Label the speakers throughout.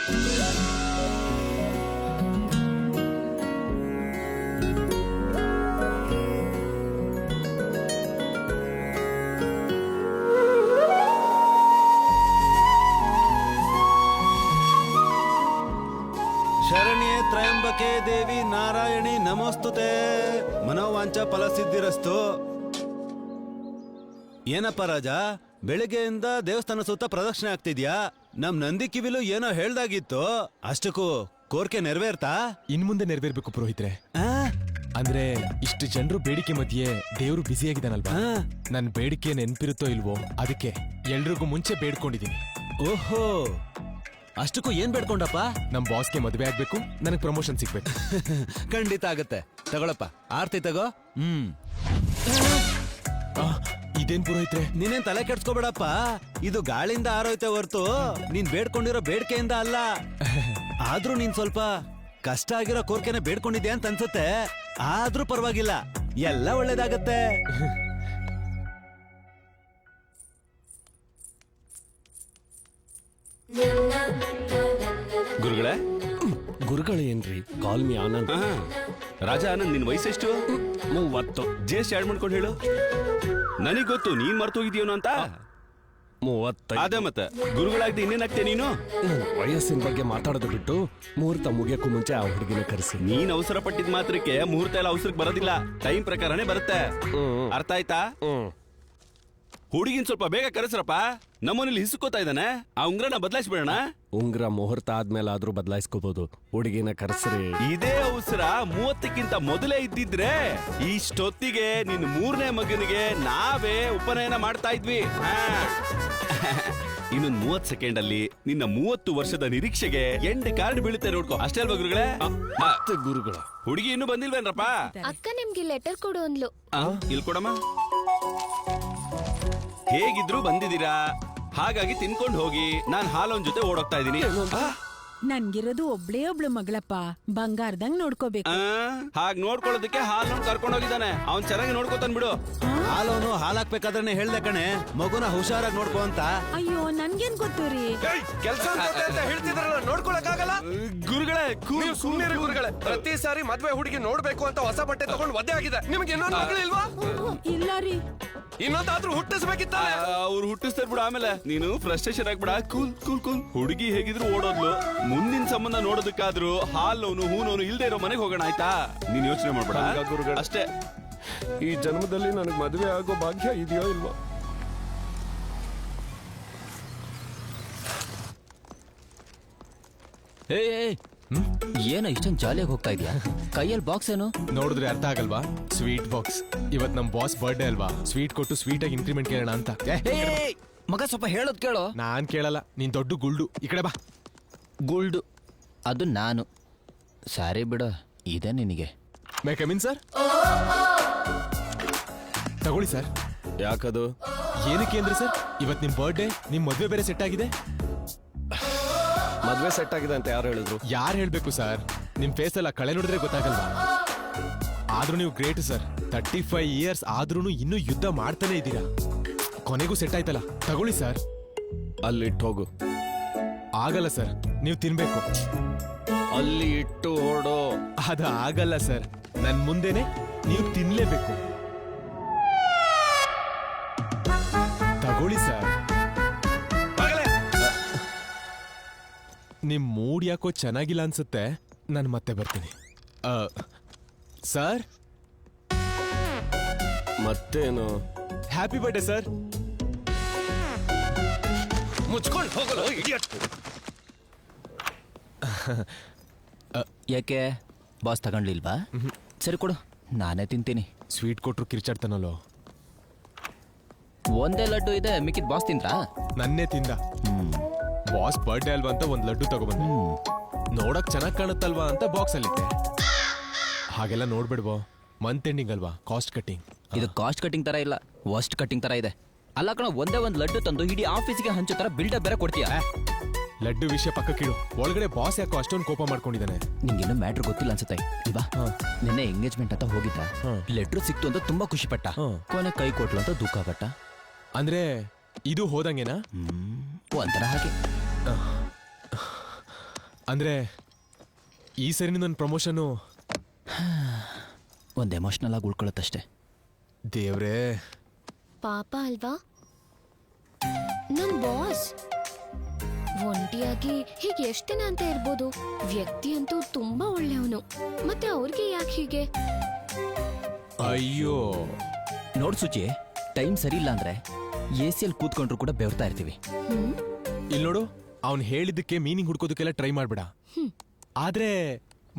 Speaker 1: ಶರಣ್ಯೇ ತ್ರಯಂಬಕೆ ದೇವಿ ನಾರಾಯಣಿ ನಮೋಸ್ತುತೆ. ಮನೋವಾಂಚ ಫಲಸಿದ್ಧಿರಸ್ತು. ಏನಪ್ಪ ರಾಜ, ಬೆಳಿಗ್ಗೆಯಿಂದ ದೇವಸ್ಥಾನ ಸುತ್ತ ಪ್ರದಕ್ಷಿಣೆ ಆಗ್ತಿದ್ಯಾ? ನಮ್ ನಂದಿ ಕಿವಿಲು ಏನೋ ಹೇಳ್ದಾಗಿತ್ತು, ಅಷ್ಟಕ್ಕೂ ಕೋರ್ಕೆ ನೆರವೇರ್ತಾ?
Speaker 2: ಇನ್ ಮುಂದೆ ನೆರವೇರ್ಬೇಕು ಪುರೋಹಿತ್ರೆ. ಅಂದ್ರೆ ಇಷ್ಟು ಜನರು ಬೇಡಿಕೆ ಮಧ್ಯೆ ದೇವ್ರು ಬ್ಯುಸಿ ಆಗಿದಾನಲ್ವಾ, ನನ್ ಬೇಡಿಕೆ ನೆನ್ಪಿರುತ್ತೋ ಇಲ್ವೋ ಅದಕ್ಕೆ ಎಲ್ರಿಗೂ ಮುಂಚೆ ಬೇಡ್ಕೊಂಡಿದೀನಿ.
Speaker 1: ಓಹೋ, ಅಷ್ಟಕ್ಕೂ ಏನ್ ಬೇಡ್ಕೊಂಡಪ್ಪ?
Speaker 2: ನಮ್ ಬಾಸ್ಗೆ ಮದ್ವೆ ಆಗ್ಬೇಕು, ನನಗ್ ಪ್ರಮೋಷನ್ ಸಿಗ್ಬೇಕು.
Speaker 1: ಖಂಡಿತ ಆಗತ್ತೆ. ತಗೊಳಪ್ಪ, ಆರ್ತಿ ತಗೋ.
Speaker 2: ಇದೇನ್ ಪುರೋಹಿತ್ರೆ?
Speaker 1: ನೀನೇನ್ ತಲೆ ಕೆಡ್ಸ್ಕೋಬೇಡಪ್ಪ, ಇದು ಗಾಳಿಂದ ಆರೋಯ್ತೆ ಹೊರ್ತು ನೀನ್ ಬೇಡ್ಕೊಂಡಿರೋ ಬೇಡಿಕೆಯಿಂದ ಅಲ್ಲ. ಆದ್ರೂ ನೀನ್ ಸ್ವಲ್ಪ ಕಷ್ಟ ಆಗಿರೋ ಕೋರ್ಕೆನ ಬೇಡ್ಕೊಂಡಿದ್ಯಾ ಅಂತ ಅನ್ಸುತ್ತೆ. ಆದ್ರೂ ಪರವಾಗಿಲ್ಲ, ಎಲ್ಲ ಒಳ್ಳೇದಾಗತ್ತೆ.
Speaker 3: ಗುರುಗಳೇ?
Speaker 4: ಗುರುಗಳೇನ್ರಿ? ಕಾಲ್ ಮಿ ಆನಂದ್.
Speaker 3: ರಾಜ ಆನಂದ್, ನಿನ್ ವಯಸ್ಸೆಷ್ಟು?
Speaker 4: 30.
Speaker 3: ಜೇಸ್ ಆಡ್ ಮಾಡ್ಕೊಂಡು ಹೇಳು. ನನಗ್ ಗೊತ್ತು ನೀನ್ ಮರ್ತೋಗಿದ್ಯೋನು ಅಂತ.
Speaker 4: 35.
Speaker 3: ಅದೇ ಮತ್ತೆ ಗುರುಗಳಾಗ್ದೆ ಇನ್ನೇನಾಗ್ತೇ ನೀನು?
Speaker 4: ವಯಸ್ಸಿನ ಬಗ್ಗೆ ಮಾತಾಡೋದು ಬಿಟ್ಟು ಮುಹೂರ್ತ ಮುಗಿಯಕ್ಕೂ ಮುಂಚೆ ಆ ಹುಡುಗಿನ ಕರೆಸಿ.
Speaker 3: ನೀನ್ ಅವಸರ ಪಟ್ಟಿದ ಮಾತ್ರಕ್ಕೆ ಮುಹೂರ್ತ ಎಲ್ಲ ಅವಸರಕ್ಕೆ ಬರೋದಿಲ್ಲ, ಟೈಮ್ ಪ್ರಕಾರನೇ ಬರುತ್ತೆ. ಅರ್ಥ ಆಯ್ತಾ? ಹುಡುಗಿನ್ ಸ್ವಲ್ಪ ಬೇಗ ಕರೆಸ್ರಪ್ಪ, ನಮ್ಮನೇಲಿ ಹಿಸ್ಕೋತಾ ಇದ್ದಾನೆ. ಆ ಉಂಗ್ರನ ಬದಲಾಯಿಸ್ಬೇಡ.
Speaker 4: ಉಂಗ್ರ ಮುಹೂರ್ತ ಆದ್ಮೇಲೆ ಆದ್ರೂ ಬದಲಾಯಿಸ್ಕೋಬಹುದು, ಹುಡುಗಿನ ಕರೆಸ್ರಿ.
Speaker 3: ಇದೇ ಅವಸರ 30ಕ್ಕಿಂತ ಮೊದಲೇ ಇದ್ದಿದ್ರೆ ಇಷ್ಟೊತ್ತಿಗೆ ನಿನ್ 3ನೇ ಮಗನಿಗೆ ನಾವೇ ಉಪನಯನ ಮಾಡ್ತಾ ಇದ್ವಿ. ಇನ್ನೊಂದ್ 30 ಸೆಕೆಂಡ್ ಅಲ್ಲಿ ನಿನ್ನ 30 ವರ್ಷದ ನಿರೀಕ್ಷೆಗೆ ಎಂಡ್ ಕಾರ್ಡ್ ಬೀಳುತ್ತೆ, ನೋಡ್ಕೋ. ಅಷ್ಟೇ ಅಲ್ವಾ ಗುರುಗಳೇ?
Speaker 4: ಗುರುಗಳ
Speaker 3: ಹುಡುಗಿ ಇನ್ನೂ ಬಂದಿಲ್ವೇನ್ರಪ್ಪ?
Speaker 5: ಅಕ್ಕ ನಿಮ್ಗೆ ಲೆಟರ್ ಕೊಡು ಅಂದ್ಲು.
Speaker 3: ಇಲ್ಲಿ ಕೊಡಮ್ಮ. ಹೇಗಿದ್ರು ಬಂದಿದ್ದೀರಾ, ಹಾಗಾಗಿ ತಿನ್ಕೊಂಡು ಹೋಗಿ. ನಾನ್ ಹಾಲೋನ್ ಜೊತೆ ಓಡೋಗ್ತಾ ಇದ್ದೀನಿ.
Speaker 6: ನನ್ಗಿರೋದು ಒಬ್ಳೇ ಒಬ್ಳು ಮಗಳಪ್ಪ, ಬಂಗಾರದಂಗ್ ನೋಡ್ಕೋಬೇಕು.
Speaker 3: ಹಾಗ್ ನೋಡ್ಕೊಳ್ಳೋದಕ್ಕೆ ಹಾಲೋನ್ ಕರ್ಕೊಂಡು ಹೋಗಿದ್ದಾನೆ. ಅವ್ನ್ ಚೆನ್ನಾಗಿ ನೋಡ್ಕೋತಾನ್ ಬಿಡು.
Speaker 1: ಹಾಲೋನು ಹಾಲಾಕ್ಬೇಕಾದ್ರೆ ಹೇಳ್ದೆ ಕಣೆ, ಮಗುನ ಹುಷಾರಾಗಿ ನೋಡ್ಕೋ ಅಂತ.
Speaker 6: ಅಯ್ಯೋ, ನನ್ಗೇನ್ ಗೊತ್ತು ರೀ?
Speaker 7: ಕೆಲಸ ಹೇಳ್ತಿದ್ರಲ್ಲ, ನೋಡ್ಕೊಳಕ್ಕಾಗಲ್ಲ.
Speaker 3: ಗುರುಗಳೇ,
Speaker 7: ಸುಮ್ಮನೆ ಗುರುಗಳೇ. ಪ್ರತಿ ಸಾರಿ ಮದ್ವೆ ಹುಡುಗಿ ನೋಡ್ಬೇಕು ಅಂತ ಹೊಸ ಬಟ್ಟೆ ತಗೊಂಡು ಒದ್ದೆ ಆಗಿದೆ. ನಿಮ್ಗೆ ಇನ್ನೊಂದು ಮಗಳು ಇಲ್ವಾ?
Speaker 6: ಇಲ್ಲ ರೀ.
Speaker 7: ಇನ್ನೊಂದಾದ್ರೂ ಹುಟ್ಟಿಸ್ಬೇಕಿತ್ತ?
Speaker 3: ಅವ್ರು ಹುಟ್ಟಿಸ್ತಾರೆ ಬಿಡು. ಆಮೇಲೆ ನೀನು ಫ್ರಸ್ಟ್ರೇಷನ್ ಆಗ್ಬಿಡ. Cool cool cool. ಹುಡುಗಿ ಹೇಗಿದ್ರು ಓಡೋದ್ಲು. ಮುಂದಿನ ಸಂಬಂಧ ನೋಡೋದಕ್ಕಾದ್ರೂ ಹಾಲೋನು ಹೂನೋನು ಇಲ್ದೇ ಇರೋ ಮನೆಗೆ ಹೋಗೋಣ, ಆಯ್ತಾ? ನೀನ್ ಯೋಚನೆ ಮಾಡ್ಬೇಡ
Speaker 4: ಗುರುಗಳ.
Speaker 3: ಅಷ್ಟೇ.
Speaker 4: ಈ ಜನ್ಮದಲ್ಲಿ ನನಗೆ ಮದುವೆ ಆಗೋ ಭಾಗ್ಯ ಇದೆಯೋ ಇಲ್ವೋ?
Speaker 8: ಏನೋ ಇಷ್ಟೊಂದು ಜಾಲಿಯಾಗಿ ಹೋಗ್ತಾ ಇದೆಯಾ? ಕೈಯಲ್ಲಿ ಬಾಕ್ಸ್ ಏನು
Speaker 2: ನೋಡಿದ್ರೆ ಅರ್ಥ ಆಗಲ್ವಾ? Sweet box. ಇವತ್ ನಮ್ ಬಾಸ್ ಬರ್ಡೇ ಅಲ್ವಾ, ಸ್ವೀಟ್ ಕೊಟ್ಟು ಸ್ವೀಟ್ ಆಗಿ ಇನ್ಕ್ರಿಮೆಂಟ್ ಕೇಳೋಣ ಅಂತ.
Speaker 8: ಮಗ ಸ್ವಲ್ಪ ಹೇಳೋದ್ ಕೇಳೋ.
Speaker 2: ನಾನ್ ಕೇಳಲ್ಲ, ನೀನ್ ದೊಡ್ಡ ಗುಲ್ಡು. ಈ ಕಡೆ ಬಾ.
Speaker 8: ಗುಲ್ಡು ಅದು ನಾನು. ಸಾರಿ ಬಿಡ, ಇದೆ ನಿನಗೆ.
Speaker 2: May come in sir? ತಗೊಳ್ಳಿ ಸರ್.
Speaker 4: ಯಾಕದು?
Speaker 2: ಏನಕ್ಕೆ ಅಂದ್ರೆ ಸರ್, ಇವತ್ ನಿಮ್ ಬರ್ಡೇ, ನಿಮ್ ಮದ್ವೆ ಬೇರೆ ಸೆಟ್ ಆಗಿದೆ.
Speaker 4: ಮದ್ವೆ ಸೆಟ್ ಆಗಿದೆ ಅಂತ ಯಾರು ಹೇಳಿದ್ರು?
Speaker 2: ಯಾರು ಹೇಳ್ಬೇಕು ಸರ್? ನಿಮ್ ಫೇಸ್ ಎಲ್ಲ ಕಳೆ ನೋಡಿದ್ರೆ ಗೊತ್ತಾಗಲ್ವಾ? ಆದ್ರೂ ನೀವು ಗ್ರೇಟ್ ಸರ್. 35 ಇಯರ್ಸ್ ಆದ್ರೂ ಇನ್ನೂ ಯುದ್ಧ ಮಾಡ್ತಾನೆ ಇದ್ದೀರಾ. ಕೊನೆಗೂ ಸೆಟ್ ಆಯ್ತಲ್ಲ, ತಗೊಳ್ಳಿ ಸರ್.
Speaker 4: ಅಲ್ಲಿ ಇಟ್ಟು ಹೋಗು.
Speaker 2: ಆಗಲ್ಲ ಸರ್, ನೀವು ತಿನ್ಬೇಕು.
Speaker 4: ಅಲ್ಲಿ ಇಟ್ಟು ಹೊರಡೋ.
Speaker 2: ಅದ ಆಗಲ್ಲ ಸರ್, ನನ್ ಮುಂದೆನೆ ನೀವು ತಿನ್ಲೇಬೇಕು. ತಗೊಳ್ಳಿ ಸರ್. ನಿಮ್ ಮೂಡ್ ಯಾಕೋ ಚೆನ್ನಾಗಿಲ್ಲ ಅನ್ಸುತ್ತೆ, ನಾನು ಮತ್ತೆ ಬರ್ತೀನಿ. ಸರ್
Speaker 4: ಮತ್ತೇನು?
Speaker 2: Happy birthday sir.
Speaker 7: ಮುಚ್ಕೊಂಡು ಹೋಗಲು ಇಡಿಯಟ್.
Speaker 8: ಯಾಕೆ ಬಾಸ್ ತಗೊಂಡ್ಲಿಲ್ವಾ? ಸರಿ ಕೊಡು, ನಾನೇ ತಿಂತೀನಿ.
Speaker 2: ಸ್ವೀಟ್ ಕೊಟ್ರು ಕಿರ್ಚಾಡ್ತಾನಲ್ಲೋ.
Speaker 8: ಒಂದೇ ಲಡ್ಡು ಇದೆ, ಮಿಕ್ಕಿದ್ ಬಾಸ್ ತಿಂದ್ರಾ?
Speaker 2: ನನ್ನೇ ತಿಂದ. ಬಾಸ್ ಬರ್ಡೇ ಅಲ್ವಾ ಅಂತ ಒಂದ್ ಲಡ್ಡು ತಗೊಬಂದೆ. ನೋಡಕ್ ಚೆನ್ನಾಗ್ ಕಾಣುತ್ತಲ್ವಾ ಅಂತ ಬಾಕ್ಸ್ ಅಲ್ಲಿತ್ತೆ. ಹಾಗೆಲ್ಲ ನೋಡ್ಬಿಡ್ಬೋ, ಮಂತ್ ಎಂಡಿಂಗ್ ಅಲ್ವಾ, ಕಾಸ್ಟ್ ಕಟ್ಟಿಂಗ್.
Speaker 8: ಇದು ಕಾಸ್ಟ್ ಕಟ್ಟಿಂಗ್ ತರ ಇಲ್ಲ, ವರ್ಸ್ಟ್ ಕಟ್ಟಿಂಗ್ ತರ ಇದೆ. ಅಲ್ಲ ಕಣ, ಒಂದೇ ಒಂದ್ ಲಡ್ಡು ತಂದು ಇಡೀ ಆಫೀಸ್ಗೆ ಹಂಚೋ ತರ ಬಿಲ್ಡಪ್ ಬೇರೆ ಕೊಡ್ತೀಯಾ?
Speaker 2: ಲಡ್ಡು ವಿಷಯ ಪಕ್ಕಕ್ಕಿಡು. ಒಳಗಡೆ ಬಾಸ್ ಯಾಕೋ ಅಷ್ಟೊಂದು ಕೋಪ ಮಾಡ್ಕೊಂಡಿದ್ದಾನೆ.
Speaker 8: ನಿಂಗೇನು ಮ್ಯಾಟ್ರ್ ಗೊತ್ತಿಲ್ಲ ಅನ್ಸುತ್ತೆ ಇಲ್ವಾ? ನಿನ್ನೆ ಎಂಗೇಜ್ಮೆಂಟ್ ಅಂತ ಹೋಗಿದ್ದ, ಲೆಟ್ರು ಸಿಕ್ತು ಅಂತ ತುಂಬಾ ಖುಷಿ ಪಟ್ಟ. ಕೊನೆ ಕೈ ಕೊಟ್ಲು ಅಂತ ದುಃಖ ಪಟ್ಟ.
Speaker 2: ಅಂದ್ರೆ ಇದು ಹೋದಂಗೆನಾ?
Speaker 8: ಒಂಥರ ಹಾಗೆ.
Speaker 2: ಅಂದ್ರೆ ಈ ಸರಿ ನನ್ನ ಪ್ರಮೋಷನು
Speaker 8: ಒಂದ್ ಎಮೋಷನಲ್ ಆಗಿ ಉಳ್ಕೊಳತ್ತಷ್ಟೇ.
Speaker 2: ದೇವ್ರೇ.
Speaker 5: ಪಾಪ ಅಲ್ವಾ ನನ್ ಬಾಸ್. ಒಂಟಿಯಾಗಿ ಹೀಗೆ ಎಷ್ಟ್ ದಿನ ಅಂತ ಇರ್ಬೋದು. ವ್ಯಕ್ತಿ ಅಂತೂ ತುಂಬಾ ಒಳ್ಳೆಯವನು. ಮತ್ತೆ ಅವ್ರಿಗೆ ಯಾಕೆ ಹೀಗೆ?
Speaker 2: ಅಯ್ಯೋ,
Speaker 8: ನೋಡ್ ಸುಚಿ, ಟೈಮ್ ಸರಿ ಇಲ್ಲ ಅಂದ್ರೆ AC ಅಲ್ಲಿ ಕೂತ್ಕೊಂಡ್ರು ಕೂಡ ಬೆವರ್ತಾ ಇರ್ತೀವಿ.
Speaker 2: ಇಲ್ಲಿ ನೋಡು, ಅವ್ನು ಹೇಳಿದ್ದಕ್ಕೆ ಮೀನಿಂಗ್ ಹುಡ್ಕೋದಕ್ಕೆಲ್ಲ ಟ್ರೈ ಮಾಡ್ಬೇಡ. ಆದ್ರೆ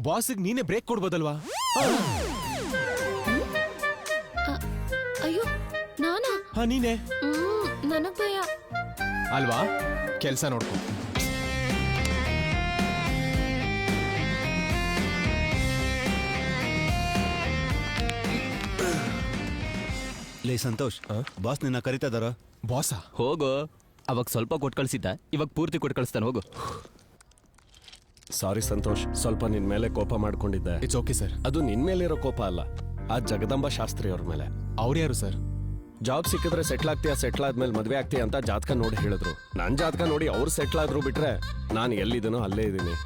Speaker 2: ಬಾಸ್ಗೆ ನೀನೇ ಬ್ರೇಕ್ ಕೊಡ್ಬೋದಲ್ವಾ?
Speaker 5: ಅಯ್ಯೋ ನಾನಾ?
Speaker 2: ಹಾ, ನೀನೇ.
Speaker 5: ನನಗ್ ಭಯ.
Speaker 2: ಅಲ್ವಾ? ಕೆಲ್ಸ ನೋಡ್ಕೊ.
Speaker 1: ಲೇ ಸಂತೋಷ್, ಬಾಸ್ ನಿನ್ನ ಕರಿತಾ ಇದಾರ.
Speaker 2: ಬಾಸಾ?
Speaker 8: ಹೋಗು. ಅವಾಗ ಸ್ವಲ್ಪ ಕೊಟ್ಟು ಕಳ್ಸಿದ್ದ, ಇವಾಗ ಪೂರ್ತಿ ಕೊಟ್ಟು ಕಳಿಸ್ತಾನೆ. ಹೋಗು.
Speaker 4: ಸಾರಿ ಸಂತೋಷ್, ಸ್ವಲ್ಪ ನಿನ್ ಮೇಲೆ ಕೋಪ ಮಾಡ್ಕೊಂಡಿದ್ದೆ.
Speaker 2: It's okay sir.
Speaker 4: ಅದು ನಿನ್ ಮೇಲಿರೋ ಕೋಪ ಅಲ್ಲ, ಆ ಜಗದಂಬ ಶಾಸ್ತ್ರಿ ಅವ್ರ ಮೇಲೆ.
Speaker 2: ಅವ್ರು ಯಾರು ಸರ್?
Speaker 4: ಜಾಬ್ ಸಿಕ್ಕಿದ್ರೆ ಸೆಟ್ಲ್ ಆಗ್ತೀಯಾ, ಸೆಟ್ಲ್ ಆದ್ಮೇಲೆ ಮದ್ವೆ ಆಗ್ತೀಯಾ ಅಂತ ಜಾತಕ ನೋಡಿ ಹೇಳಿದ್ರು. ನನ್ ಜಾತಕ ನೋಡಿ ಅವ್ರು ಸೆಟ್ಲ್ ಆದ್ರು ಬಿಟ್ರೆ ನಾನು ಎಲ್ಲಿದ್ದೀನೋ ಅಲ್ಲೇ ಇದ್ದೀನಿ.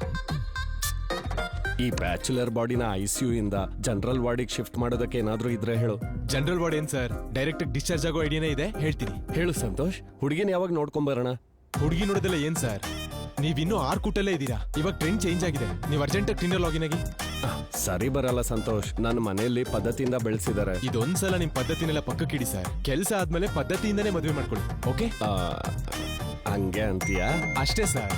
Speaker 4: ಈ ಬ್ಯಾಚುಲರ್ ಬಾಡಿನ ICU ಇಂದ ಜನರಲ್ ವಾರ್ಡಿಗೆ ಶಿಫ್ಟ್ ಮಾಡೋದಕ್ಕೆ ಏನಾದ್ರೂ ಇದ್ರೆ ಹೇಳು.
Speaker 2: ಜನರಲ್ ವಾರ್ಡ್ ಏನ್ ಸರ್, ಡೈರೆಕ್ಟ್ ಡಿಸ್ಚಾರ್ಜ್ ಆಗೋ ಐಡಿಯಾನೇ ಇದೆ, ಹೇಳ್ತೀನಿ.
Speaker 4: ಹೇಳು ಸಂತೋಷ್, ಹುಡುಗಿನ ಯಾವಾಗ ನೋಡ್ಕೊಂಬರೋಣ?
Speaker 2: ಹುಡುಗಿ ನೋಡೋದಲ್ಲ ಏನ್ ಸರ್, ನೀವಿನ್ನೂ 6 ಕೂಟಲ್ಲೇ ಇದ್ದೀರಾ. ಇವಾಗ ಟ್ರೆಂಡ್ ಚೇಂಜ್ ಆಗಿದೆ, ನೀವು ಅರ್ಜೆಂಟಾಗಿ ಟಿನ್ನರ್ ಲಾಗಿನ್ ಆಗಿ.
Speaker 4: ಸರಿ ಬರಲ್ಲ ಸಂತೋಷ್, ನನ್ನ ಮನೆಯಲ್ಲಿ ಪದ್ಧತಿಯಿಂದ ಬೆಳೆಸಿದ್ದಾರೆ.
Speaker 2: ಇದೊಂದ್ಸಲ ನಿಮ್ ಪದ್ಧತಿನೆಲ್ಲ ಪಕ್ಕಕ್ಕಿಡಿ ಸರ್. ಕೆಲಸ ಆದ್ಮೇಲೆ ಪದ್ಧತಿಯಿಂದನೇ ಮದುವೆ ಮಾಡ್ಕೊಳ್ಳಿ, ಓಕೆ?
Speaker 4: ಹಂಗೆ ಅಂತೀಯಾ?
Speaker 2: ಅಷ್ಟೇ ಸರ್.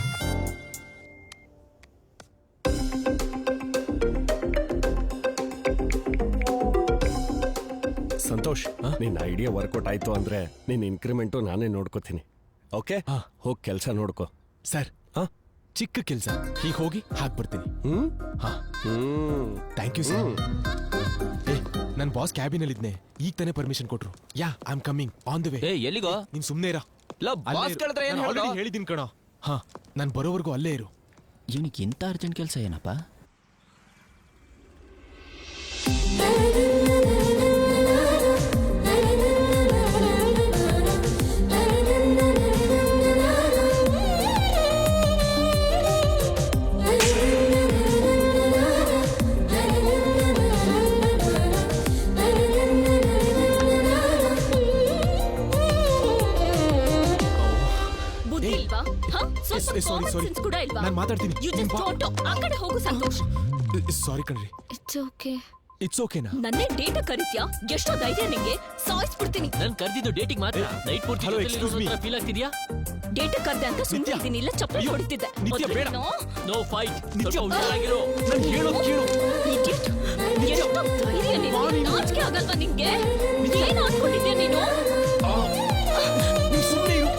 Speaker 4: ಸಂತೋಷ್, ನಿನ್ನ ಐಡಿಯಾ ವರ್ಕೌಟ್ ಆಯ್ತು ಅಂದ್ರೆ ನಿನ್ ಇನ್ಕ್ರಿಮೆಂಟು ನಾನೇ ನೋಡ್ಕೋತೀನಿ. ಓಕೆ, ಹೋಗಿ ಕೆಲಸ ನೋಡ್ಕೋ.
Speaker 2: ಸರ್, ಚಿಕ್ಕ ಕೆಲಸ, ಹೀಗೆ ಹೋಗಿ ಹಾಕ್ ಬರ್ತೀನಿ. Thank you sir. ನನ್ ಬಾಸ್ ಕ್ಯಾಬಿನ್ ಅಲ್ಲಿ ಇದ್ನೆ, ಈಗ ತಾನೇ ಪರ್ಮಿಷನ್ ಕೊಟ್ರು. Yeah, I am coming on the way.
Speaker 8: ಎಲ್ಲಿಗೋ?
Speaker 2: ನೀನ್ ಸುಮ್ನೆ ಇರ. ಹೇಳಿದೀನಿ ಕಣ. ಹಾ, ನಾನ್ ಬರೋವರೆಗೂ ಅಲ್ಲೇ ಇರು.
Speaker 8: ಇವನಿಗೆ ಇಂಥ ಅರ್ಜೆಂಟ್ ಕೆಲಸ ಏನಪ್ಪ?
Speaker 2: ಸಾರಿ, ನಾನು ಮಾತಾಡ್ತೀನಿ. ಸಾರಿ ಕಣ್ರಿ.
Speaker 5: It's okay.
Speaker 2: ಇಟ್ಸ್ ಓಕೆನಾ?
Speaker 9: ನನ್ನೇ ಡೇಟ್ ಕರೀತ್ಯಾ? ಎಷ್ಟೋ ಧೈರ್ಯ ನಿಂಗೆ? ಸಾಯಿಸ್ಬಿಡ್ತೀನಿ.
Speaker 8: ನಾನು ಕರೆದಿದ್ದು ಡೇಟಿಗೆ ಮಾತ್ರ. ನೈಟ್ ಪೂರ್ತಿ
Speaker 2: ಹಲೋ, ಎಕ್ಸ್ಕ್ಯೂಸ್ ಮೀ.
Speaker 8: ಫೀಲ್ ಆಗ್ತಿದ್ಯಾ?
Speaker 9: ಡೇಟ್ ಕರ್ದೆ ಅಂತ ಸುಮ್ಮನೆ ಇದ್ದೀನಿ, ಇಲ್ಲ ಚಪ್ಪಲಿ ಹೊಡಿತಿದ್ದೆ.
Speaker 2: ನಿತ್ಯ ಬೇಡ.
Speaker 8: No fight.
Speaker 2: ನಿತ್ಯ ಹುಷಾರಾಗಿರು. ನಾನು ಹೇಳೋದು ಕೇಳು.
Speaker 9: Idiot. ಎಷ್ಟೋ ಧೈರ್ಯ ನಿಂಗೆ? ನಾಚಿಕೆ ಆಗಲ್ವಾ ನಿಂಗೆ? ಏನ್ ಅನ್ಕೊಂಡಿದ್ಯಾ ನೀನು?
Speaker 2: ನೀನ್ ಸುಮ್ಮನೆ ಇರು.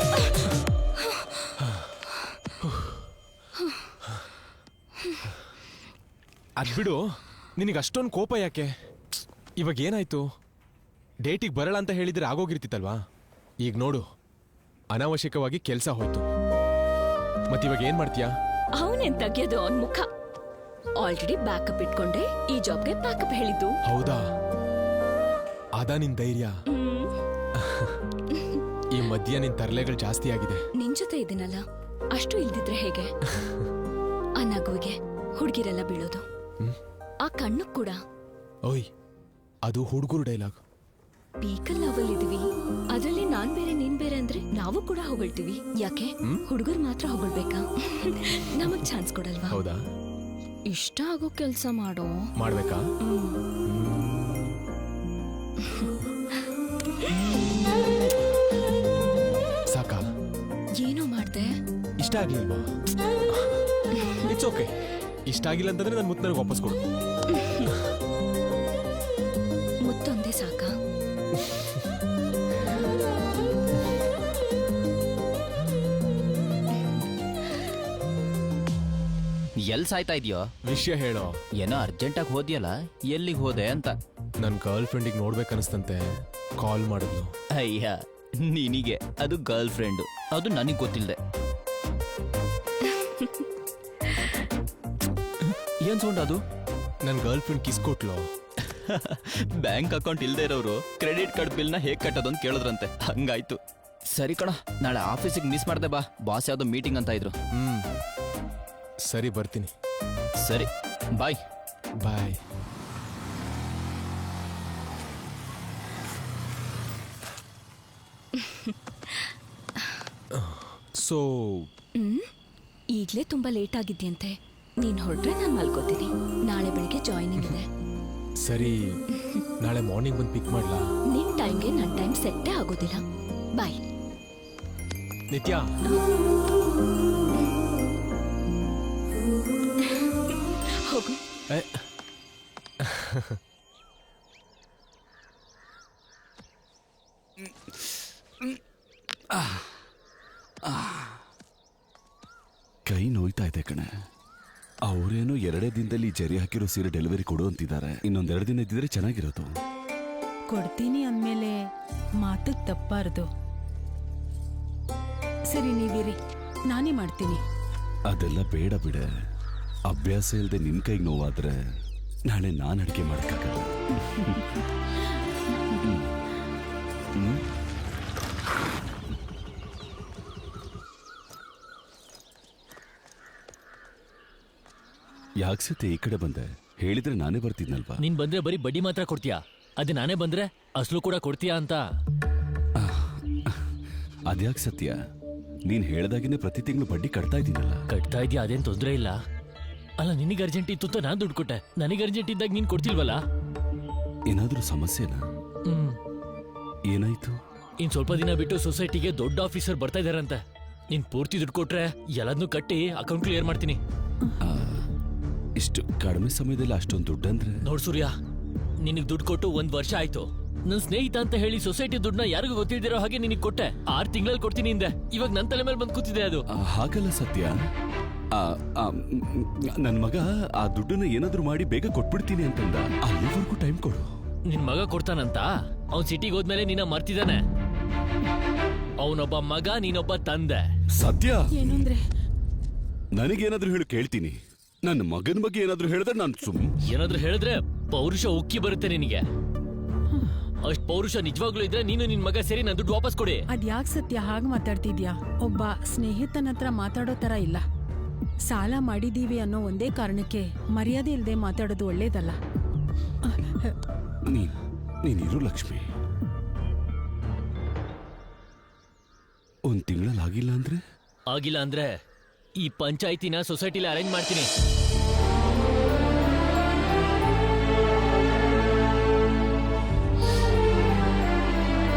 Speaker 2: ಅದ್ಬಿಡು, ನಿನಗೆ ಅಷ್ಟೊಂದು ಕೋಪ ಯಾಕೆ? ಇವಾಗ ಏನಾಯ್ತು? ಡೇಟಿಗೆ ಬರಲ್ಲ ಅಂತ ಹೇಳಿದ್ರೆ ಆಗೋಗಿರ್ತಿತ್ತಲ್ವಾ? ಈಗ ನೋಡು, ಅನಾವಶ್ಯಕವಾಗಿ ಕೆಲಸ ಹೋಯ್ತು. ಮತ್ತಿವಾಗ ಏನ್ ಮಾಡ್ತೀಯಾ?
Speaker 9: ಅವನೇನ್ ತೆಗಿಯೋದು ಅವನ್ ಮುಖ. ಆಲ್ರೆಡಿ ಬ್ಯಾಕಪ್ ಇಟ್ಕೊಂಡೆ, ಈ ಜಾಬ್ಗೆ ಬ್ಯಾಕಪ್ ಹೇಳಿದ್ದು.
Speaker 2: ಹೌದಾ? ಅದಾ ನಿನ್ ಧೈರ್ಯ? ಈ ಮಧ್ಯ ನಿನ್ ತರಲೆಗಳು ಜಾಸ್ತಿ ಆಗಿದೆ.
Speaker 9: ನಿನ್ ಜೊತೆ ಇದೀನಲ್ಲ, ಅಷ್ಟು ಇಲ್ದಿದ್ರೆ ಹೇಗೆ? ಆ ನಗುವಿಗೆ ಹುಡುಗಿರೆಲ್ಲ ಬೀಳೋದು, ಆ ಕಣ್ಣು ಕೂಡ.
Speaker 2: ಓಯ್, ಅದು ಹುಡುಗರು ಡೈಲಾಗ್.
Speaker 9: ಪೀಕಲ್ ಲವಲ್ ಇದೀವಿ, ಅದ್ರಲ್ಲಿ ನಾನ್ ಬೇರೆ ನೀನ್ ಬೇರೆ ಅಂದ್ರೆ ನಾವು ಕೂಡ ಹೊಗಳ್ತೀವಿ. ಯಾಕೆ ಹುಡುಗರು ಮಾತ್ರ ಹೊಗಳ್ಬೇಕಾ? ನಮಗ್ ಚಾನ್ಸ್ ಕೊಡಲ್ವಾ?
Speaker 2: ಹೌದಾ?
Speaker 9: ಇಷ್ಟ ಆಗೋ ಕೆಲ್ಸ ಮಾಡೋ.
Speaker 2: ಮಾಡ್ಬೇಕಾ? ಸಾಕಾ?
Speaker 9: ಏನೋ ಮಾಡ್ದೆ?
Speaker 2: ಇಷ್ಟ ಆಗ್ಲಿಲ್ವಾ? It's okay. ಇಷ್ಟ ಆಗಿಲ್ಲ ಅಂತಂದ್ರೆ ನನ್ನ ಮುತ್ತು ನನಗೆ ವಾಪಸ್ ಕೊಡು.
Speaker 9: ಮುತ್ತೊಂದೇ ಸಾಕಾ?
Speaker 8: ಎಲ್ ಸಾಯ್ತಾ ಇದೆಯೋ?
Speaker 2: ವಿಷಯ ಹೇಳೋ.
Speaker 8: ಏನೋ ಅರ್ಜೆಂಟಾಗಿ ಹೋದ್ಯಲ್ಲ, ಎಲ್ಲಿಗೆ ಹೋದೆ ಅಂತ.
Speaker 2: ನನ್ನ ಗರ್ಲ್ ಫ್ರೆಂಡಿಗೆ ನೋಡ್ಬೇಕನ್ನಿಸ್ತಂತೆ, ಕಾಲ್ ಮಾಡಿದ್ಲು.
Speaker 8: ಅಯ್ಯ, ನಿನಗೆ ಅದು ಗರ್ಲ್ ಫ್ರೆಂಡು, ಅದು ನನಗೆ ಗೊತ್ತಿಲ್ಲದೆ. ಏನ್ ಸೌಂಡ್ ಅದು?
Speaker 2: ನನ್ನ ಗರ್ಲ್ ಫ್ರೆಂಡ್ ಕಿಸ್ ಕೊಟ್ಲು.
Speaker 8: ಬ್ಯಾಂಕ್ ಅಕೌಂಟ್ ಇಲ್ದೇ ಇರೋರು ಕ್ರೆಡಿಟ್ ಕಾರ್ಡ್ ಬಿಲ್ನ ಹೇಗ್ ಕಟ್ಟೋದು ಅಂತ ಕೇಳಿದ್ರಂತೆ, ಹಂಗಾಯ್ತು. ಸರಿ ಕಣ, ನಾಳೆ ಆಫೀಸಿಗೆ ಮಿಸ್ ಮಾಡ್ದೆ ಬಾ, ಬಾಸ್ ಯಾವ್ದೋ ಮೀಟಿಂಗ್ ಅಂತ ಇದ್ರು.
Speaker 2: ಸರಿ ಬರ್ತೀನಿ.
Speaker 8: ಸರಿ ಬಾಯ್.
Speaker 2: ಬಾಯ್. ಸೊ
Speaker 9: ಈಗ್ಲೇ ತುಂಬಾ ಲೇಟ್ ಆಗಿದ್ಯಂತೆ. ನೀನ್ ಹೊರಟ್ರೆ ನಾನು ಮಲ್ಕೋತೀನಿ. ನಾಳೆ ಬೆಳಿಗ್ಗೆ ಜಾಯ್ನಿಂಗ್ ಇದೆ.
Speaker 2: ಸರಿ, ನಾಳೆ ಮಾರ್ನಿಂಗ್ ಬಂದು ಪಿಕ್ ಮಾಡ್ಲಾ?
Speaker 9: ನಿನ್ ಟೈಮ್ಗೆ ನನ್ನ ಟೈಮ್ ಸೆಟ್ಟೇ ಆಗೋದಿಲ್ಲ. ಬಾಯ್.
Speaker 2: ನಿತ್ಯ.
Speaker 9: ಹೋಗು.
Speaker 3: ಕೈ ನೋಯ್ತಾ ಇದೆ ಕಣೆ. ಅವರೇನೋ 2 ದಿನದಲ್ಲಿ ಜರಿ ಹಾಕಿರೋ ಸೀರೆ ಡೆಲಿವರಿ ಕೊಡು ಅಂತಿದ್ದಾರೆ. ಇನ್ನೊಂದ್ 2 ದಿನ ಇದ್ದಿದ್ರೆ ಚೆನ್ನಾಗಿರೋದು.
Speaker 6: ಕೊಡ್ತೀನಿ ಅಂದ್ಮೇಲೆ ಮಾತಕ್ ತಪ್ಪಾರ್ದು. ಸರಿ ನೀವಿರಿ, ನಾನೇ ಮಾಡ್ತೀನಿ.
Speaker 3: ಅದೆಲ್ಲ ಬೇಡ ಬಿಡೆ. ಅಭ್ಯಾಸ ಇಲ್ಲದೆ ನಿನ್ ಕೈಗೆ ನೋವಾದ್ರೆ ನಾಳೆ ನಾನು ಅಡಿಗೆ ಮಾಡಕ್ಕಾಗಲ್ಲ. ಯಾಕೆ ಸತೆ ಈ ಕಡೆ ಬಂದೆ? ಹೇಳಿದ್ರೆ ನಾನೇ ಬರ್ತಿದ್ನಲ್ವಾ?
Speaker 10: ನೀನ್ ಬಂದ್ರೆ ಬರೀ ಬಡ್ಡಿ ಮಾತ್ರ ಕೊಡ್ತೀಯಾ? ಅದೇ ನಾನೇ ಬಂದ್ರೆ ಅಸಲು ಕೂಡ ಕೊಡ್ತೀಯಾ ಅಂತ.
Speaker 3: ಅದ್ಯಾಕೆ ಸತ್ಯ? ನೀನ್ ಹೇಳ್ದಾಗಿನೇ ಪ್ರತಿ ತಿಂಗಳು ಬಡ್ಡಿ ಕಟ್ತಾ ಇದ್ದೀನಲ್ಲ.
Speaker 10: ಕಟ್ತಾ ಇದೀಯ, ಅದೇನ್ ತೊಂದ್ರೆ ಇಲ್ಲ. ಅಲ್ಲ, ನಿನಗೆ ಅರ್ಜೆಂಟ್ ಇತ್ತು ಅಂತ ನಾನ್ ದುಡ್ಡು ಕೊಟ್ಟೆ. ನನಗೆ ಅರ್ಜೆಂಟ್ ಇದ್ದಾಗ ನೀನ್ ಕೊಡ್ತಿಲ್ವಲ್ಲ?
Speaker 3: ಏನಾದ್ರೂ ಸಮಸ್ಯೆನಾ? ಏನಾಯ್ತು?
Speaker 10: ಇನ್ ಸ್ವಲ್ಪ ದಿನ ಬಿಟ್ಟು ಸೊಸೈಟಿಗೆ ದೊಡ್ಡ ಆಫೀಸರ್ ಬರ್ತಾ ಇದಾರಂತೆ. ನೀನ್ ಪೂರ್ತಿ ದುಡ್ಡು ಕೊಟ್ರೆ ಎಲ್ಲದನ್ನೂ ಕಟ್ಟಿ ಅಕೌಂಟ್ ಕ್ಲಿಯರ್ ಮಾಡ್ತೀನಿ.
Speaker 3: ಇಷ್ಟು ಕಡಿಮೆ ಸಮಯದಲ್ಲಿ ಅಷ್ಟೊಂದು ದುಡ್ಡು ಅಂದ್ರೆ?
Speaker 10: ನೋಡ್ ಸೂರ್ಯ, ನಿನಗ್ ದುಡ್ಡು ಕೊಟ್ಟು 1 ವರ್ಷ ಆಯ್ತು. ನನ್ ಸ್ನೇಹಿತ ಅಂತ ಹೇಳಿ ಸೊಸೈಟಿ ದುಡ್ಡನ್ನ ಯಾರಿಗೂ ಗೊತ್ತಿಲ್ದಿರೋ ಹಾಗೆ ನಿನಗೆ ಕೊಟ್ಟೆ. 6 ತಿಂಗಳಲ್ಲಿ ಕೊಡ್ತೀನಿ ಹಿಂದೆ. ಇವಾಗ ನನ್ನ ತಲೆ ಮೇಲೆ ಬಂದು ಕೂತಿದೆ ಅದು.
Speaker 3: ಹಾಗಲ್ಲ ಸತ್ಯ. ನನ್ ಮಗ ಆ ದುಡ್ಡನ್ನ ಏನಾದ್ರೂ ಮಾಡಿ ಬೇಗ ಕೊಟ್ಬಿಡ್ತೀನಿ ಅಂತಂದ. ಅಲ್ಲಿವರೆಗೂ ಟೈಮ್ ಕೊಡು.
Speaker 10: ನಿನ್ ಮಗ ಕೊಡ್ತಾನಂತ? ಅವ್ನ್ ಸಿಟಿಗೆ ಹೋದ್ಮೇಲೆ ನಿನ್ನ ಮರ್ತಿದ್ದಾನೆ. ಅವನೊಬ್ಬ ಮಗ, ನೀನೊಬ್ಬ ತಂದೆ.
Speaker 3: ಸತ್ಯ,
Speaker 6: ಏನಂದ್ರೆ
Speaker 3: ನನಗೇನಾದ್ರೂ ಹೇಳು ಕೇಳ್ತೀನಿ. ನನ್ನ ಮಗನ ಬಗ್ಗೆ ಏನಾದ್ರೂ ಹೇಳಿದ್ರೆ ನಾನು
Speaker 10: ಏನಾದ್ರೂ ಹೇಳಿದ್ರೆ ಪೌರುಷ ಉಕ್ಕಿ ಬರುತ್ತೆ ನಿನಗೆ. ಅಷ್ಟ್ ಪೌರುಷ ನಿಜವಾಗ್ಲೂ ಇದ್ರೆ ನೀನು ನಿನ್ ಮಗ ಸೇರಿ ನನ್ನ ದುಡ್ಡು ವಾಪಸ್ ಕೊಡಿ.
Speaker 6: ಅದ್ಯಾಕ್ ಸತ್ಯ ಹಾಗೆ ಮಾತಾಡ್ತಿದ್ಯಾ? ಒಬ್ಬ ಸ್ನೇಹಿತನ ಹತ್ರ ಮಾತಾಡೋ ತರ ಇಲ್ಲ. ಸಾಲ ಮಾಡಿದೀವಿ ಅನ್ನೋ ಒಂದೇ ಕಾರಣಕ್ಕೆ ಮರ್ಯಾದೆ ಇಲ್ಲದೆ ಮಾತಾಡೋದು ಒಳ್ಳೇದಲ್ಲ.
Speaker 3: ನೀನಿರು ಲಕ್ಷ್ಮಿ. 1 ತಿಂಗಳಲ್ಲಿ ಆಗಿಲ್ಲ ಅಂದ್ರೆ?
Speaker 10: ಆಗಿಲ್ಲ ಅಂದ್ರೆ ಈ ಪಂಚಾಯತಿನ ಸೊಸೈಟಿಲಿ ಅರೇಂಜ್ ಮಾಡ್ತೀನಿ.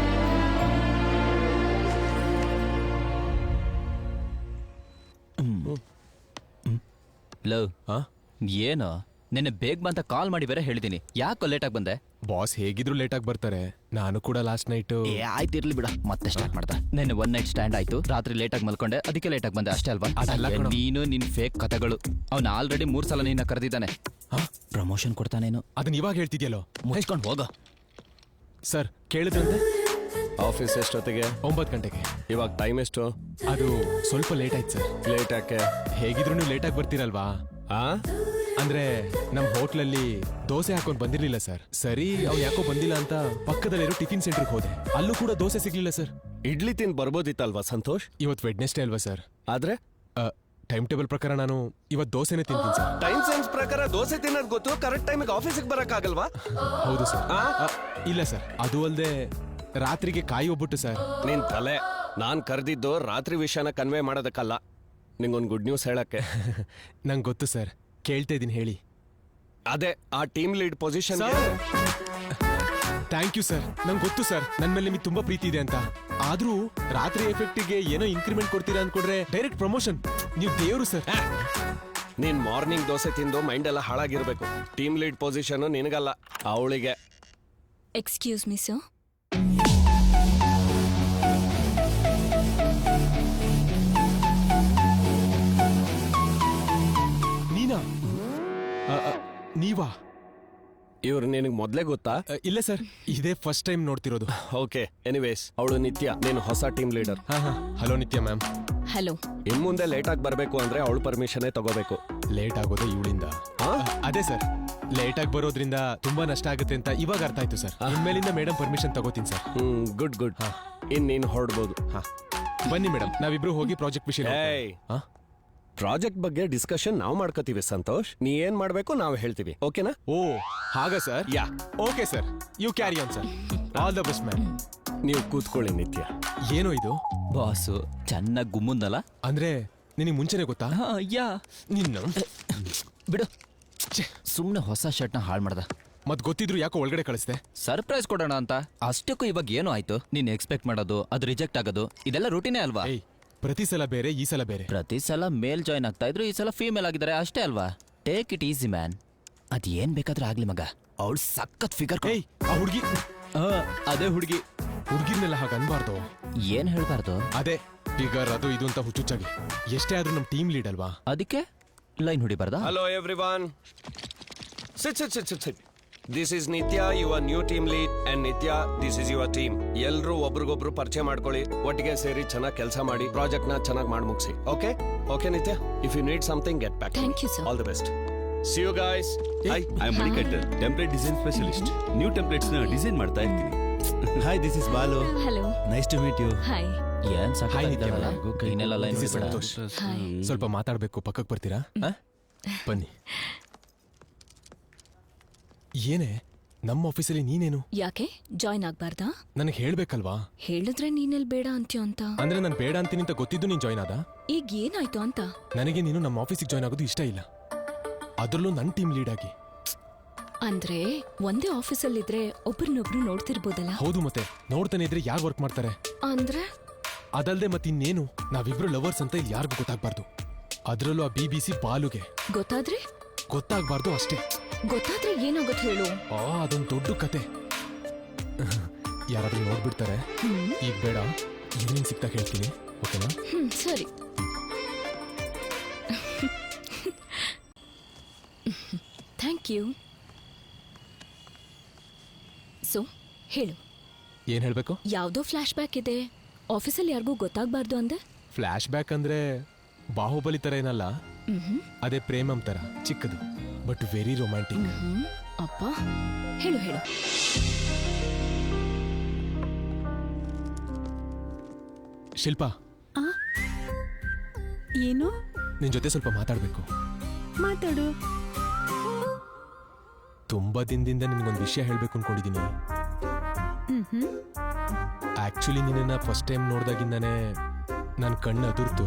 Speaker 8: ಲವ್, ಏನು ನಿನ್ನೆ ಬೇಗ ಬಂತ ಕಾಲ್ ಮಾಡಿ ಬೇರೆ ಹೇಳಿದೀನಿ. ಯಾಕೋ ಲೇಟಾಗಿ ಬಂದೆ?
Speaker 2: ಬಾಸ್ ಹೇಗಿದ್ರು ಲೇಟಾಗಿ ಬರ್ತಾರೆ. ನಾನು ಕೂಡ ಲಾಸ್ಟ್ ನೈಟ್.
Speaker 8: ಆಯ್ತಿರ್ಲಿ ಬಿಡ, ಮತ್ತೆ ಸ್ಟಾರ್ಟ್ ಮಾಡ್ದೆ. ನಿನ್ನೆ 1 ನೈಟ್ ಸ್ಟ್ಯಾಂಡ್ ಆಯ್ತು. ರಾತ್ರಿ ಲೇಟಾಗಿ ಮಲ್ಕೊಂಡೆ, ಅದಕ್ಕೆ ಲೇಟಾಗಿ ಬಂದೆ ಅಷ್ಟೇ ಅಲ್ವಾ? ನೀನು ನಿನ್ ಫೇಕ್ ಕಥೆಗಳು. ಅವ್ನು ಆಲ್ರೆಡಿ 3 ಸಲ ನಿನ್ನ ಕರೆದಿದ್ದಾನೆ. ಪ್ರಮೋಷನ್ ಕೊಡ್ತಾನೇನು?
Speaker 2: ಅದನ್ನ ಇವಾಗ ಹೇಳ್ತಿದ್ಯಲ್ಲೋ,
Speaker 8: ಮುಗಿಸ್ಕೊಂಡು ಹೋಗ.
Speaker 2: ಸರ್ ಕೇಳಿದ್ರಂತೆ?
Speaker 4: ಆಫೀಸ್ ಎಷ್ಟೊತ್ತಿಗೆ?
Speaker 2: 9 ಗಂಟೆಗೆ.
Speaker 4: ಇವಾಗ ಟೈಮ್ ಎಷ್ಟು?
Speaker 2: ಅದು ಸ್ವಲ್ಪ ಲೇಟ್ ಆಯ್ತು ಸರ್.
Speaker 4: ಲೇಟ್ ಯಾಕೆ?
Speaker 2: ಹೇಗಿದ್ರು ನೀವು ಲೇಟಾಗಿ ಬರ್ತೀರಲ್ವಾ? ಅಂದ್ರೆ ನಮ್ ಹೋಟ್ಲಲ್ಲಿ ದೋಸೆ ಹಾಕೊಂಡ್ ಬಂದಿರ್ಲಿಲ್ಲ ಸರ್. ಸರಿ, ಅವ್ನು ಯಾಕೋ ಬಂದಿಲ್ಲ ಅಂತ ಪಕ್ಕದಲ್ಲಿರೋ ಟಿಫಿನ್ ಸೆಂಟರ್ಗೆ ಹೋದೆ. ಅಲ್ಲೂ ಕೂಡ ದೋಸೆ ಸಿಗ್ಲಿಲ್ಲ ಸರ್.
Speaker 4: ಇಡ್ಲಿ ತಿನ್ ಬರ್ಬೋದಿತ್ತಲ್ವಾ ಸಂತೋಷ್?
Speaker 2: ಇವತ್ತು ವೆಡ್ನೆಸ್ಡೇ ಅಲ್ವಾ ಸರ್?
Speaker 4: ಆದ್ರೆ
Speaker 2: ಟೈಮ್ ಟೇಬಲ್ ಪ್ರಕಾರ ನಾನು ಇವತ್ತು ದೋಸೆನೇ ತಿಂತೀನಿ ಸರ್.
Speaker 7: ಟೈಮ್ ಸೆನ್ಸ್ ಪ್ರಕಾರ ದೋಸೆ ತಿನ್ನೋದು ಗೊತ್ತು, ಕರೆಕ್ಟ್ ಟೈಮಿಗೆ ಆಫೀಸಿಗೆ ಬರಕ್ಕಾಗಲ್ವಾ?
Speaker 2: ಹೌದು ಸರ್. ಇಲ್ಲ ಸರ್, ಅದು ಅಲ್ಲದೆ ರಾತ್ರಿಗೆ ಕಾಯಿ ಒಬ್ಬಟ್ಟು ಸರ್.
Speaker 4: ನಿನ್ ತಲೆ. ನಾನ್ ಕರೆದಿದ್ದು ರಾತ್ರಿ ವಿಷಯನ ಕನ್ವೆ ಮಾಡೋದಕ್ಕಲ್ಲ, ನಿಂಗೊಂದು ಗುಡ್ ನ್ಯೂಸ್ ಹೇಳಕ್ಕೆ.
Speaker 2: ನಂಗೆ ಗೊತ್ತು ಸರ್, ಕೇಳ್ತಾ ಇದೀನಿ ಹೇಳಿ.
Speaker 4: ಅದೇ ಆ team lead position.
Speaker 2: Thank you sir. ನಂಗೆ ಗೊತ್ತು ಸರ್ ನನ್ನ ಮೇಲೆ ನಿಮಗೆ ತುಂಬಾ ಪ್ರೀತಿ ಇದೆ ಅಂತ. ಆದ್ರೂ ರಾತ್ರಿ ಎಫೆಕ್ಟಿಗೆ ಏನೋ ಇನ್ಕ್ರಿಮೆಂಟ್ ಕೊಡ್ತೀರಾ ಅನ್ಕೊಂಡ್ರೆ ಡೈರೆಕ್ಟ್ ಪ್ರಮೋಷನ್. ನೀವು ದೇವರು ಸರ್.
Speaker 4: ನೀನ್ ಮಾರ್ನಿಂಗ್ ದೋಸೆ ತಿಂದು ಮೈಂಡ್ ಎಲ್ಲ ಹಾಳಾಗಿರ್ಬೇಕು. ಟೀಮ್ ಲೀಡ್ ಪೊಸಿಷನ್ ನಿನಗಲ್ಲ, ಅವಳಿಗೆ.
Speaker 9: Excuse me sir.
Speaker 2: ನೀವಾ?
Speaker 4: ಇವ್ರು ನಿನಗೆ ಮೊದ್ಲೇ ಗೊತ್ತಾ?
Speaker 2: ಇಲ್ಲ ಸರ್, ಇದೇ ಫಸ್ಟ್ ಟೈಮ್ ನೋಡ್ತಿರೋದು.
Speaker 4: ಓಕೆ, ಎನಿವೇಸ್ ಅವಳು ನಿತ್ಯ, ನೀನು ಹೊಸ ಟೀಮ್ ಲೀಡರ್.
Speaker 2: ಹಲೋ ನಿತ್ಯ ಮ್ಯಾಮ್.
Speaker 9: ಹಲೋ.
Speaker 4: ಇನ್ ಮುಂದೆ ಲೇಟ್ ಆಗಿ ಬರ್ಬೇಕು ಅಂದ್ರೆ ಅವಳು ಪರ್ಮಿಷನ್ ತಗೋಬೇಕು.
Speaker 2: ಲೇಟ್ ಆಗೋದು ಇವಳಿಂದ. ಅದೇ ಸರ್, ಲೇಟ್ ಆಗಿ ಬರೋದ್ರಿಂದ ತುಂಬಾ ನಷ್ಟ ಆಗುತ್ತೆ ಅಂತ ಇವಾಗ ಅರ್ಥ ಆಯ್ತು ಸರ್. ಇನ್ಮೇಲಿಂದ ಮೇಡಮ್ ಪರ್ಮಿಷನ್ ತಗೋತೀನಿ ಸರ್.
Speaker 4: Good good. ಇನ್ ನೀನ್ ಹೊರಡ್ಬೋದು.
Speaker 2: ಬನ್ನಿ ಮೇಡಮ್, ನಾವಿಬ್ರು ಹೋಗಿ ಪ್ರಾಜೆಕ್ಟ್ ವಿಷಯ.
Speaker 4: ಪ್ರಾಜೆಕ್ಟ್ ಬಗ್ಗೆ ಡಿಸ್ಕಷನ್ ನಾವು ಮಾಡ್ಕೋತೀವಿ ಸಂತೋಷ್. ನೀ ಏನ್ ಮಾಡ್ಬೇಕು ನಾವು ಹೇಳ್ತೀವಿ, ಓಕೆನಾ?
Speaker 2: ಓ ಹಾಗ sir.
Speaker 4: Yeah
Speaker 2: okay sir, you carry on sir. All the best man.
Speaker 4: ನೀವು ಕೂತ್ಕೊಳ್ಳಿ ನಿತ್ಯ.
Speaker 2: ಏನೋ ಇದು
Speaker 8: ಬಾಸು ಚೆನ್ನಾಗಿ ಗುಮ್ಮುಂದಲ್ಲ.
Speaker 2: ಅಂದ್ರೆ ನಿನಗೆ ಮುಂಚೆನೆ ಗೊತ್ತಾ?
Speaker 8: ಯಾ
Speaker 2: ನಿನ್ನ
Speaker 8: ಬಿಡು, ಸುಮ್ಮನೆ ಹೊಸ ಶರ್ಟ್ನ ಹಾಳು ಮಾಡ್ದ.
Speaker 2: ಮತ್ ಗೊತ್ತಿದ್ರು ಯಾಕೋ ಒಳಗಡೆ ಕಳಿಸ್ದೆ?
Speaker 8: ಸರ್ಪ್ರೈಸ್ ಕೊಡೋಣ ಅಂತ. ಅಷ್ಟಕ್ಕೂ ಇವಾಗ ಏನೋ ಆಯ್ತು. ನೀನ್ ಎಕ್ಸ್ಪೆಕ್ಟ್ ಮಾಡೋದು, ಅದು ರಿಜೆಕ್ಟ್ ಆಗೋದು, ಇದೆಲ್ಲ ರೂಟಿನೇ ಅಲ್ವಾ?
Speaker 2: ಏಯ್, ಪ್ರತಿ ಸಲ ಬೇರೆ, ಈ ಸಲ ಬೇರೆ.
Speaker 8: ಪ್ರತಿ ಸಲ ಮೇಲ್ ಜಾಯ್ನ್ ಆಗ್ತಾ ಇದ್ರು, ಈ ಸಲ ಫೀಮೇಲ್ ಆಗಿದ್ದಾರೆ ಅಷ್ಟೇ ಅಲ್ವಾ? Take it easy man. ಅದ್ ಏನ್ ಬೇಕಾದ್ರೂ ಆಗ್ಲಿ ಮಗ, ಅವಳು ಸಖತ್ ಫಿಗರ್.
Speaker 2: ಏಯ್, ಆ ಹುಡುಗಿ,
Speaker 8: ಅದೇ ಹುಡುಗಿ.
Speaker 2: ಹುಡುಗಿರ್ನೆಲ್ಲ ಹಾಗೆ ಅನ್ಬಾರ್ದು.
Speaker 8: ಏನ್ ಹೇಳ್ಬಾರ್ದು?
Speaker 2: ಅದೇ ಫಿಗರ್ ಅದು ಇದು ಅಂತ ಹುಚ್ಚುಚ್ಚಾಗಿ. ಎಷ್ಟೇ ಆದ್ರೂ ನಮ್ ಟೀಮ್ ಲೀಡ್ ಅಲ್ವಾ?
Speaker 8: ಅದಕ್ಕೆ ಲೈನ್ ಹೊಡಿಬಾರ್ದ?
Speaker 4: Hello everyone, sit. This is Nithya, your new team lead, and Nithya, this is your team. ಎಲ್ರು ಒಬ್ರಿಗೊಬ್ರು ಪರಿಚಯ ಮಾಡ್ಕೊಳ್ಳಿ, ಒಟ್ಟಿಗೆ ಸೇರಿ ಚೆನ್ನಾಗಿ ಕೆಲಸ ಮಾಡಿ ಪ್ರಾಜೆಕ್ಟ್ ನ ಚೆನ್ನಾಗಿ ಮಾಡಿ ಮುಗಿಸಿ. Okay Nithya, if you need something get back.
Speaker 9: Thank you sir.
Speaker 4: All the best. See you guys.
Speaker 3: I am Manikandan, template design specialist. New templates ನ ಡಿಸೈನ್ ಮಾಡ್ತಾ ಇರ್ತೀನಿ.
Speaker 1: Hi, this is Balu.
Speaker 9: Hello.
Speaker 1: Nice to meet you.
Speaker 9: Hi.
Speaker 8: ಏನ್
Speaker 2: Hi, Nithya.
Speaker 8: ಕೈನೆಲ್ಲ line
Speaker 2: This is Santosh.
Speaker 9: Hi.
Speaker 2: ಸ್ವಲ್ಪ ಮಾತಾಡ್ಬೇಕು, ಪಕ್ಕಕ್ಕೆ ಬರ್ತೀರಾ? ಬನ್ನಿ. ಏನೇ ನಮ್ಮ ಆಫೀಸಲ್ಲಿ ನೀನೇನು?
Speaker 9: ಯಾಕೆ ಜಾಯ್ನ್ ಆಗ್ಬಾರ್ದಾ?
Speaker 2: ನನಗೆ ಹೇಳ್ಬೇಕಲ್ವಾ?
Speaker 9: ಹೇಳಿದ್ರೆ ನೀನೆಲ್ ಬೇಡ ಅಂತ್ಯೋ ಅಂತ.
Speaker 2: ಅಂದ್ರೆ ನಾನು ಬೇಡ ಅಂತೀನಿ ಅಂತ ಗೊತ್ತಿದ್ದು ನೀನ್ ಜಾಯ್ನ್ ಆದ?
Speaker 9: ಈಗ ಏನಾಯ್ತು ಅಂತ?
Speaker 2: ನನಗೆ ನೀನು ನಮ್ಮ ಆಫೀಸಿಗೆ ಜಾಯ್ನ್ ಆಗೋದು ಇಷ್ಟ ಇಲ್ಲ, ಅದರಲ್ಲೂ ನನ್ನ ಟೀಮ್ ಲೀಡ್ ಆಗಿ.
Speaker 9: ಅಂದ್ರೆ ಒಂದೇ ಆಫೀಸಲ್ಲಿದ್ರೆ ಒಬ್ರನ್ನೊಬ್ರು ನೋಡ್ತಿರ್ಬೋದಲ್ಲ?
Speaker 2: ಹೌದು, ಮತ್ತೆ ನೋಡ್ತಾನೆ ಇದ್ರೆ ಯಾರು ವರ್ಕ್ ಮಾಡ್ತಾರೆ?
Speaker 9: ಅಂದ್ರೆ
Speaker 2: ಅದಲ್ದೆ ಮತ್ತಿನ್ನೇನು, ನಾವಿಬ್ರು ಲವರ್ಸ್ ಅಂತ ಇಲ್ಲಿ ಯಾರಿಗೂ ಗೊತ್ತಾಗ್ಬಾರ್ದು. ಅದರಲ್ಲೂ ಆ BBC ಬಾಲುಗೆ ಗೊತ್ತಾಗ್ಬಾರ್ದು ಅಷ್ಟೇ.
Speaker 9: ಗೊತ್ತಾದ್ರೆ ಏನಾಗುತ್ತೆ ಹೇಳು?
Speaker 2: ಅದೊಂದು ದೊಡ್ಡ ಕತೆ. ಯಾರಾದ್ರೂ ನೋಡ್ಬಿಡ್ತಾರೆ. ಈಗ ಬೇಡ, ಈವ್ನಿಂಗ್ ಸಿಕ್ತಾಗ ಹೇಳ್ತೀನಿ, ಓಕೆನಾ?
Speaker 9: ಸರಿ. Thank you. ಸೊ ಹೇಳು,
Speaker 2: ಏನ್ ಹೇಳ್ಬೇಕು?
Speaker 9: ಯಾವ್ದೋ ಫ್ಲಾಶ್ ಬ್ಯಾಕ್ ಇದೆ, ಆಫೀಸಲ್ಲಿ ಯಾರಿಗೂ ಗೊತ್ತಾಗ್ಬಾರ್ದು ಅಂದೆ.
Speaker 2: ಫ್ಲಾಶ್ ಬ್ಯಾಕ್ ಅಂದ್ರೆ ಬಾಹುಬಲಿ ತರ ಏನಲ್ಲ, ಅದೇ ಪ್ರೇಮಂ ತರ ಚಿಕ್ಕದು, ಬಟ್ ವೆರಿ ರೊಮ್ಯಾಂಟಿಕ್.
Speaker 9: ಅಪ್ಪ, ಹೇಳು.
Speaker 2: ಶಿಲ್ಪಾ,
Speaker 6: ಏನು?
Speaker 2: ನಿನ್ ಜೊತೆ ಸ್ವಲ್ಪ ಮಾತಾಡ್ಬೇಕು.
Speaker 6: ಮಾತಾಡು.
Speaker 2: ತುಂಬಾ ದಿನದಿಂದ ನಿನ್ಗೊಂದು ವಿಷಯ ಹೇಳ್ಬೇಕು ಅನ್ಕೊಂಡಿದೀನಿ. ಆಕ್ಚುಲಿ ನಿನ್ನ ಫಸ್ಟ್ ಟೈಮ್ ನೋಡ್ದಾಗಿಂದಾನೆ ನನ್ನ ಕಣ್ಣು ಅದುರ್ತು,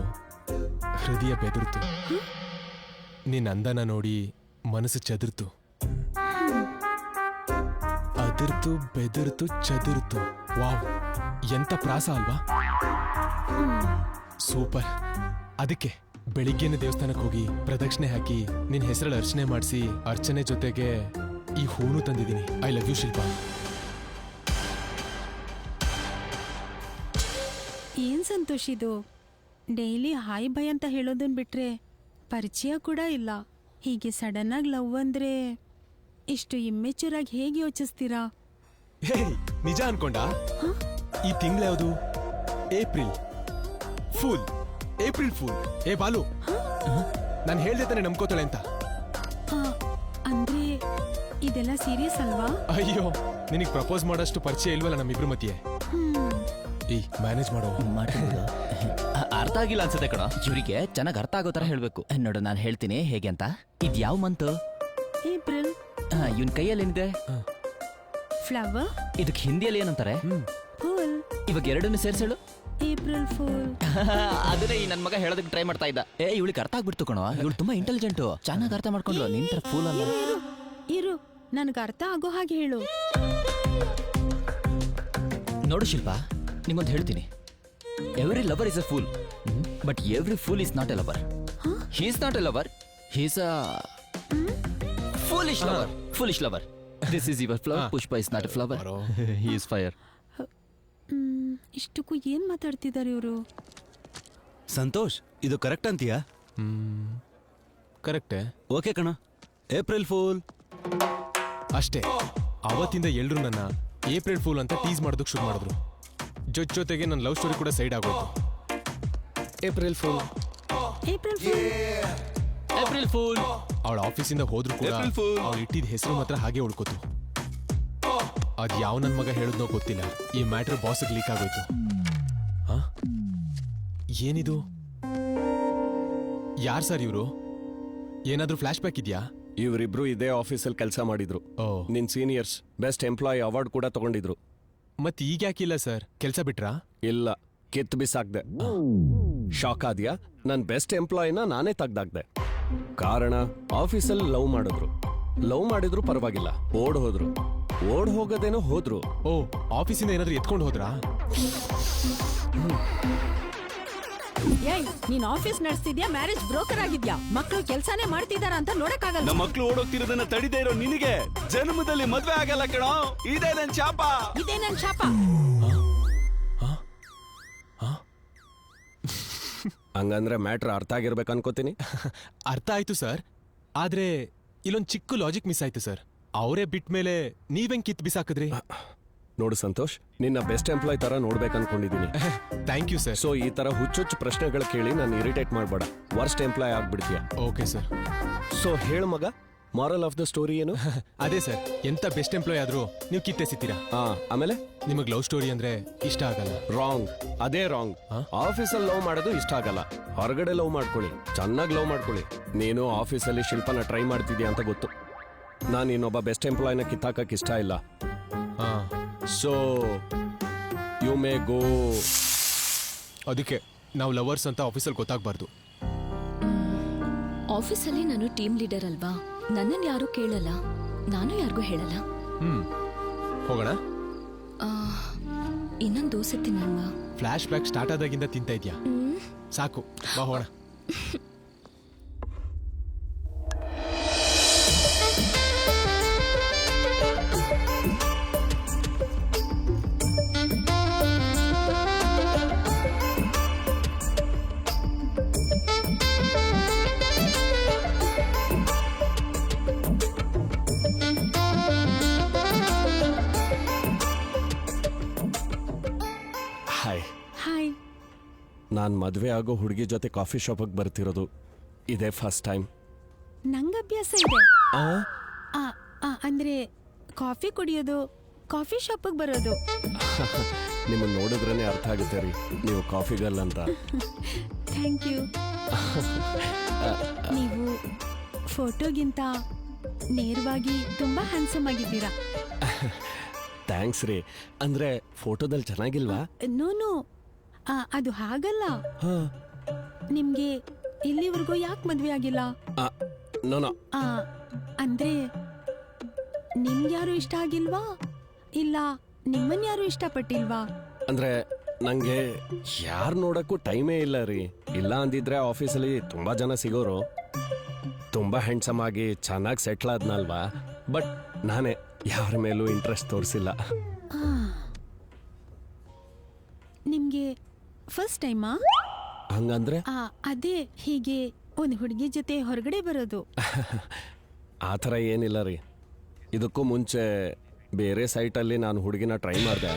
Speaker 2: ಹೃದಯ ಬೆದರ್ತು. ನಿನ್ನ ಅಂದನ ನೋಡಿ ಮನಸ್ಸು ಚದುರ್ತು. ಅದಿರ್ತು, ಬೆದರ್ತು, ಚದುರ್ತು. ವಾವ್, ಎಂತ ಪ್ರಾಸ ಅಲ್ವಾ? ಸೂಪರ್. ಅದಕ್ಕೆ ಬೆಳಿಗ್ಗೆನೆ ದೇವಸ್ಥಾನಕ್ಕೆ ಹೋಗಿ ಪ್ರದಕ್ಷಿಣೆ ಹಾಕಿ ನಿನ್ನ ಹೆಸರಲ್ಲಿ ಅರ್ಚನೆ ಮಾಡಿಸಿ, ಅರ್ಚನೆ ಜೊತೆಗೆ ಈ ಹೂನು ತಂದಿದ್ದೀನಿ. I love you Shilpa.
Speaker 6: ಏನ್ ಸಂತೋಷ್ ಇದು? ಡೈಲಿ ಹಾಯ್ ಬೈ ಅಂತ ಹೇಳೋದನ್ ಬಿಟ್ರೆ ಪರಿಚಯ ಕೂಡ ಇಲ್ಲ. ಹೀಗೆ ಸಡನ್ ಆಗಿ ಲವ್ ಅಂದ್ರೆ ಇಷ್ಟು ಇಮ್ಮೆಚೂರ್ ಆಗಿ ಹೇಗೆ ಯೋಚಿಸ್ತೀರಾ?
Speaker 2: ಹೇ, ನಿಜ ಅನ್ಕೊಂಡ? ಈ ತಿಂಗಳ ಯಾವುದು? April pool. April pool. ಏ ಬಾಲು, ನಾನು ಹೇಳ್ದೆ ತಾನೆ ನಂಬ್ಕೋತಾಳೆ ಅಂತ.
Speaker 6: ಅಂದ್ರೆ ಇದೆಲ್ಲ ಸೀರಿಯಸ್ ಅಲ್ವಾ?
Speaker 2: ಅಯ್ಯೋ, ನಿನಗೆ ಪ್ರಪೋಸ್ ಮಾಡೋಷ್ಟು ಪರಿಚಯ ಇಲ್ವಲ್ಲ ನಮ್ಮಿಬ್ರು ಮಧ್ಯೆ. ಈ ಮ್ಯಾನೇಜ್ ಮಾಡೋ.
Speaker 8: ಅರ್ಥ ಆಗಿಲ್ಲ ಅನ್ಸುತ್ತೆ ಕಣ. ಇವರಿಗೆ ಚೆನ್ನಾಗಿ ಅರ್ಥ ಆಗೋ ತರ ಹೇಳ್ಬೇಕು. ನೋಡು, ನಾನು ಹೇಳ್ತೀನಿ ಹೇಗೆ ಅಂತ. ಇದ್ ಯಾವ ಮಂತ್?
Speaker 6: ಏಪ್ರಿಲ್.
Speaker 8: ಇವನ್ ಕೈಯಲ್ಲಿ ಏನಿದೆ?
Speaker 6: ಫ್ಲವರ್.
Speaker 8: ಇದಕ್ಕೆ ಹಿಂದಿಯಲ್ಲಿ ಏನಂತಾರೆ?
Speaker 6: ಫೂಲ್.
Speaker 8: ಇವಾಗ ಎರಡನ್ನು ಸೇರ್ಸೇಳು.
Speaker 6: April pool.
Speaker 8: ಅದನ್ನೇ ಈ ನನ್ ಮಗ ಹೇಳೋದಕ್ಕೆ ಟ್ರೈ ಮಾಡ್ತಾ ಇದ್ದ. ಇವಳಿಗೆ ಅರ್ಥ ಆಗ್ಬಿಡ್ತು ಕಣೋ. ಇವಳು ತುಂಬಾ ಇಂಟೆಲಿಜೆಂಟು, ಚೆನ್ನಾಗಿ ಅರ್ಥ ಮಾಡ್ಕೊಂಡ್ಲು. ನಿಂತರ ಫೂಲ್ ಅಲ್ಲ.
Speaker 6: ಇರು, ನನ್ಗೆ ಅರ್ಥ ಆಗೋ ಹಾಗೆ ಹೇಳು.
Speaker 8: ನೋಡು ಶಿಲ್ಪಾ, ನಿಂಗೊಂದು ಹೇಳ್ತೀನಿ. Every lover is a fool, but every fool is not a lover. He is not a lover, he is a foolish lover. Foolish lover. This is your flower. Pushpa is not a flower, he is fire.
Speaker 6: ಇಷ್ಟಕ್ಕೂ ಏನ್ ಮಾತಾಡ್ತಿದ್ದಾರೆ ಇವರು?
Speaker 1: ಸಂತೋಷ್, ಇದು correct ಅಂತೀಯಾ?
Speaker 2: ಕರೆಕ್ಟೇ.
Speaker 1: Okay ಕಣ, April fool
Speaker 2: ಅಷ್ಟೇ. ಅವತ್ತಿಂದ ಎಲ್ರು ನನ್ನ ಏಪ್ರಿಲ್ ಫೂಲ್ ಅಂತ ಟೀಸ್ ಮಾಡೋದಕ್ಕೆ ಶುರು ಮಾಡಿದ್ರು. ಜೊತೆಗೆ ನನ್ನ ಲವ್ ಸ್ಟೋರಿ ಕೂಡ ಸೈಡ್ ಆಗೋಯ್ತು.
Speaker 4: April pool.
Speaker 6: April pool.
Speaker 8: April pool.
Speaker 2: ಅವಳ ಆಫೀಸಿಂದ ಹೋದ್ರು ಕೂಡ ಅವಳು ಇಟ್ಟಿದ ಹೆಸರು ಮಾತ್ರ ಹಾಗೆ ಉಳ್ಕೋತು. ಅದ್ ಯಾವ ನನ್ ಮಗ ಹೇಳಿದ್ನೋ ಗೊತ್ತಿಲ್ಲ, ಈ ಮ್ಯಾಟ್ರ್ ಬಾಸ್ಗೆ ಲೀಕ್ ಆಗೋಯ್ತು. ಏನಿದು? ಯಾರ್ ಸರ್ ಇವರು? ಏನಾದ್ರೂ ಫ್ಲಾಶ್ ಬ್ಯಾಕ್ ಇದೆಯಾ?
Speaker 4: ಇವರಿಬ್ರು ಇದೇ ಆಫೀಸಲ್ಲಿ ಕೆಲಸ ಮಾಡಿದ್ರು.
Speaker 2: ಓ,
Speaker 4: ನಿನ್ ಸೀನಿಯರ್ಸ್ ಬೆಸ್ಟ್ ಎಂಪ್ಲಾಯ್ ಅವಾರ್ಡ್ ಕೂಡ ತಗೊಂಡಿದ್ರು.
Speaker 2: ಮತ್ ಈಗ ಯಾಕಿಲ್ಲ ಸರ್? ಕೆಲ್ಸ ಬಿಟ್ರಾ?
Speaker 4: ಇಲ್ಲ, ಕಿತ್ ಬಿಸಾಕ್ದೆ. ಶಾಕ್ ಆದ್ಯಾ? ನನ್ ಬೆಸ್ಟ್ ಎಂಪ್ಲಾಯ್ನ ನಾನೇ ತೆಗ್ದಾಕ್ದೆ. ಕಾರಣ, ಆಫೀಸಲ್ಲಿ ಲವ್ ಮಾಡಿದ್ರು ಪರವಾಗಿಲ್ಲ, ಓಡ್ ಹೋಗೋದೇನೋ ಹೋದ್ರು.
Speaker 2: ಓ, ಆಫೀಸಿಂದ ಏನಾದ್ರೂ ಎತ್ಕೊಂಡು ಹೋದ್ರಾ?
Speaker 6: ಏಯ್, ನೀನ್ ಆಫೀಸ್ ನಡೆಸ್ತಿದ್ಯಾ, ಮ್ಯಾರೇಜ್ ಬ್ರೋಕರ್ ಆಗಿದ್ಯಾ? ಮಕ್ಳು ಕೆಲ್ಸಾನೇ ಮಾಡ್ತಿದಾರ ಅಂತ ನೋಡಕ್ಕಾಗಲ್ಲ.
Speaker 3: ನಮ್ಮ ಮಕ್ಳು ಓಡೋಗ್ತಿರೋದನ್ನ ತಡಿದೇ ಇರೋ ನಿನಗೆ ಜನ್ಮದಲ್ಲಿ ಮದ್ವೆ ಆಗಲ್ಲ ಕಣೋ. ಇದೇ ನನ್ ಶಾಪ.
Speaker 4: ಹಂಗಂದ್ರೆ ಮ್ಯಾಟ್ರ್ ಅರ್ಥ ಆಗಿರ್ಬೇಕು ಅನ್ಕೋತೀನಿ.
Speaker 2: ಅರ್ಥ ಆಯ್ತು ಸರ್, ಆದ್ರೆ ಇಲ್ಲೊಂದ್ ಚಿಕ್ಕ ಲಾಜಿಕ್ ಮಿಸ್ ಆಯ್ತು ಸರ್. ಅವರೇ ಬಿಟ್ಟ ಮೇಲೆ ನೀವೆಂಗ್ ಕಿತ್ ಬಿಸಾಕಿದ್ರಿ?
Speaker 4: ನೋಡು ಸಂತೋಷ್, ನಿನ್ನ ಬೆಸ್ಟ್ ಎಂಪ್ಲಾಯ್ ತರ ನೋಡ್ಬೇಕನ್ಕೊಂಡಿದೀನಿ.
Speaker 2: Thank you sir.
Speaker 4: ಸೊ ಈ ತರ ಹುಚ್ಚುಚ್ಚು ಪ್ರಶ್ನೆಗಳು ಕೇಳಿ ನಾನು ಇರಿಟೇಟ್ ಮಾಡ್ಬೇಡ. ವರ್ಸ್ಟ್ ಎಂಪ್ಲಾಯ್ ಆಗ್ಬಿಡ್ತೀಯ.
Speaker 2: Okay sir.
Speaker 4: ಸೊ ಹೇಳು ಮಗ, ಮಾರಲ್ ಆಫ್ ದ ಸ್ಟೋರಿ ಏನು?
Speaker 2: ಅದೇ ಸರ್, ಎಂತ ಬೆಸ್ಟ್ ಎಂಪ್ಲಾಯ್ ಆದ್ರೂ ನೀವು ಕಿತ್ತೆಸಿತೀರಾ.
Speaker 4: ಆಮೇಲೆ
Speaker 2: ನಿಮಗ್ ಲವ್ ಸ್ಟೋರಿ ಅಂದ್ರೆ ಇಷ್ಟ ಆಗಲ್ಲ.
Speaker 4: ರಾಂಗ್, ಅದೇ ರಾಂಗ್. ಆಫೀಸಲ್ಲಿ ಲವ್ ಮಾಡೋದು ಇಷ್ಟ ಆಗಲ್ಲ. ಹೊರಗಡೆ ಲವ್ ಮಾಡ್ಕೊಳ್ಳಿ, ಚೆನ್ನಾಗಿ ಲವ್ ಮಾಡ್ಕೊಳ್ಳಿ. ನೀನು ಆಫೀಸಲ್ಲಿ ಶಿಲ್ಪನ ಟ್ರೈ ಮಾಡ್ತಿದ್ಯಾ ಅಂತ ಗೊತ್ತು. ನಾನು ಇನ್ನೊಬ್ಬ ಬೆಸ್ಟ್ ಎಂಪ್ಲಾಯ್ನ ಕಿತ್ತಾಕಕ್ ಇಷ್ಟ ಇಲ್ಲ. ಸೊ ಯು ಮೇ ಗೋ.
Speaker 2: ಅದಕ್ಕೆ ನಾವು ಲವರ್ಸ್ ಅಂತ ಆಫೀಸಲ್ಲಿ ಗೊತ್ತಾಗ್ಬಾರ್ದು.
Speaker 9: ಆಫೀಸಲ್ಲಿ ನಾನು ಟೀಮ್ ಲೀಡರ್ ಅಲ್ವಾ, ನನ್ನನ್ನು ಯಾರು ಕೇಳಲ್ಲ, ನಾನು ಯಾರಿಗೂ ಹೇಳಲ್ಲ.
Speaker 2: ಹೋಗೋಣ.
Speaker 9: ಇನ್ನೊಂದು ದೋಸೆ ತಿನ್ನೋಣ.
Speaker 2: ಫ್ಲಾಶ್ ಬ್ಯಾಕ್ ಸ್ಟಾರ್ಟ್ ಆದಾಗಿಂದ ತಿಂತ ಇದ್ಯಾ? ಸಾಕು, ಬಾ ಹೋಗೋಣ.
Speaker 4: ಹಾಯ್. ನಾನ್ ಮದ್ವೆ ಆಗೋ ಹುಡುಗಿ ಜೊತೆ ಕಾಫಿ ಶಾಪಿಗೆ ಬರ್ತಿರೋದು ಇದೇ ಫಸ್ಟ್ ಟೈಮ್.
Speaker 6: ನಂಗೆ ಅಭ್ಯಾಸ ಇದೆ. ಅಂದ್ರೆ ಕಾಫಿ ಕುಡಿಯೋದು, ಕಾಫಿ ಶಾಪಿಗೆ ಬರೋದು.
Speaker 4: ನಿಮ್ಮನ್ನ ನೋಡಿದ್ರೇನೆ ಅರ್ಥ ಆಗುತ್ತೆ ರೀ, ನೀವು ಕಾಫಿ ಗರ್ಲ್ ಅಂತ.
Speaker 6: Thank you. ನೀವು ಫೋಟೋಗಿಂತ ನೇರವಾಗಿ ತುಂಬಾ ಹ್ಯಾಂಡ್ಸಮ್ ಆಗಿದ್ದೀರಾ.
Speaker 4: ಥ್ಯಾಂಕ್ಸ್ ರೀ. ಅಂದ್ರೆ ಫೋಟೋದಲ್ಲಿ ಚೆನ್ನಾಗಿಲ್ವಾ?
Speaker 6: ನೋನು, ಅದು ಹಾಗಲ್ಲ. ನಿಮ್ಗೆ ಇಲ್ಲಿವರೆಗೂ ಯಾಕೆ ಮದ್ವೆ ಆಗಿಲ್ಲ?
Speaker 4: ನೋನೋ,
Speaker 6: ಅಂದ್ರೆ ನಿಮ್ಗ್ಯಾರು ಇಷ್ಟ ಆಗಿಲ್ವಾ, ಇಲ್ಲ ನಿಮ್ಮನ್ ಯಾರು ಇಷ್ಟಪಟ್ಟಿಲ್ವಾ?
Speaker 4: ಅಂದ್ರೆ ನಂಗೆ ಯಾರು ನೋಡಕ್ಕೂ ಟೈಮೇ ಇಲ್ಲ ರೀ. ಇಲ್ಲ ಅಂದಿದ್ರೆ ಆಫೀಸಲ್ಲಿ ತುಂಬಾ ಜನ ಸಿಗೋರು, ತುಂಬಾ ಹ್ಯಾಂಡ್ಸಮ್ ಆಗಿ ಚೆನ್ನಾಗಿ ಸೆಟ್ಲ್ ಆದ್ನಲ್ವಾ. ಬಟ್ ನಾನೇ ಯಾರ ಮೇಲೂ ಇಂಟ್ರೆಸ್ಟ್ ತೋರಿಸಿಲ್ಲ.
Speaker 6: ನಿಮ್ಗೆ ಫಸ್ಟ್ ಟೈಮಾ?
Speaker 4: ಹಂಗಂದ್ರೆ
Speaker 6: ಅದೇ ಹೀಗೆ ಒಂದು ಹುಡುಗಿ ಜೊತೆ ಹೊರಗಡೆ ಬರೋದು.
Speaker 4: ಆ ಥರ ಏನಿಲ್ಲ ರೀ. ಇದಕ್ಕೂ ಮುಂಚೆ ಬೇರೆ ಸೈಟಲ್ಲಿ ನಾನು ಹುಡುಗಿನ ಟ್ರೈ ಮಾಡಿದೆ.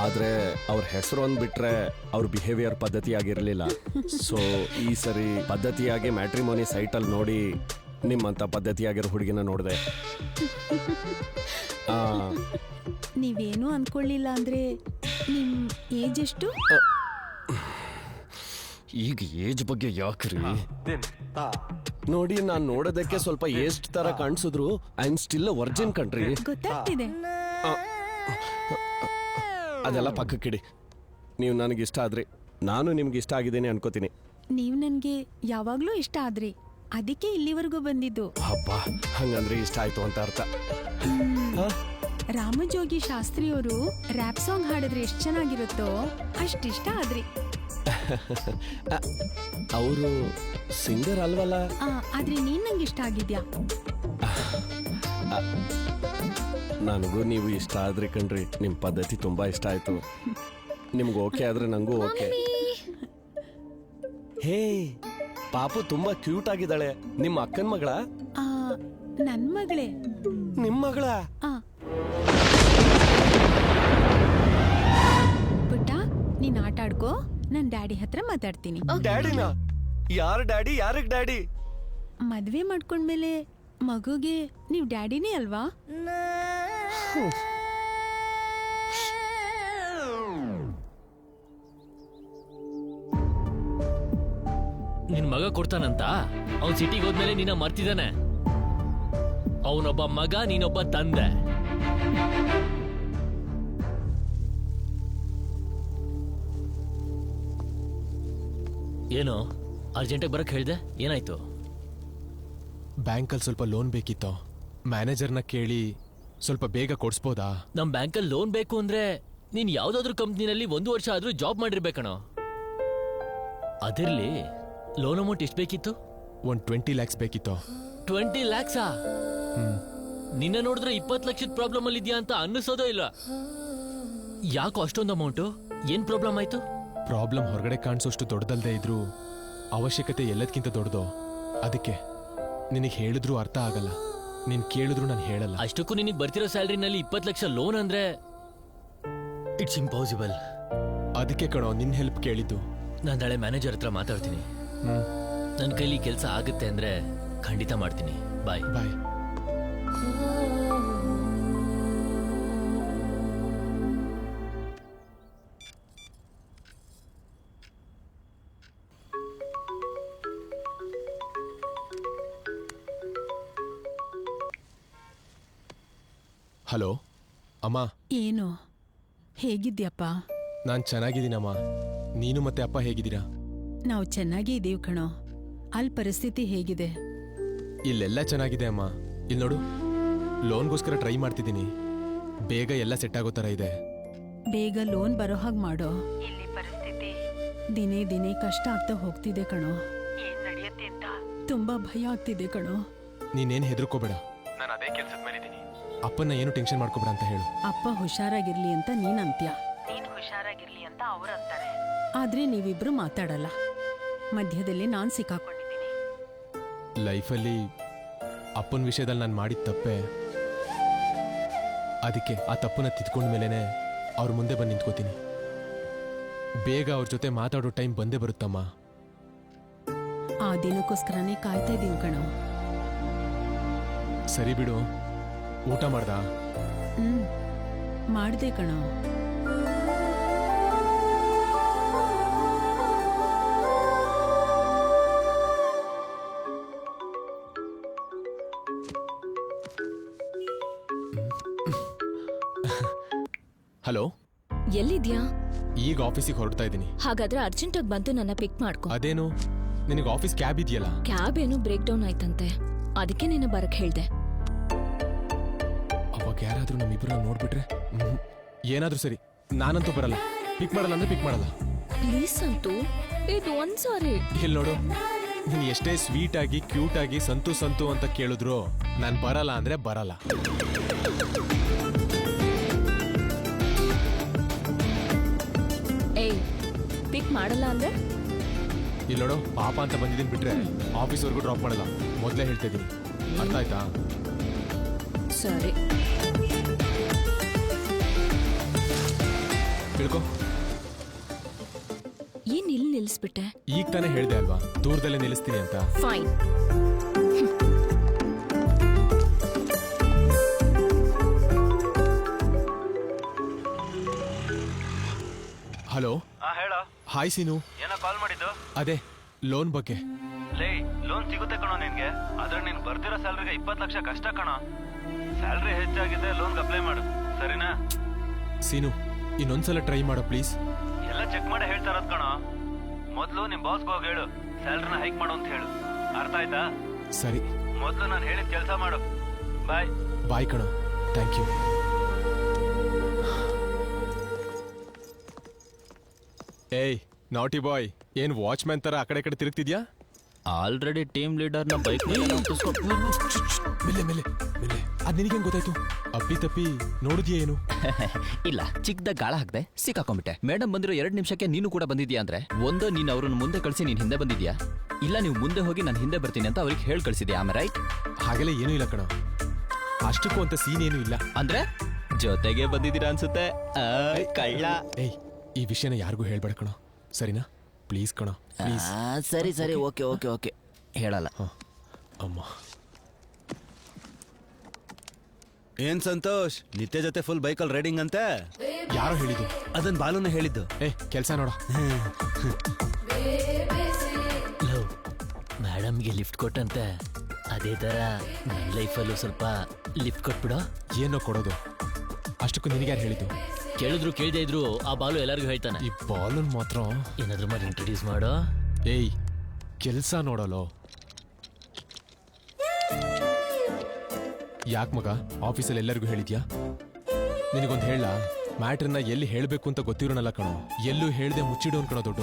Speaker 4: ಆದರೆ ಅವ್ರ ಹೆಸರು ಅಂದ್ಬಿಟ್ರೆ ಅವ್ರ ಬಿಹೇವಿಯರ್ ಪದ್ಧತಿ ಆಗಿರಲಿಲ್ಲ. ಸೊ ಈ ಸರಿ ಪದ್ಧತಿಯಾಗಿ ಮ್ಯಾಟ್ರಿಮೋನಿ ಸೈಟಲ್ಲಿ ನೋಡಿ ನಿಮ್ಮಂಥ ಪದ್ಧತಿಯಾಗಿರೋ ಹುಡುಗಿನ ನೋಡಿದೆ.
Speaker 6: ನೀವೇನು ಅನ್ಕೊಳ್ಳಿಲ್ಲ ಅಂದ್ರೆ ನಿಮ್ ಏಜ್ ಎಷ್ಟು?
Speaker 4: ಈಗ ಏಜ್ ಬಗ್ಗೆ ಯಾಕ್ರಿ? ನೋಡಿ, ನಾನ್ ನೋಡೋದಕ್ಕೆ ಸ್ವಲ್ಪ ಏಸ್ಟ್ ತರ ಕಾಣಿಸಿದ್ರು I am still a virgin country.
Speaker 6: ಗೊತ್ತಾಗ್ತಿದೆ.
Speaker 4: ಅದೆಲ್ಲ ಪಕ್ಕಕ್ಕಿಡಿ. ನೀವು ನನಗೆ ಇಷ್ಟ ಆದ್ರಿ, ನಾನು ನಿಮ್ಗೆ ಇಷ್ಟ ಆಗಿದ್ದೇನೆ ಅನ್ಕೋತೀನಿ.
Speaker 6: ನೀವು ನನ್ಗೆ ಯಾವಾಗ್ಲೂ ಇಷ್ಟ ಆದ್ರಿ, ಅದಕ್ಕೆ ಇಲ್ಲಿವರೆಗೂ ಬಂದಿದ್ದು.
Speaker 4: ಹಬ್ಬ, ಹಂಗಂದ್ರೆ ಇಷ್ಟ ಆಯ್ತು ಅಂತ ಅರ್ಥ.
Speaker 6: ರಾಮಜೋಗಿ ಶಾಸ್ತ್ರಿಯವರು ರ್ಯಾಪ್ ಸಾಂಗ್ ಹಾಡಿದ್ರೆ ಎಷ್ಟು ಚೆನ್ನಾಗಿರುತ್ತೋ ಅಷ್ಟಿಷ್ಟ ಆದ್ರಿ.
Speaker 4: ಅವರು ಸಿಂಗರ್ ಅಲ್ವಲ್ಲ?
Speaker 6: ಆದ್ರೆ ನೀನ್ ನಂಗೆ ಇಷ್ಟ ಆಗಿದ್ಯಾ.
Speaker 4: ನನಗೂ ನೀವು ಇಷ್ಟ ಆದ್ರಿ ಕಣ್ರಿ. ನಿಮ್ ಪದ್ಧತಿ ತುಂಬಾ ಇಷ್ಟ ಆಯ್ತು. ನಿಮ್ಗೆ ಓಕೆ ಆದ್ರೆ ನಂಗೂ ಓಕೆ. ಹೇ, ಪಾಪು ತುಂಬಾ ಕ್ಯೂಟ್ ಆಗಿದ್ದಾಳೆ. ನಿಮ್ಮ ಅಕ್ಕನ ಮಗಳ?
Speaker 6: ನನ್ ಮಗಳೇ.
Speaker 4: ನಿಮ್ ಮಗಳ?
Speaker 6: ಪುಟ್ಟ, ನೀನ್ ಆಟ ಆಡ್ಕೋ, ನನ್ ಡ್ಯಾಡಿ ಹತ್ರ ಮಾತಾಡ್ತೀನಿ.
Speaker 7: ಡ್ಯಾಡಿನಾ? ಯಾರ್ ಡ್ಯಾಡಿ? ಯಾರಿಗ್ ಡ್ಯಾಡಿ?
Speaker 6: ಮದ್ವೆ ಮಾಡ್ಕೊಂಡ್ಮೇಲೆ ಮಗುಗೆ ನೀವ್ ಡ್ಯಾಡಿನೇ ಅಲ್ವಾ?
Speaker 10: ನಿನ್ ಮಗ ಕೊಡ್ತಾನಂತ ಅವ್ನ್ ಸಿಟಿಗೆ ಹೋದ್ಮೇಲೆ ನಿನ್ನ ಮರ್ತಿದ್ದಾನೆ. ಅವನೊಬ್ಬ ಮಗ, ನೀನೊಬ್ಬ ತಂದೆ. ಏನು ಅರ್ಜೆಂಟಾಗಿ ಬರಕ್ ಹೇಳ್ದೆ? ಏನಾಯ್ತು?
Speaker 2: ಬ್ಯಾಂಕಲ್ಲಿ ಸ್ವಲ್ಪ ಲೋನ್ ಬೇಕಿತ್ತು. ಮ್ಯಾನೇಜರ್ನ ಕೇಳಿ ಸ್ವಲ್ಪ ಬೇಗ ಕೊಡ್ಸ್ಬೋದಾ?
Speaker 10: ನಮ್ ಬ್ಯಾಂಕಲ್ಲಿ ಲೋನ್ ಬೇಕು ಅಂದ್ರೆ ನೀನ್ ಯಾವ್ದಾದ್ರು ಕಂಪ್ನಿನಲ್ಲಿ 1 ವರ್ಷ ಆದ್ರೂ ಜಾಬ್ ಮಾಡಿರ್ಬೇಕಣೋ. ಅದಿರ್ಲಿ, ಲೋನ್ ಅಮೌಂಟ್ ಎಷ್ಟು ಬೇಕಿತ್ತು?
Speaker 2: ಒಂದು 20 lakhs ಬೇಕಿತ್ತು.
Speaker 10: 20 lakhs? ನಿನ್ನ ನೋಡಿದ್ರೆ 20 ಲಕ್ಷದ ಪ್ರಾಬ್ಲಮ್ ಅಲ್ಲಿ ಇದೆಯಾ ಅಂತ ಅನ್ನಿಸೋದೋ ಇಲ್ಲ. ಯಾಕೋ ಅಷ್ಟೊಂದು ಅಮೌಂಟು? ಏನ್ ಪ್ರಾಬ್ಲಮ್ ಆಯ್ತು?
Speaker 2: ಪ್ರಾಬ್ಲಮ್ ಹೊರಗಡೆ ಕಾಣಿಸೋಷ್ಟು ದೊಡ್ಡದಲ್ದೇ ಇದ್ರೂ ಅವಶ್ಯಕತೆ ಎಲ್ಲದಕ್ಕಿಂತ ದೊಡ್ಡದು. ಅದಕ್ಕೆ ನಿನಗೆ ಹೇಳಿದ್ರು ಅರ್ಥ ಆಗಲ್ಲ, ನೀನ್ ಕೇಳಿದ್ರು ನಾನು ಹೇಳಲ್ಲ.
Speaker 10: ಅಷ್ಟಕ್ಕೂ ನಿನಗೆ ಬರ್ತಿರೋ ಸ್ಯಾಲ್ರಿನಲ್ಲಿ 20 ಲಕ್ಷ ಲೋನ್ ಅಂದ್ರೆ ಇಟ್ಸ್ ಇಂಪಾಸಿಬಲ್.
Speaker 2: ಅದಕ್ಕೆ ಕಣೋ ನಿನ್ ಹೆಲ್ಪ್ ಕೇಳಿದ್ದು.
Speaker 10: ನಾನು ನಾಳೆ ಮ್ಯಾನೇಜರ್ ಹತ್ರ ಮಾತಾಡ್ತೀನಿ. ನನ್ನ ಕೈಲಿ ಕೆಲಸ ಆಗುತ್ತೆ ಅಂದ್ರೆ ಖಂಡಿತ ಮಾಡ್ತೀನಿ. ಬಾಯ್
Speaker 2: ಬಾಯ್. ಹಲೋ ಅಮ್ಮ.
Speaker 6: ಏನು, ಹೇಗಿದ್ಯಪ್ಪ?
Speaker 2: ನಾನು ಚೆನ್ನಾಗಿದ್ದೀನಮ್ಮ. ನೀನು ಮತ್ತೆ ಅಪ್ಪ ಹೇಗಿದ್ದೀರಾ?
Speaker 6: ನಾವು ಚೆನ್ನಾಗೇ ಇದ್ದೀವಿ ಕಣೋ. ಅಲ್ಲಿ ಪರಿಸ್ಥಿತಿ ಹೇಗಿದೆ?
Speaker 2: ಇಲ್ಲೆಲ್ಲ ಚೆನ್ನಾಗಿದೆ ಅಮ್ಮ. ಇಲ್ಲಿ ನೋಡು, ಲೋನ್ಗೋಸ್ಕರ ಟ್ರೈ ಮಾಡ್ತಿದ್ದೀನಿ. ಬೇಗ ಎಲ್ಲ ಸೆಟ್ ಆಗೋ ಥರ ಇದೆ.
Speaker 6: ಬೇಗ ಲೋನ್ ಬರೋ ಹಾಗೆ ಮಾಡೋ. ಇಲ್ಲಿ ಪರಿಸ್ಥಿತಿ ದಿನೇ ದಿನೇ ಕಷ್ಟ ಆಗ್ತಾ ಹೋಗ್ತಿದೆ ಕಣೋ. ಏನ್ ನಡೆಯುತ್ತೆ ಅಂತ ತುಂಬಾ ಭಯ ಆಗ್ತಿದೆ ಕಣೋ.
Speaker 2: ನೀನೇನು ಹೆದರ್ಕೋಬೇಡ, ನಾನು ಅದೇ ಕೆಲಸದ ಮೇಲೆ ಇದ್ದೀನಿ. ಅಪ್ಪನ ಏನು ಟೆನ್ಷನ್ ಮಾಡ್ಕೋಬೇಡ ಅಂತ ಹೇಳು.
Speaker 6: ಅಪ್ಪ ಹುಷಾರಾಗಿರ್ಲಿ ಅಂತ ನೀನ್ ಅಂತ್ಯ, ನೀನ್ ಹುಷಾರಾಗಿರ್ಲಿ ಅಂತ ಅವ್ರು ಅಂತಾರೆ. ಆದ್ರೆ ನೀವಿಬ್ರು ಮಾತಾಡಲ್ಲ. ಮಧ್ಯದಲ್ಲಿ ನಾನ್ ಸಿಕ್ಕಾಕೊಂಡಿದ್ದೀನಿ.
Speaker 2: ಲೈಫಲ್ಲಿ ಅಪ್ಪನ ವಿಷಯದಲ್ಲಿ ನಾನು ಮಾಡಿದ ತಪ್ಪೆ. ಅದಕ್ಕೆ ಆ ತಪ್ಪನ್ನ ತಿದ್ಕೊಂಡ ಮೇಲೇನೆ ಅವ್ರ ಮುಂದೆ ಬಂದು ನಿಂತ್ಕೋತೀನಿ. ಬೇಗ ಅವ್ರ ಜೊತೆ ಮಾತಾಡೋ ಟೈಮ್ ಬಂದೇ ಬರುತ್ತಮ್ಮ.
Speaker 6: ಆ ದಿನಕ್ಕೋಸ್ಕರನೇ ಕಾಯ್ತಾ ಇದ್ದೀನಿ ಕಣೋ.
Speaker 2: ಸರಿ ಬಿಡು, ಊಟ ಮಾಡ್ದಾ?
Speaker 6: ಮಾಡ್ದೆ ಕಣೋ.
Speaker 2: ಹಲೋ,
Speaker 9: ಎಲ್ಲಿದ್ಯಾ?
Speaker 2: ಈಗ ಆಫೀಸಿಗೆ ಹೊರಡ್ತಾ ಇದ್ದೀನಿ.
Speaker 9: ಹಾಗಾದ್ರೆ ಅರ್ಜೆಂಟಾಗಿ ಬಂದು ನನ್ನ ಪಿಕ್ ಮಾಡ್ಕೊ.
Speaker 2: ಅದೇನು, ನಿನಗೆ ಆಫೀಸ್ ಕ್ಯಾಬ್ ಇದೆಯಲ್ಲ?
Speaker 9: ಕ್ಯಾಬ್ ಏನು ಬ್ರೇಕ್ ಡೌನ್ ಆಯ್ತಂತೆ, ಅದಕ್ಕೆ ನಿನ್ನ ಬರಕ್ ಹೇಳ್ದೆ.
Speaker 2: ಅವಾಗ ಯಾರಾದ್ರೂ ನಮ್ಮಿಬ್ಬರನ್ನ ನೋಡ್ಬಿಟ್ರೆ? ಏನಾದ್ರೂ ಸರಿ, ನಾನಂತೂ ಬರಲ್ಲ. ಪಿಕ್ ಮಾಡಲ್ಲ ಅಂದ್ರೆ ಪಿಕ್ ಮಾಡಲ್ಲ.
Speaker 9: ಪ್ಲೀಸ್ ಅಂತೂ, ಇದು ಒಂದ್ಸಾರಿ.
Speaker 2: ಇಲ್ಲಿ ನೋಡು, ನೀನು ಎಷ್ಟೇ ಸ್ವೀಟ್ ಆಗಿ ಕ್ಯೂಟ್ ಆಗಿ ಸಂತು ಸಂತು ಅಂತ ಕೇಳಿದ್ರು ನಾನು ಬರಲ್ಲ ಅಂದ್ರೆ ಬರಲ್ಲ.
Speaker 9: ಏಯ್, ಪಿಕ್ ಮಾಡಲ್ಲ ಅಂದ್ರೆ?
Speaker 2: ಇಲ್ಲಿ ನೋಡು, ಪಾಪ ಅಂತ ಬಂದಿದ್ದೀನಿ ಬಿಟ್ರೆ ಆಫೀಸ್ವರೆಗೂ ಡ್ರಾಪ್ ಮಾಡಲ್ಲ. ಮೊದಲೇ ಹೇಳ್ತಾ ಇದ್ದೀನಿ, ಅರ್ಥ ಆಯ್ತಾ?
Speaker 9: ಸರಿ.
Speaker 2: ತಿಳ್ಕೊ.
Speaker 9: ಏನ್ ಇಲ್ಲಿ ನಿಲ್ಲಿಸ್ಬಿಟ್ಟೆ?
Speaker 2: ಈಗ ತಾನೇ ಹೇಳ್ದೆ ಅಲ್ವಾ, ದೂರದಲ್ಲೇ ನಿಲ್ಲಿಸ್ತೀನಿ ಅಂತ.
Speaker 9: ಫೈನ್.
Speaker 2: ಹಲೋ.
Speaker 11: ಹೇಳ.
Speaker 2: ಹಾಯ್ ಸೀನು.
Speaker 11: ಏನೋ ಕಾಲ್ ಮಾಡಿದ್ದು?
Speaker 2: ಅದೇ ಲೋನ್ ಬಗ್ಗೆ.
Speaker 11: ಲೇ, ಲೋನ್ ಸಿಗುತ್ತೆ ಕಣೋ ನಿನ್ಗೆ. ಆದ್ರೆ ನೀನ್ ಬರ್ತಿರೋ ಸ್ಯಾಲ್ರಿಗೆ 20 ಲಕ್ಷ ಕಷ್ಟ ಕಣೋ. ಸ್ಯಾಲ್ರಿ ಹೆಚ್ಚಾಗಿದೆ, ಲೋನ್ಗೆ ಅಪ್ಲೈ ಮಾಡು, ಸರಿನಾ?
Speaker 2: ಸೀನು, ಇನ್ನೊಂದ್ಸಲ ಟ್ರೈ ಮಾಡೋ ಪ್ಲೀಸ್.
Speaker 11: ಎಲ್ಲ ಚೆಕ್ ಮಾಡಿ ಹೇಳ್ತಾ ಇರೋದ್ ಕಣೋ. ಮೊದ್ಲು ನಿಮ್ ಬಾಸ್ಗೆ ಹೋಗಿ ಹೇಳು, ಸ್ಯಾಲ್ರಿನ ಹೈಕ್ ಮಾಡು ಅಂತ ಹೇಳು. ಅರ್ಥ ಆಯ್ತಾ?
Speaker 2: ಸರಿ.
Speaker 11: ಮೊದ್ಲು ನಾನು ಹೇಳಿದ ಕೆಲಸ ಮಾಡು. ಬಾಯ್.
Speaker 2: ಬಾಯ್ ಕಣೋ, ಥ್ಯಾಂಕ್ ಯು. ಏಯ್ ನಾಟಿ ಬಾಯ್, ಏನ್ ವಾಚ್ಮ್ಯಾನ್ ತರ ಆ ಕಡೆ ಕಡೆ ತಿರುಗ್ತಿದ್ಯಾ?
Speaker 8: ಆಲ್ರೆಡಿ ಟೀಮ್ ಲೀಡರ್ನ ಬೈಕ್
Speaker 2: ಮೇಲೆ ಮೇಲೆ ಮೇಲೆ. ಅದ್ ನಿನಗೆ ಗೊತ್ತಾಯ್ತು? ಅಪ್ಪಿ ತಪ್ಪಿ ನೋಡಿದ್ಯಾ ಏನು?
Speaker 8: ಇಲ್ಲ, ಚಿಕ್ಕದಾಗ ಗಾಳ ಹಾಕ್ದೆ, ಸಿಕ್ಕಾಕೊಂಡ್ಬಿಟ್ಟೆ. ಮೇಡಮ್ ಬಂದಿರೋ 2 ನಿಮಿಷಕ್ಕೆ ನೀನು ಕೂಡ ಬಂದಿದ್ಯಾ ಅಂದ್ರೆ, ಒಂದು ನೀನ್ ಅವ್ರನ್ನ ಮುಂದೆ ಕಳಿಸಿ ನೀನ್ ಹಿಂದೆ ಬಂದಿದ್ಯಾ, ಇಲ್ಲ ನೀವು ಮುಂದೆ ಹೋಗಿ ನಾನು ಹಿಂದೆ ಬರ್ತೀನಿ ಅಂತ ಅವ್ರಿಗೆ ಹೇಳಿ ಕಳಿಸಿದ್ಯಾ? ಆಮೇಲೆ ರೈಟ್?
Speaker 2: ಹಾಗೆಲ್ಲ ಏನೂ ಇಲ್ಲ ಕಣ, ಅಷ್ಟಕ್ಕೂ ಅಂತ ಸೀನ್ ಏನೂ ಇಲ್ಲ.
Speaker 8: ಅಂದ್ರೆ ಜೊತೆಗೆ ಬಂದಿದ್ದೀರಾ ಅನ್ಸುತ್ತೆ. ಕಳ್ಳ.
Speaker 2: ಏಯ್, ಈ ವಿಷಯನ ಯಾರಿಗೂ ಹೇಳ್ಬೇಡ ಕಣೋ, ಸರಿನಾ? ಪ್ಲೀಸ್ ಕಣೋ, ಪ್ಲೀಸ್.
Speaker 8: ಸರಿ ಸರಿ, ಓಕೆ ಓಕೆ ಓಕೆ, ಹೇಳಲ್ಲ.
Speaker 2: ಅಮ್ಮ.
Speaker 1: ಏನ್ ಸಂತೋಷ್, ನಿತ್ಯ ಜೊತೆ ಫುಲ್ ಬೈಕಲ್ಲಿ ರೈಡಿಂಗ್ ಅಂತೆ?
Speaker 2: ಯಾರೋ ಹೇಳಿದ್ದು?
Speaker 1: ಅದನ್ ಬಾಲುನ ಹೇಳಿದ್ದು.
Speaker 2: ಕೆಲ್ಸ ನೋಡ.
Speaker 10: ಮೇಡಮ್ಗೆ ಲಿಫ್ಟ್ ಕೊಟ್ಟಂತೆ ಅದೇ ತರ ನನ್ನ ಲೈಫಲ್ಲೂ ಸ್ವಲ್ಪ ಲಿಫ್ಟ್ ಕೊಟ್ಬಿಡೋ.
Speaker 2: ಏನೋ ಕೊಡೋದು, ಅಷ್ಟಕ್ಕೂ ನಿನಗ್ಯಾರು ಹೇಳಿದ್ದು?
Speaker 10: ಕೇಳದೇ ಇದ್ರು ಆ ಬಾಲು ಎಲ್ಲರಿಗೂ ಹೇಳ್ತಾನೆ.
Speaker 2: ಈ ಬಾಲನ್ ಮಾತ್ರ
Speaker 10: ಏನಾದ್ರೂ ಮಾಡಿ ಇಂಟ್ರೊಡ್ಯೂಸ್ ಮಾಡೋ.
Speaker 2: ಏಯ್, ಕೆಲಸ ನೋಡಲು ಯಾಕೆ ಮಗ ಆಫೀಸಲ್ಲಿ ಎಲ್ಲರಿಗೂ ಹೇಳಿದ್ಯಾ? ನಿನಗೊಂದು ಹೇಳ, ಮ್ಯಾಟ್ರನ್ನ ಎಲ್ಲಿ ಹೇಳಬೇಕು ಅಂತ ಗೊತ್ತಿರೋನಲ್ಲ ಕಣೋ, ಎಲ್ಲೂ ಹೇಳ್ದೆ ಮುಚ್ಚಿಡು ಅನ್ಕಣೋ ದೊಡ್ಡ.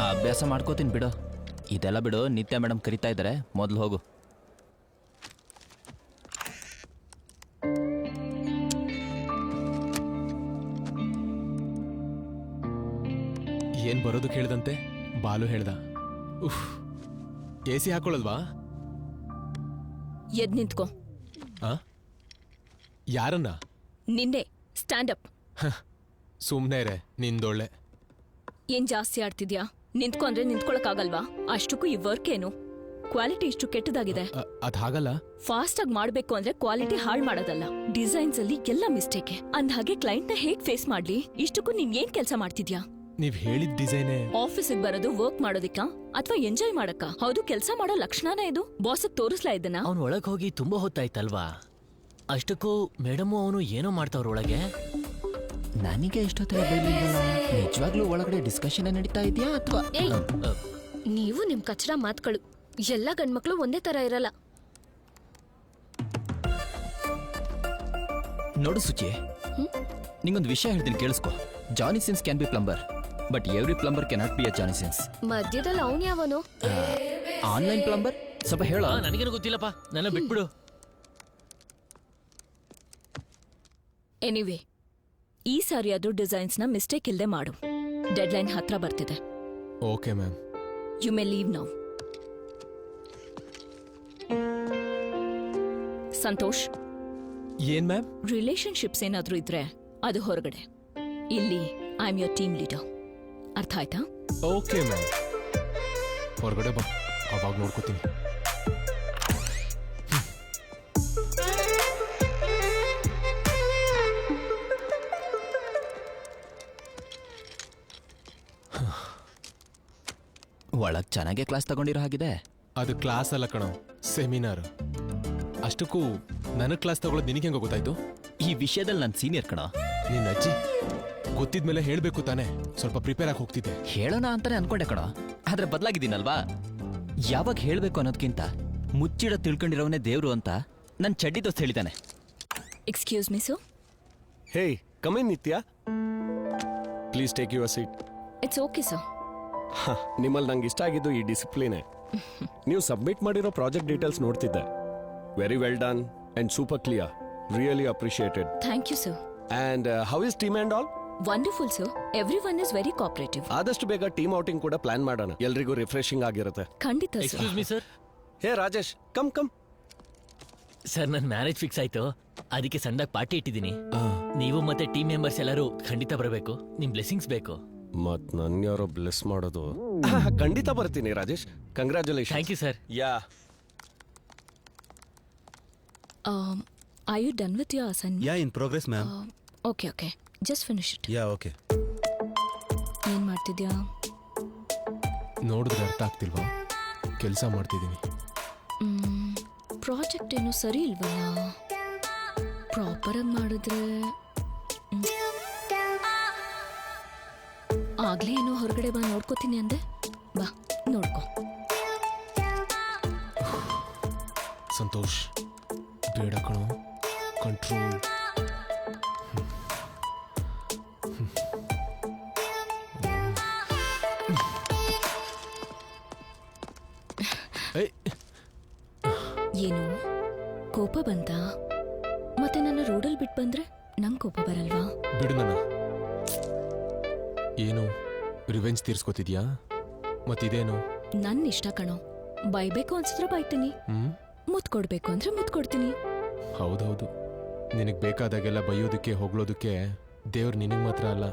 Speaker 8: ಆ ಅಭ್ಯಾಸ ಮಾಡ್ಕೋತೀನಿ ಬಿಡು. ಇದೆಲ್ಲ ಬಿಡು, ನಿತ್ಯ ಮೇಡಮ್ ಕರಿತಾ ಇದ್ದಾರೆ, ಮೊದಲು ಹೋಗು.
Speaker 2: ಏನ್ ಬರೋದು ಕೇಳ್ದಂತೆ ಬಾಲು ಹೇಳ್ದ. ಉಫ್, AC ಹಾಕೊಳ್ಳಲ್ವಾ?
Speaker 9: ಎದ್ ನಿಂತ್ಕೋ.
Speaker 2: ಆ? ಯಾರನ್ನ?
Speaker 9: ನಿನ್ನೆ ಸ್ಟ್ಯಾಂಡ್ ಅಪ್.
Speaker 2: ಸುಮ್ನೆ ರೇ, ನಿಂದೊಳ್ಳೆ.
Speaker 9: ಏನ್ ಜಾಸ್ತಿ ಆಡ್ತಿದ್ಯಾ? ನಿಂತ್ಕೊಂಡ್ರೆ ನಿಂತ್ಕೊಳಕ್ಕಾಗಲ್ವಾ? ಅಷ್ಟಕ್ಕೂ ಈ ವರ್ಕ್ ಏನು? ಕ್ವಾಲಿಟಿ ಇಷ್ಟು ಕೆಟ್ಟದಾಗಿದೆ.
Speaker 2: ಅದ್ ಹಾಗಲ್ಲ.
Speaker 9: ಫಾಸ್ಟ್ ಆಗಿ ಮಾಡ್ಬೇಕು ಅಂದ್ರೆ ಕ್ವಾಲಿಟಿ ಹಾಳ್ ಮಾಡೋದಲ್ಲ, ಡಿಸೈನ್ಸ್ ಅಲ್ಲಿ ಎಲ್ಲ ಮಿಸ್ಟೇಕ್. ಅಂದ್ಹಾಗೆ ಕ್ಲೈಂಟ್ ನ ಹೇಗ್ ಫೇಸ್ ಮಾಡ್ಲಿ? ಇಷ್ಟಕ್ಕೂ ನೀನ್ ಏನ್ ಕೆಲಸ ಮಾಡ್ತಿದ್ಯಾ?
Speaker 2: ನೀವ್ ಹೇಳಿದ ಡಿಸೈನೇ.
Speaker 9: ಆಫೀಸಿಗೆ ಬರೋದು ವರ್ಕ್ ಮಾಡೋದಿಕ್ಕ ಅಥವಾ ಎಂಜಾಯ್ ಮಾಡಕ್ಕ? ಹೌದು, ಕೆಲಸ ಮಾಡೋ ಲಕ್ಷಣನ ಇದು. ಬಾಸ್ಗೆ ತೋರಿಸ್ಲಾ ಇದನ್ನ?
Speaker 10: ಅವ್ನು ಒಳಗ್ ಹೋಗಿ ತುಂಬಾ ಹೊತ್ತಾಯ್ತಲ್ವಾ? ಅಷ್ಟಕ್ಕೂ ಮೇಡಮು ಅವನು ಏನೋ ಮಾಡ್ತಾವ್ರ ಒಳಗೆ.
Speaker 8: ನನಗೆ ಎಷ್ಟೊತ್ತರ ಬೈಲಿಲ್ಲ. ನಿಜವಾಗ್ಲೂ ಒಳಗಡೆ ಡಿಸ್ಕಷನ್ ನಡೀತಾ ಇದೆಯಾ ಅಥವಾ?
Speaker 5: ನೀವು ನಿಮ್ ಕಚ್ರ ಮಾತುಗಳು. ಎಲ್ಲ ಗಂಡ್ಮಕ್ಳು ಒಂದೇ ತರ ಇರಲ್ಲ.
Speaker 8: ನೋಡು ಸುಚಿ, ನಿಂಗೊಂದು ವಿಷಯ ಹೇಳ್ತೀನಿ ಕೇಳಿಸ್ಕೊ. Johnny Sins can be plumber, but every plumber cannot be a Johnny Sins.
Speaker 5: ಮಧ್ಯದಲ್ಲಿ ಅವನ್ ಯಾವನು?
Speaker 8: Online plumber? ಸ್ವಲ್ಪ ಹೇಳ.
Speaker 10: ನನಗೇನು ಗೊತ್ತಿಲ್ಲಪ್ಪ, ನನ್ನ ಬಿಟ್ಬಿಡು.
Speaker 9: ಎನಿವೇ, ಈ ಸಾರಿ ಅದು ಡಿಸೈನ್ಸ್ ನ ಮಿಸ್ಟೇಕ್ ಇಲ್ದೆ ಮಾಡು. ಡೆಡ್ಲೈನ್ ಹತ್ರ ಬರ್ತಿದೆ.
Speaker 2: Okay ma'am.
Speaker 9: You may leave now. Santosh,
Speaker 2: ಏನ್ ಮ್ಯಾಮ್?
Speaker 9: ರಿಲೇಶನ್ಶಿಪ್ಸ್ ಏನಾದ್ರೂ ಇದ್ರೆ ಅದು ಹೊರಗಡೆ. ಇಲ್ಲಿ I am your team leader. ಅರ್ಥ ಆಯ್ತಾ?
Speaker 2: Okay ma'am. ಹೊರಗಡೆ ಬಾ, ಅವಾಗ ನೋಡ್ಕೋತೀನಿ.
Speaker 8: ಒಳಗ್ ಚೆನ್ನಾಗೆ ಕ್ಲಾಸ್ ತಗೊಂಡಿರೋ ಹಾಗಿದೆ.
Speaker 2: ಅದು ಕ್ಲಾಸ್ ಅಲ್ಲ ಕಣೋ, ಸೆಮಿನಾರ್. ಅಷ್ಟಕ್ಕೂ ನನಗ್ ಕ್ಲಾಸ್ ತಗೊಳ್ಳೋದು ನಿನಗೆ ಹೆಂಗ ಗೊತ್ತಾಯ್ತು?
Speaker 8: ಈ ವಿಷಯದಲ್ಲಿ ನಾನು ಸೀನಿಯರ್ ಕಣ.
Speaker 2: ನಿನ್ನ ಅಜ್ಜಿ ಗೊತ್ತಿದ್ಮೇಲೆ ಹೇಳ್ಬೇಕು ತಾನೆ, ಸ್ವಲ್ಪ ಪ್ರಿಪೇರ್ ಆಗಿ ಹೋಗ್ತಿದ್ದೆ.
Speaker 8: ಹೇಳೋಣ ಅಂತಾನೆ ಅನ್ಕೊಂಡೆ ಕಣ, ಆದ್ರೆ ಬದಲಾಗಿದ್ದೀನಲ್ವಾ? ಯಾವಾಗ ಹೇಳ್ಬೇಕು ಅನ್ನೋದ್ಕಿಂತ ಮುಚ್ಚಿಡ ತಿಳ್ಕೊಂಡಿರೋವನೇ ದೇವ್ರು ಅಂತ ನನ್ ಚಡ್ಡಿ ದೋಸ್ತ್ ಹೇಳಿದಾನೆ.
Speaker 9: Excuse me sir.
Speaker 4: Hey, come in Nithya. Please take your seat.
Speaker 9: It's okay sir.
Speaker 4: ನಿಮ್ಮಲ್ಲಿ ನಂಗೆ ಇಷ್ಟ ಆಗಿದ್ದು ಈ ಡಿಸಿಪ್ಲಿನೇ. ನೀವು ಸಬ್ಮಿಟ್ ಮಾಡಿರೋ ಪ್ರಾಜೆಕ್ಟ್ ಡೀಟೇಲ್ಸ್ ನೋಡ್ತಿದ್ದೆ. Very well done and super clear. Really appreciated.
Speaker 9: Thank you sir.
Speaker 4: And how is team and all?
Speaker 9: Wonderful sir. Everyone is very cooperative.
Speaker 4: ಆದಷ್ಟು ಬೇಗ ಟೀಮ್ ಔಟಿಂಗ್ ಕೂಡ ಪ್ಲಾನ್ ಮಾಡೋಣ, ಎಲ್ರಿಗೂ ರಿಫ್ರೆಶಿಂಗ್ ಆಗಿರುತ್ತೆ.
Speaker 9: ಖಂಡಿತ sir.
Speaker 10: Excuse me sir.
Speaker 4: Hey Rajesh, come come.
Speaker 10: Sir, ನನ್ನ marriage fix ಆಯ್ತು, ಅದಕ್ಕೆ ಸಣ್ಣದಾಗಿ ಪಾರ್ಟಿ ಇಟ್ಟಿದ್ದೀನಿ. ನೀವು ಮತ್ತೆ ಟೀಮ್ ಮೆಂಬರ್ಸ್ ಎಲ್ಲರೂ ಖಂಡಿತ ಬರಬೇಕು. ನಿಮ್ ಬ್ಲೆಸ್ಸಿಂಗ್ಸ್ ಬೇಕು.
Speaker 4: ಮತ್ ನನ್ ಯಾರೋ ಬ್ಲೆಸ್ ಮಾಡೋದು? ಖಂಡಿತ ಬರ್ತೀನಿ Rajesh. Congratulation.
Speaker 10: Thank you sir.
Speaker 4: Yeah.
Speaker 9: Are you done with your assignment?
Speaker 1: Yeah, in progress, ma'am.
Speaker 9: Okay. Just finish it.
Speaker 1: Yeah, okay.
Speaker 9: ಏನ್ ಮಾಡ್ತಿದ್ಯಾ?
Speaker 2: ನೋಡಿದ್ರೆ ಅರ್ಥ ಆಗ್ತಿಲ್ವಾ? ಕೆಲಸ ಮಾಡ್ತಿದ್ದೀನಿ.
Speaker 9: ಪ್ರಾಜೆಕ್ಟ್ ಏನೋ ಸರಿ ಇಲ್ವಲ್ಲ? ಪ್ರಾಪರ್ ಆಗಿ ಮಾಡಿದ್ರೆ. ಆಗ್ಲೇ ಏನೋ ಹೊರಗಡೆ ಬಾ ನೋಡ್ಕೋತೀನಿ ಅಂದೆ. ಬಾ ನೋಡ್ಕೋ.
Speaker 2: ಸಂತೋಷ್, ಬೇಡ ಕಣೋ, ಕಂಟ್ರೋಲ್.
Speaker 9: ಏನು ಕೋಪ ಬಂತ? ಮತ್ತೆ ನನ್ನ ರೋಡಲ್ಲಿ ಬಿಟ್ಟು ಬಂದ್ರೆ ನಂಗೆ ಕೋಪ ಬರಲ್ವಾ?
Speaker 2: ಬಿಡು ನನ್ನ. ಏನು ರಿವೆಂಜ್ ತೀರ್ಸ್ಕೊತಿದ್ಯಾ? ಮತ್ತಿದೇನು?
Speaker 9: ನನ್ನ ಇಷ್ಟ ಕಣೋ. ಬೈಬೇಕು ಅನ್ಸಿದ್ರೆ ಬೈತೀನಿ, ಮುತ್ ಕೊಡ್ಬೇಕು ಅಂದ್ರೆ ಮುತ್ ಕೊಡ್ತೀನಿ.
Speaker 2: ಹೌದೌದು, ನಿನಗೆ ಬೇಕಾದಾಗೆಲ್ಲ ಬೈಯೋದಕ್ಕೆ ಹೊಗಳೋದಕ್ಕೆ ದೇವ್ರು ನಿನಗೆ ಮಾತ್ರ ಅಲ್ಲ,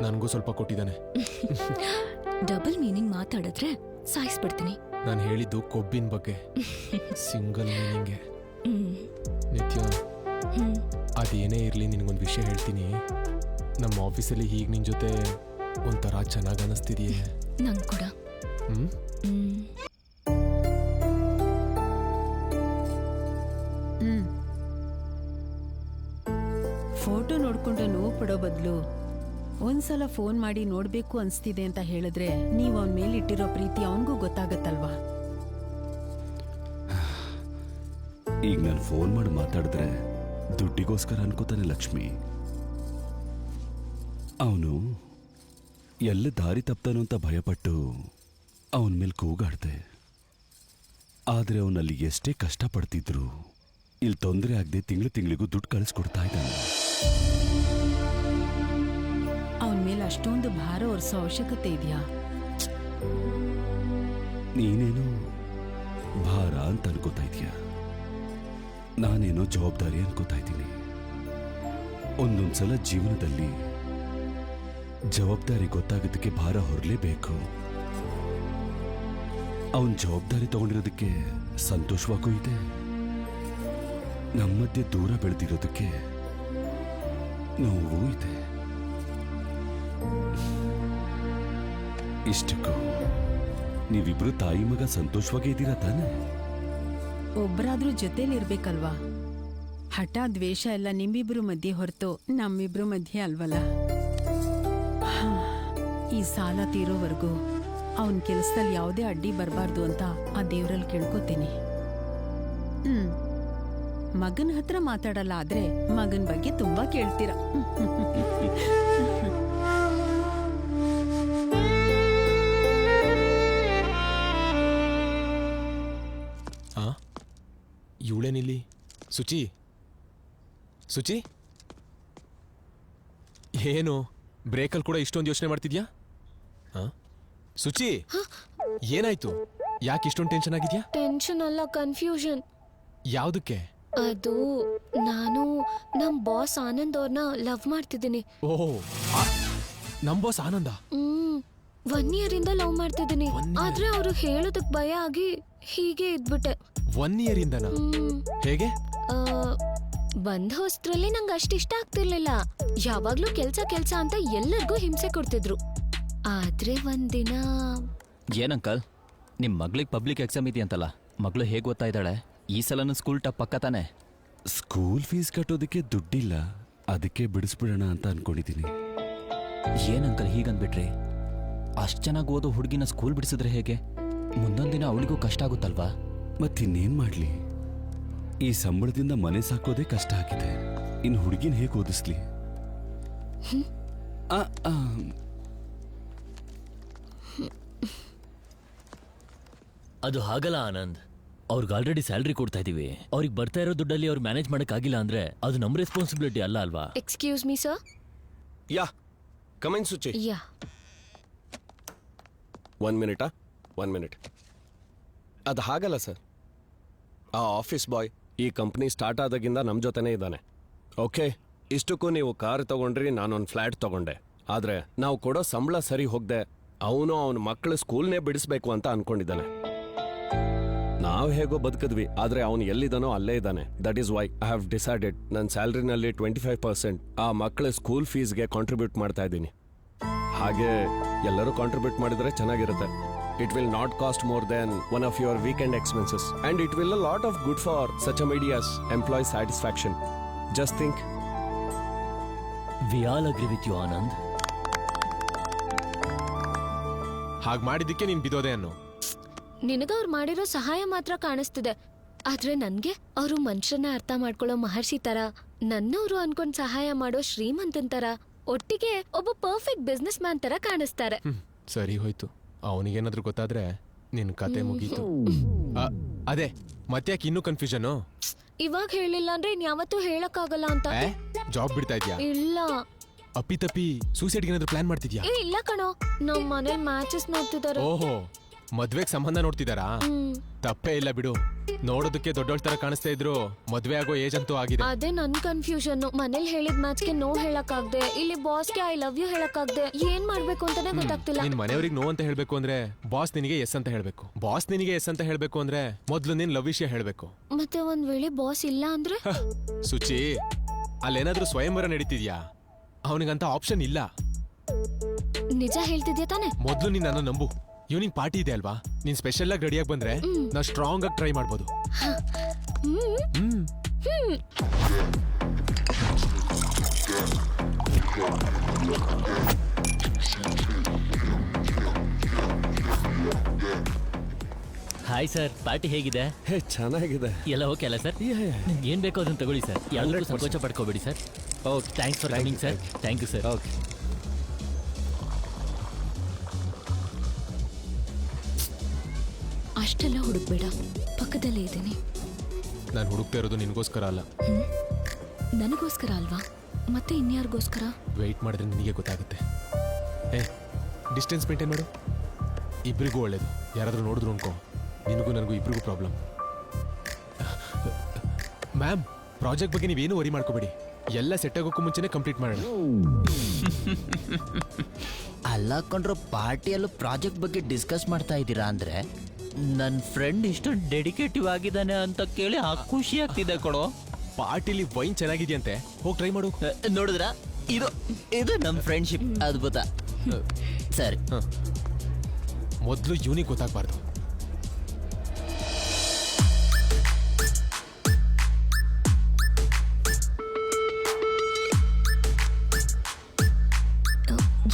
Speaker 2: ನನಗೂ ಸ್ವಲ್ಪ ಕೊಟ್ಟಿದ್ದಾನೆ.
Speaker 9: ಡಬಲ್ ಮೀನಿಂಗ್ ಮಾತಾಡಿದ್ರೆ ಸಾಯಿಸ್ಬಿಡ್ತೀನಿ.
Speaker 2: ನಾನು ಹೇಳಿದ್ದು ಕೊಬ್ಬಿನ ಬಗ್ಗೆ, ಸಿಂಗಲ್ ಮೀನಿಂಗ್ಗೆ. ನಿತ್ಯ, ಅದೇನೇ ಇರಲಿ, ನಿನಗೊಂದು ವಿಷಯ ಹೇಳ್ತೀನಿ. ನಮ್ಮ ಆಫೀಸಲ್ಲಿ ಹೀಗೆ ನಿನ್ನ ಜೊತೆ ಒಂಥರ ಚೆನ್ನಾಗಿ ಅನ್ನಿಸ್ತಿದೆಯೇ?
Speaker 9: ನಂಗೆ ಕೂಡ.
Speaker 6: ಫೋಟೋ ನೋಡ್ಕೊಂಡು ನೋವು ಪಡೋ ಬದಲು ಒಂದ್ಸಲ ಫೋನ್ ಮಾಡಿ ನೋಡ್ಬೇಕು ಅನ್ಸ್ತಿದೆ ಅಂತ ಹೇಳಿದ್ರೆ ನೀವ್ ಅವನ್ ಮೇಲೆ ಇಟ್ಟಿರೋ ಪ್ರೀತಿ ಅವನ್ಗೂ ಗೊತ್ತಾಗತ್ತಲ್ವಾ?
Speaker 3: ಈಗ ನಾನು ಫೋನ್ ಮಾಡಿ ಮಾತಾಡಿದ್ರೆ ದುಡ್ಡಿಗೋಸ್ಕರ ಅನ್ಕೋತಾನೆ ಲಕ್ಷ್ಮಿ. ಅವನು ಎಲ್ಲ ದಾರಿ ತಪ್ತಾನೋ ಅಂತ ಭಯಪಟ್ಟು ಅವನ ಮೇಲೆ ಕೂಗಾಡ್ದೆ. ಆದ್ರೆ ಅವನಲ್ಲಿ ಎಷ್ಟೇ ಕಷ್ಟಪಡ್ತಿದ್ರು ಇಲ್ಲಿ ತೊಂದರೆ ಆಗದೆ ತಿಂಗಳಿಗೂ ದುಡ್ಡು ಕಳಿಸ್ಕೊಡ್ತಾ ಇದ್ದಾನೆ.
Speaker 6: ಅವನ್ ಮೇಲೆ ಅಷ್ಟೊಂದು ಭಾರ ಹೊರಿಸೋ ಅವಶ್ಯಕತೆ ಇದೆಯಾ?
Speaker 3: ನೀನೇನೋ ಭಾರ ಅಂತ ಅನ್ಕೋತಾ ಇದೀಯ, ನಾನೇನೋ ಜವಾಬ್ದಾರಿ ಅನ್ಕೋತಾ ಇದ್ದೀನಿ. ಒಂದೊಂದ್ಸಲ ಜೀವನದಲ್ಲಿ ಜವಾಬ್ದಾರಿ ಗೊತ್ತಾಗೋದಕ್ಕೆ ಭಾರ ಹೊರಲೇಬೇಕು. ಅವನ್ ಜವಾಬ್ದಾರಿ ತಗೊಂಡಿರೋದಕ್ಕೆ ಸಂತೋಷವಾಗೂ ಇದೆ, ನಮ್ಮ ಮಧ್ಯೆ ದೂರ ಬೆಳೆದಿರೋದಕ್ಕೆ ನೋವೂ ಇದೆ. ಇಷ್ಟಕ್ಕೂ ನೀವಿಬ್ರು ತಾಯಿ ಮಗ ಸಂತೋಷವಾಗೇ ಇದ್ದೀರಾ ತಾನೆ?
Speaker 6: ಒಬ್ರಾದ್ರೂ ಜೊತೆಲಿರ್ಬೇಕಲ್ವಾ? ಹಠ ದ್ವೇಷ ಎಲ್ಲ ನಿಮ್ಮಿಬ್ರು ಮಧ್ಯೆ ಹೊರತು ನಮ್ಮಿಬ್ರು ಮಧ್ಯೆ ಅಲ್ವಲ್ಲ. ಈ ಸಾಲ ತೀರೋವರೆಗೂ ಅವನ್ ಕೆಲ್ಸದಲ್ಲಿ ಯಾವುದೇ ಅಡ್ಡಿ ಬರಬಾರ್ದು ಅಂತ ಆ ದೇವ್ರಲ್ಲಿ ಕೇಳ್ಕೊತೀನಿ. ಮಗನ ಹತ್ರ ಮಾತಾಡಲ್ಲ, ಆದ್ರೆ ಮಗನ್ ಬಗ್ಗೆ ತುಂಬಾ ಕೇಳ್ತೀರ.
Speaker 2: ಇವಳೇನಿಲ್ಲಿ? ಸುಚಿ, ಸುಚಿ, ಏನು ಬ್ರೇಕಲ್ಲಿ ಕೂಡ ಇಷ್ಟೊಂದು ಯೋಚನೆ ಮಾಡ್ತಿದ್ಯಾ? ಸುಚಿ, ಏನಾಯ್ತು? ಯಾಕೆ ಇಷ್ಟೊಂದು ಟೆನ್ಷನ್ ಆಗಿದ್ಯಾ?
Speaker 5: ಟೆನ್ಷನ್ ಅಲ್ಲ, ಕನ್ಫ್ಯೂಷನ್.
Speaker 2: ಯಾವ್ದಕ್ಕೆ?
Speaker 5: ಅದು ನಾನು ನಮ್ ಬಾಸ್ ಆನಂದ್ ಅವ್ರನ್ನ ಲವ್ ಮಾಡ್ತಿದ್ದೀನಿ.
Speaker 2: ಓಹ್, ನಮ್ ಬಾಸ್ ಆನಂದ?
Speaker 5: 1 year ಇಂದ ಲವ್ ಮಾಡ್ತಿದ್ದೀನಿ. ಆದ್ರೆ ಅವ್ರು ಹೇಳೋದಕ್ ಭಯ ಆಗಿ ಹೀಗೆ ಇದ್ಬಿಟ್ಟೆ.
Speaker 2: 1 year ಇಂದನಾ? ಹೇಗೆ?
Speaker 5: ಬಂದ ಹೊಸ್ತ್ರಲ್ಲಿ ನಂಗೆ ಅಷ್ಟು ಇಷ್ಟ ಆಗ್ತಿರ್ಲಿಲ್ಲ. ಯಾವಾಗ್ಲೂ ಕೆಲ್ಸ ಅಂತ ಎಲ್ಲರಿಗೂ ಹಿಂಸೆ ಕೊಡ್ತಿದ್ರು. ಆದ್ರೆ ಒಂದಿನ
Speaker 8: ಏನಂಕಲ್, ನಿಮ್ ಮಗ್ಳಿಗೆ ಪಬ್ಲಿಕ್ ಎಕ್ಸಾಮ್ ಇದೆಯಂತಲ್ಲ, ಮಗಳು ಹೇಗ್ ಓದ್ತಾ ಇದ್ದಾಳೆ? ಈ ಸಲನು ಸ್ಕೂಲ್ ಟಪ್ ಪಕ್ಕ ತಾನೆ?
Speaker 3: ಸ್ಕೂಲ್ ಫೀಸ್ ಕಟ್ಟೋದಕ್ಕೆ ದುಡ್ಡಿಲ್ಲ, ಅದಕ್ಕೆ ಬಿಡಿಸ್ಬಿಡೋಣ ಅಂತ ಅನ್ಕೊಂಡಿದ್ದೀನಿ.
Speaker 8: ಏನಂಕಲ್ ಹೀಗಂದ್ಬಿಟ್ರಿ? ಅಷ್ಟ್ ಚೆನ್ನಾಗಿ ಓದೋ ಹುಡುಗಿನ ಸ್ಕೂಲ್ ಬಿಡಿಸಿದ್ರೆ ಹೇಗೆ? ಮುಂದೊಂದ್ ದಿನ ಅವಳಿಗೂ ಕಷ್ಟ ಆಗುತ್ತಲ್ವಾ?
Speaker 3: ಮತ್ತಿನ್ನೇನ್ ಮಾಡ್ಲಿ? ಈ ಸಂಬಳದಿಂದ ಮನೆ ಸಾಕೋದೇ ಕಷ್ಟ ಆಗಿದೆ, ಇನ್ನು ಹುಡುಗಿನ ಹೇಗೆ ಓದಿಸ್ಲಿ?
Speaker 10: ಅದು ಹಾಗಲ್ಲ ಆನಂದ್, ಅವ್ರಿಗೆ ಆಲ್ರೆಡಿ ಸ್ಯಾಲ್ರಿ ಕೊಡ್ತಾ ಇದೀವಿ. ಅವ್ರಿಗೆ ಬರ್ತಾ ಇರೋ ದುಡ್ಡಲ್ಲಿ ಅವ್ರು ಮ್ಯಾನೇಜ್ ಮಾಡಕ್ ಆಗಿಲ್ಲ ಅಂದ್ರೆ ಅದು ನಮ್ ರೆಸ್ಪಾನ್ಸಿಬಿಲಿಟಿ ಅಲ್ಲ ಅಲ್ವಾ?
Speaker 5: Excuse me sir.
Speaker 4: Yeah, come in Suchi.
Speaker 5: Yeah,
Speaker 4: 1 minute. ಅದು ಹಾಗಲ್ಲ ಸರ್. ಆ ಆಫೀಸ್ ಬಾಯ್ ಈ ಕಂಪ್ನಿ ಸ್ಟಾರ್ಟ್ ಆದಾಗಿಂದ ನಮ್ಮ ಜೊತೆನೇ ಇದ್ದಾನೆ. ಓಕೆ, ಇಷ್ಟಕ್ಕೂ ನೀವು ಕಾರ್ ತಗೊಂಡ್ರಿ, ನಾನೊಂದು ಫ್ಲ್ಯಾಟ್ ತಗೊಂಡೆ. ಆದ್ರೆ ನಾವು ಕೊಡೋ ಸಂಬಳ ಸರಿ ಹೋಗದೆ ಅವನು ಅವನ ಮಕ್ಕಳ ಸ್ಕೂಲ್ನೇ ಬಿಡಿಸ್ಬೇಕು ಅಂತ ಅನ್ಕೊಂಡಿದ್ದಾನೆ. ನಾವು ಹೇಗೋ ಬದುಕಿದ್ವಿ, ಆದ್ರೆ ಅವನು ಎಲ್ಲಿದ್ದಾನೋ ಅಲ್ಲೇ ಇದ್ದಾನೆ. That is why I have decided ನನ್ನ ಸ್ಯಾಲ್ರಿನಲ್ಲಿ 25% ಆ ಮಕ್ಕಳ ಸ್ಕೂಲ್ ಫೀಸ್ಗೆ ಕಾಂಟ್ರಿಬ್ಯೂಟ್ ಮಾಡ್ತಾ ಇದ್ದೀನಿ. ಹಾಗೆ ಎಲ್ಲರೂ ಕಾಂಟ್ರಿಬ್ಯೂಟ್ ಮಾಡಿದ್ರೆ ಚೆನ್ನಾಗಿರುತ್ತೆ. It will not cost more than one of your weekend expenses, and it will a lot of good for such a media's employee satisfaction. Just think.
Speaker 10: We all agree with you, Anand.
Speaker 2: ಹಾಗೆ ಮಾಡಿದ್ದಕ್ಕೆ ನೀನ್ ಬಿದೋದೆ ಅನ್ನು.
Speaker 5: ನಿನಗ ಅವ್ರು ಮಾಡಿರೋ ಸಹಾಯ ಮಾತ್ರ ಕಾಣಿಸ್ತಿದೆ, ಆದ್ರೆ ನನ್ಗೆ ಅವರು ಮನುಷ್ಯನ ಅರ್ಥ ಮಾಡ್ಕೊಳ್ಳೋ ಮಹರ್ಷಿ ತರ, ನನ್ನವರು ಅನ್ಕೊಂಡ್ ಸಹಾಯ ಮಾಡೋ ಶ್ರೀಮಂತನ್ ತರ, ಒಟ್ಟಿಗೆ ಒಬ್ಬ ಪರ್ಫೆಕ್ಟ್ ಬಿಸ್ನೆಸ್ ಮ್ಯಾನ್ ತರ ಕಾಣಿಸ್ತಾರೆ.
Speaker 2: ಸರಿ ಹೋಯ್ತು, ಅವನಿಗೇನಾದ್ರೂ ಗೊತ್ತಾದ್ರೆ ನಿನ್ ಕತೆ ಮುಗೀತು. ಅದೇ ಮತ್ತ್ಯಾಕೆ ಇನ್ನೂ ಕನ್ಫ್ಯೂಷನ್?
Speaker 5: ಇವಾಗ ಹೇಳಿಲ್ಲ ಅಂದ್ರೆ ಇನ್ಯಾವತ್ತೂ ಹೇಳಕ್ಕಾಗಲ್ಲ ಅಂತ.
Speaker 2: ಜಾಬ್ ಬಿಡ್ತಾ ಇದ್ಯಾ?
Speaker 5: ಇಲ್ಲ.
Speaker 2: ಅಪ್ಪಿತಪ್ಪಿ ಸೂಸೈಡ್ಗೆ ಏನಾದ್ರೂ ಪ್ಲಾನ್ ಮಾಡ್ತಿದ್ಯಾ?
Speaker 5: ಇಲ್ಲ ಕಣೋ, ನಮ್ ಮನೇಲಿ ಮ್ಯಾಚಸ್ ನೋಡ್ತಿದ್ದಾರೆ.
Speaker 2: ಓಹೋ, ಮದ್ವೆಗ್ ಸಂಬಂಧ ನೋಡ್ತಿದಾರಾ? ತಪ್ಪೇ ಇಲ್ಲ ಬಿಡು, ನೋಡೋದಕ್ಕೆ ದೊಡ್ಡೋಳ್ ತರ ಕಾಣಿಸ್ತಾ ಇದ್ರು, ಮದ್ವೆ ಆಗೋ ಏಜ್ ಅಂತೂ ಆಗಿದೆ.
Speaker 5: ಅದೇ ನನ್ ಕನ್ಫ್ಯೂಷನ್. ಮನೇಲಿ ಹೇಳಿದ ಮ್ಯಾಚ್ಗೆ ನೋ ಹೇಳಕ್ಕಾಗ್ದೆ, ಇಲ್ಲಿ ಬಾಸ್ಗೆ ಐ ಲವ್ ಯು ಹೇಳಕ್ಕಾಗ್ದೆ, ಏನ್ ಮಾಡ್ಬೇಕು ಅಂತಾನೆ ಗೊತ್ತಾಗ್ತಿಲ್ಲ.
Speaker 2: ನಿನ್ ಮನೆಯವ್ರಿಗೆ ನೋ ಅಂತ ಹೇಳ್ಬೇಕು ಅಂದ್ರೆ ಬಾಸ್ ನಿನಗೆ ಎಸ್ ಅಂತ ಹೇಳ್ಬೇಕು. ಬಾಸ್ ನಿನಗೆ ಎಸ್ ಅಂತ ಹೇಳ್ಬೇಕು ಅಂದ್ರೆ ಮೊದ್ಲು ನೀನ್ ಲವ್ ವಿಷಯ ಹೇಳ್ಬೇಕು.
Speaker 5: ಮತ್ತೆ ಒಂದ್ ವೇಳೆ ಬಾಸ್ ಇಲ್ಲ ಅಂದ್ರೆ?
Speaker 2: ಸುಚಿ, ಅಲ್ಲೇನಾದ್ರೂ ಸ್ವಯಂವರ ನಡೀತಿದ್ಯಾ? ಅವನಿಗಂತ ಆಪ್ಷನ್ ಇಲ್ಲ.
Speaker 5: ನಿಜ ಹೇಳ್ತಿದ್ಯಾ ತಾನೆ?
Speaker 2: ಮೊದ್ಲು ನೀನ್ ನನ್ನ ನಂಬು. ಈವ್ನಿಂಗ್ ಪಾರ್ಟಿ ಇದೆ ಅಲ್ವಾ, ನೀನ್ ಸ್ಪೆಷಲ್ ಆಗಿ ರೆಡಿಯಾಗಿ ಬಂದ್ರೆ ನಾವು ಸ್ಟ್ರಾಂಗ್ ಆಗಿ ಟ್ರೈ ಮಾಡ್ಬೋದು.
Speaker 10: ಹಾಯ್ ಸರ್, ಪಾರ್ಟಿ ಹೇಗಿದೆ?
Speaker 4: ಹೇ ಚೆನ್ನಾಗಿದೆ.
Speaker 10: ಎಲ್ಲ ಓಕೆ ಅಲ್ಲ ಸರ್? ನಿಮ್ಗೆ ಏನ್ ಬೇಕೋ ಅದನ್ನ ತಗೊಳ್ಳಿ ಸರ್. ಯಾವುದಕ್ಕೂ ಸಂಕೋಚ ಪಡ್ಕೋಬೇಡಿ sir. Okay, thanks for coming sir. Thank you sir.
Speaker 4: Okay.
Speaker 9: ಅಷ್ಟೆಲ್ಲ ಹುಡುಕ್ಬೇಡ, ಪಕ್ಕದಲ್ಲೇ ಇದ್ದೀನಿ.
Speaker 2: ನಾನು ಹುಡುಕ್ತಾ ಇರೋದು ನಿನಗೋಸ್ಕರ ಅಲ್ಲ.
Speaker 9: ನನಗೋಸ್ಕರ ಅಲ್ವಾ? ಮತ್ತೆ ಇನ್ಯಾರಿಗೋಸ್ಕರ?
Speaker 2: ವೆಯ್ಟ್ ಮಾಡಿದ್ರೆ ನಿನಗೆ ಗೊತ್ತಾಗುತ್ತೆ. ಡಿಸ್ಟೆನ್ಸ್ ಮೇಂಟೈನ್ ಮಾಡು, ಇಬ್ಬರಿಗೂ ಒಳ್ಳೇದು. ಯಾರಾದರೂ ನೋಡಿದ್ರು ಅನ್ಕೋ, ನಿನಗೂ ನನಗೂ ಇಬ್ಬರಿಗೂ ಪ್ರಾಬ್ಲಮ್. ಮ್ಯಾಮ್, ಪ್ರಾಜೆಕ್ಟ್ ಬಗ್ಗೆ ನೀವೇನು ವರಿ ಮಾಡ್ಕೋಬೇಡಿ, ಎಲ್ಲ ಸೆಟ್ ಆಗೋಕ್ಕೂ ಮುಂಚೆನೇ ಕಂಪ್ಲೀಟ್ ಮಾಡೋಣ.
Speaker 8: ಅಲ್ಲ ಕೊಂಡ್ರು, ಪಾರ್ಟಿಯಲ್ಲೂ ಪ್ರಾಜೆಕ್ಟ್ ಬಗ್ಗೆ ಡಿಸ್ಕಸ್ ಮಾಡ್ತಾ ಇದ್ದೀರಾ ಅಂದ್ರೆ ನನ್ನ ಫ್ರೆಂಡ್ ಇಷ್ಟು ಡೆಡಿಕೇಟಿವ್ ಆಗಿದ್ದಾನೆ ಅಂತ ಕೇಳಿ ಖುಷಿ ಆಗ್ತಿದೆ ಕೊಡೋ.
Speaker 2: ಪಾರ್ಟಿಲಿ ವೈನ್ ಚೆನ್ನಾಗಿದೆಯಂತೆ, ಹೋಗಿ ಟ್ರೈ ಮಾಡು.
Speaker 8: ನೋಡಿದ್ರ, ಇದು ಇದು ನಮ್ಮ ಫ್ರೆಂಡ್ಶಿಪ್ ಅದ್ಭುತ. ಸರಿ,
Speaker 2: ಮೊದಲು ಇವನಿಗೆ ಗೊತ್ತಾಗಬಾರ್ದು.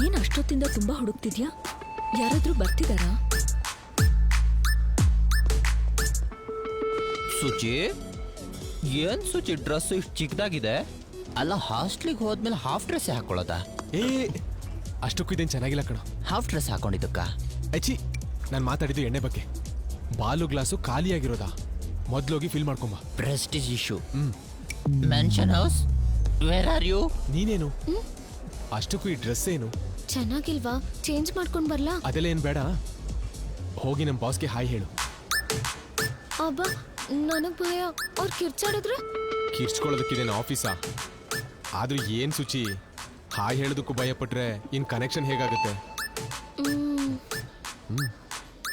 Speaker 9: ಏನ್ ಅಷ್ಟೊತ್ತಿಂದ ತುಂಬಾ ಹುಡುಕ್ತಿದ್ಯಾ? ಯಾರಾದ್ರೂ ಬರ್ತಿದಾರಾ?
Speaker 8: ಸುಚಿ, ಏನ್ ಸುಚಿ ಡ್ರೆಸ್ ಇಷ್ಟು ಚಿಕ್ಕದಾಗಿದೆ? ಅಲ್ಲ, ಹಾಸ್ಟ್ಲಿಗೆ ಹೋದ್ಮೇಲೆ ಹಾಫ್ ಡ್ರೆಸ್ ಹಾಕೊಳ್ಳೋದಾ?
Speaker 2: ಅಷ್ಟಕ್ಕೂ ಇದೇನು ಚೆನ್ನಾಗಿಲ್ಲ ಕಣ.
Speaker 8: ಹಾಫ್ ಡ್ರೆಸ್ ಹಾಕೊಂಡಿದ್ದಕ್ಕ?
Speaker 2: ಅಚ್ಚಿ, ನಾನು ಮಾತಾಡಿದ್ದು ಎಣ್ಣೆ ಬಗ್ಗೆ. ಬಾಲು ಗ್ಲಾಸು ಖಾಲಿಯಾಗಿರೋದಾ? ಮೊದ್ಲೋಗಿ ಫಿಲ್ ಮಾಡ್ಕೊಂಬ.
Speaker 8: Prestige issue. Mansion House, where are you?
Speaker 2: ನೀನೇನು ಅಷ್ಟಕ್ಕೂ ಈ ಡ್ರೆಸ್ ಏನು
Speaker 5: ಚೆನ್ನಾಗಿಲ್ವಾ? ಚೇಂಜ್ ಮಾಡ್ಕೊಂಡ್ ಬರ್ಲಾ?
Speaker 2: ಅದೆಲ್ಲ ಏನ್ ಬೇಡ, ಹೋಗಿ ನಮ್ಮ ಬಾಸ್ಗೆ ಹಾಯ್ ಹೇಳು.
Speaker 5: ಅಬ್ಬಾ, ನನಗ್ ಭಯ, ಅವ್ರು ಕಿರ್ಚಾಡಿದ್ರೆ?
Speaker 2: ಕಿರ್ಚ್ಕೊಳ್ಳೋದಕ್ಕಿದೇನು ಆಫೀಸಾ? ಆದ್ರೂ ಏನ್ ಸುಚಿ, ಹಾಯ್ ಹೇಳೋದಕ್ಕೂ ಭಯ ಪಟ್ರೆ ಇನ್ ಕನೆಕ್ಷನ್ ಹೇಗಾಗುತ್ತೆ?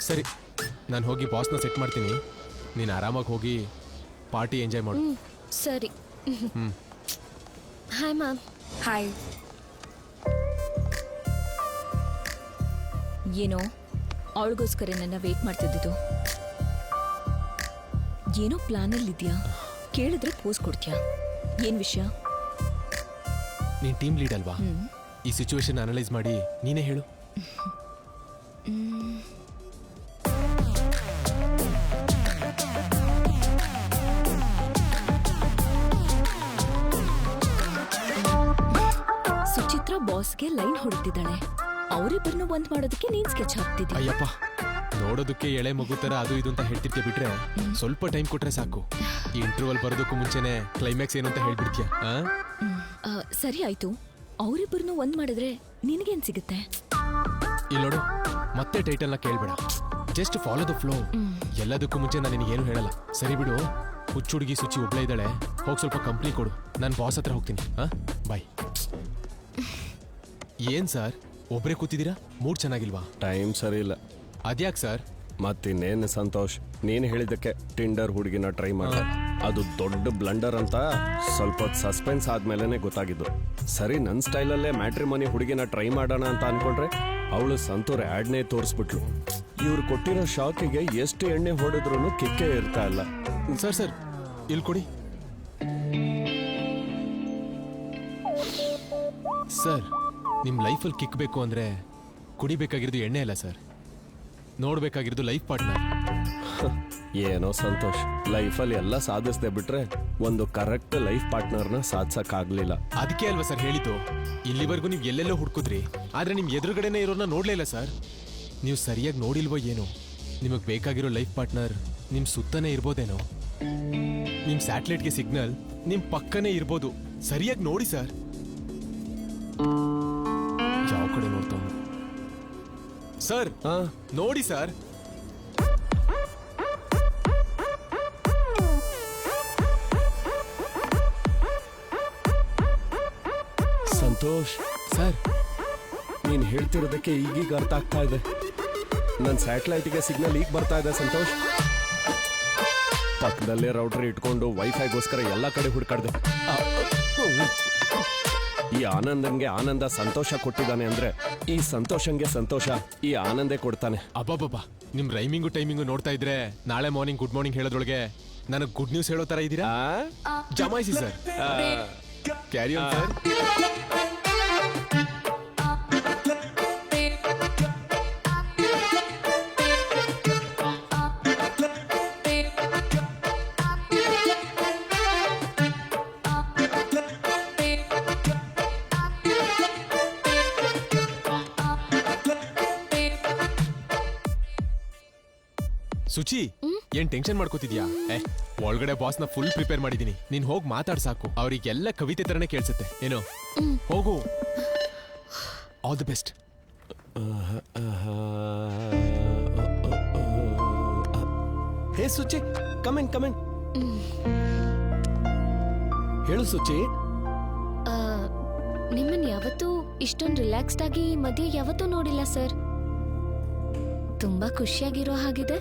Speaker 2: ಸರಿ, ನಾನು ಹೋಗಿ ಬಾಸ್ನ ಸೆಟ್ ಮಾಡ್ತೀನಿ, ನೀನು ಆರಾಮಾಗಿ ಹೋಗಿ ಪಾರ್ಟಿ ಎಂಜಾಯ್ ಮಾಡು.
Speaker 5: ಸರಿ. Hi ma'am.
Speaker 9: ಹಾಯ್. ಏನೋ ಅವಳಿಗೋಸ್ಕರ ನನ್ನ ವೇಟ್ ಮಾಡ್ತಿದ್ದು. ಏನೋ ಪ್ಲಾನಲ್ಲಿದ್ಯಾ? ಕೇಳಿದ್ರೆ ಪೋಸ್ ಕೊಡ್ತೀಯಾ? ಏನ್ ವಿಷಯ?
Speaker 2: ನೀನ್ ಟೀಮ್ ಲೀಡ್ ಅಲ್ವಾ? ಈ ಸಿಚುವೇಶನ್ ಅನಲೈಸ್ ಮಾಡಿ ನೀನೇ ಹೇಳು.
Speaker 9: ಸುಚಿತ್ರಾ ಬಾಸ್ಗೆ ಲೈನ್ ಹೊಡಿತಿದ್ದಾಳೆ. ಅವರಿಬ್ಬರನ್ನು ಒಂದ್ ಮಾಡೋದಕ್ಕೆ ನೀನ್ ಸ್ಕೆಚ್ ಹಾಕ್ತಿದ್ಯಾ?
Speaker 2: ಅಯ್ಯಪ್ಪ, ನೋಡೋದಕ್ಕೆ ಎಳೆ ಮಗು ತರ ಅದು ಇದು ಅಂತ ಹೇಳ್ತಿರ್ತೀಯ ಬಿಟ್ರೆ ಸ್ವಲ್ಪ ಟೈಮ್ ಕೊಟ್ರೆ ಸಾಕು. ಈ ಇಂಟರ್ವಲ್ ಬರೋದಕ್ಕೂ ಮುಂಚೆನೆ ಕ್ಲೈಮ್ಯಾಕ್ಸ್ ಏನು ಅಂತ ಹೇಳ್ಬಿಡ್ತೀಯ.
Speaker 9: ಸರಿ ಆಯ್ತು, ಅವರಿಬ್ಬರನ್ನು ಒಂದ್ ಮಾಡಿದ್ರೆ ನಿನಗೇನ್ ಸಿಗುತ್ತೆ?
Speaker 2: ಇಲ್ಲಿ ನೋಡು, ಮತ್ತೆ ಟೈಟಲ್ನ ಕೇಳ್ಬೇಡ, ಜಸ್ಟ್ ಫಾಲೋ ದ ಫ್ಲೋ. ಎಲ್ಲದಕ್ಕೂ ಮುಂಚೆ ನಾನು ನಿನಗೇನು ಹೇಳಲ್ಲ. ಸರಿ ಬಿಡು, ಹುಚ್ಚು ಹುಡುಗಿ ಸುಚಿ ಒಬ್ಳೆ ಇದ್ದಾಳೆ, ಹೋಗಿ ಸ್ವಲ್ಪ ಕಂಪ್ನಿ ಕೊಡು, ನಾನು ಬಾಸ್ ಹತ್ರ ಹೋಗ್ತೀನಿ. ಬಾಯ್. ಏನ್ ಸರ್, ಒಬ್ರೇ ಕೂತಿದ್ದೀರಾ? ಮೂಡ್ ಚೆನ್ನಾಗಿಲ್ವಾ?
Speaker 4: ಟೈಮ್ ಸರಿ ಇಲ್ಲ.
Speaker 2: ಅದ್ಯಾಕ್ ಸರ್?
Speaker 4: ಮತ್ತಿನ್ನೇನು ಸಂತೋಷ್, ನೀನು ಹೇಳಿದ್ದಕ್ಕೆ ಟಿಂಡರ್ ಹುಡುಗಿನ ಟ್ರೈ ಮಾಡ. ಅದು ದೊಡ್ಡ ಬ್ಲಂಡರ್ ಅಂತ ಸ್ವಲ್ಪ ಸಸ್ಪೆನ್ಸ್ ಆದ್ಮೇಲೆ ಗೊತ್ತಾಗಿದ್ದು. ಸರಿ, ನನ್ನ ಸ್ಟೈಲಲ್ಲೇ ಮ್ಯಾಟ್ರಿಮನಿ ಹುಡುಗಿನ ಟ್ರೈ ಮಾಡೋಣ ಅಂತ ಅನ್ಕೊಂಡ್ರೆ ಅವಳು ಸಂತೂರ್ ಆಡ್ನೇ ತೋರಿಸ್ಬಿಟ್ಲು. ಇವ್ರು ಕೊಟ್ಟಿರೋ ಶಾಕಿಗೆ ಎಷ್ಟು ಎಣ್ಣೆ ಹೊಡೆದ್ರು ಕಿಕ್ಕೇ ಇರ್ತಾ ಇಲ್ಲ.
Speaker 2: ಸರ್ ಸರ್, ಇಲ್ಲಿ ಕೊಡಿ ಸರ್. ನಿಮ್ಮ ಲೈಫಲ್ಲಿ ಕಿಕ್ ಬೇಕು ಅಂದ್ರೆ ಕುಡಿಬೇಕಾಗಿರೋದು ಎಣ್ಣೆ ಅಲ್ಲ ಸರ್, ನೋಡ್ಬೇಕಾಗಿರೋದು ಲೈಫ್ ಪಾರ್ಟ್ನರ್.
Speaker 4: ಏನೋ ಸಂತೋಷ್, ಲೈಫಲ್ಲಿ ಎಲ್ಲ ಸಾಧಿಸ್ದೆ ಬಿಟ್ರೆ ಒಂದು ಕರೆಕ್ಟ್ ಲೈಫ್ ಪಾರ್ಟ್ನರ್ನ ಸಾಧಿಸಕ್ಕಾಗ್ಲಿಲ್ಲ.
Speaker 2: ಅದಕ್ಕೆ ಅಲ್ವಾ ಸರ್ ಹೇಳಿದ್ದು, ಇಲ್ಲಿವರೆಗೂ ನೀವು ಎಲ್ಲೆಲ್ಲೋ ಹುಡ್ಕುದ್ರಿ, ಆದ್ರೆ ನಿಮ್ ಎದುರುಗಡೆನೇ ಇರೋನ್ನ ನೋಡ್ಲೇ ಇಲ್ಲ ಸರ್. ನೀವು ಸರಿಯಾಗಿ ನೋಡಿಲ್ವೋ ಏನೋ, ನಿಮಗೆ ಬೇಕಾಗಿರೋ ಲೈಫ್ ಪಾರ್ಟ್ನರ್ ನಿಮ್ ಸುತ್ತನೇ ಇರ್ಬೋದೇನೋ. ನಿಮ್ ಸ್ಯಾಟಲೈಟ್ಗೆ ಸಿಗ್ನಲ್ ನಿಮ್ ಪಕ್ಕನೇ ಇರ್ಬೋದು, ಸರಿಯಾಗಿ ನೋಡಿ ಸರ್. ಯಾವ ಕಡೆ ನೋಡ್ತಾ ಸರ್? ನೋಡಿ ಸರ್.
Speaker 4: ಸಂತೋಷ್
Speaker 2: ಸರ್,
Speaker 4: ನೀನ್ ಹೇಳ್ತಿರೋದಕ್ಕೆ ಈಗೀಗ ಅರ್ಥ ಆಗ್ತಾ ಇದೆ. ನನ್ನ ಸ್ಯಾಟಲೈಟ್ಗೆ ಸಿಗ್ನಲ್ ಈಗ ಬರ್ತಾ ಇದೆ ಸಂತೋಷ್. ಪಕ್ಕದಲ್ಲೇ ರೌಟರ್ ಇಟ್ಕೊಂಡು ವೈಫೈಗೋಸ್ಕರ ಎಲ್ಲ ಕಡೆ ಹುಡ್ಕಾಡ್ದೆ. ಈ ಆನಂದಂಗೆ ಆನಂದ ಸಂತೋಷ ಕೊಟ್ಟಿದ್ದಾನೆ ಅಂದ್ರೆ ಈ ಸಂತೋಷಂಗೆ ಸಂತೋಷ ಈ ಆನಂದೇ ಕೊಡ್ತಾನೆ.
Speaker 2: ಅಬ್ಬಬ್ಬಬ್ಬಾ, ನಿಮ್ ರೈಮಿಂಗು ಟೈಮಿಂಗು ನೋಡ್ತಾ ಇದ್ರೆ ನಾಳೆ ಮಾರ್ನಿಂಗ್ ಗುಡ್ ಮಾರ್ನಿಂಗ್ ಹೇಳೋದ್ರೊಳಗೆ ನನಗೆ ಗುಡ್ ನ್ಯೂಸ್ ಹೇಳೋ ತರ ಇದ್ದೀರಾ? ಜಮಾಯಿಸಿ sir. Carry on sir. Suchi, ಏನ್ ಟೆನ್ಷನ್ ಮಾಡ್ಕೋತಿದ್ಯಾ? ಒಳಗಡೆ ಬಾಸ್ನ ಫುಲ್ ಪ್ರಿಪೇರ್ ಮಾಡಿದೀನಿ. ನೀನ್ ಹೋಗಿ ಮಾತಾಡ್ ಸಾಕು, ಅವ್ರಿಗೆಲ್ಲ ಕವಿತೆ ತರನೇ ಕೇಳಿಸುತ್ತೆ. ಏನೋ, ಹೋಗು. All the best.
Speaker 4: Hey Suchi, come on come on. ಹೇಳು ಸುಚಿ.
Speaker 5: ನಿಮ್ಮನ್ ಯಾವತ್ತೂ ಇಷ್ಟೊಂದು ರಿಲ್ಯಾಕ್ಸ್ಡ್ ಆಗಿ ಈ ಮಧ್ಯೆ ಯಾವತ್ತೂ ನೋಡಿಲ್ಲ ಸರ್. ತುಂಬಾ ಖುಷಿಯಾಗಿರೋ ಹಾಗಿದೆ.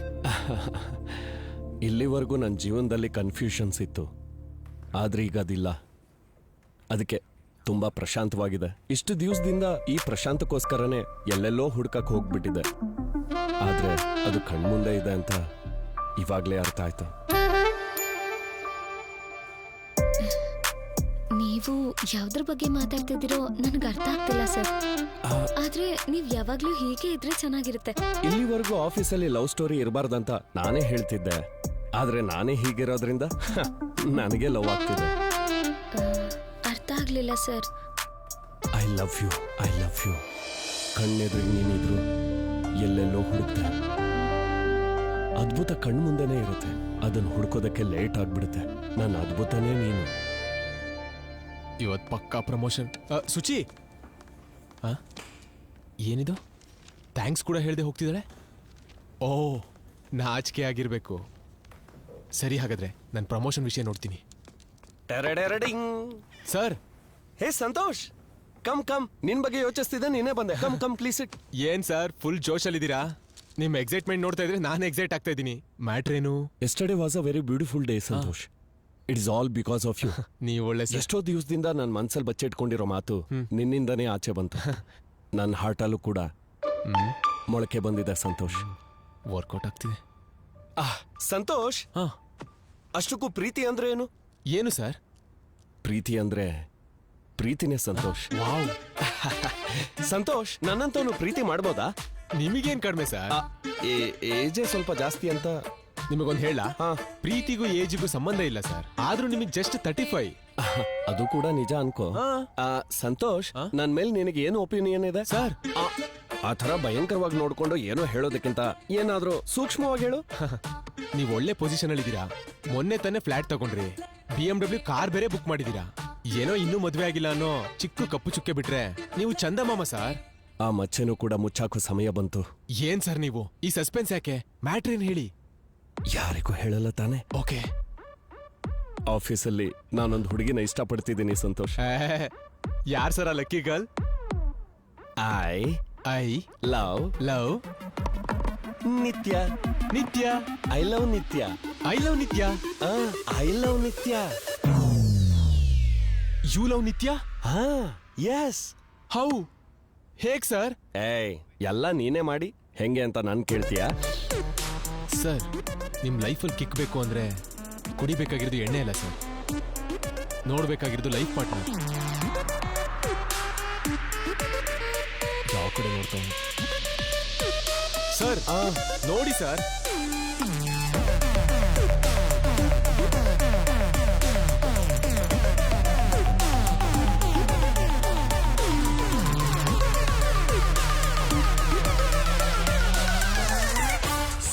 Speaker 4: ಇಲ್ಲಿವರೆಗೂ ನನ್ನ ಜೀವನದಲ್ಲಿ ಕನ್ಫ್ಯೂಷನ್ಸ್ ಇತ್ತು, ಆದ್ರೆ ಈಗ ಅದಿಲ್ಲ. ಅದಕ್ಕೆ ತುಂಬಾ ಪ್ರಶಾಂತವಾಗಿದೆ. ಇಷ್ಟು ದಿವಸದಿಂದ ಈ ಪ್ರಶಾಂತಕ್ಕೋಸ್ಕರನೇ ಎಲ್ಲೆಲ್ಲೋ ಹುಡ್ಕಕ್ ಹೋಗ್ಬಿಟ್ಟಿದೆ. ಆದ್ರೆ ಅದು ಕಣ್ಮುಂದೆ ಇದೆ ಅಂತ ಇವಾಗ್ಲೇ ಅರ್ಥ ಆಯ್ತು.
Speaker 5: ನೀವು ಯಾವ್ದ್ರ ಬಗ್ಗೆ ಮಾತಾಡ್ತಿದ್ದೀರೋ ನನಗೆ ಅರ್ಥ ಆಗ್ತಿಲ್ಲ ಸರ್. ಆದ್ರೆ ನೀವ್ ಯಾವಾಗ್ಲೂ ಹೀಗೆ ಇದ್ರೆ ಚೆನ್ನಾಗಿರುತ್ತೆ.
Speaker 4: ಇಲ್ಲಿವರೆಗೂ ಆಫೀಸಲ್ಲಿ ಲವ್ ಸ್ಟೋರಿ ಇರಬಾರ್ದಂತ ನಾನೇ ಹೇಳ್ತಿದ್ದೆ, ಆದ್ರೆ ನಾನೇ ಹೀಗಿರೋದ್ರಿಂದ ನನಗೆ ಲವ್ ಆಗ್ತಿದೆ.
Speaker 5: ಅರ್ಥ ಆಗ್ಲಿಲ್ಲ sir.
Speaker 4: I love you, I love you. ಕಣ್ಣೆದುರಿಗೆ ನೀನಿದ್ರು ಎಲ್ಲೆಲ್ಲೋ ಹುಡುಕ್ತೆ. ಅದ್ಭುತ ಕಣ್ಮುಂದೆನೇ ಇರುತ್ತೆ, ಅದನ್ನು ಹುಡ್ಕೋದಕ್ಕೆ ಲೇಟ್ ಆಗ್ಬಿಡುತ್ತೆ. ನನ್ನ ಅದ್ಭುತನೇ ನೀನು.
Speaker 2: ಇವತ್ ಪಕ್ಕಾ ಪ್ರಮೋಷನ್. ಸುಚಿ, ಏನಿದು? ಥ್ಯಾಂಕ್ಸ್ ಕೂಡ ಹೇಳ್ದೆ ಹೋಗ್ತಿದ್ದಾಳೆ. ಓ, ನಾಚಿಕೆ ಆಗಿರ್ಬೇಕು. ಸರಿ, ಹಾಗಾದ್ರೆ ನಾನು ಪ್ರಮೋಷನ್ ವಿಷಯ ನೋಡ್ತೀನಿ. ಸರ್.
Speaker 4: ಹೇ ಸಂತೋಷ್, ಕಮ್ ಕಮ್. ನಿನ್ ಬಗ್ಗೆ ಯೋಚಿಸ್ತಿದ್ದೆ, ನೀನೇ ಬಂದೆ. Come come please it.
Speaker 2: ಏನ್ ಸರ್ ಫುಲ್ ಜೋಶಲ್ಲಿದ್ದೀರಾ? ನಿಮ್ ಎಕ್ಸೈಟ್ಮೆಂಟ್ ನೋಡ್ತಾ ಇದ್ರೆ ನಾನು ಎಕ್ಸೈಟ್ ಆಗ್ತಾ ಇದ್ದೀನಿ. ಮ್ಯಾಟ್ರ್ ಏನು?
Speaker 4: Yesterday was a very beautiful day Santosh. It is all because of you.
Speaker 2: ನೀವು ಒಳ್ಳೆ
Speaker 4: ಎಷ್ಟೋ ದಿವಸದಿಂದ ನನ್ನ ಮನ್ಸಲ್ಲಿ ಬಚ್ಚಿಟ್ಕೊಂಡಿರೋ ಮಾತು ನಿನ್ನಿಂದನೇ ಆಚೆ ಬಂತು. ನನ್ನ ಹಾರ್ಟಲ್ಲೂ ಕೂಡ ಮೊಳಕೆ ಬಂದಿದೆ ಸಂತೋಷ್.
Speaker 2: ವರ್ಕೌಟ್ ಆಗ್ತಿದೆ.
Speaker 4: ಸಂತೋಷ್, ಅಷ್ಟಕ್ಕೂ ಪ್ರೀತಿ ಅಂದ್ರೆ ಏನು?
Speaker 2: ಏನು ಸರ್?
Speaker 4: ಪ್ರೀತಿ ಅಂದ್ರೆ ಪ್ರೀತಿನೇ ಸಂತೋಷ್.
Speaker 2: ವಾವ್.
Speaker 4: ಸಂತೋಷ್, ನನ್ನಂತವನು ಪ್ರೀತಿ ಮಾಡ್ಬೋದಾ?
Speaker 2: ನಿಮಗೇನ್ ಕಡಿಮೆ ಸರ್?
Speaker 4: ಏಜೇ ಸ್ವಲ್ಪ ಜಾಸ್ತಿ ಅಂತ.
Speaker 2: ನಿಮಗೊಂದು ಹೇಳ, ಪ್ರೀತಿಗೂ ಏಜಿಗೂ ಸಂಬಂಧ ಇಲ್ಲ ಸರ್. ಆದ್ರೂ ನಿಮಗೆ ಜಸ್ಟ್ 35.
Speaker 4: ಅದು ಕೂಡ ನಿಜ ಅನ್ಕೋ. ಸಂತೋಷ್, ನನ್ ಮೇಲೆ ನಿನಗೆ ಏನು ಒಪಿನಿಯನ್ ಇದೆ
Speaker 2: ಸರ್?
Speaker 4: ಆ ಥರ ಭಯಂಕರವಾಗಿ ನೋಡ್ಕೊಂಡು ಏನೋ ಹೇಳೋದಕ್ಕಿಂತ ಏನಾದ್ರೂ ಸೂಕ್ಷ್ಮವಾಗಿ ಹೇಳು.
Speaker 2: ನೀವು ಒಳ್ಳೆ ಪೊಸಿಷನ್ ಅಲ್ಲಿ ಇದ್ದೀರಾ. ಮೊನ್ನೆ ತಾನೇ ಫ್ಲಾಟ್ ತಗೊಂಡ್ರಿ, BMW ಕಾರ್ ಬೇರೆ ಬುಕ್ ಮಾಡಿದೀರಾ. ಏನೋ ಇನ್ನೂ ಮದ್ವೆ ಆಗಿಲ್ಲ ಅನ್ನೋ ಚಿಕ್ಕ ಕಪ್ಪು ಚುಕ್ಕೆ ಬಿಟ್ರೆ ನೀವು ಚಂದಮಾಮ ಸರ್.
Speaker 4: ಆ ಮಚ್ಚೆನೂ ಕೂಡ ಮುಚ್ಚಾಕೋ ಸಮಯ ಬಂತು.
Speaker 2: ಏನ್ ಸರ್ ನೀವು ಈ ಸಸ್ಪೆನ್ಸ್ ಯಾಕೆ? ಮ್ಯಾಟ್ರ್ ಏನ್ ಹೇಳಿ.
Speaker 4: ಯಾರಿಗೂ ಹೇಳಲ್ಲ ತಾನೆ?
Speaker 2: ಓಕೆ.
Speaker 4: ಆಫೀಸಲ್ಲಿ ನಾನೊಂದು ಹುಡುಗಿನ ಇಷ್ಟಪಡ್ತಿದ್ದೀನಿ ಸಂತೋಷ್.
Speaker 2: ಯಾರ್ ಸರ್ ಆ ಲಕ್ಕಿ ಗರ್ಲ್? ಐ
Speaker 4: ಲವ್
Speaker 2: ನಿತ್ಯ. ನಿತ್ಯ.
Speaker 4: ಐ ಲವ್ ನಿತ್ಯ.
Speaker 2: ಐ ಲವ್ ನಿತ್ಯ.
Speaker 4: ಐ ಲವ್ ನಿತ್ಯ.
Speaker 2: ಯು ಲವ್ ನಿತ್ಯ?
Speaker 4: ಎಸ್.
Speaker 2: ಹೌ? ಹೇಗ್ ಸರ್?
Speaker 4: ಎಲ್ಲ ನೀನೇ ಮಾಡಿ ಹೆಂಗೆ ಅಂತ ನಾನು ಕೇಳ್ತೀಯಾ?
Speaker 2: ಸರ್, ನಿಮ್ ಲೈಫಲ್ಲಿ ಕಿಕ್ ಬೇಕು ಅಂದ್ರೆ ಕುಡಿಬೇಕಾಗಿರೋದು ಎಣ್ಣೆ ಅಲ್ಲ ಸರ್, ನೋಡ್ಬೇಕಾಗಿರೋದು ಲೈಫ್ ಪಾರ್ಟ್ನರ್. ಯಾವ ಕಡೆ ನೋಡ್ತಾನೆ ಸರ್? ನೋಡಿ ಸರ್.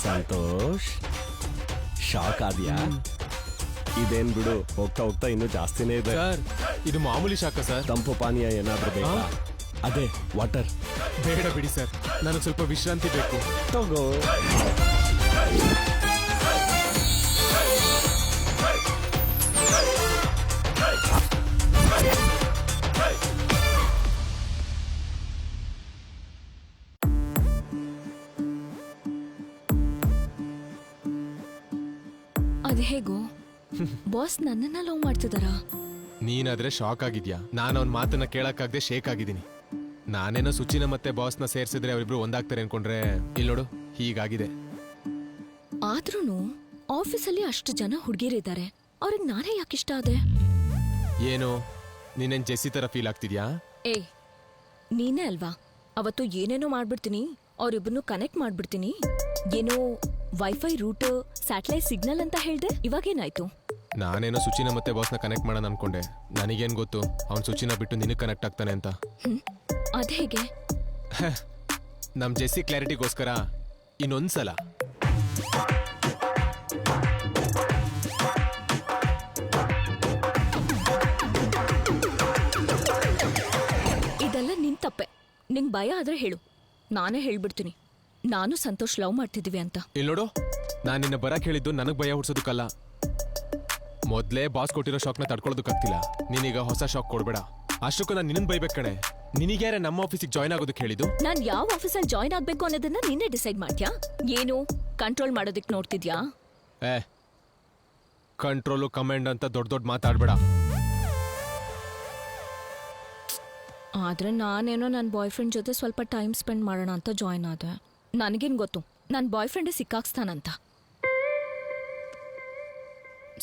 Speaker 4: ಸಂತೋಷ್, ಶಾಕ್ ಆದ್ಯಾ? ಇದೇನ್ ಬಿಡು, ಹೋಗ್ತಾ ಹೋಗ್ತಾ ಇನ್ನೂ ಜಾಸ್ತಿನೇ ಇದೆ.
Speaker 2: ಸರ್, ಇದು ಮಾಮೂಲಿ ಶಾಕ ಸರ್.
Speaker 4: ತಂಪು ಪಾನೀಯ ಏನಾದ್ರೂ ಬೇಕಾ? ಅದೇ ವಾಟರ್.
Speaker 2: ಬೇಡ ಬಿಡಿ ಸರ್, ನನಗೆ ಸ್ವಲ್ಪ ವಿಶ್ರಾಂತಿ ಬೇಕು.
Speaker 4: ತಗೋ.
Speaker 9: ಅದ್ ಹೇಗೋ ಬಾಸ್ ನನ್ನನ್ನ ಲವ್ ಮಾಡ್ತಿದಾರಾ?
Speaker 2: ನೀನಾದ್ರೆ ಶಾಕ್ ಆಗಿದ್ಯಾ? ನಾನು ಅವ್ನ ಮಾತನ್ನ ಕೇಳಕ್ಕಾಗದೆ ಶೇಕ್ ಆಗಿದ್ದೀನಿ. ನಾನೇನೋ ಸುಚಿನ ಮತ್ತೆ ಬಾಸ್ನ ಸೇರ್ಸಿದ್ರೆ ಅವರಿಬ್ರು ಒಂದಾಗ್ತಾರೆ ಅನ್ಕೊಂಡ್ರೆ ಇಲ್ಲಿ ನೋಡು ಹೀಗಾಗಿದೆ.
Speaker 9: ಆದ್ರೂನು ಆಫೀಸಲ್ಲಿ ಅಷ್ಟು ಜನ ಹುಡುಗಿರಿದ್ದಾರೆ, ಅವ್ರಿಗೆ ನಾನೇ ಯಾಕೆ ಇಷ್ಟ ಆದೆ?
Speaker 2: ಏನು ನೀನೇನ್ ಜೆಸ್ಸಿ ತರ ಫೀಲ್ ಆಗ್ತಿದ್ಯಾ?
Speaker 9: ಏಯ್, ನೀನೇ ಅಲ್ವಾ ಅವತ್ತು ಏನೇನೋ ಮಾಡ್ಬಿಡ್ತೀನಿ, ಅವ್ರಿಬ್ಬರನ್ನು ಕನೆಕ್ಟ್ ಮಾಡ್ಬಿಡ್ತೀನಿ, ಏನೋ ವೈಫೈ ರೂಟ್ ಸ್ಯಾಟಲೈಟ್ ಸಿಗ್ನಲ್ ಅಂತ ಹೇಳ್ದೆ. ಇವಾಗೇನಾಯ್ತು?
Speaker 2: ನಾನೇನೋ ಸುಚಿನ ಮತ್ತೆ ಬಾಸ್ನ ಕನೆಕ್ಟ್ ಮಾಡೋಣ ಅನ್ಕೊಂಡೆ. ನನಗೇನ್ ಗೊತ್ತು ಅವ್ನ್ ಸುಚಿನ ಬಿಟ್ಟು ನಿನಗೆ ಕನೆಕ್ಟ್ ಆಗ್ತಾನೆ ಅಂತ.
Speaker 9: ಅದೇಗೆ?
Speaker 2: ನಮ್ ಜೆಸ್ಸಿ ಕ್ಲಾರಿಟಿಗೋಸ್ಕರ ಇನ್ನೊಂದ್ಸಲ
Speaker 9: ಇದೆಲ್ಲ ನಿನ್ ತಪ್ಪೆ. ನಿಂಗ್ ಭಯ ಆದ್ರೆ ಹೇಳು, ನಾನೇ ಹೇಳ್ಬಿಡ್ತೀನಿ ನಾನು ಸಂತೋಷ್ ಲವ್ ಮಾಡ್ತಿದೀವಿ ಅಂತ.
Speaker 2: ಇಲ್ಲಿ ನೋಡು, ನಾನು ನಿನ್ನ ಬರಕ್ ಹೇಳಿದ್ದು ನನಗ್ ಭಯ ಹುಡ್ಸೋದಕ್ಕಲ್ಲ. ಮೊದ್ಲೇ ಬಾಸ್ ಕೊಟ್ಟಿರೋ ಶಾಕ್ನ ತಡ್ಕೊಳ್ಳೋದಕ್ಕಾಗ್ತಿಲ್ಲ, ನೀನೀಗ ಹೊಸ ಶಾಕ್ ಕೊಡ್ಬೇಡ. ಅಷ್ಟಕ್ಕೂ ನಾನು ನಿನ್ನ ಬೈಬೇಕು ಕಣೆ. ನಿನಗ್ಯಾರೆ ನಮ್ಮ ಆಫೀಸಿಗೆ ಜಾಯ್ನ್ ಆಗೋದಕ್ಕೆ ಹೇಳಿದ್ದು?
Speaker 9: ನಾನ್ ಯಾವ ಆಫೀಸಲ್ಲಿ ಜಾಯ್ನ್ ಆಗ್ಬೇಕು ಅನ್ನೋದನ್ನ ನಿನ್ನೆ ಡಿಸೈಡ್ ಮಾಡ್ತೀಯಾ? ಏನು ಕಂಟ್ರೋಲ್ ಮಾಡೋದಕ್ಕೆ ನೋಡ್ತಿದ್ಯಾ?
Speaker 2: ಕಂಟ್ರೋಲು ಕಮಾಂಡ್ ಅಂತ ದೊಡ್ಡ ದೊಡ್ಡ ಮಾತಾಡ್ಬೇಡ.
Speaker 9: ಆದ್ರೆ ನಾನೇನೋ ನನ್ನ ಬಾಯ್ ಫ್ರೆಂಡ್ ಜೊತೆ ಸ್ವಲ್ಪ ಟೈಮ್ ಸ್ಪೆಂಡ್ ಮಾಡೋಣ ಅಂತ ಜಾಯ್ನ್ ಆದೆ. ನನಗೇನು ಗೊತ್ತು ನನ್ನ ಬಾಯ್ ಫ್ರೆಂಡೇ ಸಿಕ್ಕಾಕ್ಸ್ತಾನಂತ.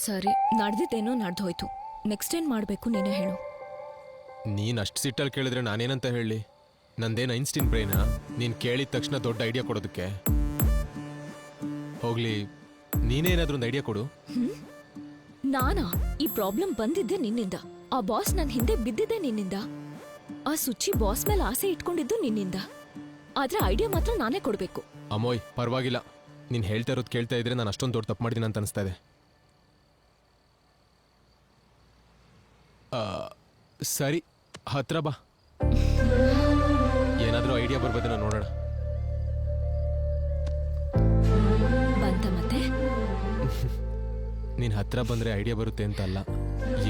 Speaker 9: ಸರಿ, ನಡೆದಿದ್ದೇನೋ ನಡೆದೋಯ್ತು. ನೆಕ್ಸ್ಟ್ ಏನ್ ಮಾಡಬೇಕು ನೀನೇ ಹೇಳು.
Speaker 2: ನೀನ್ ಅಷ್ಟು ಸಿಟ್ಟಲ್ಲಿ ಕೇಳಿದ್ರೆ ನಾನೇನಂತ ಹೇಳಿ? ನಂದೇನು ಐನ್ಸ್ಟೀನ್ ಬ್ರೈನಾ ನೀನ್ ಕೇಳಿದ ತಕ್ಷಣ ದೊಡ್ಡ ಐಡಿಯಾ ಕೊಡೋದಕ್ಕೆ? ಹೋಗ್ಲಿ, ನೀನೇನಾದ್ರೂ ಒಂದು ಐಡಿಯಾ ಕೊಡು.
Speaker 9: ನಾನಾ? ಈ ಪ್ರಾಬ್ಲಮ್ ಬಂದಿದ್ದೆ ನಿನ್ನಿಂದ. ಆ ಬಾಸ್ ನನ್ನ ಹಿಂದೆ ಬಿದ್ದಿದ್ದೆ ನಿನ್ನಿಂದ. ಆ ಸುಚ್ಚಿ ಬಾಸ್ ಮೇಲೆ ಆಸೆ ಇಟ್ಕೊಂಡಿದ್ದು ನಿನ್ನಿಂದ. ಆದ್ರೆ ಐಡಿಯಾ ಮಾತ್ರ ನಾನೇ ಕೊಡ್ಬೇಕು.
Speaker 2: ಅಮೋಯ್, ಪರವಾಗಿಲ್ಲ. ನೀನ್ ಹೇಳ್ತಾ ಇರೋದು ಕೇಳ್ತಾ ಇದ್ರೆ ನಾನು ಅಷ್ಟೊಂದು ದೊಡ್ಡ ತಪ್ಪು ಮಾಡಿದ್ದೀನಿ ಅಂತ ಅನಿಸ್ತಾ ಇದೆ. ಸರಿ, ಹತ್ರ ಬಾ, ಏನಾದ್ರೂ ಐಡಿಯಾ ಬರ್ಬೋದೇನೋ ನೋಡೋಣ.
Speaker 9: ಬಂತ ಮತ್ತೆ?
Speaker 2: ನೀನ್ ಹತ್ರ ಬಂದ್ರೆ ಐಡಿಯಾ ಬರುತ್ತೆ ಅಂತ ಅಲ್ಲ,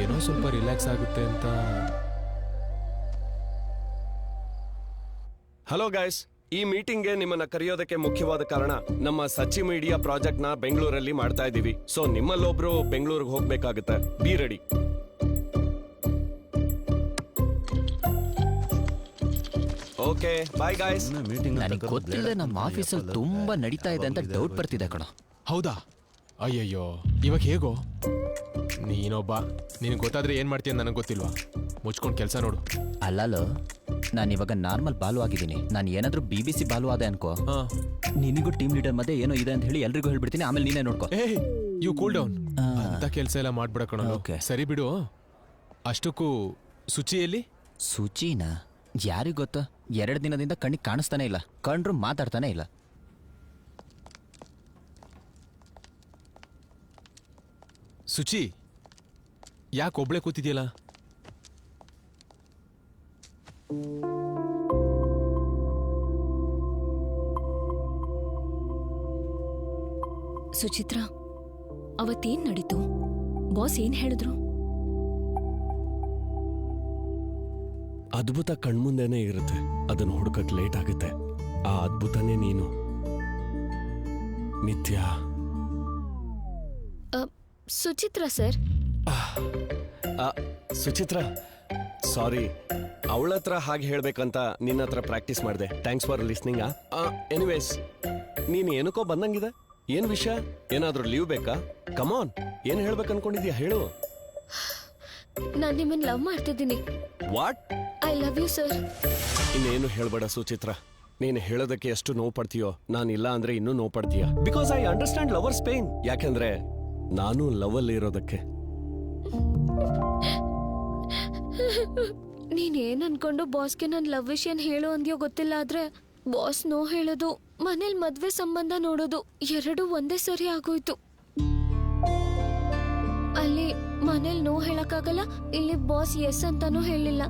Speaker 2: ಏನೋ ಸ್ವಲ್ಪ ರಿಲ್ಯಾಕ್ಸ್ ಆಗುತ್ತೆ ಅಂತ.
Speaker 4: ಹಲೋ ಗೈಸ್, ಈ ಮೀಟಿಂಗ್ಗೆ ನಿಮ್ಮನ್ನ ಕರೆಯೋದಕ್ಕೆ ಮುಖ್ಯವಾದ ಕಾರಣ ನಮ್ಮ ಸಚ್ಚಿ ಮೀಡಿಯಾ ಪ್ರಾಜೆಕ್ಟ್ ನ ಬೆಂಗಳೂರಲ್ಲಿ ಮಾಡ್ತಾ ಇದೀವಿ. ಸೊ ನಿಮ್ಮಲ್ಲೊಬ್ರು ಬೆಂಗಳೂರಿಗೆ ಹೋಗ್ಬೇಕಾಗುತ್ತೆ. Be ready. Okay, bye guys.
Speaker 8: ನನಗೆ ಗೊತ್ತಿಲ್ಲದೆ ನಮ್ಮ ಆಫೀಸಲ್ಲಿ ತುಂಬಾ ನಡೀತಾ ಇದೆ ಅಂತ ಡೌಟ್ ಬರ್ತಿದೆ ಕಣ.
Speaker 2: ಹೌದಾ? ಅಯ್ಯಯ್ಯೋ, ಇವಾಗ ಹೇಗೋ? ನೀನೊಬ್ಬ, ನಿನಗೆ ಗೊತ್ತಾದ್ರೆ ಏನ್ ಮಾಡ್ತೀಯ ನನಗೆ ಗೊತ್ತಿಲ್ವಾ? ಮುಚ್ಕೊಂಡು ಕೆಲಸ ನೋಡು.
Speaker 8: ಅಲ್ಲೋ, ನಾನು ಇವಾಗ ನಾರ್ಮಲ್ ಬಾಲು ಆಗಿದ್ದೀನಿ. ನಾನು ಏನಾದ್ರೂ BBC ಬಾಲು ಆದೆ ಅನ್ಕೋ, ನಿನಗೂ ಟೀಮ್ ಲೀಡರ್ ಮಧ್ಯೆ ಏನೋ ಇದೆ ಅಂತ ಹೇಳಿ ಎಲ್ರಿಗೂ ಹೇಳ್ಬಿಡ್ತೀನಿ. ಆಮೇಲೆ ನೀನೇ ನೋಡ್ಕೋ.
Speaker 2: You cool down. ಅಂತ ಕೆಲಸ ಎಲ್ಲ ಮಾಡ್ಬಿಡ ಕಣ. ಸರಿ ಬಿಡು. ಅಷ್ಟಕ್ಕೂ ಸುಚಿಯಲ್ಲಿ?
Speaker 8: ಸುಚಿನಾ? ಯಾರಿಗ್ ಗೊತ್ತ? 2 ದಿನದಿಂದ ಕಣ್ಣಿಗೆ ಕಾಣಿಸ್ತಾನೆ ಇಲ್ಲ, ಕಂಡ್ರು ಮಾತಾಡ್ತಾನೆ ಇಲ್ಲ.
Speaker 2: ಸುಚಿ, ಯಾಕೆ ಒಬ್ಳೆ ಕೂತಿದ್ಯಲ್ಲ?
Speaker 9: ಸುಚಿತ್ರಾ, ಅವತ್ತೇನ್ ನಡೀತು? ಬಾಸ್ ಏನ್ ಹೇಳಿದ್ರು?
Speaker 4: ಅದ್ಭುತ ಕಣ್ಮುಂದೆನೇ ಇರುತ್ತೆ, ಅದನ್ನ ಹುಡುಕಕ್ ಲೇಟ್ ಆಗುತ್ತೆ. ಆ ಅದ್ಭುತನೇ ನೀನು ನಿತ್ಯ.
Speaker 5: ಸುಚಿತ್ರಾ ಸರ್.
Speaker 4: ಸುಚಿತ್ರಾ, ಸಾರಿ, ಅವಳ ಹತ್ರ ಹಾಗೆ ಹೇಳ್ಬೇಕಂತ ನಿನ್ನ ಹತ್ರ ಪ್ರಾಕ್ಟೀಸ್ ಮಾಡಿದೆ. Thanks for listening. ಎನಿವೇಸ್, ನೀನ್ ಏನಕ್ಕೋ ಬಂದಂಗಿದೆ. ಏನ್ ವಿಷಯ? ಏನಾದ್ರೂ ಲೀವ್ ಬೇಕಾ? ಕಮಾನ್, ಏನ್ ಹೇಳ್ಬೇಕು ಅನ್ಕೊಂಡಿದ್ಯಾ ಹೇಳು.
Speaker 5: ನಾನು ನಿಮ್ಮನ್ನ ಲವ್ ಮಾಡ್ತಿದ್ದೀನಿ.
Speaker 4: What?
Speaker 5: I love you sir.
Speaker 4: ಇನ್ನೇನು ಹೇಳ್ಬೇಡ ಸುಚಿತ್ರಾ. ನೀನು ಹೇಳೋದಕ್ಕೆ ಎಷ್ಟು ನೋವು ಪಡ್ತೀಯೋ, ನಾನು ಇಲ್ಲ ಅಂದ್ರೆ ಇನ್ನೂ ನೋವು ಪಡ್ತೀಯ. Because I understand lovers pain. ಯಾಕೆಂದ್ರೆ ನಾನು ಲವ್ ಅಲ್ಲಿ ಇರೋದಕ್ಕೆ.
Speaker 5: ನೀನೇನ್ ಅನ್ಕೊಂಡು ಬಾಸ್ಗೆ ನನ್ ಲವ್ ವಿಷಯನ್ ಹೇಳು ಅಂದ್ಯೋ ಗೊತ್ತಿಲ್ಲ. ಆದ್ರೆ ಬಾಸ್ ನೋ ಹೇಳೋದು, ಮನೇಲಿ ಮದ್ವೆ ಸಂಬಂಧ ನೋಡೋದು ಎರಡೂ ಒಂದೇ ಸರಿ ಆಗೋಯ್ತು. ಅಲ್ಲಿ ಮನೇಲಿ ನೋ ಹೇಳಕ್ಕಾಗಲ್ಲ, ಇಲ್ಲಿ ಬಾಸ್ ಎಸ್ ಅಂತಾನೂ ಹೇಳಿಲ್ಲ.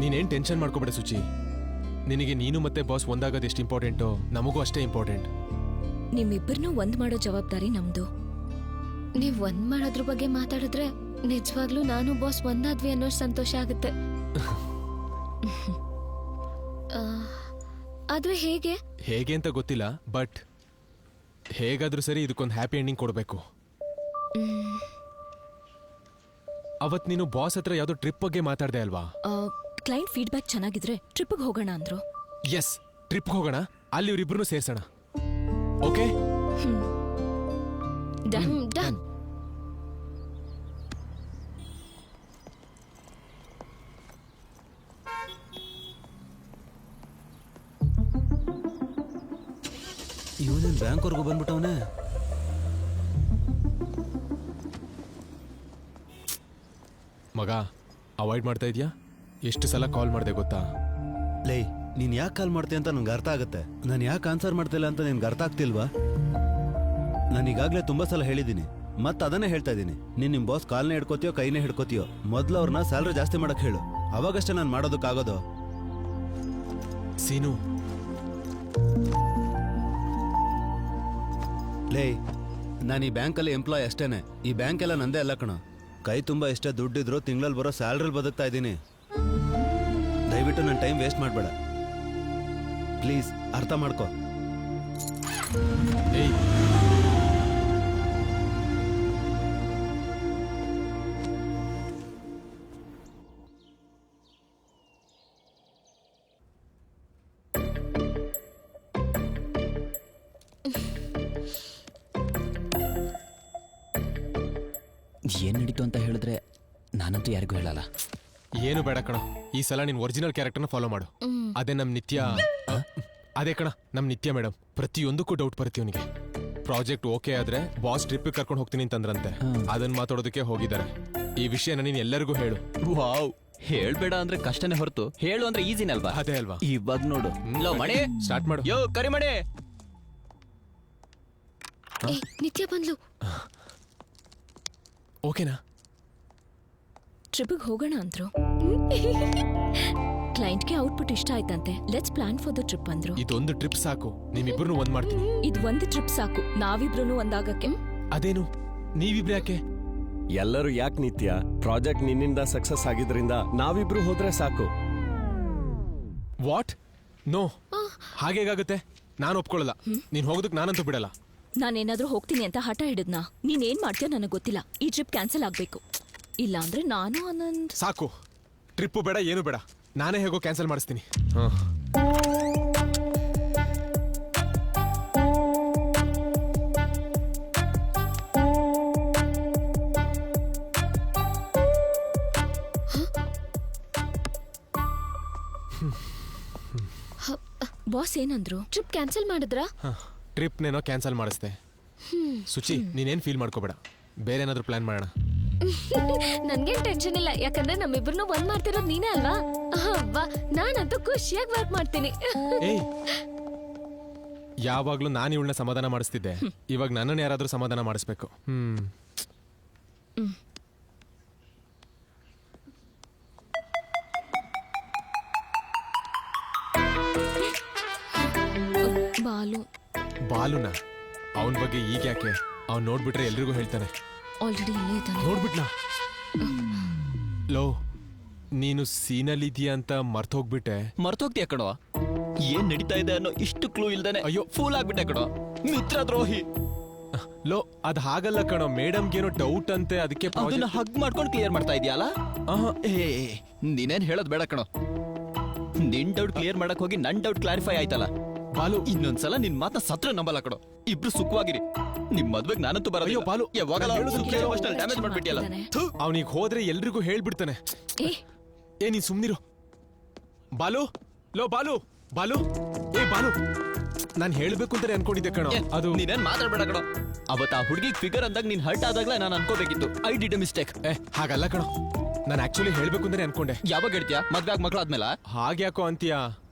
Speaker 2: ನೀನೇನ್ ಟೆನ್ಷನ್ ಮಾಡ್ಕೋಬೇಡ ಸುಚಿ. ನಿನಗೆ ನೀನು ಮತ್ತೆ ಬಾಸ್ ಒಂದಾಗೋದು ಎಷ್ಟು ಇಂಪಾರ್ಟೆಂಟೋ ನಮಗೂ ಅಷ್ಟೇ ಇಂಪಾರ್ಟೆಂಟ್.
Speaker 9: ನಿಮ್ಮಿಬ್ಬರನ್ನೂ ಒಂದ್ ಮಾಡೋ ಜವಾಬ್ದಾರಿ ನಮ್ದು.
Speaker 5: ನೀವ್ ಒಂದ್ ಮಾಡೋದ್ರ ಬಗ್ಗೆ ಮಾತಾಡಿದ್ರೆ ನಿಜವಾಗ್ಲೂ ನಾನು ಬಾಸ್ ಒಂದಾದ್ವಿ ಅನ್ನೋ ಸಂತೋಷ ಆಗುತ್ತೆ. ಆದ್ರೆ ಹೇಗೆ
Speaker 2: ಹೇಗೆ ಅಂತ ಗೊತ್ತಿಲ್ಲ, ಬಟ್ ಹೇಗಾದ್ರೂ ಸರಿ ಇದಕ್ಕೊಂದು ಹ್ಯಾಪಿ ಎಂಡಿಂಗ್ ಕೊಡಬೇಕು. ಅವತ್ ನೀನು ಬಾಸ್ ಹತ್ರ ಯಾವ್ದೋ ಟ್ರಿಪ್ ಬಗ್ಗೆ ಮಾತಾಡ್ದೆ ಅಲ್ವಾ?
Speaker 9: ಕ್ಲೈಂಟ್ ಫೀಡ್ಬ್ಯಾಕ್ ಚೆನ್ನಾಗಿದ್ರೆ ಟ್ರಿಪ್ಗೆ ಹೋಗೋಣ ಅಂದ್ರು.
Speaker 2: ಎಸ್, ಟ್ರಿಪ್ ಹೋಗೋಣ, ಅಲ್ಲಿ ಇವ್ರಿಬ್ರು ಸೇರ್ಸೋಣ. ಓಕೆ?
Speaker 5: ಡನ್.
Speaker 1: ಇವನೇನ್ ಬ್ಯಾಂಕ್ವರೆಗೂ ಬಂದ್ಬಿಟ್ಟವನೇ.
Speaker 2: ಮಗ ಅವಾಯ್ಡ್ ಮಾಡ್ತಾ ಇದೀಯಾ? ಎಷ್ಟು ಸಲ ಕಾಲ್ ಮಾಡಿದೆ ಗೊತ್ತಾ?
Speaker 1: ಲೇ, ನೀನ್ ಯಾಕೆ ಕಾಲ್ ಮಾಡ್ತೀಯ ಅಂತ ನಂಗೆ ಅರ್ಥ ಆಗುತ್ತೆ. ನಾನು ಯಾಕೆ ಆನ್ಸರ್ ಮಾಡ್ತಿಲ್ಲ ಅಂತ ನಿನ್ಗೆ ಅರ್ಥ ಆಗ್ತಿಲ್ವಾ? ನಾನು ಈಗಾಗಲೇ ತುಂಬಾ ಸಲ ಹೇಳಿದ್ದೀನಿ, ಮತ್ತೆ ಅದನ್ನೇ ಹೇಳ್ತಾ ಇದ್ದೀನಿ. ನೀನ್ ನಿಮ್ ಬಾಸ್ ಕಾಲ್ನೇ ಹಿಡ್ಕೋತೀಯೋ ಕೈನೇ ಹಿಡ್ಕೋತೀಯೋ, ಮೊದ್ಲು ಅವ್ರನ್ನ ಸ್ಯಾಲ್ರಿ ಜಾಸ್ತಿ ಮಾಡಕ್ ಹೇಳು. ಅವಾಗಷ್ಟೇ ನಾನು ಮಾಡೋದಕ್ಕಾಗೋದು.
Speaker 2: ಸೀನು,
Speaker 1: ಲೇ, ನಾನು ಈ ಬ್ಯಾಂಕಲ್ಲಿ ಎಂಪ್ಲಾಯ್ ಅಷ್ಟೇನೆ. ಈ ಬ್ಯಾಂಕ್ ಎಲ್ಲ ನಂದೇ ಅಲ್ಲ ಕಣ. ಕೈ ತುಂಬ ಎಷ್ಟೇ ದುಡ್ಡಿದ್ರು ತಿಂಗಳಲ್ಲಿ ಬರೋ ಸ್ಯಾಲ್ರಿಲಿ ಬದುಕ್ತಾ ಇದ್ದೀನಿ. ದಯವಿಟ್ಟು ನನ್ನ ಟೈಮ್ ವೇಸ್ಟ್ ಮಾಡಬೇಡ ಪ್ಲೀಸ್, ಅರ್ಥ ಮಾಡ್ಕೋ.
Speaker 2: ಏಯ್,
Speaker 8: ಏನ್ ನಡೀತು ಅಂತ ಹೇಳಿದ್ರೆ ನಾನಂತೂ ಯಾರಿಗೂ ಹೇಳಲ್ಲ.
Speaker 2: ಏನು ಬೇಡ ಕಣ, ಈ ಸಲ ನಿನ್ ಒರಿಜಿನಲ್ ಕ್ಯಾರೆಕ್ಟರ್ನ ಫಾಲೋ ಮಾಡು. ಅದೇ ನಮ್ ನಿತ್ಯ, ಅದೇ ಕಣ ನಮ್ ನಿತ್ಯ ಮೇಡಮ್. ಪ್ರತಿಯೊಂದಕ್ಕೂ ಡೌಟ್ ಬರುತ್ತೆ ಇವನಿಗೆ. ಪ್ರಾಜೆಕ್ಟ್ ಓಕೆ ಆದ್ರೆ ಬಾಸ್ ಟ್ರಿಪ್ ಕರ್ಕೊಂಡು ಹೋಗ್ತೀನಿ ಅಂತಂದ್ರಂತೆ. ಅದನ್ನ ಮಾತಾಡೋದಕ್ಕೆ ಹೋಗಿದ್ದಾರೆ. ಈ ವಿಷಯನ ನೀನ್ ಎಲ್ಲರಿಗೂ ಹೇಳು.
Speaker 8: ವಾವ್, ಹೇಳ್ಬೇಡ ಅಂದ್ರೆ ಕಷ್ಟನೇ ಹೊರತು ಹೇಳು ಅಂದ್ರೆ ಈಸಿನೇ ಅಲ್ವಾ?
Speaker 2: ಅದೇ ಅಲ್ವಾ?
Speaker 8: ಇವಾಗ ನೋಡು. ಲೋ ಮಣಿ,
Speaker 2: ಸ್ಟಾರ್ಟ್ ಮಾಡು.
Speaker 8: ಯೋ ಕರಿಮಣಿ.
Speaker 5: ನಿತ್ಯ ಬಂದ್ಲು.
Speaker 2: ಓಕೆನಾ?
Speaker 9: ಟ್ರಿಪ್ಗೆ ಹೋಗೋಣ ಅಂದ್ರು. ಕ್ಲೈಂಟ್ಗೆ ಔಟ್ಪುಟ್ ಇಷ್ಟ ಆಯ್ತಂತೆ. Let's plan for the trip ಅಂದ್ರು.
Speaker 2: ಇದೊಂದು ಟ್ರಿಪ್ ಸಾಕು, ನಿಮ್ಮಿಬ್ರು ಒಂದ್ ಮಾಡ್ತೀನಿ.
Speaker 9: ಇದು ಒಂದು ಟ್ರಿಪ್ ಸಾಕು, ನಾವಿಬ್ರು ಒಂದಾಗಕ್ಕೆ.
Speaker 2: ಅದೇನು ನೀವಿಬ್ರು ಯಾಕೆ?
Speaker 4: ಎಲ್ಲರೂ ಯಾಕೆ ನಿತ್ಯ? ಪ್ರಾಜೆಕ್ಟ್ ನಿನ್ನಿಂದ ಸಕ್ಸಸ್ ಆಗಿದ್ರಿಂದ ನಾವಿಬ್ರು ಹೋದ್ರೆ ಸಾಕು.
Speaker 2: ವಾಟ್? ನೋ, ಹಾಗೇಗಾಗುತ್ತೆ? ನಾನು ಒಪ್ಕೊಳ್ಳಲ್ಲ. ನೀನ್ ಹೋಗೋದಕ್ಕೆ ನಾನಂತೂ ಬಿಡಲ್ಲ.
Speaker 9: ನಾನೇನಾದ್ರೂ ಹೋಗ್ತೀನಿ ಅಂತ ಹಠ ಹಿಡಿದ್ನಾ? ನೀನೇನ್ ಮಾಡ್ತೀಯೋ ನನಗೆ ಗೊತ್ತಿಲ್ಲ. ಈ ಟ್ರಿಪ್ ಕ್ಯಾನ್ಸಲ್ ಆಗ್ಬೇಕು. ಇಲ್ಲ ಅಂದ್ರೆ ನಾನು ಆನಂದ್.
Speaker 2: ಸಾಕು, ಟ್ರಿಪ್ಪು ಬೇಡ, ಏನು ಬೇಡ. ನಾನೇ ಹೇಗೋ ಕ್ಯಾನ್ಸಲ್ ಮಾಡಿಸ್ತೀನಿ.
Speaker 9: ಬಾಸ್ ಏನಂದ್ರು?
Speaker 5: ಟ್ರಿಪ್ ಕ್ಯಾನ್ಸಲ್ ಮಾಡಿದ್ರಾ?
Speaker 2: ಟ್ರಿಪ್ನೇನೋ ಕ್ಯಾನ್ಸಲ್ ಮಾಡಿಸ್ದೆ. ಸುಚಿ, ನೀನೇನ್ ಫೀಲ್ ಮಾಡ್ಕೋಬೇಡ. ಬೇರೆ ಏನಾದ್ರೂ ಪ್ಲಾನ್ ಮಾಡೋಣ.
Speaker 5: ನನ್ಗೇನ್ ಟೆನ್ಷನ್ ಇಲ್ಲ, ಯಾಕಂದ್ರೆ ನಮ್ಮಿಬ್ರು ಒಂದ್ ಮಾಡ್ತಿರೋದು ನೀನೇ ಅಲ್ವಾ? ಅಬ್ಬಾ, ನಾನಂತೂ ಖುಷಿಯಾಗಿ ವರ್ಕ್ ಮಾಡ್ತೀನಿ.
Speaker 2: ಏಯ್, ಯಾವಾಗ್ಲೂ ನಾನು ಇವಳನ್ನ ಸಮಾಧಾನ ಮಾಡಿಸ್ತಿದ್ದೆ. ಇವಾಗ ನನ್ನನ್ನು ಯಾರಾದ್ರೂ ಸಮಾಧಾನ ಮಾಡಿಸ್ಬೇಕು.
Speaker 9: ಬಾಲು.
Speaker 2: ಬಾಲುನ? ಅವನ ಬಗ್ಗೆ ಈಗ ಯಾಕೆ? ಅವ್ನು ನೋಡ್ಬಿಟ್ರೆ ಎಲ್ರಿಗೂ ಹೇಳ್ತಾನೆ.
Speaker 9: ಆಲ್ರೆಡಿ ಇಲ್ಲೇ ಇದ್ದಾನೆ.
Speaker 2: ನೋಡ್ಬಿಟ್ನಾ? ಲೋ, ನೀನು ಸೀನಲ್ಲಿದ್ದೀಯ ಅಂತ ಮರ್ತೋಗ್ಬಿಟ್ಟೆ.
Speaker 8: ಮರ್ತೋಗ್ತೀಯ ಕಣೋ. ಏನ್ ನಡೀತಾ ಇದೆ ಅನ್ನೋ ಇಷ್ಟು ಕ್ಲೂ ಇಲ್ದಾನೆ ಅಯ್ಯೋ ಫೂಲ್ ಆಗ್ಬಿಟ್ಟೆ ಕಣೋ. ಮಿತ್ರ ದ್ರೋಹಿ.
Speaker 2: ಲೋ, ಅದ್ ಹಾಗಲ್ಲ ಕಣೋ, ಮೇಡಮ್ಗೇನೋ ಡೌಟ್ ಅಂತೆ, ಅದಕ್ಕೆ
Speaker 8: ಅದನ್ನ ಹಗ್ ಮಾಡ್ಕೊಂಡು ಕ್ಲಿಯರ್ ಮಾಡ್ತಾ ಇದೆಯಲ್ಲ. ನೀನೇನ್ ಹೇಳೋದ್ ಬೇಡ ಕಣೋ. ನಿನ್ ಡೌಟ್ ಕ್ಲಿಯರ್ ಮಾಡಕ್ ಹೋಗಿ ನನ್ ಡೌಟ್ ಕ್ಲಾರಿಫೈ ಆಯ್ತಲ್ಲ. ಬಾಲು, ಇನ್ನೊಂದ್ಸಲ ನಿನ್ ಮಾತನ್ನ ಸತ್ರ ನಂಬಲ್ಲ ಕಣೋ. ಇಬ್ರು ಸುಖವಾಗಿರಿ. ನಿಮ್ ಮದ್ವೆಗ್ ನಾನಂತೂ ಬರೋದಿಲ್ಲ. ಬಾಲು, ಡ್ಯಾಮೇಜ್ ಮಾಡ್ಬಿಟ್ಟಿಯಲ್ಲ.
Speaker 2: ಅವನಿಗೆ ಹೋದ್ರೆ ಎಲ್ರಿಗೂ ಹೇಳ್ಬಿಡ್ತಾನೆ. ಏ, ನೀನ್ ಸುಮ್ನಿರು. ಬಾಲು, ಲೋ ಬಾಲು, ಬಾಲು, ಏ ಬಾಲು, ನಾನ್ ಹೇಳ್ಬೇಕು ಅಂತಾನೆ ಅನ್ಕೊಂಡಿದ್ದೆ ಕಣೋ. ಅದು
Speaker 8: ನೀನೇನ್ ಮಾತಾಡ್ಬೇಡ ಕಣೋ. ಅವತ್ತ ಆ ಹುಡುಗಿ ಫಿಗರ್ ಅಂದಾಗ ನೀನ್ ಹರ್ಟ್ ಆದಾಗ್ಲೇ ನಾನು ಅನ್ಕೋಬೇಕಿತ್ತು. I did a mistake.
Speaker 2: ಹಾಗಲ್ಲ ಕಣೋ, ನಾನು ಆಕ್ಚುಲಿ ಹೇಳ್ಬೇಕು ಅಂತಾನೆ ಅನ್ಕೊಂಡೆ.
Speaker 8: ಯಾವಾಗ ಹೇಳ್ತೀಯಾ? ಮದ್ವೆ ಆಗ ಮಕ್ಳಾದ್ಮೇಲ?
Speaker 2: ಹಾಗ್ಯಾಕೋ ಅಂತೀಯಾ?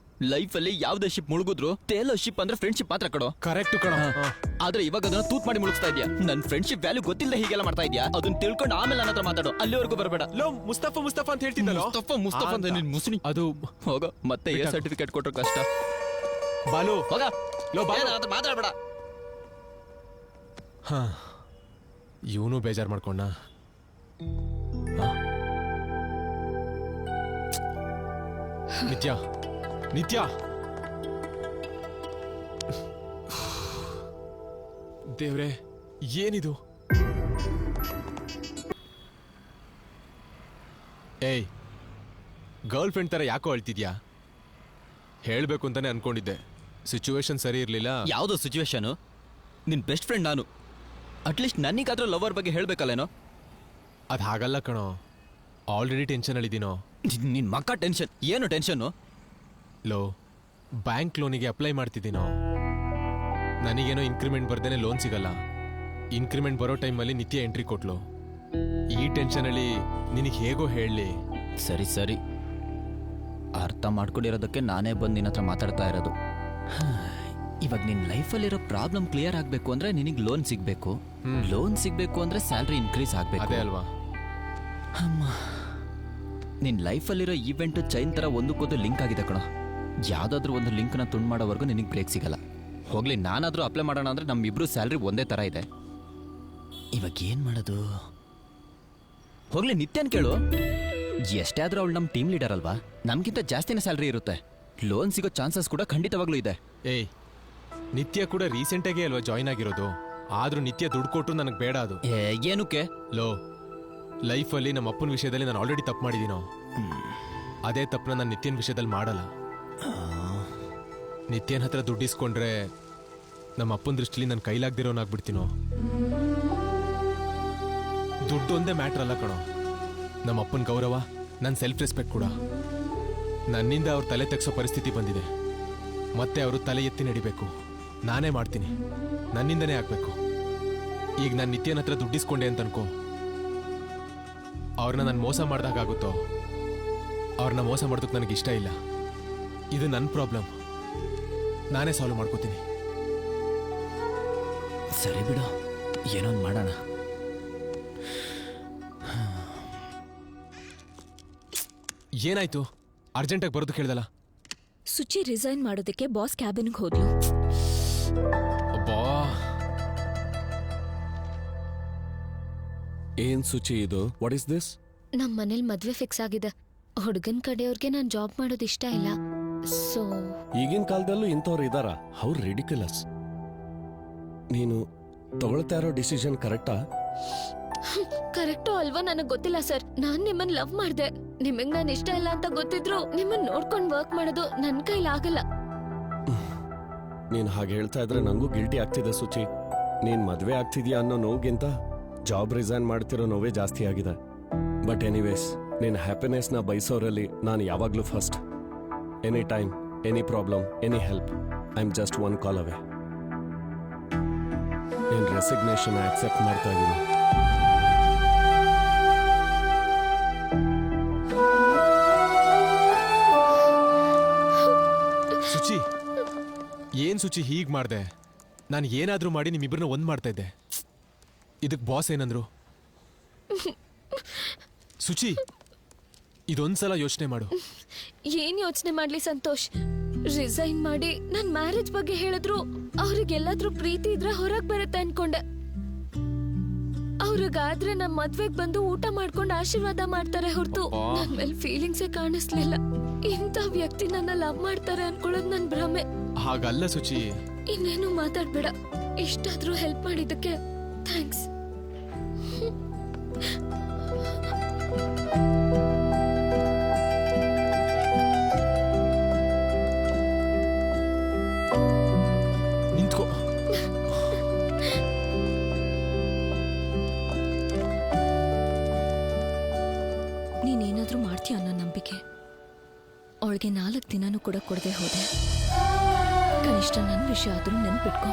Speaker 8: ಲೈಫ್ ಅಲ್ಲಿ ಯಾವ್ದೇ ಶಿಪ್ ಮುಳುಗಿದ್ರು ತೇಲೋ ಶಿಪ್ ಅಂದ್ರೆ ಫ್ರೆಂಡ್ಶಿಪ್ ಮಾತ್ರ ಕಣೋ.
Speaker 2: ಕರೆಕ್ಟ್ ಕಣೋ.
Speaker 8: ಆದ್ರೆ ಇವಾಗ ಅದನ್ನ ತೂತ್ ಮಾಡಿ ಮುಳುಗಿಸ್ತಾ ಇದೆಯಾ. ನನ್ ಫ್ರೆಂಡ್ಶಿಪ್ ವ್ಯಾಲ್ಯೂ ಗೊತ್ತಿಲ್ಲದೆ ಹೀಗೆಲ್ಲ ಮಾಡ್ತಾ ಇದೆಯಾ. ಅದನ್ನ ತಿಳ್ಕೊಂಡು ಆಮೇಲೆ ನನ್ನ ಹತ್ರ ಮಾತಾಡೋ. ಅಲ್ಲಿವರೆಗೂ ಬರಬೇಡ.
Speaker 2: ಲೋ, ಮುಸ್ತಫಾ ಮುಸ್ತಫಾ ಅಂತ ಹೇಳ್ತಿದ್ದಲ್ಲ.
Speaker 8: ಮುಸ್ತಫಾ ಅಂತ ನಿನ್ ಮುಸ್ನಿ. ಅದು ಹೋಗೋ, ಮತ್ತೆ ಏ ಸರ್ಟಿಫಿಕೇಟ್ ಕೊಟ್ರು ಕಷ್ಟ.
Speaker 2: ಬಾಲು,
Speaker 8: ಹೋಗ.
Speaker 2: ಲೋ ಬಾಲು,
Speaker 8: ಮಾತಾಡ್ಬೇಡ.
Speaker 2: ಇವನು ಬೇಜಾರ್ ಮಾಡ್ಕೊಂಡ. ನಿತ್ಯ, ನಿತ್ಯ, ದೇವ್ರೆ, ಏನಿದು? ಏಯ್, ಗರ್ಲ್ ಫ್ರೆಂಡ್ ತರ ಯಾಕೋ ಅಳ್ತಿದ್ಯಾ? ಹೇಳ್ಬೇಕು ಅಂತಾನೆ ಅನ್ಕೊಂಡಿದ್ದೆ. ಸಿಚುವೇಶನ್ ಸರಿ ಇರ್ಲಿಲ್ಲ.
Speaker 8: ಯಾವ್ದೋ ಸಿಚುವೇಶನ್? ನಿನ್ ಬೆಸ್ಟ್ ಫ್ರೆಂಡ್ ನಾನು. ಅಟ್ಲೀಸ್ಟ್ ನನಗಾದ್ರೂ ಲವರ್ ಬಗ್ಗೆ ಹೇಳ್ಬೇಕಲ್ಲೇನೋ.
Speaker 2: ಅದು ಹಾಗಲ್ಲ ಕಣೋ, ಆಲ್ರೆಡಿ ಟೆನ್ಷನಲ್ಲಿದ್ದೀನೋ.
Speaker 8: ನಿನ್ ಮಕ್ಕ ಟೆನ್ಷನ್ ಏನು ಟೆನ್ಷನ್ನು?
Speaker 2: ಲೋ, ಬ್ಯಾಂಕ್ ಲೋನಿಗೆ ಅಪ್ಲೈ ಮಾಡ್ತಿದ್ದೀನೋ. ನನಗೇನೋ ಇನ್ಕ್ರಿಮೆಂಟ್ ಬರ್ದೇನೆ ಲೋನ್ ಸಿಗಲ್ಲ. ಇನ್ಕ್ರಿಮೆಂಟ್ ಬರೋ ಟೈಮಲ್ಲಿ ನಿತ್ಯ ಎಂಟ್ರಿ ಕೊಟ್ಲು. ಈ ಟೆನ್ಷನಲ್ಲಿ ನಿನಗೆ ಹೇಗೋ ಹೇಳಲಿ.
Speaker 8: ಸರಿ ಸರಿ, ಅರ್ಥ ಮಾಡ್ಕೊಂಡಿರೋದಕ್ಕೆ ನಾನೇ ಬಂದು ನಿನ್ನ ಹತ್ರ ಮಾತಾಡ್ತಾ ಇರೋದು. ಇವಾಗ ನಿನ್ನ ಲೈಫಲ್ಲಿರೋ ಪ್ರಾಬ್ಲಮ್ ಕ್ಲಿಯರ್ ಆಗಬೇಕು ಅಂದ್ರೆ ನಿನಗೆ ಲೋನ್ ಸಿಗಬೇಕು. ಲೋನ್ ಸಿಗಬೇಕು ಅಂದ್ರೆ ಸ್ಯಾಲ್ರಿ ಇನ್ಕ್ರೀಸ್ ಆಗಬೇಕು.
Speaker 2: ಅದೇ ಅಲ್ವಾ?
Speaker 8: ಅಮ್ಮ, ನಿನ್ನ ಲೈಫಲ್ಲಿರೋ ಈವೆಂಟು ಚೈನ್ ಥರ ಒಂದಕ್ಕೊಂದು ಲಿಂಕ್ ಆಗಿದೆ ಕಣೋ. ಯಾವುದಾದ್ರೂ ಒಂದು ಲಿಂಕ್ನ ತುಂಡು ಮಾಡೋವರೆಗೂ ನಿನಗೆ ಬ್ರೇಕ್ ಸಿಗಲ್ಲ. ಹೋಗ್ಲಿ, ನಾನಾದರೂ ಅಪ್ಲೈ ಮಾಡೋಣ ಅಂದರೆ ನಮ್ಮಿಬ್ರು ಸ್ಯಾಲ್ರಿ ಒಂದೇ ಥರ ಇದೆ. ಇವಾಗ ಏನು ಮಾಡೋದು? ಹೋಗ್ಲಿ, ನಿತ್ಯನ್ ಕೇಳು. ಎಷ್ಟೇ ಆದರೂ ಅವಳು ನಮ್ಮ ಟೀಮ್ ಲೀಡರ್ ಅಲ್ವಾ? ನಮಗಿಂತ ಜಾಸ್ತಿನೇ ಸ್ಯಾಲ್ರಿ ಇರುತ್ತೆ. ಲೋನ್ ಸಿಗೋ ಚಾನ್ಸಸ್ ಕೂಡ ಖಂಡಿತವಾಗ್ಲೂ ಇದೆ.
Speaker 2: ಏಯ್, ನಿತ್ಯ ಕೂಡ ರೀಸೆಂಟಾಗೇ ಅಲ್ವಾ ಜಾಯ್ನ್ ಆಗಿರೋದು. ಆದ್ರೂ ನಿತ್ಯ ದುಡ್ಡು ಕೊಟ್ಟರು ನನಗೆ ಬೇಡ. ಅದು
Speaker 8: ಏನಕ್ಕೆ?
Speaker 2: ಲೋ, ಲೈಫಲ್ಲಿ ನಮ್ಮ ಅಪ್ಪನ ವಿಷಯದಲ್ಲಿ ನಾನು ಆಲ್ರೆಡಿ ತಪ್ಪು ಮಾಡಿದ್ದೀನೋ. ಅದೇ ತಪ್ಪನ್ನ ನಾನು ನಿತ್ಯನ ವಿಷಯದಲ್ಲಿ ಮಾಡಲ್ಲ. ನಿತ್ಯನ ಹತ್ರ ದುಡ್ಡು ಇಸ್ಕೊಂಡ್ರೆ ನಮ್ಮ ಅಪ್ಪನ ದೃಷ್ಟಿಲಿ ನನ್ನ ಕೈಲಾಗ್ದಿರೋನಾಗ್ಬಿಡ್ತೀನೋ. ದುಡ್ಡು ಒಂದೇ ಮ್ಯಾಟ್ರ್ ಅಲ್ಲ ಕಣೋ, ನಮ್ಮ ಅಪ್ಪನ ಗೌರವ, ನನ್ನ ಸೆಲ್ಫ್ ರೆಸ್ಪೆಕ್ಟ್ ಕೂಡ. ನನ್ನಿಂದ ಅವ್ರ ತಲೆ ತೆಗ್ಸೋ ಪರಿಸ್ಥಿತಿ ಬಂದಿದೆ. ಮತ್ತೆ ಅವರು ತಲೆ ಎತ್ತಿ ನಡಿಬೇಕು. ನಾನೇ ಮಾಡ್ತೀನಿ, ನನ್ನಿಂದನೇ ಆಗ್ಬೇಕು. ಈಗ ನಾನು ನಿತ್ಯನ ಹತ್ರ ದುಡ್ಡಿಸ್ಕೊಂಡೆ ಅಂತ ಅನ್ಕೋ, ಅವ್ರನ್ನ ನಾನು ಮೋಸ ಮಾಡ್ದಾಗುತ್ತೋ. ಅವ್ರನ್ನ ಮೋಸ ಮಾಡೋದಕ್ಕೆ ನನಗೆ ಇಷ್ಟ ಇಲ್ಲ. ಇದು ನನ್ನ ಪ್ರಾಬ್ಲಮ್, ನಾನೇ ಸಾಲ್ವ್ ಮಾಡ್ಕೋತೀನಿ.
Speaker 8: ಸರಿ ಬಿಡು, ಏನೋ ಒಂದು ಮಾಡೋಣ.
Speaker 2: ಏನಾಯ್ತು? ಅರ್ಜೆಂಟಾಗಿ ಬರೋದಕ್ಕೆ ಹೇಳ್ದಲ್ಲ.
Speaker 9: ಸುಚಿ ರಿಸೈನ್ ಮಾಡೋದಕ್ಕೆ ಬಾಸ್ ಕ್ಯಾಬಿನ್ಗೆ ಹೋದ್ಲು.
Speaker 2: ಅಬ್ಬಾ,
Speaker 4: ಏನ್ ಸುಚಿ ಇದು? What is this?
Speaker 5: ನಮ್ ಮನೇಲಿ ಮದ್ವೆ ಫಿಕ್ಸ್ ಆಗಿದೆ. ಹುಡುಗನ್ ಕಡೆಯವ್ರಿಗೆ ನಾನ್ ಜಾಬ್ ಮಾಡೋದು ಇಷ್ಟ ಇಲ್ಲ. ಸೊ
Speaker 4: ಈಗಿನ ಕಾಲದಲ್ಲೂ ಇಂಥವ್ರು ಇದಾರ? How ridiculous. ನೀನು ತಗೊಳ್ತಾ ಇರೋ ಡಿಸಿಷನ್ ಕರೆಕ್ಟಾ?
Speaker 5: ಕರೆಕ್ಟೋ ಅಲ್ವಾ ನನಗ್ ಗೊತ್ತಿಲ್ಲ ಸರ್. ನಾನ್ ನಿಮ್ಮನ್ ಲವ್ ಮಾಡ್ದೆ. ನಿಮಗ್ ನಾನ್ ಇಷ್ಟ ಇಲ್ಲ ಅಂತ ಗೊತ್ತಿದ್ರು ನಿಮ್ಮನ್ ನೋಡ್ಕೊಂಡ್ ವರ್ಕ್ ಮಾಡೋದು ನನ್ ಕೈಲಾಗಲ್ಲ.
Speaker 4: ನೀನ್ ಹಾಗೆ ಹೇಳ್ತಾ ಇದ್ರೆ ನಂಗೂ ಗಿಲ್ಟಿ ಆಗ್ತಿದೆ ಸುಚಿ. ನೀನ್ ಮದ್ವೆ ಆಗ್ತಿದ್ಯಾ ಅನ್ನೋ ನೋವಿಗಿಂತ ಜಾಬ್ ರಿಸೈನ್ ಮಾಡ್ತಿರೋ ನೋವೇ ಜಾಸ್ತಿ ಆಗಿದೆ. ಬಟ್ ಎನಿವೇಸ್, ನಿನ್ ಹ್ಯಾಪಿನೆಸ್ ನ ಬಯಸೋರಲ್ಲಿ ನಾನು ಯಾವಾಗ್ಲೂ first. Any time, any problem, any help, I am just one call away. ನಿನ್ ರೆಸಿಗ್ನೇಷನ್ ಆಕ್ಸೆಪ್ಟ್ ಮಾಡ್ತಾ ಇದ್ದೀನಿ.
Speaker 2: ಸುಚಿ, ಏನ್ ಸುಚಿ ಹೀಗ್ ಮಾಡ್ದೆ? ನಾನು ಏನಾದ್ರೂ ಮಾಡಿ ನಿಮ್ಮಿಬ್ಬರನ್ನ ಒಂದ್ ಮಾಡ್ತಾ ಇದ್ದೆ. ಇದಕ್ ಬಾಸ್ ಏನಂದ್ರು? ಸುಚಿ, ಇದೊಂದ್ಸಲ ಯೋಚನೆ ಮಾಡು.
Speaker 5: ಏನ್ ಯೋಚನೆ ಮಾಡ್ಲಿ ಸಂತೋಷ್? ರಿಸೈನ್ ಮಾಡಿ ನನ್ ಮ್ಯಾರೇಜ್ ಬಗ್ಗೆ ಹೇಳಿದ್ರು ಅವ್ರಿಗೆಲ್ಲಾದ್ರೂ ಪ್ರೀತಿ ಇದ್ರೆ ಹೊರಗ್ ಬರುತ್ತೆ ಅನ್ಕೊಂಡೆ. ಅವ್ರಿಗಾದ್ರೆ ನಮ್ ಮದ್ವೆಗ್ ಬಂದು ಊಟ ಮಾಡ್ಕೊಂಡು ಆಶೀರ್ವಾದ ಮಾಡ್ತಾರೆ ಹೊರತು ನನ್ ಮೇಲೆ ಫೀಲಿಂಗ್ಸೇ ಕಾಣಿಸ್ಲಿಲ್ಲ. ಇಂಥ ವ್ಯಕ್ತಿ ನನ್ನ ಲವ್ ಮಾಡ್ತಾರೆ ಅನ್ಕೊಳ್ಳೋದು ನನ್ ಭ್ರಮೆ.
Speaker 2: ಹಾಗಲ್ಲ ಸುಚಿ.
Speaker 5: ಇನ್ನೇನು ಮಾತಾಡ್ಬೇಡ. ಇಷ್ಟಾದ್ರೂ ಹೆಲ್ಪ್ ಮಾಡಿದ್ದಕ್ಕೆ ಥ್ಯಾಂಕ್ಸ್.
Speaker 2: ನಿಂತ್ಕೋ.
Speaker 9: ನೀನೇನಾದ್ರೂ ಮಾಡ್ತೀಯ ಅನ್ನೋ ನಂಬಿಕೆ ಅವಳಿಗೆ 4 ದಿನಾನೂ ಕೂಡ ಕೊಡದೆ ಹೋದೆ. ಕನಿಷ್ಠ ನನ್ನ ವಿಷಯ ಆದ್ರೂ ನೆನ್ಪಿಟ್ಕೊ.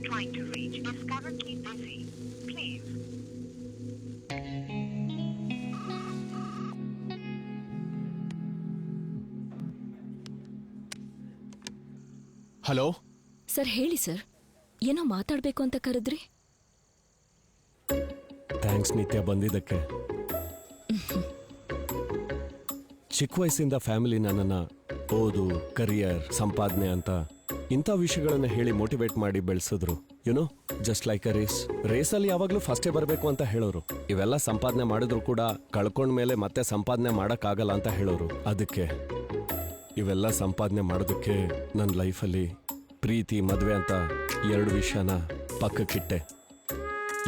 Speaker 12: Trying to reach is currently busy. Please.
Speaker 2: Hello
Speaker 9: sir, ಹೇಳಿ ಸರ್. ಏನೋ ಮಾತಾಡ್ಬೇಕು ಅಂತ ಕರೆದ್ರಿ?
Speaker 4: ಥ್ಯಾಂಕ್ಸ್ ನಿತ್ಯ ಬಂದಿದ್ದಕ್ಕೆ. ಚಿಕ್ಕ ವಯಸ್ಸಿಂದ ಫ್ಯಾಮಿಲಿ ನನ್ನನ್ನ ಓದು, ಕರಿಯರ್, ಸಂಪಾದನೆ ಅಂತ ಇಂಥ ವಿಷಯಗಳನ್ನ ಹೇಳಿ ಮೋಟಿವೇಟ್ ಮಾಡಿ ಬೆಳೆಸಿದ್ರು. ಯುನೋ, ಜಸ್ಟ್ ಲೈಕ್ ಅ ರೇಸಲ್ಲಿ ಯಾವಾಗ್ಲೂ ಫಸ್ಟೇ ಬರಬೇಕು ಅಂತ ಹೇಳೋರು. ಇವೆಲ್ಲ ಸಂಪಾದನೆ ಮಾಡಿದ್ರು ಕೂಡ ಕಳ್ಕೊಂಡ್ಮೇಲೆ ಮತ್ತೆ ಸಂಪಾದನೆ ಮಾಡಕ್ಕಾಗಲ್ಲ ಅಂತ ಹೇಳೋರು. ಅದಕ್ಕೆ ಇವೆಲ್ಲ ಸಂಪಾದನೆ ಮಾಡೋದಕ್ಕೆ ನನ್ನ ಲೈಫಲ್ಲಿ ಪ್ರೀತಿ ಮದುವೆ ಅಂತ 2 ವಿಷಯನ ಪಕ್ಕಕ್ಕಿಟ್ಟೆ.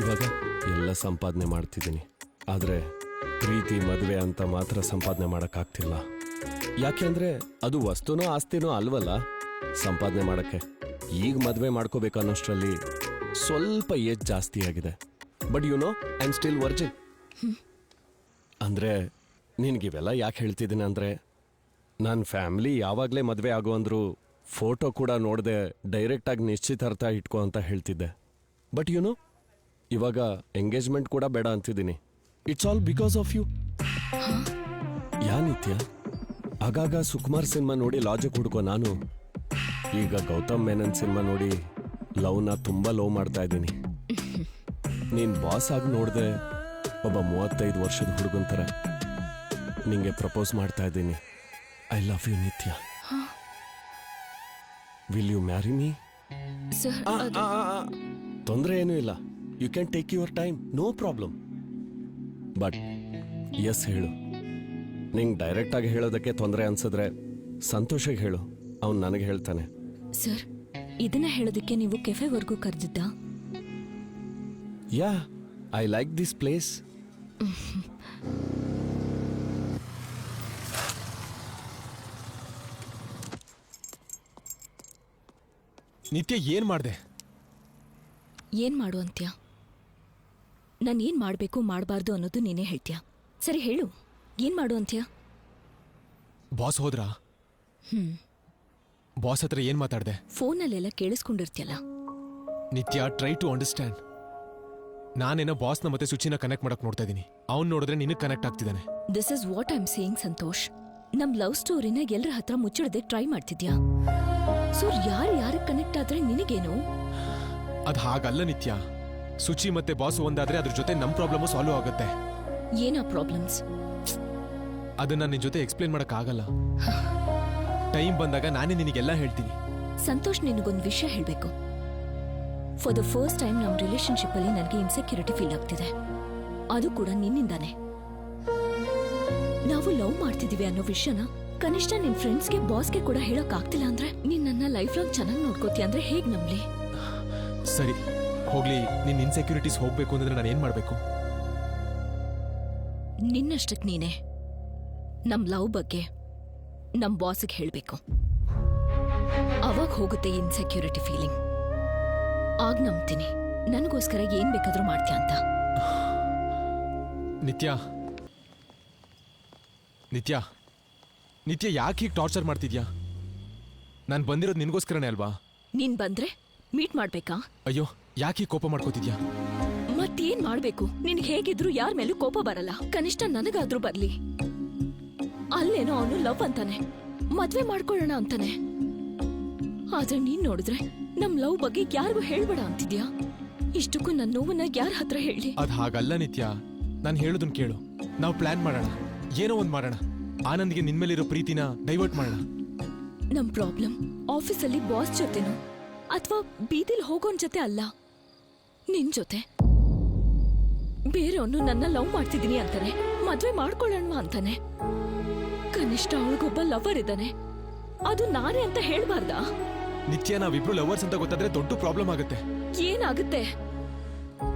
Speaker 4: ಇವಾಗ ಎಲ್ಲ ಸಂಪಾದನೆ ಮಾಡ್ತಿದ್ದೀನಿ, ಆದರೆ ಪ್ರೀತಿ ಮದುವೆ ಅಂತ ಮಾತ್ರ ಸಂಪಾದನೆ ಮಾಡೋಕ್ಕಾಗ್ತಿಲ್ಲ. ಯಾಕೆಂದ್ರೆ ಅದು ವಸ್ತುನೋ ಆಸ್ತಿನೋ ಅಲ್ವಲ್ಲ ಸಂಪಾದನೆ ಮಾಡೋಕ್ಕೆ. ಈಗ ಮದುವೆ ಮಾಡ್ಕೋಬೇಕು ಅನ್ನೋಷ್ಟರಲ್ಲಿ ಸ್ವಲ್ಪ ಏಜ್ ಜಾಸ್ತಿ ಆಗಿದೆ. But you know I am still virgin. ಅಂದರೆ ನಿನಗಿವೆಲ್ಲ ಯಾಕೆ ಹೇಳ್ತಿದ್ದೀನಿ ಅಂದರೆ, ನನ್ನ ಫ್ಯಾಮಿಲಿ ಯಾವಾಗಲೇ ಮದುವೆ ಆಗೋ ಅಂದ್ರು ಫೋಟೋ ಕೂಡ ನೋಡದೆ ಡೈರೆಕ್ಟಾಗಿ ನಿಶ್ಚಿತಾರ್ಥ ಇಟ್ಕೋ ಅಂತ ಹೇಳ್ತಿದ್ದೆ. ಬಟ್ ಯು ನೋ ಇವಾಗ ಎಂಗೇಜ್ಮೆಂಟ್ ಕೂಡ ಬೇಡ ಅಂತಿದ್ದೀನಿ. It's all because of you. Yeah Nithya, ಆಗಾಗ ಸುಕುಮಾರ್ ಸಿನಿಮಾ ನೋಡಿ ಲಾಜಿಕ್ ಹುಡ್ಕೋ ನಾನು ಈಗ ಗೌತಮ್ ಮೆನನ್ ಸಿನಿಮಾ ನೋಡಿ ಲವ್ನ ತುಂಬ ಲವ್ ಮಾಡ್ತಾ ಇದ್ದೀನಿ. ನೀನು ಬಾಸ್ ಆಗಿ ನೋಡಿದೆ ಒಬ್ಬ 35 ವರ್ಷದ ಹುಡುಗನ ಥರ ನಿಂಗೆ ಪ್ರಪೋಸ್ ಮಾಡ್ತಾ ಇದ್ದೀನಿ. I love you Nithya. Will you marry me?
Speaker 9: Sir
Speaker 4: ತೊಂದರೆ ಏನೂ ಇಲ್ಲ. You can take your time, no problem. But yes ಹೇಳು. ನಿಂಗೆ ಡೈರೆಕ್ಟಾಗಿ ಹೇಳೋದಕ್ಕೆ ತೊಂದರೆ ಅನ್ಸಿದ್ರೆ ಸಂತೋಷಕ್ಕೆ ಹೇಳು, ಅವನು ನನಗೆ ಹೇಳ್ತಾನೆ.
Speaker 9: ಸರ್, ಇದನ್ನ ಹೇಳೋದಕ್ಕೆ ನೀವು ಕೆಫೆವರೆಗೂ ಕರೆದಿದ್ದ?
Speaker 4: ಯಾ, ಐ ಲೈಕ್ ದಿಸ್ ಪ್ಲೇಸ್.
Speaker 2: ನಿತ್ಯ ಏನ್ ಮಾಡ್ದೆ?
Speaker 9: ಏನ್ ಮಾಡು ಅಂತ್ಯ? ನಾನು ಏನ್ ಮಾಡ್ಬೇಕು ಮಾಡಬಾರ್ದು ಅನ್ನೋದು ನೀನೇ ಹೇಳ್ತೀಯ. ಸರಿ ಹೇಳು, ಏನ್ ಮಾಡು ಅಂತ್ಯ?
Speaker 2: ಬಾಸ್ ಹೋದ್ರಾ? ಬಾಸ್ ಹತ್ರ ಏನ್ ಮಾತಾಡ್ದೆ?
Speaker 9: ಫೋನಲ್ಲೆಲ್ಲ ಕೇಳಿಸ್ಕೊಂಡಿರ್ತೀಯಲ್ಲ.
Speaker 2: ನಿತ್ಯ, ಟ್ರೈ ಟು ಅಂಡರ್ಸ್ಟ್ಯಾಂಡ್. ನಾನೇನೋ ಬಾಸ್ನ ಮತ್ತೆ ಸುಚಿನ ಕನೆಕ್ಟ್ ಮಾಡಕ್ ನೋಡ್ತಾ ಇದ್ದೀನಿ. ಅವ್ನು ನೋಡಿದ್ರೆ ನಿನಗೆ ಕನೆಕ್ಟ್ ಆಗ್ತಿದ್ದಾನೆ.
Speaker 9: This is what I am saying Santosh. ನಮ್ ಲವ್ ಸ್ಟೋರಿನ ಎಲ್ಲರ ಹತ್ರ ಮುಚ್ಚಿಡದೆ ಟ್ರೈ ಮಾಡ್ತಿದ್ಯಾ. ಸೊ ಯಾರು ಕನೆಕ್ಟ್ ಆದ್ರೆ ನಿನಗೇನು?
Speaker 2: ಅದ್ ಹಾಗಲ್ಲ ನಿತ್ಯ. ಸುಚಿ ಮತ್ತೆ ಬಾಸು ಒಂದಾದ್ರೆ ಅದ್ರ ಜೊತೆ ನಮ್ ಪ್ರಾಬ್ಲಮ್ ಸಾಲ್ವ್ ಆಗುತ್ತೆ.
Speaker 9: ಏನಾ ಪ್ರಾಬ್ಲಮ್ಸ್?
Speaker 2: ಅದನ್ನ ನಿನ್ ಜೊತೆ ಎಕ್ಸ್ಪ್ಲೇನ್ ಮಾಡಕ್ ಆಗಲ್ಲ. ಟೈಮ್ ಬಂದಾಗ ನಾನೇ ನಿನಗೆಲ್ಲ ಹೇಳ್ತೀನಿ.
Speaker 9: ಸಂತೋಷ್, ನಿನಗೊಂದು ವಿಷಯ ಹೇಳ್ಬೇಕು. ಫಾರ್ ದ ಫಸ್ಟ್ ಟೈಮ್ ನಮ್ಮ ರಿಲೇಶನ್ಶಿಪ್ ಅಲ್ಲಿ ನನಗೆ ಇನ್ಸೆಕ್ಯೂರಿಟಿ ಫೀಲ್ ಆಗ್ತಿದೆ. ಅದು ಕೂಡ ನಿನ್ನಿಂದಾನೆ. ನಾವು ಲವ್ ಮಾಡ್ತಿದೀವಿ ಅನ್ನೋ ವಿಷಯನ ಕನಿಷ್ಠ ನಿನ್ ಫ್ರೆಂಡ್ಸ್ಗೆ ಬಾಸ್ಗೆ ಕೂಡ ಹೇಳಕ್ ಆಗ್ತಿಲ್ಲ ಅಂದ್ರೆ ನೀನ್ ನನ್ನ ಲೈಫ್ ಲಾಂಗ್ ಚೆನ್ನಾಗಿ ನೋಡ್ಕೋತೀಯ ಅಂದ್ರೆ ಹೇಗ್ ನಂಬ್ಲಿ?
Speaker 2: ಸರಿ ಹೋಗ್ಲಿ, ನಿನ್ ಇನ್ಸೆಕ್ಯೂರಿಟೀಸ್ ಹೋಗ್ಬೇಕು ಅಂದ್ರೆ ನಾನು ಏನ್ ಮಾಡ್ಬೇಕು?
Speaker 9: ನಿನ್ನಷ್ಟಕ್ ನೀನೆ ನಮ್ ಲವ್ ಬಗ್ಗೆ ನಮ್ ಬಾಸ್ಗೆ ಹೇಳ್ಬೇಕು. ಅವಾಗ ಹೋಗುತ್ತೆ ಇನ್ಸೆಕ್ಯೂರಿಟಿ ಫೀಲಿಂಗ್. ಆಗ ನಂಬ್ತೀನಿ ನನಗೋಸ್ಕರ ಏನ್ ಬೇಕಾದ್ರೂ ಮಾಡ್ತೀಯ ಅಂತ.
Speaker 2: ನಿತ್ಯ ನಿತ್ಯ ನಿತ್ಯ ಯಾಕೆ ಹೀಗೆ ಟಾರ್ಚರ್ ಮಾಡ್ತಿದ್ಯಾ? ನಾನು ಬಂದಿರೋದು ನಿನ್ಗೋಸ್ಕರನೇ ಅಲ್ವಾ?
Speaker 9: ನೀನ್ ಬಂದ್ರೆ ಮೀಟ್ ಮಾಡ್ಬೇಕಾ?
Speaker 2: ಅಯ್ಯೋ, ಯಾಕೆ ಕೋಪ ಮಾಡ್ಕೋತಿದ್ಯಾ?
Speaker 9: ಮತ್ತೇನ್ ಮಾಡ್ಬೇಕು? ನಿನ್ಗೆ ಹೇಗಿದ್ರು ಯಾರ ಮೇಲೂ ಕೋಪ ಬರಲ್ಲ. ಕನಿಷ್ಠ ನನಗಾದ್ರೂ ಬರ್ಲಿ. ಅಲ್ಲೇನೋ ಅವನು ಲವ್ ಅಂತಾನೆ, ಮದ್ವೆ ಮಾಡ್ಕೊಳ್ಳೋಣ ಅಂತಾನೆ. ಆದ್ರೆ ನೀನ್ ನೋಡಿದ್ರೆ ನಮ್ ಲವ್ ಬಗ್ಗೆ ಯಾರಿಗೂ ಹೇಳ್ಬೇಡ ಅಂತಿದ್ಯಾ. ಇಷ್ಟಕ್ಕೂ ನನ್ನ ನೋವನ್ನ ಯಾರ ಹತ್ರ ಹೇಳಿ?
Speaker 2: ಅದ್ ಹಾಗಲ್ಲ ನಿತ್ಯ, ನಾನು ಹೇಳೋದನ್ ಕೇಳು. ನಾವು ಪ್ಲಾನ್ ಮಾಡೋಣ, ಏನೋ ಒಂದ್ ಮಾಡೋಣ. ಆನಂದ್ಗೆ ನಿನ್ಮೇಲಿರೋ ಪ್ರೀತಿನ ಡೈವರ್ಟ್ ಮಾಡೋಣ.
Speaker 9: ನಮ್ ಪ್ರಾಬ್ಲಮ್ ಆಫೀಸಲ್ಲಿ ಬಾಸ್ ಜೊತೆನೋ ಅಥವಾ ಬೀದಿಲ್ ಹೋಗೋನ್ ಜೊತೆ ಅಲ್ಲ, ನಿನ್ ಜೊತೆ. ಬೇರೆಯವನು ನನ್ನ ಲವ್ ಮಾಡ್ತಿದೀನಿ ಅಂತಾನೆ, ಮದ್ವೆ ಮಾಡ್ಕೊಳ್ಳೋಣ ಅಂತಾನೆ. ಕನಿಷ್ಠ ಅವಳಿಗೊಬ್ಬ ಲವರ್ ಇದ್ದಾನೆ, ಅದು ನಾನೇ ಅಂತ ಹೇಳ್ಬಾರ್ದಾ?
Speaker 2: ನಿತ್ಯ, ನಾವಿಬ್ರು ಲವರ್ಸ್ ಅಂತ ಗೊತ್ತಾದ್ರೆ ದೊಡ್ಡ ಪ್ರಾಬ್ಲಮ್ ಆಗುತ್ತೆ.
Speaker 9: ಏನಾಗುತ್ತೆ?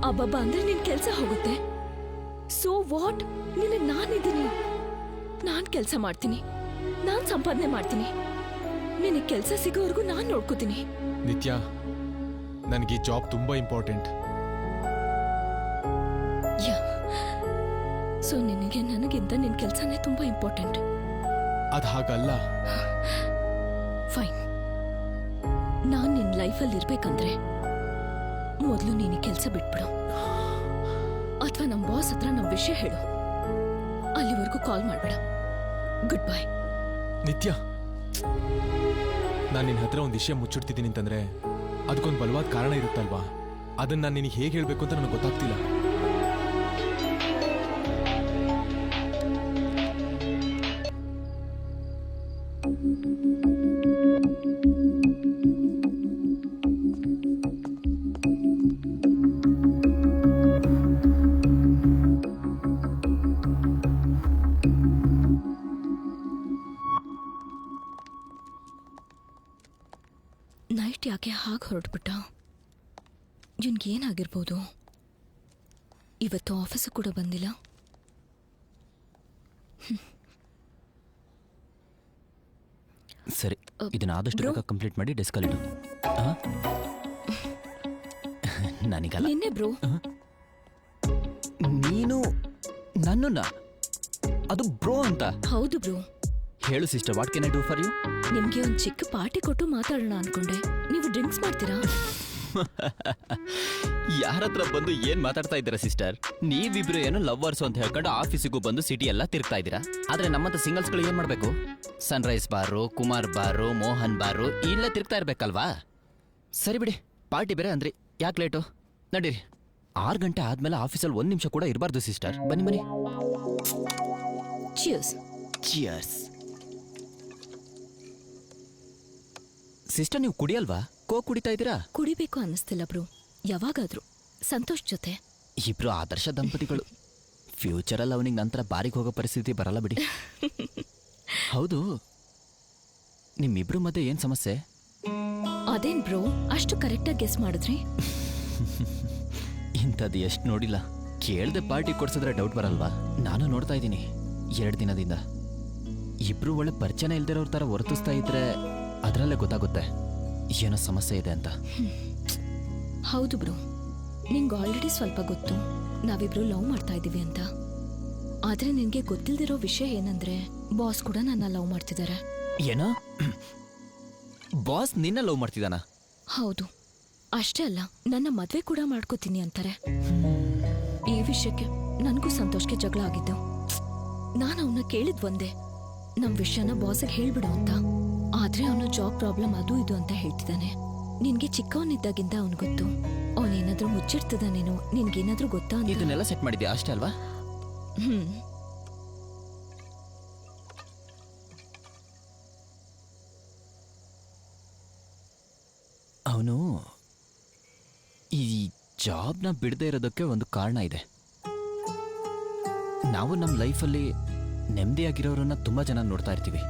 Speaker 9: ಅಬ್ಬಬ್ಬ ಅಂದ್ರೆ ನಿನ್ ಕೆಲ್ಸ ಹೋಗುತ್ತೆ. So what? ನಿನಗ್ ನಾನಿದ್ದೀನಿ, ನಾನ್ ಕೆಲ್ಸ ಮಾಡ್ತೀನಿ, ನಾನ್ ಸಂಪಾದನೆ ಮಾಡ್ತೀನಿ. ನಿನಗ್ ಕೆಲ್ಸ ಸಿಗೋವರೆಗೂ ನಾನ್ ನೋಡ್ಕೋತೀನಿ.
Speaker 2: ನಿತ್ಯ, ನನಗೆ ಈ ಜಾಬ್ ತುಂಬಾ ಇಂಪಾರ್ಟೆಂಟ್.
Speaker 9: ಸೊ ನಿನಗೆ ನನಗಿಂತ ನಿನ್ ಕೆಲ್ಸನೇ ತುಂಬಾ ಇಂಪಾರ್ಟೆಂಟ್.
Speaker 2: ಅದ್ ಹಾಗಲ್ಲ.
Speaker 9: ಫೈನ್, ನಾನ್ ನಿನ್ ಲೈಫಲ್ಲಿ ಇರ್ಬೇಕಂದ್ರೆ ಮೊದಲು ನೀನು ಕೆಲ್ಸ ಬಿಟ್ಬಿಡು, ಅಥವಾ ನಮ್ ಬಾಸ್ ಹತ್ರ ನಮ್ ವಿಷಯ ಹೇಳು. ಅಲ್ಲಿವರೆಗೂ ಕಾಲ್ ಮಾಡ್ಬೇಡ. Good bye.
Speaker 2: ನಿತ್ಯ, ನಾನು ನಿನ್ನ ಹತ್ರ ಒಂದು ವಿಷಯ ಮುಚ್ಚಿಡ್ತಿದ್ದೀನಿ ಅಂತಂದ್ರೆ ಅದಕ್ಕೊಂದು ಬಲವಾದ ಕಾರಣ ಇರುತ್ತಲ್ವಾ? ಅದನ್ನ ನಾನು ನಿನಗೆ ಹೇಗೆ ಹೇಳ್ಬೇಕು ಅಂತ ನನಗೆ ಗೊತ್ತಾಗ್ತಿಲ್ಲ.
Speaker 9: ಯಾಕೆ ಹಾಗೆ ಹೊರಟ್ಬಿಟ್ಟ? ಇವನ್ಗೇನಾಗಿರ್ಬೋದು? ಇವತ್ತು ಆಫೀಸು ಕೂಡ ಬಂದಿಲ್ಲ.
Speaker 8: ಸರಿ, ಇದನ್ನ ಆದಷ್ಟು ಬೇಗ ಕಂಪ್ಲೀಟ್ ಮಾಡಿ ಡೆಸ್ಕಲ್ಲಿಡು. ನನಗಲ್ಲ,
Speaker 9: ನಿನ್ನೆ ಬ್ರೋ.
Speaker 8: ನೀನು ನನ್ನನ್ನ ಅದು ಬ್ರೋ ಅಂತ?
Speaker 9: ಹೌದು ಬ್ರೋ.
Speaker 8: ಹೇಳು sister, what can I do for you?
Speaker 9: ನಿಮ್ಗೆ ಒಂದು ಚಿಕ್ಕ ಪಾರ್ಟಿ ಕೊಟ್ಟು ಮಾತಾಡೋಣ ಅನ್ಕೊಂಡೆ. ನೀವು ಡ್ರಿಂಕ್ಸ್ ಮಾಡ್ತೀರಾ?
Speaker 8: ಯಾರ ಹತ್ರ ಬಂದು ಏನ್ ಮಾತಾಡ್ತಾ ಇದ್ದೀರಾ ಸಿಸ್ಟರ್? ನೀವಿಬ್ರು ಏನೋ ಲವ್ವರ್ಸ್ ಅಂತ ಹೇಳ್ಕೊಂಡು ಆಫೀಸಿಗೂ ಬಂದು ಸಿಟಿ ಎಲ್ಲ ತಿರುಗ್ತಾ ಇದ್ದೀರಾ. ಆದ್ರೆ ನಮ್ಮಂತ ಸಿಂಗಲ್ಸ್ಗಳು ಏನ್ ಮಾಡ್ಬೇಕು? ಸನ್ರೈಸ್ ಬಾರು, ಕುಮಾರ್ ಬಾರು, ಮೋಹನ್ ಬಾರು ಇಲ್ಲೇ ತಿರುಗ್ತಾ ಇರ್ಬೇಕಲ್ವಾ? ಸರಿ ಬಿಡಿ, ಪಾರ್ಟಿ ಬೇರೆ ಅಂದ್ರಿ, ಯಾಕೆ ಲೇಟು? ನಡೀರಿ. 6 ಗಂಟೆ ಆದ್ಮೇಲೆ ಆಫೀಸಲ್ಲಿ 1 ನಿಮಿಷ ಕೂಡ ಇರಬಾರ್ದು ಸಿಸ್ಟರ್. ಬನ್ನಿ ಬನ್ನಿ.
Speaker 9: ಚಿಯರ್ಸ್.
Speaker 8: ಚಿಯರ್ಸ್. ಸಿಸ್ಟರ್, ನೀವು ಕುಡಿಯಲ್ವಾ? ಕೋಕ್ ಕುಡಿತಾ ಇದ್ದೀರಾ?
Speaker 9: ಕುಡಿಬೇಕು ಅನ್ನಿಸ್ತಿಲ್ಲ ಬ್ರೋ. ಯಾವಾಗಾದ್ರೂ ಸಂತೋಷ್ ಜೊತೆ.
Speaker 8: ಇಬ್ರು ಆದರ್ಶ ದಂಪತಿಗಳು. ಫ್ಯೂಚರಲ್ಲಿ ಅವನಿಗೆ ನಂತರ ಬಾರಿಗೆ ಹೋಗೋ ಪರಿಸ್ಥಿತಿ ಬರಲ್ಲ ಬಿಡಿ. ಹೌದು, ನಿಮ್ಮಿಬ್ರು ಮಧ್ಯೆ ಏನ್ ಸಮಸ್ಯೆ?
Speaker 9: ಅದೇನ್ ಬ್ರೋ ಅಷ್ಟು ಕರೆಕ್ಟಾಗಿ ಗೆಸ್ ಮಾಡಿದ್ರಿ?
Speaker 8: ಇಂಥದ್ದು ಎಷ್ಟು ನೋಡಿಲ್ಲ. ಕೇಳ್ದೆ ಪಾರ್ಟಿ ಕೊಡ್ಸಿದ್ರೆ ಡೌಟ್ ಬರಲ್ವಾ? ನಾನು ನೋಡ್ತಾ ಇದ್ದೀನಿ 2 ದಿನದಿಂದ. ಇಬ್ರು ಒಳ್ಳೆ ಪರಿಚಯ ಇಲ್ದಿರೋರ್ ತರ ವರ್ತಿಸ್ತಾ ಇದ್ರೆ ಅದರಲ್ಲೇ ಗೊತ್ತಾಗುತ್ತೆ ಏನೋ ಸಮಸ್ಯೆ ಇದೆ ಅಂತ.
Speaker 9: ಹೌದು ಬ್ರೋ, ನಿಂಗೆ ಆಲ್ರೆಡಿ ಸ್ವಲ್ಪ ಗೊತ್ತು ನಾವಿಬ್ರು ಲವ್ ಮಾಡ್ತಾ ಇದೀವಿ ಅಂತ. ಆದ್ರೆ ನಿನ್ಗೆ ಗೊತ್ತಿಲ್ದಿರೋ ವಿಷಯ ಏನಂದ್ರೆ ಬಾಸ್ ಕೂಡ ನನ್ನ ಲವ್ ಮಾಡ್ತಿದ್ದಾರೆ.
Speaker 8: ಏನೋ? ಬಾಸ್ ನಿನ್ನ ಲವ್ ಮಾಡ್ತಿದ್ದಾನ?
Speaker 9: ಹೌದು. ಅಷ್ಟೇ ಅಲ್ಲ, ನನ್ನ ಮದ್ವೆ ಕೂಡ ಮಾಡ್ಕೋತೀನಿ ಅಂತಾರೆ. ಈ ವಿಷಯಕ್ಕೆ ನನಗೂ ಸಂತೋಷ್ಗೆ ಜಗಳ ಆಗಿದ್ದು. ನಾನು ಅವನ್ನ ಕೇಳಿದ್ ಒಂದೇ, ನಮ್ ವಿಷಯನ ಬಾಸ್ಗೆ ಹೇಳ್ಬಿಡು ಅಂತ. ಆದ್ರೆ ಅವನು ಜಾಬ್ ಪ್ರಾಬ್ಲಮ್ ಅದು ಇದು ಅಂತ ಹೇಳ್ತಿದ್ದಾನೆ. ನಿನ್ಗೆ ಚಿಕ್ಕವನಿದ್ದಾಗಿಂದ ಅವನು ಗೊತ್ತು. ಅವನೇನಾದ್ರೂ ಮುಚ್ಚಿಡ್ತಿದ್ದಾನೇನೋ, ನಿನ್ಗೇನಾದ್ರೂ ಗೊತ್ತಾ?
Speaker 8: ಇದನ್ನೆಲ್ಲ ಸೆಟ್ ಮಾಡಿದ್ಯಾ ಅಷ್ಟೇ ಅಲ್ವಾ? ಅವನು ಈ ಜಾಬ್ನ ಬಿಡದೇ ಇರೋದಕ್ಕೆ ಒಂದು ಕಾರಣ ಇದೆ. ನಾವು ನಮ್ಮ ಲೈಫಲ್ಲಿ ನೆಮ್ಮದಿಯಾಗಿರೋರನ್ನ ತುಂಬಾ ಜನ ನೋಡ್ತಾ ಇರ್ತೀವಿ.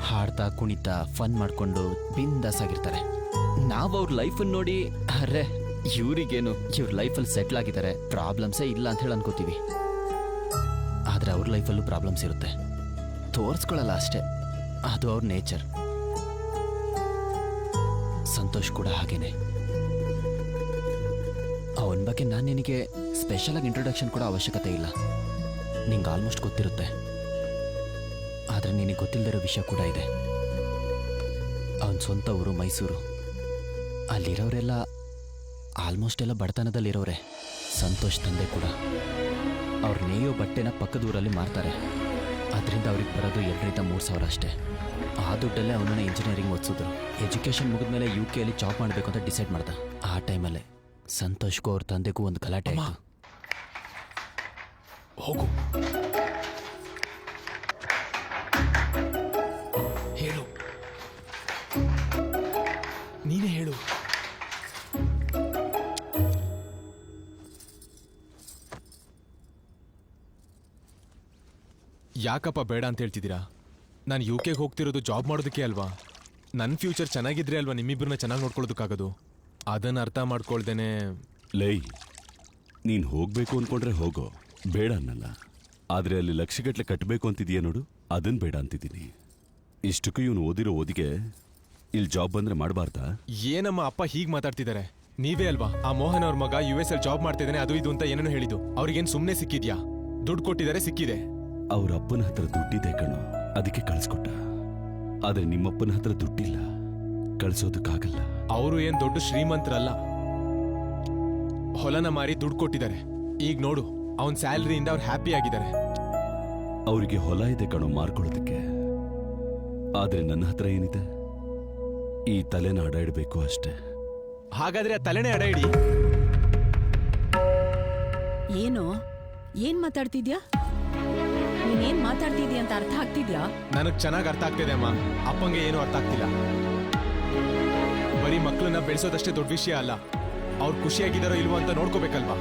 Speaker 8: ಹಾಡ್ತಾ ಕುಣಿತಾ ಫನ್ ಮಾಡ್ಕೊಂಡು ಬಿಂದಾಸ್ ಆಗಿರ್ತಾರೆ. ನಾವು ಅವ್ರ ಲೈಫನ್ನು ನೋಡಿ ಅರೆ ಇವ್ರಿಗೇನು, ಇವ್ರ ಲೈಫಲ್ಲಿ ಸೆಟ್ಲ್ ಆಗಿದ್ದಾರೆ, ಪ್ರಾಬ್ಲಮ್ಸೇ ಇಲ್ಲ ಅಂತ ಹೇಳಿ ಅನ್ಕೋತೀವಿ. ಆದ್ರೆ ಅವ್ರ ಲೈಫಲ್ಲೂ ಪ್ರಾಬ್ಲಮ್ಸ್ ಇರುತ್ತೆ, ತೋರಿಸ್ಕೊಳ್ಳಲ್ಲ ಅಷ್ಟೇ. ಅದು ಅವ್ರ ನೇಚರ್. ಸಂತೋಷ್ ಕೂಡ ಹಾಗೇನೆ. ಅವನ ಬಗ್ಗೆ ನಾನು ನಿನಗೆ ಸ್ಪೆಷಲ್ ಆಗಿ ಇಂಟ್ರೊಡಕ್ಷನ್ ಕೂಡ ಅವಶ್ಯಕತೆ ಇಲ್ಲ, ನಿಂಗೆ ಆಲ್ಮೋಸ್ಟ್ ಗೊತ್ತಿರುತ್ತೆ. ಆದ್ರೆ ನಿನಗೆ ಗೊತ್ತಿಲ್ಲದಿರೋ ವಿಷಯ ಕೂಡ ಇದೆ. ಅವನ ಸ್ವಂತ ಊರು ಮೈಸೂರು. ಅಲ್ಲಿರೋರೆಲ್ಲ ಆಲ್ಮೋಸ್ಟ್ ಎಲ್ಲ ಬಡತನದಲ್ಲಿರೋರೆ. ಸಂತೋಷ್ ತಂದೆ ಕೂಡ. ಅವ್ರು ನೇಯೋ ಬಟ್ಟೆನ ಪಕ್ಕದ ಊರಲ್ಲಿ ಮಾರ್ತಾರೆ. ಅದರಿಂದ ಅವ್ರಿಗೆ ಬರೋದು 2,000-3,000 ಅಷ್ಟೇ. ಆ ದುಡ್ಡಲ್ಲೇ ಅವನನ್ನ ಇಂಜಿನಿಯರಿಂಗ್ ಓದಿಸಿದ್ರು. ಎಜುಕೇಶನ್ ಮುಗಿದ್ಮೇಲೆ UK ಜಾಬ್ ಮಾಡಬೇಕು ಅಂತ ಡಿಸೈಡ್ ಮಾಡ್ದ. ಆ ಟೈಮಲ್ಲೇ ಸಂತೋಷ್ಗೂ ಅವ್ರ ತಂದೆಗೂ ಒಂದು ಗಲಾಟೆ ಆಯ್ತು.
Speaker 2: ಹೋಗು, ಹೇಳು, ನೀನೇ ಹೇಳು. ಯಾಕಪ್ಪ ಬೇಡ ಅಂತ ಹೇಳ್ತಿದ್ದೀರಾ? ನಾನು UK ಹೋಗ್ತಿರೋದು ಜಾಬ್ ಮಾಡೋದಕ್ಕೆ ಅಲ್ವಾ? ನನ್ನ ಫ್ಯೂಚರ್ ಚೆನ್ನಾಗಿದ್ರೆ ಅಲ್ವಾ ನಿಮ್ಮಿಬ್ಬರನ್ನ ಚೆನ್ನಾಗಿ ನೋಡ್ಕೊಳ್ಳೋದಕ್ಕಾಗೋದು. ಅದನ್ನು ಅರ್ಥ ಮಾಡ್ಕೊಳ್ದೇನೆ.
Speaker 3: ಲೈ, ನೀನು ಹೋಗ್ಬೇಕು ಅನ್ಕೊಂಡ್ರೆ ಹೋಗೋ, ಬೇಡ ಅನ್ನಲ್ಲ. ಆದ್ರೆ ಅಲ್ಲಿ ಲಕ್ಷಗಟ್ಲೆ ಕಟ್ಟಬೇಕು ಅಂತಿದೀಯ ನೋಡು, ಅದನ್ನ ಬೇಡ ಅಂತಿದ್ದೀನಿ. ಇಷ್ಟಕ್ಕೂ ಇವನು ಓದಿರೋ ಓದಿಗೆ ಇಲ್ಲಿ ಜಾಬ್ ಬಂದ್ರೆ ಮಾಡಬಾರ್ದಾ?
Speaker 2: ಏನಮ್ಮ ಅಪ್ಪ ಹೀಗೆ ಮಾತಾಡ್ತಿದ್ದಾರೆ? ನೀವೇ ಅಲ್ವಾ ಆ ಮೋಹನ್ ಅವ್ರ ಮಗ US ಅಲ್ಲಿ ಜಾಬ್ ಮಾಡ್ತಿದ್ದಾನೆ ಅದು ಇದು ಅಂತ ಏನೇನೋ ಹೇಳಿದ್ದು. ಅವ್ರಿಗೇನು ಸುಮ್ಮನೆ ಸಿಕ್ಕಿದ್ಯಾ? ದುಡ್ಡು ಕೊಟ್ಟಿದ್ದಾರೆ, ಸಿಕ್ಕಿದೆ.
Speaker 3: ಅವ್ರ ಅಪ್ಪನ ಹತ್ರ ದುಡ್ಡಿದೆ ಕಣೋ, ಅದಕ್ಕೆ ಕಳಿಸ್ಕೊಟ್ಟ. ಆದ್ರೆ ನಿಮ್ಮಪ್ಪನ ಹತ್ರ ದುಡ್ಡಿಲ್ಲ, ಕಳ್ಸೋದಕ್ಕಾಗಲ್ಲ.
Speaker 2: ಅವರು ಏನ್ ದೊಡ್ಡ ಶ್ರೀಮಂತರಲ್ಲ. ಹೊಲನ ಮಾರಿ ದುಡ್ಡು ಕೊಟ್ಟಿದ್ದಾರೆ. ಈಗ ನೋಡು, ಅವನ್ ಸ್ಯಾಲರಿಯಿಂದ ಅವ್ರು ಹ್ಯಾಪಿ ಆಗಿದ್ದಾರೆ.
Speaker 3: ಅವರಿಗೆ ಹೊಲ ಇದೆ ಕಣೋ ಮಾರ್ಕೊಳ್ಳೋದಕ್ಕೆ. ಆದ್ರೆ ನನ್ನ ಹತ್ರ ಏನಿದೆ? ಈ ತಲೆನ ಅಡ ಇಡಬೇಕು ಅಷ್ಟೇ.
Speaker 2: ಹಾಗಾದ್ರೆ ಆ ತಲೆನೇ ಅಡ ಇಡಿ.
Speaker 6: ಏನು ಏನ್ ಮಾತಾಡ್ತಿದ್ಯಾ? ನೀನೇನ್ ಮಾತಾಡ್ತಿದ್ಯಾ ಅಂತ ಅರ್ಥ ಆಗ್ತಿದ್ಯಾ?
Speaker 2: ನನಗ್ ಚೆನ್ನಾಗಿ ಅರ್ಥ ಆಗ್ತಿದೆ ಅಮ್ಮ. ಅಪ್ಪಂಗೆ ಏನು ಅರ್ಥ ಆಗ್ತಿಲ್ಲ. ಬರೀ ಮಕ್ಕಳನ್ನ ಬೆಳೆಸೋದಷ್ಟೇ ದೊಡ್ಡ ವಿಷಯ ಅಲ್ಲ, ಅವ್ರು ಖುಷಿಯಾಗಿದ್ದಾರೋ ಇಲ್ವೋ ಅಂತ ನೋಡ್ಕೋಬೇಕಲ್ವಾ?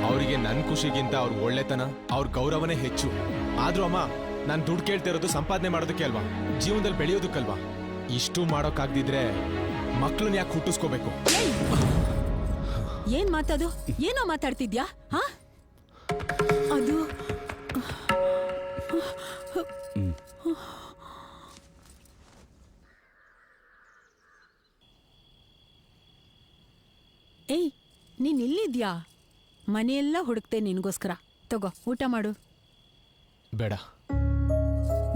Speaker 2: ಅವರಿಗೆ ನನ್ನ ಖುಷಿಗಿಂತ ಅವ್ರ ಒಳ್ಳೆತನ, ಅವ್ರ ಗೌರವನೇ ಹೆಚ್ಚು. ಆದ್ರೂ ಅಮ್ಮ, ನಾನು ದುಡ್ಡು ಕೇಳ್ತಿರೋದು ಸಂಪಾದನೆ ಮಾಡೋದಕ್ಕೆ ಅಲ್ವಾ, ಜೀವನದಲ್ಲಿ ಬೆಳೆಯೋದಕ್ಕಲ್ವಾ? ಇಷ್ಟು ಮಾಡೋಕ್ಕಾಗ್ದಿದ್ರೆ ಮಕ್ಳನ್ನ ಯಾಕೆ ಹುಟ್ಟಿಸ್ಕೋಬೇಕು?
Speaker 6: ಏನ್ ಮಾತದು? ಏನೋ ಮಾತಾಡ್ತಿದ್ಯಾ? ಹಾ, ಅದು ಏಯ್, ನೀನ್ ಇಲ್ಲಿದ್ಯಾ? ಮನೆಯೆಲ್ಲ ಹುಡುಕ್ತೆ ನಿನ್ಗೋಸ್ಕರ. ತಗೋ, ಊಟ ಮಾಡು.
Speaker 2: ಬೇಡ.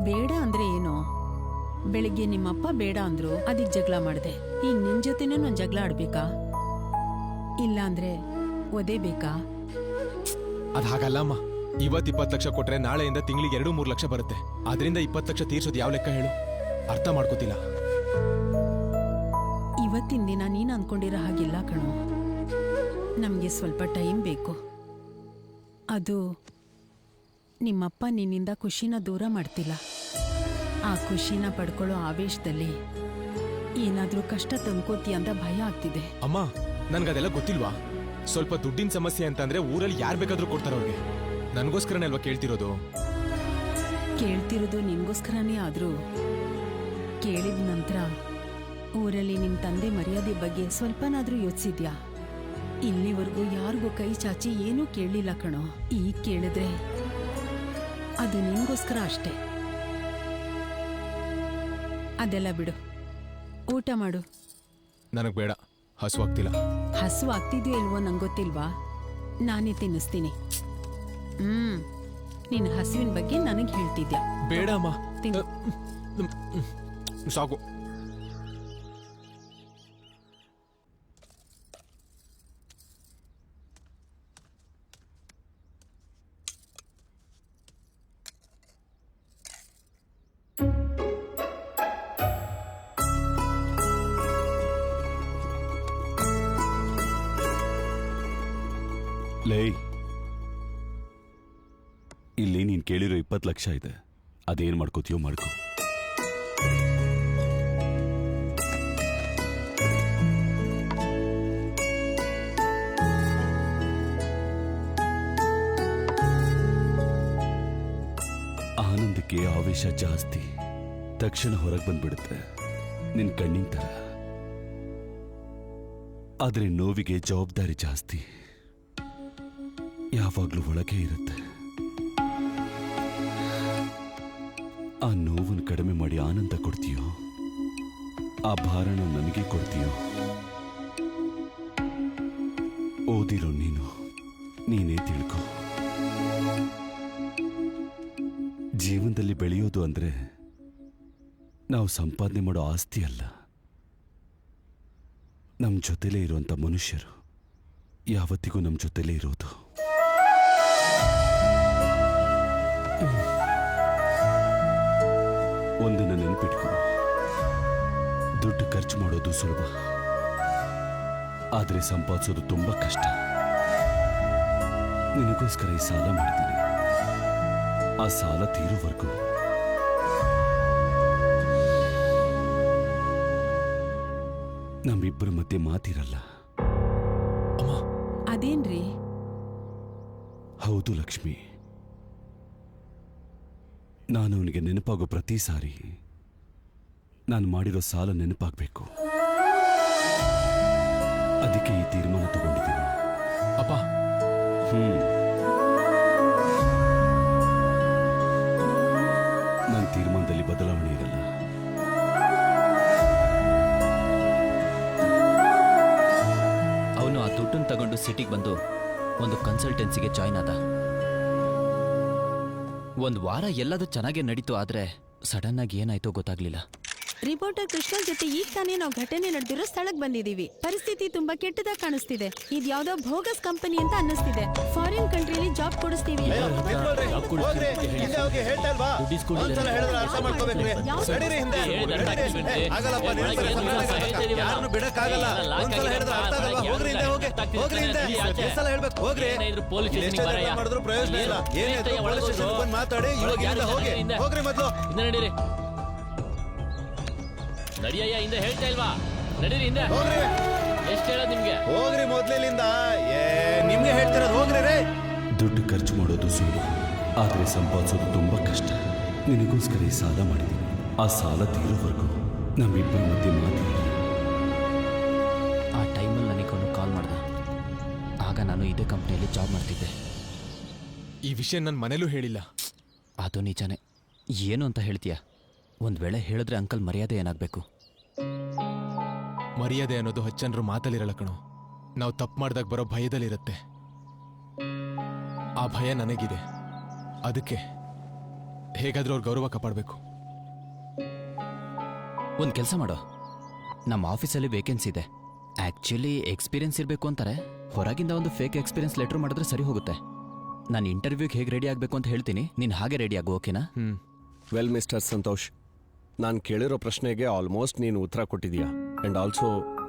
Speaker 6: ಬೇಡ ಅಂದ್ರೆ ಏನು? ಬೆಳಿಗ್ಗೆ ನಿಮ್ಮಪ್ಪ ಬೇಡ ಅಂದ್ರು, ಅದಕ್ಕೆ ಜಗಳ ಮಾಡ್ದೆ. ಈಗ ನಿನ್ ಜೊತೆನೂ ನಾನು ಜಗಳ ಆಡ್ಬೇಕಾ? ಇಲ್ಲ ಅಂದ್ರೆ ಒದೇ ಬೇಕಾ?
Speaker 2: ಅದ್ ಹಾಗಲ್ಲಮ್ಮ. ಇವತ್ತು 20 ಲಕ್ಷ ಕೊಟ್ರೆ ನಾಳೆಯಿಂದ ತಿಂಗಳಿಗೆ 2-3 ಲಕ್ಷ ಬರುತ್ತೆ. ಅದರಿಂದ 20 ಲಕ್ಷ ತೀರ್ಸೋದು ಯಾವ ಲೆಕ್ಕ ಹೇಳು? ಅರ್ಥ ಮಾಡ್ಕೋತಿಲ್ಲ.
Speaker 6: ಇವತ್ತಿನ ದಿನ ನೀನ್ ಅನ್ಕೊಂಡಿರೋ ಹಾಗಿಲ್ಲ ಕಣೋ. ನಮ್ಗೆ ಸ್ವಲ್ಪ ಟೈಮ್ ಬೇಕು. ಅದು ನಿಮ್ಮಪ್ಪ ನಿನ್ನಿಂದ ಖುಷಿನ ದೂರ ಮಾಡ್ತಿಲ್ಲ. ಆ ಖುಷಿನ ಪಡ್ಕೊಳ್ಳೋ ಆವೇಶದಲ್ಲಿ ಏನಾದ್ರೂ ಕಷ್ಟ ತಂದ್ಕೋತಿ ಅಂತ ಭಯ ಆಗ್ತಿದೆ.
Speaker 2: ಅಮ್ಮ, ನನ್ಗದೆಲ್ಲ ಗೊತ್ತಿಲ್ವಾ? ಸ್ವಲ್ಪ ದುಡ್ಡಿನ ಸಮಸ್ಯೆ ಅಂತಂದ್ರೆ ಊರಲ್ಲಿ ಯಾರು ಬೇಕಾದ್ರೂ ಕೊಡ್ತಾರ ಅವ್ರಿಗೆ. ನನಗೋಸ್ಕರನೇ ಅಲ್ವಾ ಕೇಳ್ತಿರೋದು?
Speaker 6: ಕೇಳ್ತಿರೋದು ನಿನ್ಗೋಸ್ಕರನೇ ಆದ್ರೂ ಕೇಳಿದ ನಂತರ ಊರಲ್ಲಿ ನಿಮ್ ತಂದೆ ಮರ್ಯಾದೆ ಬಗ್ಗೆ ಸ್ವಲ್ಪನಾದ್ರೂ ಯೋಚಿಸಿದ್ಯಾ? ಇಲ್ಲಿವರೆಗೂ ಯಾರಿಗೂ ಕೈ ಚಾಚಿ ಏನೂ ಕೇಳಲಿಲ್ಲ ಕಣೋ. ಈಗ ಕೇಳಿದ್ರೆ ಅದು ನಿನ್ಗೋಸ್ಕರ ಅಷ್ಟೇ. ಅದೆಲ್ಲ ಬಿಡು, ಊಟ ಮಾಡು.
Speaker 2: ನನಗ್ ಬೇಡ, ಹಸುವಾಗ್ತಿಲ್ಲ.
Speaker 6: ಹಸು ಆಗ್ತಿದ್ಯೋ ಇಲ್ವೋ ನಂಗೊತ್ತಿಲ್ವಾ? ನಾನೇ ತಿನ್ನಿಸ್ತೀನಿ. ನಿನ್ನ ಹಸುವಿನ ಬಗ್ಗೆ ನನಗೆ ಹೇಳ್ತಿದ್ಯಾ?
Speaker 2: ಬೇಡ ಅಮ್ಮ, ಸಾಕು.
Speaker 3: ಲೈ, ಇಲ್ಲಿ ನೀನ್ ಕೇಳಿರೋ 20 ಲಕ್ಷ ಇದೆ. ಅದೇನ್ ಮಾಡ್ಕೋತೀಯೋ ಮಾಡ್ಕೋ. ಆನಂದಕ್ಕೆ ಆವೇಶ ಜಾಸ್ತಿ, ತಕ್ಷಣ ಹೊರಗೆ ಬಂದ್ಬಿಡುತ್ತೆ, ನಿನ್ ಕಣ್ಣಿನ ತರ. ಆದ್ರೆ ನೋವಿಗೆ ಜವಾಬ್ದಾರಿ ಜಾಸ್ತಿ, ಯಾವಾಗ್ಲೂ ಒಳಗೆ ಇರುತ್ತೆ. ಆ ನೋವನ್ನು ಕಡಿಮೆ ಮಾಡಿ ಆನಂದ ಕೊಡ್ತೀಯೋ, ಆ ಭಾರನ ನನಗೆ ಕೊಡ್ತೀಯೋ? ಓದಿರೋ ನೀನೇ ತಿಳ್ಕೊ. ಜೀವನದಲ್ಲಿ ಬೆಳೆಯೋದು ಅಂದ್ರೆ ನಾವು ಸಂಪಾದನೆ ಮಾಡೋ ಆಸ್ತಿ ಅಲ್ಲ, ನಮ್ಮ ಜೊತೆಲೇ ಇರುವಂತ ಮನುಷ್ಯರು ಯಾವತ್ತಿಗೂ ನಮ್ಮ ಜೊತೆಲೇ ಇರೋದು. ಒಂದನ್ನು ನೆನ್ಪಿಟ್ಕೊ, ದುಡ್ಡು ಖರ್ಚು ಮಾಡೋದು ಸುಲಭ, ಆದ್ರೆ ಸಂಪಾದಿಸೋದು ತುಂಬಾ ಕಷ್ಟ. ನಿನಗೋಸ್ಕರ ಈ ಸಾಲ ಮಾಡಿದ್ದೀನಿ. ಆ ಸಾಲ ತೀರೋವರೆಗೂ ನಮ್ಮಿಬ್ಬರ ಮಧ್ಯೆ ಮಾತಿರಲ್ಲ.
Speaker 6: ಅದೇನ್ರಿ?
Speaker 3: ಹೌದು ಲಕ್ಷ್ಮಿ, ನಾನು ಅವನಿಗೆ ನೆನಪಾಗೋ ಪ್ರತಿ ಸಾರಿ ನಾನು ಮಾಡಿರೋ ಸಾಲ ನೆನಪಾಗಬೇಕು. ಅದಕ್ಕೆ ಈ ತೀರ್ಮಾನ ತಗೊಂಡಿದ್ದೀನಿ.
Speaker 2: ಅಪ್ಪ,
Speaker 3: ನನ್ನ ತೀರ್ಮಾನದಲ್ಲಿ ಬದಲಾವಣೆ ಇರಲ್ಲ.
Speaker 8: ಅವನು ಆ ದುಡ್ಡನ್ನು ತಗೊಂಡು ಸಿಟಿಗೆ ಬಂದು ಒಂದು ಕನ್ಸಲ್ಟೆನ್ಸಿಗೆ ಜಾಯ್ನ್ ಆದ. ಒಂದು ವಾರ ಎಲ್ಲದೂ ಚೆನ್ನಾಗೇ ನಡೀತು, ಆದ್ರೆ ಸಡನ್ ಆಗಿ ಏನಾಯ್ತೋ ಗೊತ್ತಾಗ್ಲಿಲ್ಲ.
Speaker 6: ರಿಪೋರ್ಟರ್ ಕೃಷ್ಣನ್ ಜೊತೆ ಈಗ ತಾನೇ ನಾವು ಘಟನೆ ನಡೆದಿರೋ ಸ್ಥಳಕ್ಕೆ ಬಂದಿದ್ದೀವಿ. ಪರಿಸ್ಥಿತಿ ತುಂಬಾ ಕೆಟ್ಟದಾಗ ಕಾಣಿಸ್ತಿದೆ. ಇದು ಯಾವ್ದೋ ಬೋಗಸ್ ಕಂಪನಿ ಅಂತ ಅನ್ನಿಸ್ತಿದೆ. Foreign ಕಂಟ್ರಿಲಿ job ಕೊಡಿಸ್ತೀವಿ.
Speaker 10: ನಡಿಯಯ್ಯ, ಹಿಂದೆ ಹೇಳ್ತಾ ಇಲ್ವಾ? ನಡೀರಿ ಹಿಂದೆ. ಎಷ್ಟು ಹೇಳೋದು ನಿಮ್ಗೆ?
Speaker 1: ಹೋಗ್ರಿ ಮೊದ್ಲಿಂದ. ನಿಮ್ಗೆ ಹೇಳ್ತಿರೋದು ಹೋಗ್ರಿ ರೇ.
Speaker 3: ದುಡ್ಡು ಖರ್ಚು ಮಾಡೋದು ಸುಲಭ, ಆದ್ರೆ ಸಂಪಾದಿಸೋದು ತುಂಬಾ ಕಷ್ಟ. ನಿನಗೋಸ್ಕರ ಈ ಸಾಲ ಮಾಡಿದ್ದೀನಿ. ಆ ಸಾಲ ತೀರೋವರೆಗೂ ನಮ್ಮಿಬ್ಬರ ಮಧ್ಯೆ ಮಾತಿರಲಿ.
Speaker 8: ಆ ಟೈಮಲ್ಲಿ ನನಗೆ ಕಾಲ್ ಮಾಡ್ದ. ಆಗ ನಾನು ಇದೇ ಕಂಪ್ನಿಯಲ್ಲಿ ಜಾಬ್ ಮಾಡ್ತಿದ್ದೆ.
Speaker 2: ಈ ವಿಷಯ ನನ್ನ ಮನೇಲೂ ಹೇಳಿಲ್ಲ.
Speaker 8: ಅದು ನಿಜಾನೇ. ಏನು ಅಂತ ಹೇಳ್ತೀಯ? ಒಂದು ವೇಳೆ ಹೇಳಿದ್ರೆ ಅಂಕಲ್ ಮರ್ಯಾದೆ ಏನಾಗಬೇಕು?
Speaker 2: ಮರ್ಯಾದೆ ಅನ್ನೋದು ಹಚ್ಚನರು ಮಾತಲ್ಲಿರಲ್ಲ ಕಣೋ. ನಾವು ತಪ್ಪು ಮಾಡಿದಾಗ ಬರೋ ಭಯದಲ್ಲಿರುತ್ತೆ. ಆ ಭಯ ನನಗಿದೆ. ಅದಕ್ಕೆ ಹೇಗಾದ್ರೂ ಅವ್ರ ಗೌರವ ಕಾಪಾಡಬೇಕು.
Speaker 8: ಒಂದು ಕೆಲಸ ಮಾಡೋ, ನಮ್ಮ ಆಫೀಸಲ್ಲಿ ವೇಕೆನ್ಸಿ ಇದೆ. ಆ್ಯಕ್ಚುಲಿ ಎಕ್ಸ್ಪೀರಿಯನ್ಸ್ ಇರಬೇಕು ಅಂತಾರೆ. ಹೊರಗಿಂದ ಒಂದು ಫೇಕ್ ಎಕ್ಸ್ಪೀರಿಯನ್ಸ್ ಲೆಟ್ರ್ ಮಾಡಿದ್ರೆ ಸರಿ ಹೋಗುತ್ತೆ. ನಾನು ಇಂಟರ್ವ್ಯೂಗೆ ಹೇಗೆ ರೆಡಿ ಆಗಬೇಕು ಅಂತ ಹೇಳ್ತೀನಿ, ನೀನು ಹಾಗೆ ರೆಡಿ ಆಗು, ಓಕೆನಾ?
Speaker 4: ವೆಲ್ ಮಿಸ್ಟರ್ ಸಂತೋಷ್, ನಾನು ಕೇಳಿರೋ ಪ್ರಶ್ನೆಗೆ ಆಲ್ಮೋಸ್ಟ್ ನೀನು ಉತ್ತರ ಕೊಟ್ಟಿದ್ಯಾ. And also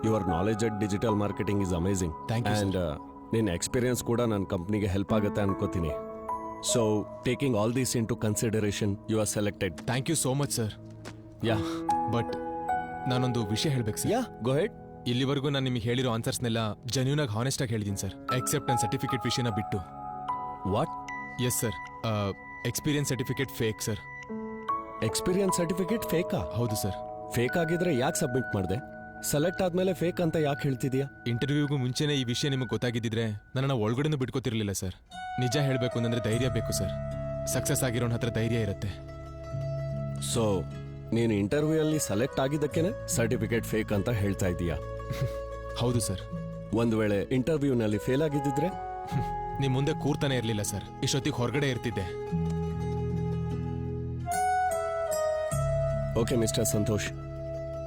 Speaker 4: your knowledge at digital marketing is amazing. And ನಿನ್ನ ಎಕ್ಸ್ಪೀರಿಯನ್ಸ್ ಕೂಡ ನನ್ನ ಕಂಪ್ನಿಗೆ ಹೆಲ್ಪ್ ಆಗುತ್ತೆ ಅನ್ಕೋತೀನಿ. So taking all these into consideration you are selected.
Speaker 2: Thank you so much sir.
Speaker 4: Yeah,
Speaker 2: but ನಾನೊಂದು ವಿಷಯ ಹೇಳ್ಬೇಕು ಸರ್.
Speaker 4: ಯಾ, ಗೋ ಹೆಡ್.
Speaker 2: ಇಲ್ಲಿವರೆಗೂ ನಾನು ನಿಮಗೆ ಹೇಳಿರೋ ಆನ್ಸರ್ಸ್ನೆಲ್ಲ ಜೆನ್ಯೂನ್ ಆಗಿ ಹಾನೆಸ್ಟ್ ಆಗಿ ಹೇಳಿದ್ದೀನಿ ಸರ್, ಎಕ್ಸೆಪ್ಟ್ ನನ್ನ ಸರ್ಟಿಫಿಕೇಟ್ ವಿಷಯನ ಬಿಟ್ಟು.
Speaker 4: What?
Speaker 2: Yes sir, experience certificate fake sir.
Speaker 4: Experience certificate ಫೇಕಾ?
Speaker 2: ಹೌದು ಸರ್.
Speaker 4: ಫೇಕ್ ಆಗಿದ್ರೆ ಯಾಕೆ ಸಬ್ಮಿಟ್ ಮಾಡಿದೆ? ಸೆಲೆಕ್ಟ್ ಆದ್ಮೇಲೆ ಫೇಕ್ ಅಂತ ಯಾಕೆ ಹೇಳ್ತಿದ್ಯಾ?
Speaker 2: ಇಂಟರ್ವ್ಯೂಗೂ ಮುಂಚೆನೇ ಈ ವಿಷಯ ನಿಮಗೆ ಗೊತ್ತಾಗಿದ್ದಿದ್ರೆ ನನ್ನನ್ನು ಒಳಗಡೆನೂ ಬಿಟ್ಕೋತಿರ್ಲಿಲ್ಲ ಸರ್. ನಿಜ ಹೇಳಬೇಕು ಅಂತಂದ್ರೆ ಧೈರ್ಯ ಬೇಕು ಸರ್. ಸಕ್ಸಸ್ ಆಗಿರೋನ್ ಹತ್ರ ಧೈರ್ಯ ಇರುತ್ತೆ.
Speaker 4: ಸೊ ನೀನು ಇಂಟರ್ವ್ಯೂ ಅಲ್ಲಿ ಸೆಲೆಕ್ಟ್ ಆಗಿದ್ದಕ್ಕೇನೆ ಸರ್ಟಿಫಿಕೇಟ್ ಫೇಕ್ ಅಂತ ಹೇಳ್ತಾ ಇದೀಯಾ?
Speaker 2: ಹೌದು ಸರ್.
Speaker 4: ಒಂದು ವೇಳೆ ಇಂಟರ್ವ್ಯೂನಲ್ಲಿ ಫೇಲ್ ಆಗಿದ್ದಿದ್ರೆ?
Speaker 2: ನಿಮ್ ಮುಂದೆ ಕೂರ್ತಾನೆ ಇರಲಿಲ್ಲ ಸರ್, ಇಷ್ಟೊತ್ತಿಗೆ ಹೊರಗಡೆ ಇರ್ತಿದ್ದೆ.
Speaker 4: ಓಕೆ ಮಿಸ್ಟರ್ ಸಂತೋಷ್,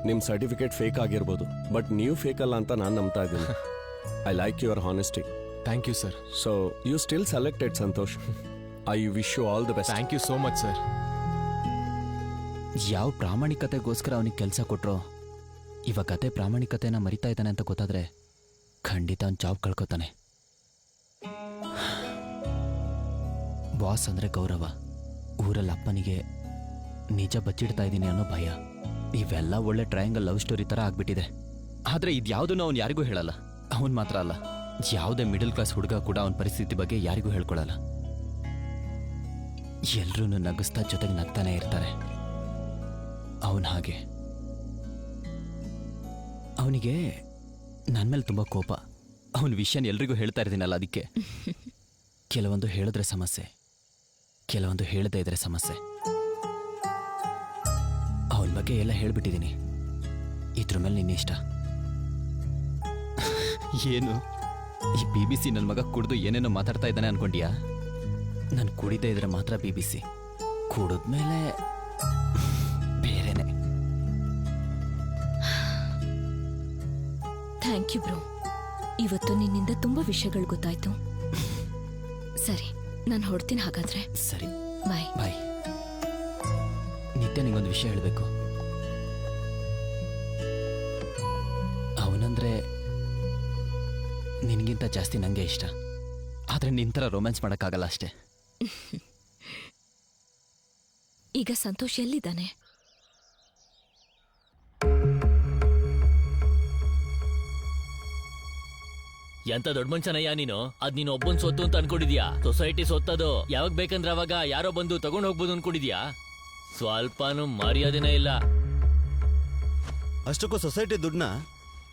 Speaker 4: ನಿಮ್ಮ ಸರ್ಟಿಫಿಕೇಟ್ ಫೇಕ್ ಆಗಿರ್ಬೋದು, ಬಟ್ ನೀವು ಫೇಕ್ ಅಲ್ಲ ಅಂತ ನಾನು ನಂಬ್ತಾ ಇದ್ದೀನಿ. I like your honesty.
Speaker 2: Thank you sir.
Speaker 4: So you still selected Santosh. I wish you all the best.
Speaker 2: Thank you so much sir.
Speaker 8: ಯಾವ ಪ್ರಾಮಾಣಿಕತೆಗೋಸ್ಕರ ಅವನಿಗೆ ಕೆಲಸ ಕೊಟ್ರೋ, ಇವಾಗ ಅದೇ ಪ್ರಾಮಾಣಿಕತೆನ ಮರಿತಾ ಇದ್ದಾನೆ ಅಂತ ಗೊತ್ತಾದ್ರೆ ಖಂಡಿತ ಅವ್ನು ಜಾಬ್ ಕಳ್ಕೊತಾನೆ. ಬಾಸ್ ಅಂದ್ರೆ ಗೌರವ, ಊರಲ್ಲಿ ಅಪ್ಪನಿಗೆ ನಿಜ ಬಚ್ಚಿಡ್ತಾ ಇದ್ದೀನಿ ಅನ್ನೋ ಭಯ. ಇವೆಲ್ಲ ಒಳ್ಳೆ ಟ್ರಯಾಂಗಲ್ ಲವ್ ಸ್ಟೋರಿ ಥರ ಆಗ್ಬಿಟ್ಟಿದೆ. ಆದರೆ ಇದ್ಯಾವುದನ್ನು ಅವ್ನು ಯಾರಿಗೂ ಹೇಳಲ್ಲ. ಅವನು ಮಾತ್ರ ಅಲ್ಲ, ಯಾವುದೇ ಮಿಡಲ್ ಕ್ಲಾಸ್ ಹುಡುಗ ಕೂಡ ಅವನ ಪರಿಸ್ಥಿತಿ ಬಗ್ಗೆ ಯಾರಿಗೂ ಹೇಳ್ಕೊಳಲ್ಲ. ಎಲ್ರೂ ನಗಿಸ್ತಾ ಜೊತೆಗೆ ನಗ್ತಾನೆ ಇರ್ತಾರೆ. ಅವನು ಹಾಗೆ. ಅವನಿಗೆ ನನ್ನ ಮೇಲೆ ತುಂಬ ಕೋಪ. ಅವನ ವಿಷಯನ ಎಲ್ರಿಗೂ ಹೇಳ್ತಾ ಇರ್ತೀನಲ್ಲ, ಅದಕ್ಕೆ ಕೆಲವೊಂದು ಹೇಳಿದ್ರೆ ಸಮಸ್ಯೆ, ಕೆಲವೊಂದು ಹೇಳದೇ ಇದ್ರೆ ಸಮಸ್ಯೆ. ಅವನ ಬಗ್ಗೆ ಎಲ್ಲ ಹೇಳ್ಬಿಟ್ಟಿದ್ದೀನಿ. ಇದ್ರ ಮೇಲೆ ನಿನ್ನ ಇಷ್ಟ. ಏನು ಈ BBC ನನ್ನ ಮಗ ಕುಡಿದು ಏನೇನೋ ಮಾತಾಡ್ತಾ ಇದ್ದಾನೆ ಅನ್ಕೊಂಡ್ಯಾ? ನಾನು ಕುಡಿದೇ ಇದ್ರೆ ಮಾತ್ರ BBC, ಕುಡಿದ್ಮೇಲೆ ಬೇರೆನೆ.
Speaker 9: Thank you bro. ಇವತ್ತು ನಿನ್ನಿಂದ ತುಂಬಾ ವಿಷಯಗಳು ಗೊತ್ತಾಯ್ತು. ಸರಿ, ನಾನು ಹೊಡ್ತೀನಿ ಹಾಗಾದ್ರೆ.
Speaker 8: ಸರಿ,
Speaker 9: ಬಾಯ್.
Speaker 8: ಬಾಯ್. ನಿತ್ಯ ನಿಂಗೊಂದು ವಿಷಯ ಹೇಳಬೇಕು. ಅವನಂದ್ರೆ ನಿನ್ಗಿಂತ ಜಾಸ್ತಿ ನಂಗೆ ಇಷ್ಟ. ಆದ್ರೆ ನಿನ್ ಥರ ರೊಮ್ಯಾನ್ಸ್ ಮಾಡೋಕ್ಕಾಗಲ್ಲ ಅಷ್ಟೇ.
Speaker 9: ಈಗ ಸಂತೋಷ್ ಎಲ್ಲಿದ್ದಾನೆ?
Speaker 10: ಎಂತ ದೊಡ್ಡ ಮನುಷ್ಯನಯ್ಯ ನೀನು? ಅದ್ ನೀನು ಒಬ್ಬನ್ ಸೊತ್ತು ಅಂತ ಅನ್ಕೊಂಡಿದ್ಯಾ? ಸೊಸೈಟಿ ಸೊತ್ತದು ಯಾವಾಗ ಬೇಕಂದ್ರೆ ಅವಾಗ ಯಾರೋ ಬಂದು ತಗೊಂಡ್ ಹೋಗ್ಬೋದು ಅನ್ಕೊಂಡಿದ್ಯಾ? ಸ್ವಲ್ಪನೂ ಮರ್ಯಾದೆನೇ ಇಲ್ಲ.
Speaker 1: ಅಷ್ಟಕ್ಕೂ ಸೊಸೈಟಿ ದುಡ್ಡನ್ನ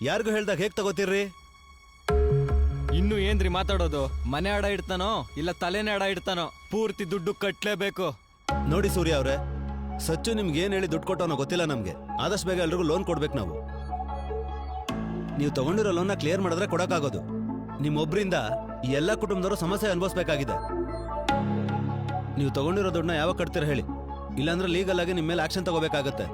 Speaker 1: ಯಾರಿಗೂ ಹೇಳ್ದಾಗ ಹೇಗ್ ತಗೋತೀರ್ರಿ?
Speaker 13: ಇನ್ನು ಏನ್ರಿ ಮಾತಾಡೋದು? ಮನೆ ಅಡ ಇಡ್ತಾನೋ ಇಲ್ಲ ತಲೆನೇ ಅಡ ಇಡ್ತಾನೋ, ಪೂರ್ತಿ ದುಡ್ಡು ಕಟ್ಲೇಬೇಕು.
Speaker 1: ನೋಡಿ ಸೂರ್ಯ ಅವ್ರೆ, ಸಚ್ಚು ನಿಮ್ಗೆ ಏನ್ ಹೇಳಿ ದುಡ್ಡು ಕೊಟ್ಟವನೋ ಗೊತ್ತಿಲ್ಲ ನಮ್ಗೆ. ಆದಷ್ಟು ಬೇಗ ಎಲ್ರಿಗೂ ಲೋನ್ ಕೊಡ್ಬೇಕು ನಾವು. ನೀವು ತಗೊಂಡಿರೋ ಲೋನ್ನ ಕ್ಲಿಯರ್ ಮಾಡಿದ್ರೆ ಕೊಡಕ್ಕಾಗೋದು. ನಿಮ್ಮೊಬ್ರಿಂದ ಈ ಎಲ್ಲ ಕುಟುಂಬದವರು ಸಮಸ್ಯೆ ಅನುಭವಿಸ್ಬೇಕಾಗಿದೆ. ನೀವು ತಗೊಂಡಿರೋ ದುಡ್ಡನ್ನ ಯಾವಾಗ ಕಟ್ತೀರ ಹೇಳಿ, ಇಲ್ಲಾಂದ್ರೆ ಲೀಗಲ್ ಆಗಿ ನಿಮ್ಮ ಮೇಲೆ ಆಕ್ಷನ್ ತಗೋಬೇಕಾಗತ್ತೆ.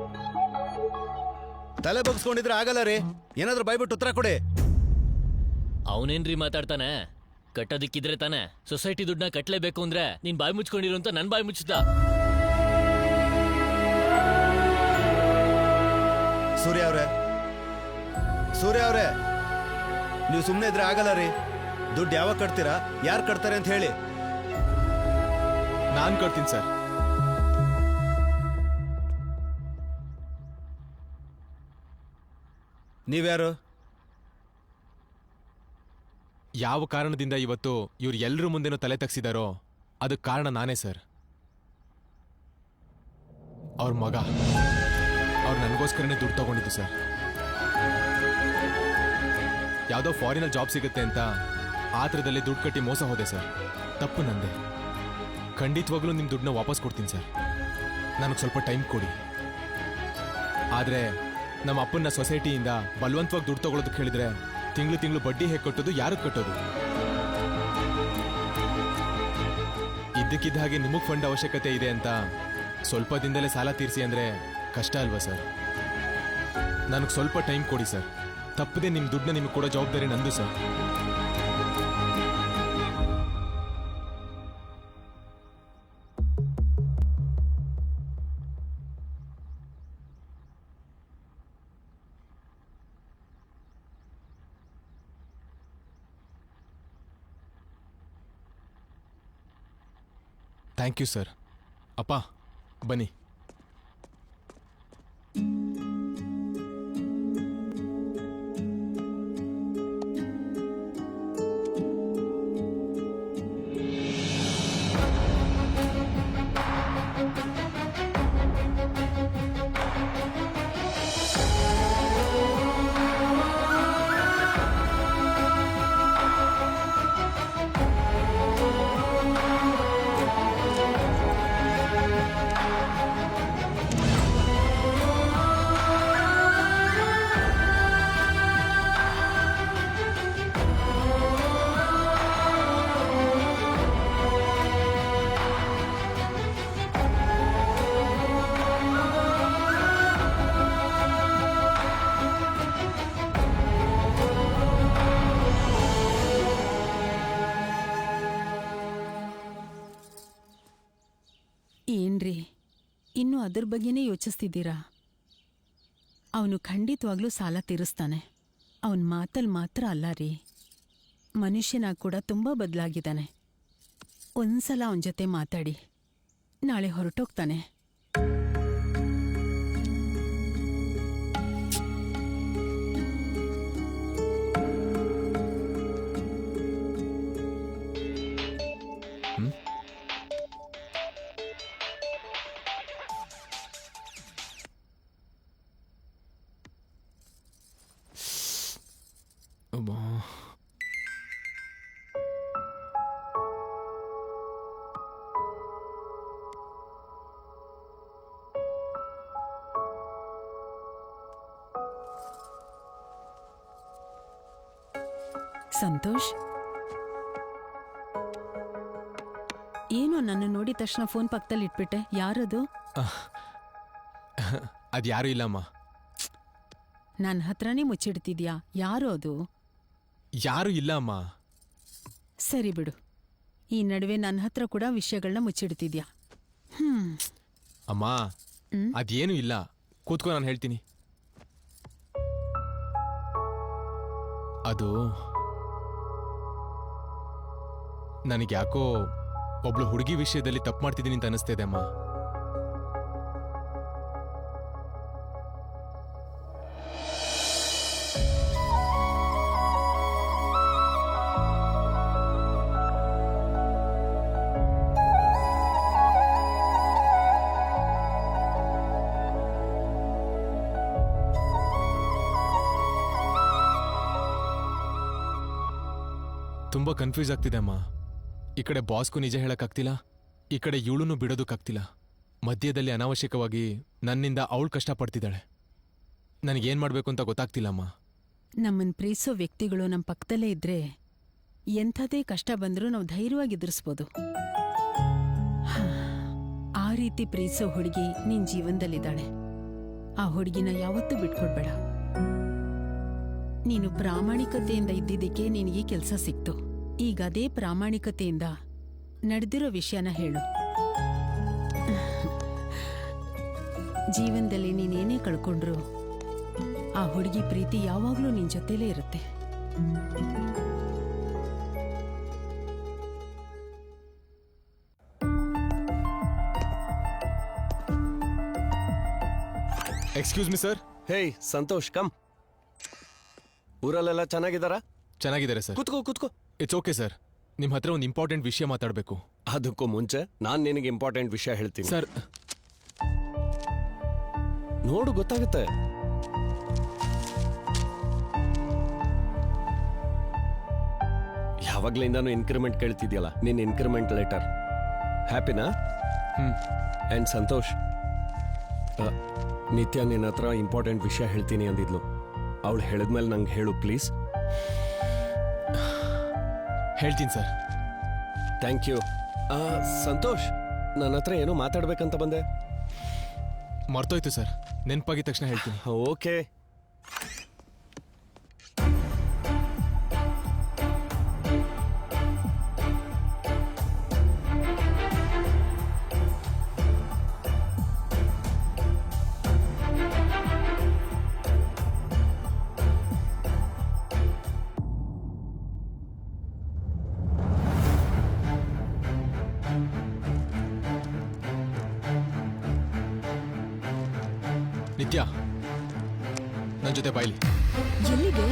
Speaker 1: ತಲೆ ಬಗ್ಸ್ಕೊಂಡಿದ್ರೆ ಆಗಲ್ಲ ರೀ, ಏನಾದ್ರೂ ಬೈಬಿಟ್ಟು ಉತ್ತರ ಕೊಡಿ.
Speaker 10: ಅವನೇನ್ರಿ ಮಾತಾಡ್ತಾನೆ? ಕಟ್ಟೋದಿಕ್ಕಿದ್ರೆ ತಾನೆ. ಸೊಸೈಟಿ ದುಡ್ಡನ್ನ ಕಟ್ಲೇಬೇಕು ಅಂದ್ರೆ ನೀನ್ ಬಾಯಿ ಮುಚ್ಕೊಂಡಿರು ಅಂತ ನನ್ ಬಾಯಿ ಮುಚ್ಚುತ್ತಾ?
Speaker 1: ಸೂರ್ಯ ಅವ್ರೆ, ಸೂರ್ಯ ಅವ್ರೆ, ನೀವು ಸುಮ್ಮನೆ ಇದ್ರೆ ಆಗಲ್ಲ ರೀ. ದುಡ್ಡು ಯಾವಾಗ ಕಟ್ತೀರಾ, ಯಾರು ಕಟ್ತಾರೆ ಅಂತ ಹೇಳಿ.
Speaker 2: ನಾನ್ ಕಟ್ತೀನಿ ಸರ್.
Speaker 1: ನೀವ್ಯಾರು?
Speaker 2: ಯಾವ ಕಾರಣದಿಂದ ಇವತ್ತು ಇವ್ರು ಎಲ್ಲರ ಮುಂದೆನೂ ತಲೆ ತಗ್ಸಿದಾರೋ ಅದಕ್ಕೆ ಕಾರಣ ನಾನೇ ಸರ್. ಅವ್ರ ಮಗ, ಅವ್ರು ನನಗೋಸ್ಕರನೇ ದುಡ್ಡು ತಗೊಂಡಿದ್ದು ಸರ್. ಯಾವುದೋ ಫಾರಿನಲ್ಲಿ ಜಾಬ್ ಸಿಗುತ್ತೆ ಅಂತ ಆತ್ರದಲ್ಲಿ ದುಡ್ಡು ಕಟ್ಟಿ ಮೋಸ ಹೋದೆ ಸರ್. ತಪ್ಪು ನಂದೆ. ಖಂಡಿತವಾಗ್ಲೂ ನಿಮ್ಮ ದುಡ್ಡನ್ನ ವಾಪಸ್ ಕೊಡ್ತೀನಿ ಸರ್. ನನಗೆ ಸ್ವಲ್ಪ ಟೈಮ್ ಕೊಡಿ. ಆದರೆ ನಮ್ಮ ಅಪ್ಪನ ಸೊಸೈಟಿಯಿಂದ ಬಲವಂತವಾಗಿ ದುಡ್ಡು ತಗೊಳ್ಳೋದಕ್ಕೆ ಹೇಳಿದ್ರೆ ತಿಂಗಳು ಬಡ್ಡಿ ಹೇಗೆ ಕಟ್ಟೋದು, ಯಾರು ಕಟ್ಟೋದು? ಇದ್ದಕ್ಕಿದ್ದ ಹಾಗೆ ನಿಮಗೆ ಫಂಡ್ ಅವಶ್ಯಕತೆ ಇದೆ ಅಂತ ಸ್ವಲ್ಪ ದಿನದಲ್ಲೇ ಸಾಲ ತೀರಿಸಿ ಅಂದರೆ ಕಷ್ಟ ಅಲ್ವಾ ಸರ್? ನನಗೆ ಸ್ವಲ್ಪ ಟೈಮ್ ಕೊಡಿ ಸರ್. ತಪ್ಪದೆ ನಿಮ್ಮ ದುಡ್ಡನ್ನ ನಿಮಗೆ ಕೊಡೋ ಜವಾಬ್ದಾರಿ ನಂದು ಸರ್. Thank you sir. ಅಪ್ಪ ಬನ್ನಿ.
Speaker 6: ಏನ್ರಿ ಇನ್ನು ಅದ್ರ ಬಗ್ಗೆನೇ ಯೋಚಿಸ್ತಿದ್ದೀರಾ? ಅವನು ಖಂಡಿತವಾಗ್ಲೂ ಸಾಲ ತೀರಿಸ್ತಾನೆ. ಅವನ ಮಾತಲ್ಲಿ ಮಾತ್ರ ಅಲ್ಲ ರೀ, ಮನುಷ್ಯನಾಗಿ ಕೂಡ ತುಂಬ ಬದಲಾಗಿದ್ದಾನೆ. ಒಂದ್ಸಲ ಅವನ ಜೊತೆ ಮಾತಾಡಿ, ನಾಳೆ ಹೊರಟೋಗ್ತಾನೆ. ಸಂತೋಷ್, ಏನು ನನ್ನ ನೋಡಿದ ತಕ್ಷಣ ಫೋನ್ ಪಕ್ಕದಲ್ಲಿ ಇಟ್ಬಿಟ್ಟೆ? ಯಾರದು?
Speaker 2: ಅದ್ಯಾರೂ ಇಲ್ಲಮ್ಮ.
Speaker 6: ನನ್ನ ಹತ್ರನೇ ಮುಚ್ಚಿಡ್ತಿದ್ಯಾ? ಯಾರು ಅದು?
Speaker 2: ಯಾರು ಇಲ್ಲ ಅಮ್ಮ.
Speaker 6: ಸರಿ ಬಿಡು, ಈ ನಡುವೆ ನನ್ನ ಹತ್ರ ಕೂಡ ವಿಷಯಗಳನ್ನ ಮುಚ್ಚಿಡ್ತಿದ್ಯಾ?
Speaker 2: ಅಮ್ಮ ಅದೇನು ಇಲ್ಲ, ಕೂತ್ಕೊ, ನಾನು ಹೇಳ್ತೀನಿ. ಅದು ನನಗೆ ಯಾಕೋ ಒಬ್ಳು ಹುಡುಗಿ ವಿಷಯದಲ್ಲಿ ತಪ್ಪು ಮಾಡ್ತಿದ್ದೀನಿ ಅಂತ ಅನಿಸ್ತಿದೆ ಅಮ್ಮ. ತುಂಬಾ ಕನ್ಫ್ಯೂಸ್ ಆಗ್ತಿದೆ ಅಮ್ಮ. ಈ ಕಡೆ ಬಾಸ್ಗೂ ನಿಜ ಹೇಳಕ್ಕಾಗ್ತಿಲ್ಲ, ಈ ಕಡೆ ಇವಳನ್ನು ಬಿಡೋದಕ್ಕಾಗ್ತಿಲ್ಲ. ಮಧ್ಯದಲ್ಲಿ ಅನಾವಶ್ಯಕವಾಗಿ ನನ್ನಿಂದ ಅವಳು ಕಷ್ಟಪಡ್ತಿದ್ದಾಳೆ. ನನಗೇನ್ ಮಾಡ್ಬೇಕು ಅಂತ ಗೊತ್ತಾಗ್ತಿಲ್ಲಮ್ಮ.
Speaker 6: ನಮ್ಮನ್ನು ಪ್ರೀತಿಸೋ ವ್ಯಕ್ತಿಗಳು ನಮ್ಮ ಪಕ್ಕದಲ್ಲೇ ಇದ್ರೆ ಎಂಥದೇ ಕಷ್ಟ ಬಂದರೂ ನಾವು ಧೈರ್ಯವಾಗಿ ಎದುರಿಸ್ಬೋದು. ಆ ರೀತಿ ಪ್ರೀತಿಸೋ ಹುಡುಗಿ ನಿನ್ ಜೀವನದಲ್ಲಿದ್ದಾಳೆ. ಆ ಹುಡುಗಿನ ಯಾವತ್ತೂ ಬಿಟ್ಕೊಡ್ಬೇಡ. ನೀನು ಪ್ರಾಮಾಣಿಕತೆಯಿಂದ ಇದ್ದಿದ್ದಕ್ಕೆ ನಿನಗೆ ಕೆಲಸ ಸಿಕ್ತು. ಈಗ ಅದೇ ಪ್ರಾಮಾಣಿಕತೆಯಿಂದ ನಡೆದಿರೋ ವಿಷಯನ ಹೇಳು. ಜೀವನದಲ್ಲಿ ನೀನೇನೇ ಕಳ್ಕೊಂಡ್ರು ಆ ಹುಡುಗಿ ಪ್ರೀತಿ ಯಾವಾಗ್ಲೂ ನಿನ್ ಜೊತೆಲೇ ಇರುತ್ತೆ.
Speaker 2: Excuse me sir.
Speaker 4: Hey Santosh, come. ಊರಲ್ಲೆಲ್ಲ ಚೆನ್ನಾಗಿದ್ದಾರಾ?
Speaker 2: ಚೆನ್ನಾಗಿದ್ದಾರೆ ಸರ್.
Speaker 4: ಕೂತ್ಕೋ ಕೂತ್ಕೋ.
Speaker 2: It's okay sir. ನಿಮ್ಮ ಹತ್ರ ಒಂದು ಇಂಪಾರ್ಟೆಂಟ್ ವಿಷಯ ಮಾತಾಡಬೇಕು.
Speaker 4: ಅದಕ್ಕೂ ಮುಂಚೆ ನಾನು ನಿನಗೆ ಇಂಪಾರ್ಟೆಂಟ್ ವಿಷಯ ಹೇಳ್ತೀನಿ
Speaker 2: ಸರ್.
Speaker 4: ನೋಡು ಗೊತ್ತಾಗುತ್ತೆ. ಯಾವಾಗ್ಲಿಂದಾನು ಇನ್ಕ್ರಿಮೆಂಟ್ ಕೇಳ್ತಿದ್ಯಲ್ಲ, ನಿನ್ ಇನ್ಕ್ರಿಮೆಂಟ್ ಲೆಟರ್ ಹ್ಯಾಪಿನಾ? ಅಂಡ್ ಸಂತೋಷ್, ನಿತ್ಯ ನಿನ್ನ ಹತ್ರ ಇಂಪಾರ್ಟೆಂಟ್ ವಿಷಯ ಹೇಳ್ತೀನಿ ಅಂದಿದ್ಲು. ಅವಳು ಹೇಳಿದ್ಮೇಲೆ ನಂಗೆ ಹೇಳು ಪ್ಲೀಸ್.
Speaker 2: ಹೇಳ್ತೀನಿ ಸರ್.
Speaker 4: Thank you. ಸಂತೋಷ್, ನನ್ನ ಹತ್ರ ಏನೋ ಮಾತಾಡ್ಬೇಕಂತ ಬಂದೆ.
Speaker 2: ಮರ್ತೋಯ್ತು ಸರ್, ನೆನಪಾಗಿದ ತಕ್ಷಣ ಹೇಳ್ತೀನಿ.
Speaker 4: ಓಕೆ.
Speaker 2: ನಿತ್ಯ, ನನ್ನ ಜೊತೆ ಬಾಯ್ಲಿ.
Speaker 9: ಎಲ್ಲಿಗೆ?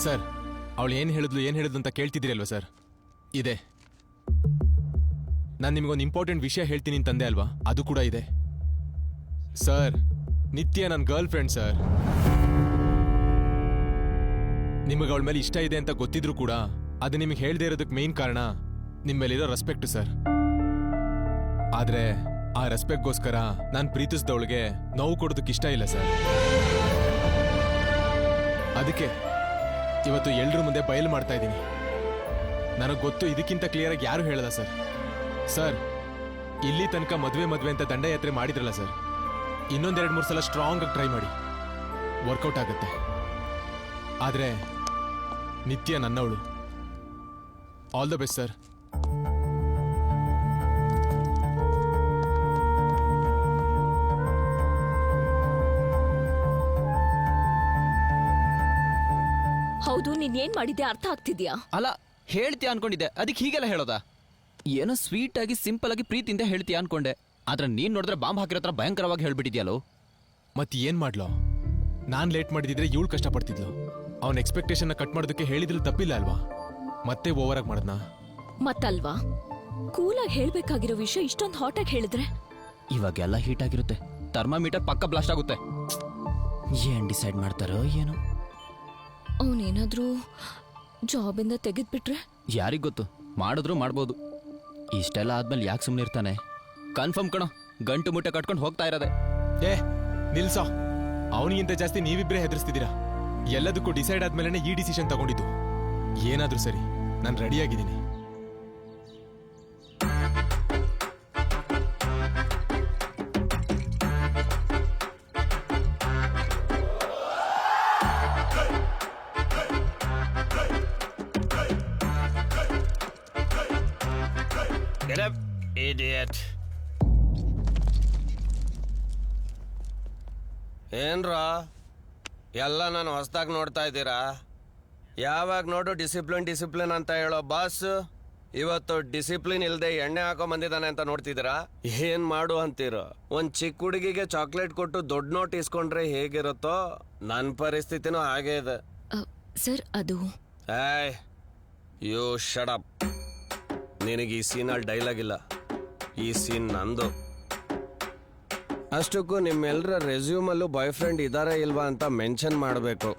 Speaker 2: ಸರ್, ಅವಳು ಏನು ಹೇಳಿದ್ಲು ಅಂತ ಕೇಳ್ತಿದ್ದೀರಲ್ವಾ ಸರ್? ಇದೆ. ನಾನು ನಿಮಗೊಂದು ಇಂಪಾರ್ಟೆಂಟ್ ವಿಷಯ ಹೇಳ್ತೀನಿ ಅಂತಂದೆ ಅಲ್ವಾ? ಅದು ಕೂಡ ಇದೆ ಸರ್. ನಿತ್ಯ ನನ್ನ ಗರ್ಲ್ ಫ್ರೆಂಡ್ ಸರ್. ನಿಮಗೆ ಅವಳ ಮೇಲೆ ಇಷ್ಟ ಇದೆ ಅಂತ ಗೊತ್ತಿದ್ರು ಕೂಡ ಅದು ನಿಮಗೆ ಹೇಳದೇ ಇರೋದಕ್ಕೆ ಮೇನ್ ಕಾರಣ ನಿಮ್ಮ ಮೇಲಿರೋ ರೆಸ್ಪೆಕ್ಟ್ ಸರ್. ಆದ್ರೆ ಆ ರೆಸ್ಪೆಕ್ಟ್ಗೋಸ್ಕರ ನಾನು ಪ್ರೀತಿಸಿದವಳಿಗೆ ನೋವು ಕೊಡೋದಕ್ಕೆ ಇಷ್ಟ ಇಲ್ಲ ಸರ್. ಅದಕ್ಕೆ ಇವತ್ತು ಎಲ್ರ ಮುಂದೆ ಬಯಲು ಮಾಡ್ತಾ ಇದ್ದೀನಿ. ನನಗೆ ಗೊತ್ತು, ಇದಕ್ಕಿಂತ ಕ್ಲಿಯರ್ ಆಗಿ ಯಾರು ಹೇಳಲ್ಲ ಸರ್. ಸರ್, ಇಲ್ಲಿ ತನಕ ಮದುವೆ ಅಂತ ದಂಡಯಾತ್ರೆ ಮಾಡಿದ್ರಲ್ಲ ಸರ್, ಇನ್ನೊಂದ್ 2-3 ಸಲ ಸ್ಟ್ರಾಂಗ್ ಆಗಿ ಟ್ರೈ ಮಾಡಿ, ವರ್ಕೌಟ್ ಆಗುತ್ತೆ. ಆದ್ರೆ ನಿತ್ಯ ನನ್ನವಳು. All the best sir.
Speaker 9: ಹೌದು, ನೀನ್ ಏನ್ ಮಾಡಿದ್ದೆ ಅರ್ಥ ಆಗ್ತಿದ್ಯಾ?
Speaker 8: ಅಲ್ಲ, ಹೇಳ್ತೀಯ ಅನ್ಕೊಂಡಿದ್ದೆ, ಅದಕ್ಕೆ ಹೀಗೆಲ್ಲ ಹೇಳೋದಾ? ಏನೋ ಸ್ವೀಟ್ ಆಗಿ ಸಿಂಪಲ್ ಆಗಿ ಪ್ರೀತಿಯಿಂದ ಹೇಳ್ತೀಯ ಅನ್ಕೊಂಡೆ. ಆದ್ರೆ ನೀನ್ ನೋಡಿದ್ರೆ ಬಾಂಬ್ ಹಾಕಿರೋ ಹತ್ರ ಭಯಂಕರವಾಗಿ ಹೇಳ್ಬಿಟ್ಟಿದ್ಯಲ್ಲೋ.
Speaker 2: ಮತ್ತೆ ಏನ್ ಮಾಡ್ಲೋ? ನಾನ್ ಲೇಟ್ ಮಾಡಿದಿದ್ರೆ ಇವಳು ಕಷ್ಟಪಡ್ತಿದ್ಲು. ಅವನ ಎಕ್ಸ್ಪೆಕ್ಟೇಷನ್ ಕಟ್ ಮಾಡೋದಕ್ಕೆ ಹೇಳಿದ್ರು ತಪ್ಪಿಲ್ಲ ಅಲ್ವಾ? ಮತ್ತೆ ಓವರ್ ಆಗಿ ಮಾಡದ್ನಾ?
Speaker 9: ಮತ್ತಲ್ವಾ, ಕೂಲಾಗಿ ಹೇಳ್ಬೇಕಾಗಿರೋ ವಿಷಯ ಇಷ್ಟೊಂದು ಹಾಟ್ ಆಗಿ ಹೇಳಿದ್ರೆ
Speaker 8: ಇವಾಗೆಲ್ಲ ಹೀಟ್ ಆಗಿರುತ್ತೆ, ಥರ್ಮಾಮೀಟರ್ ಪಕ್ಕ ಬ್ಲಾಸ್ಟ್ ಆಗುತ್ತೆ. ಏನ್ ಡಿಸೈಡ್ ಮಾಡ್ತಾರೋ ಏನೋ.
Speaker 9: ಅವನೇನಾದ್ರೂ ಜಾಬಿಂದ ತೆಗೆದ್ಬಿಟ್ರೆ?
Speaker 8: ಯಾರಿಗ್ ಗೊತ್ತು, ಮಾಡಿದ್ರು ಮಾಡ್ಬೋದು. ಇಷ್ಟೆಲ್ಲ ಆದ್ಮೇಲೆ ಯಾಕೆ ಸುಮ್ಮನೆ ಇರ್ತಾನೆ? ಕನ್ಫರ್ಮ್ ಕಣೋ, ಗಂಟು ಮುಟ್ಟೆ ಕಟ್ಕೊಂಡು ಹೋಗ್ತಾ ಇರೋದೆ.
Speaker 2: ಏ ನಿಲ್ಸೋ, ಅವನಿಗಿಂತ ಜಾಸ್ತಿ ನೀವಿಬ್ರೇ ಹೆದರ್ಸ್ತಿದ್ದೀರಾ. ಎಲ್ಲದಕ್ಕೂ ಡಿಸೈಡ್ ಆದ್ಮೇಲೆ ಈ ಡಿಸಿಷನ್ ತಗೊಂಡಿದ್ದು. ಏನಾದ್ರೂ ಸರಿ, ನಾನು ರೆಡಿಯಾಗಿದ್ದೀನಿ.
Speaker 7: ಏನ್ರ ಎಲ್ಲ ನಾನು ಹೊಸ್ದಾಗಿ ನೋಡ್ತಾ ಇದ್ದೀರಾ? ಯಾವಾಗ ನೋಡು ಡಿಸಿಪ್ಲಿನ್ ಅಂತ ಹೇಳೋ ಬಾಸ್ ಇವತ್ತು ಡಿಸಿಪ್ಲಿನ್ ಇಲ್ಲದೆ ಎಣ್ಣೆ ಹಾಕೋ ಬಂದಿದ್ದಾನೆ ಅಂತ ನೋಡ್ತಿದ್ದೀರಾ? ಏನ್ ಮಾಡು ಅಂತೀರೋ? ಒಂದ್ ಚಿಕ್ಕ ಹುಡುಗಿಗೆ ಚಾಕ್ಲೇಟ್ ಕೊಟ್ಟು ದೊಡ್ಡ ನೋಟ್ ಇಸ್ಕೊಂಡ್ರೆ ಹೇಗಿರುತ್ತೋ ನನ್ನ ಪರಿಸ್ಥಿತಿನೂ ಹಾಗೆ ಇದೆ
Speaker 9: ಸರ್. ಅದು
Speaker 7: ಏಯ್ ಯು ಶಟ್ ಅಪ್. ನಿನಗೆ ಈ ಸೀನಲ್ಲಿ ಡೈಲಾಗ್ ಇಲ್ಲ, ಈ ಸೀನ್ ನಂದು. ಅಷ್ಟಕ್ಕೂ ನಿಮ್ಮೆಲ್ಲರ ರೆಸ್ಯೂಮಲ್ಲೂ ಬಾಯ್ ಫ್ರೆಂಡ್ ಇದಾರೆ ಇಲ್ವಾ ಅಂತ ಮೆನ್ಷನ್ ಮಾಡಬೇಕು.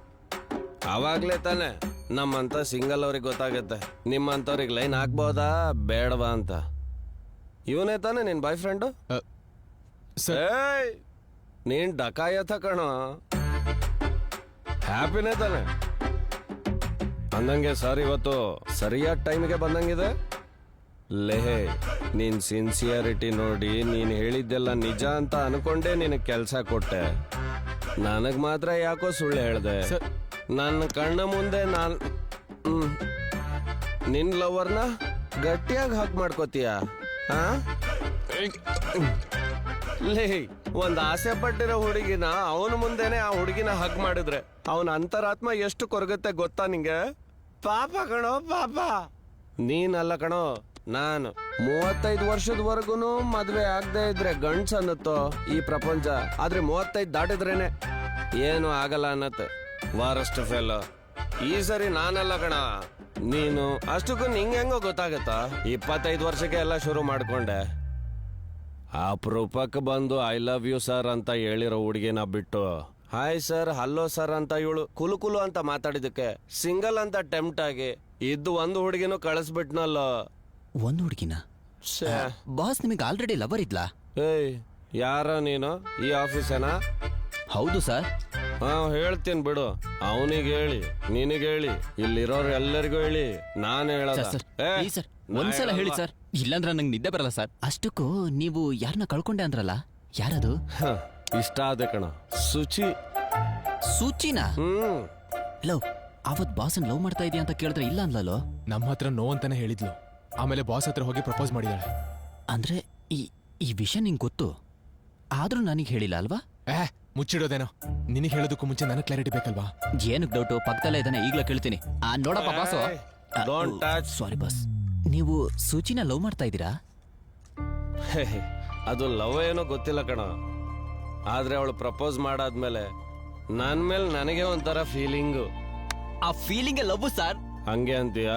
Speaker 7: ಆವಾಗಲೇ ತಾನೆ ನಮ್ಮಂತ ಸಿಂಗಲ್ ಅವ್ರಿಗೆ ಗೊತ್ತಾಗುತ್ತೆ ನಿಮ್ಮಂತವ್ರಿಗೆ ಲೈನ್ ಹಾಕ್ಬೋದಾ ಬೇಡವಾ ಅಂತ. ಇವನೇ ತಾನೆ ನಿನ್ ಬಾಯ್ ಫ್ರೆಂಡು? ನೀನ್ ಡಕಾಯತ ಕಣೋ. ಹ್ಯಾಪಿನೇ ತಾನೆ? ಅಂದಂಗೆ ಸರ್, ಇವತ್ತು ಸರಿಯಾದ ಟೈಮಿಗೆ ಬಂದಂಗಿದೆ. ಲೆಹೆ, ನೀನ್ ಸಿನ್ಸಿಯಾರಿಟಿ ನೋಡಿ ನೀನ್ ಹೇಳಿದ್ದೆಲ್ಲ ನಿಜ ಅಂತ ಅನ್ಕೊಂಡೇ ನಿನಗೆ ಕೆಲಸ ಕೊಟ್ಟೆ. ನನಗ್ ಮಾತ್ರ ಯಾಕೋ ಸುಳ್ಳು ಹೇಳ್ದೆ. ನನ್ನ ಕಣ್ಣ ಮುಂದೆ ನಿನ್ ಲವರ್ನ ಗಟ್ಟಿಯಾಗಿ ಹಗ್ ಮಾಡ್ಕೋತೀಯ? ಲೇ, ಒಂದ್ ಆಸೆ ಪಟ್ಟಿರೋ ಹುಡುಗಿನ ಅವನ ಮುಂದೆನೆ ಆ ಹುಡುಗಿನ ಹಗ್ ಮಾಡಿದ್ರೆ ಅವನ ಅಂತರಾತ್ಮ ಎಷ್ಟು ಕೊರಗುತ್ತೆ ಗೊತ್ತಾ ನಿಂಗೆ? ಪಾಪ ಕಣೋ ಪಾಪ. ನೀನಲ್ಲ ಕಣೋ, ನಾನು 35 ವರ್ಷದವರೆಗೂ ಮದ್ವೆ ಆಗದೆ ಇದ್ರೆ ಗಂಡ್ಸ್ ಅನ್ನತ್ತೋ ಈ ಪ್ರಪಂಚ. ಆದ್ರೆ 35 ದಾಟಿದ್ರೇನೆ ಏನು ಆಗಲ್ಲ ಅನ್ನತ್ತೆ. ವಾರಸ್ಟ್ ಫೆಲ್. ಈ ಸರಿ ನಾನಲ್ಲ ಕಣ, ನೀನು. ಅಷ್ಟಕ್ಕೂ ನಿಂಗೆ ಹೆಂಗೋ ಗೊತ್ತಾಗತ್ತಾ? 25 ವರ್ಷಕ್ಕೆ ಎಲ್ಲ ಶುರು ಮಾಡ್ಕೊಂಡೆ. ಅಪರೂಪಕ್ಕೆ ಬಂದು ಐ ಲವ್ ಯು ಸರ್ ಅಂತ ಹೇಳಿರೋ ಹುಡುಗಿನ ಬಿಟ್ಟು ಹಾಯ್ ಸರ್, ಹಲೋ ಸರ್ ಅಂತ ಇವಳು ಕುಲು ಅಂತ ಮಾತಾಡಿದಕ್ಕೆ ಸಿಂಗಲ್ ಅಂತ ಟೆಂಪ್ಟ್ ಆಗಿ ಇದ್ದು ಒಂದು ಹುಡುಗಿನೂ ಕಳಿಸ್ಬಿಟ್ನಲ್ಲ.
Speaker 8: ಒಂದು ಹುಡುಗಿನ? ಬಾಸ್, ನಿಮಗೆ ಆಲ್ರೆಡಿ ಲವರ್ ಇದ್ಲಾ?
Speaker 7: ಏಯ್, ಯಾರ ನೀನು? ಈ ಆಫೀಸೇನ?
Speaker 8: ಹೌದು ಸರ್.
Speaker 7: ಹಾ, ಹೇಳ್ತೀನಿ ಬಿಡು. ಅವನಿಗೆ ಹೇಳಿ, ನಿನಗೆ ಹೇಳಿ, ಇಲ್ಲಿರೋರು ಎಲ್ಲರಿಗೂ ಹೇಳಿ. ನಾನು ಹೇಳೋದ?
Speaker 8: ಸರ್, ಒಂದ್ಸಲ ಹೇಳಿ ಸರ್, ಇಲ್ಲಾಂದ್ರೆ ನಂಗೆ ನಿದ್ದೆ ಬರಲ್ಲ ಸರ್. ಅಷ್ಟಕ್ಕೂ ನೀವು ಯಾರನ್ನ ಕಳ್ಕೊಂಡೆ ಅಂದ್ರಲ್ಲ, ಯಾರದು?
Speaker 7: ಇಷ್ಟ ಆದೆ ಕಣ, ಸುಚಿ.
Speaker 8: ಸುಚಿನಾ? ಲವ್. ಅವತ್ ಬಾಸನ್ ಲವ್ ಮಾಡ್ತಾ ಇದೀಯ ಅಂತ ಕೇಳಿದ್ರೆ ಇಲ್ಲ ಅನ್ಲೋ.
Speaker 2: ನಮ್ಮ ಹತ್ರ ನೋ ಅಂತಾನೆ ಹೇಳಿದ್ಲು. ಆಮೇಲೆ ಬಾಸ್ ಹತ್ರ ಹೋಗಿ ಪ್ರಪೋಸ್ ಮಾಡಿದಾಳೆ.
Speaker 8: ಅಂದ್ರೆ ಈ ವಿಷಯ ನಿಂಗೆ ಗೊತ್ತು, ಆದ್ರೂ ನನಗೆ ಹೇಳಿಲ್ಲ ಅಲ್ವಾ?
Speaker 2: ಮುಚ್ಚಿಡೋದೇನೋ. ನಿನಗೆ ಹೇಳೋದಕ್ಕೂ ಮುಂಚೆ ನನಗೆ ಕ್ಲಾರಿಟಿ ಬೇಕಲ್ವಾ?
Speaker 8: ಏನಕ್ಕೆ ಡೌಟು? ಪಕ್ಕದಲ್ಲೇ ಇದ್ದಾನೆ, ಈಗ್ಲೇ ಕೇಳ್ತೀನಿ. ನೋಡಪ್ಪ ಬಾಸು. ಸಾರಿ ಬಾಸ್, ನೀವು ಸೂಚಿನ ಲವ್ ಮಾಡ್ತಾ ಇದ್ದೀರಾ?
Speaker 7: ಅದು ಲವ್ ಏನೋ ಗೊತ್ತಿಲ್ಲ ಕಣ. ಆದ್ರೆ ಅವಳು ಪ್ರಪೋಸ್ ಮಾಡಾದ್ಮೇಲೆ ನನ್ ಮೇಲೆ ನನಗೆ ಒಂಥರ ಫೀಲಿಂಗು.
Speaker 8: ಆ ಫೀಲಿಂಗ್ ಲವ್ ಸರ್?
Speaker 7: ಹಂಗೆ ಅಂತೀಯ?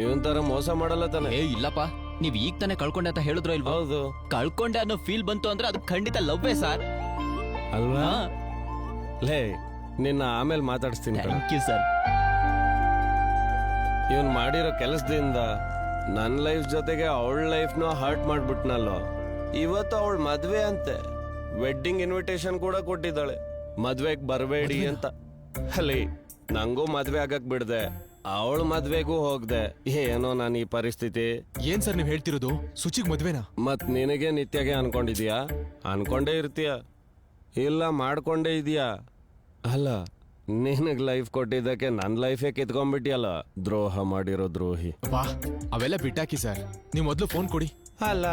Speaker 7: ಇವನ್ ತರ ಮೋಸ ಮಾಡಲ್ಲ ತಾನೆ?
Speaker 8: ಇಲ್ಲಪ್ಪ, ನೀವ್ ಈಗ ತಾನೆ ಕಳ್ಕೊಂಡೆ ಅಂತ ಹೇಳಿದ್ರು ಇಲ್ವಾ?
Speaker 7: ಹೌದು.
Speaker 8: ಕಳ್ಕೊಂಡೆ ಅನ್ನೋ ಫೀಲ್ ಬಂತು ಅಂದ್ರೆ ಅದು ಖಂಡಿತ ಲವ್ವೇ ಸರ್,
Speaker 7: ಅಲ್ವಾ? ಲೇ, ನಿನ್ನ ಆಮೇಲೆ ಮಾತಾಡಿಸ್ತೀನಿ.
Speaker 8: Thank you sir.
Speaker 7: ಇವನ್ ಮಾಡಿರೋ ಕೆಲಸದಿಂದ ನನ್ನ ಲೈಫ್ ಜೊತೆಗೆ ಅವಳ ಲೈಫ್ನ ಹರ್ಟ್ ಮಾಡ್ಬಿಟ್ನಲ್ಲೋ. ಇವತ್ತು ಅವಳ ಮದ್ವೆ ಅಂತೆ, ವೆಡ್ಡಿಂಗ್ ಇನ್ವಿಟೇಷನ್ ಕೂಡ ಕೊಟ್ಟಿದ್ದಾಳೆ, ಮದ್ವೆಗ್ ಬರಬೇಡಿ ಅಂತ. ಅಲ್ಲಿ ನಂಗೂ ಮದ್ವೆ ಆಗಕ್ ಬಿಡ್ದೆ, ಅವಳ ಮದ್ವೆಗೂ ಹೋಗ್ದೆ. ಏನೋ ನಾನು ಈ ಪರಿಸ್ಥಿತಿ.
Speaker 2: ಏನ್ ಸರ್ ನೀವ್ ಹೇಳ್ತಿರೋದು? ಸುಚಿಗ್ ಮದ್ವೆನಾ?
Speaker 7: ಮತ್ ನಿನಗೆ ನಿತ್ಯಗೆ ಅನ್ಕೊಂಡಿದ್ಯಾ? ಅನ್ಕೊಂಡೇ ಇರ್ತೀಯ, ಇಲ್ಲ ಮಾಡ್ಕೊಂಡೇ ಇದೀಯಾ? ಅಲ್ಲ, ನಿನಗ್ ಲೈಫ್ ಕೊಟ್ಟಿದ್ದಕ್ಕೆ ನನ್ ಲೈಫೇ ಕಿತ್ಕೊಂಡ್ಬಿಟ್ಟಿಯಲ್ಲ, ದ್ರೋಹ ಮಾಡಿರೋ ದ್ರೋಹಿ.
Speaker 2: ವಾ, ಅವೆಲ್ಲ ಬಿಟ್ಟಾಕಿ ಸರ್. ನೀವ್ ಮೊದ್ಲು ಫೋನ್ ಕೊಡಿ.
Speaker 7: ಅಲ್ಲ,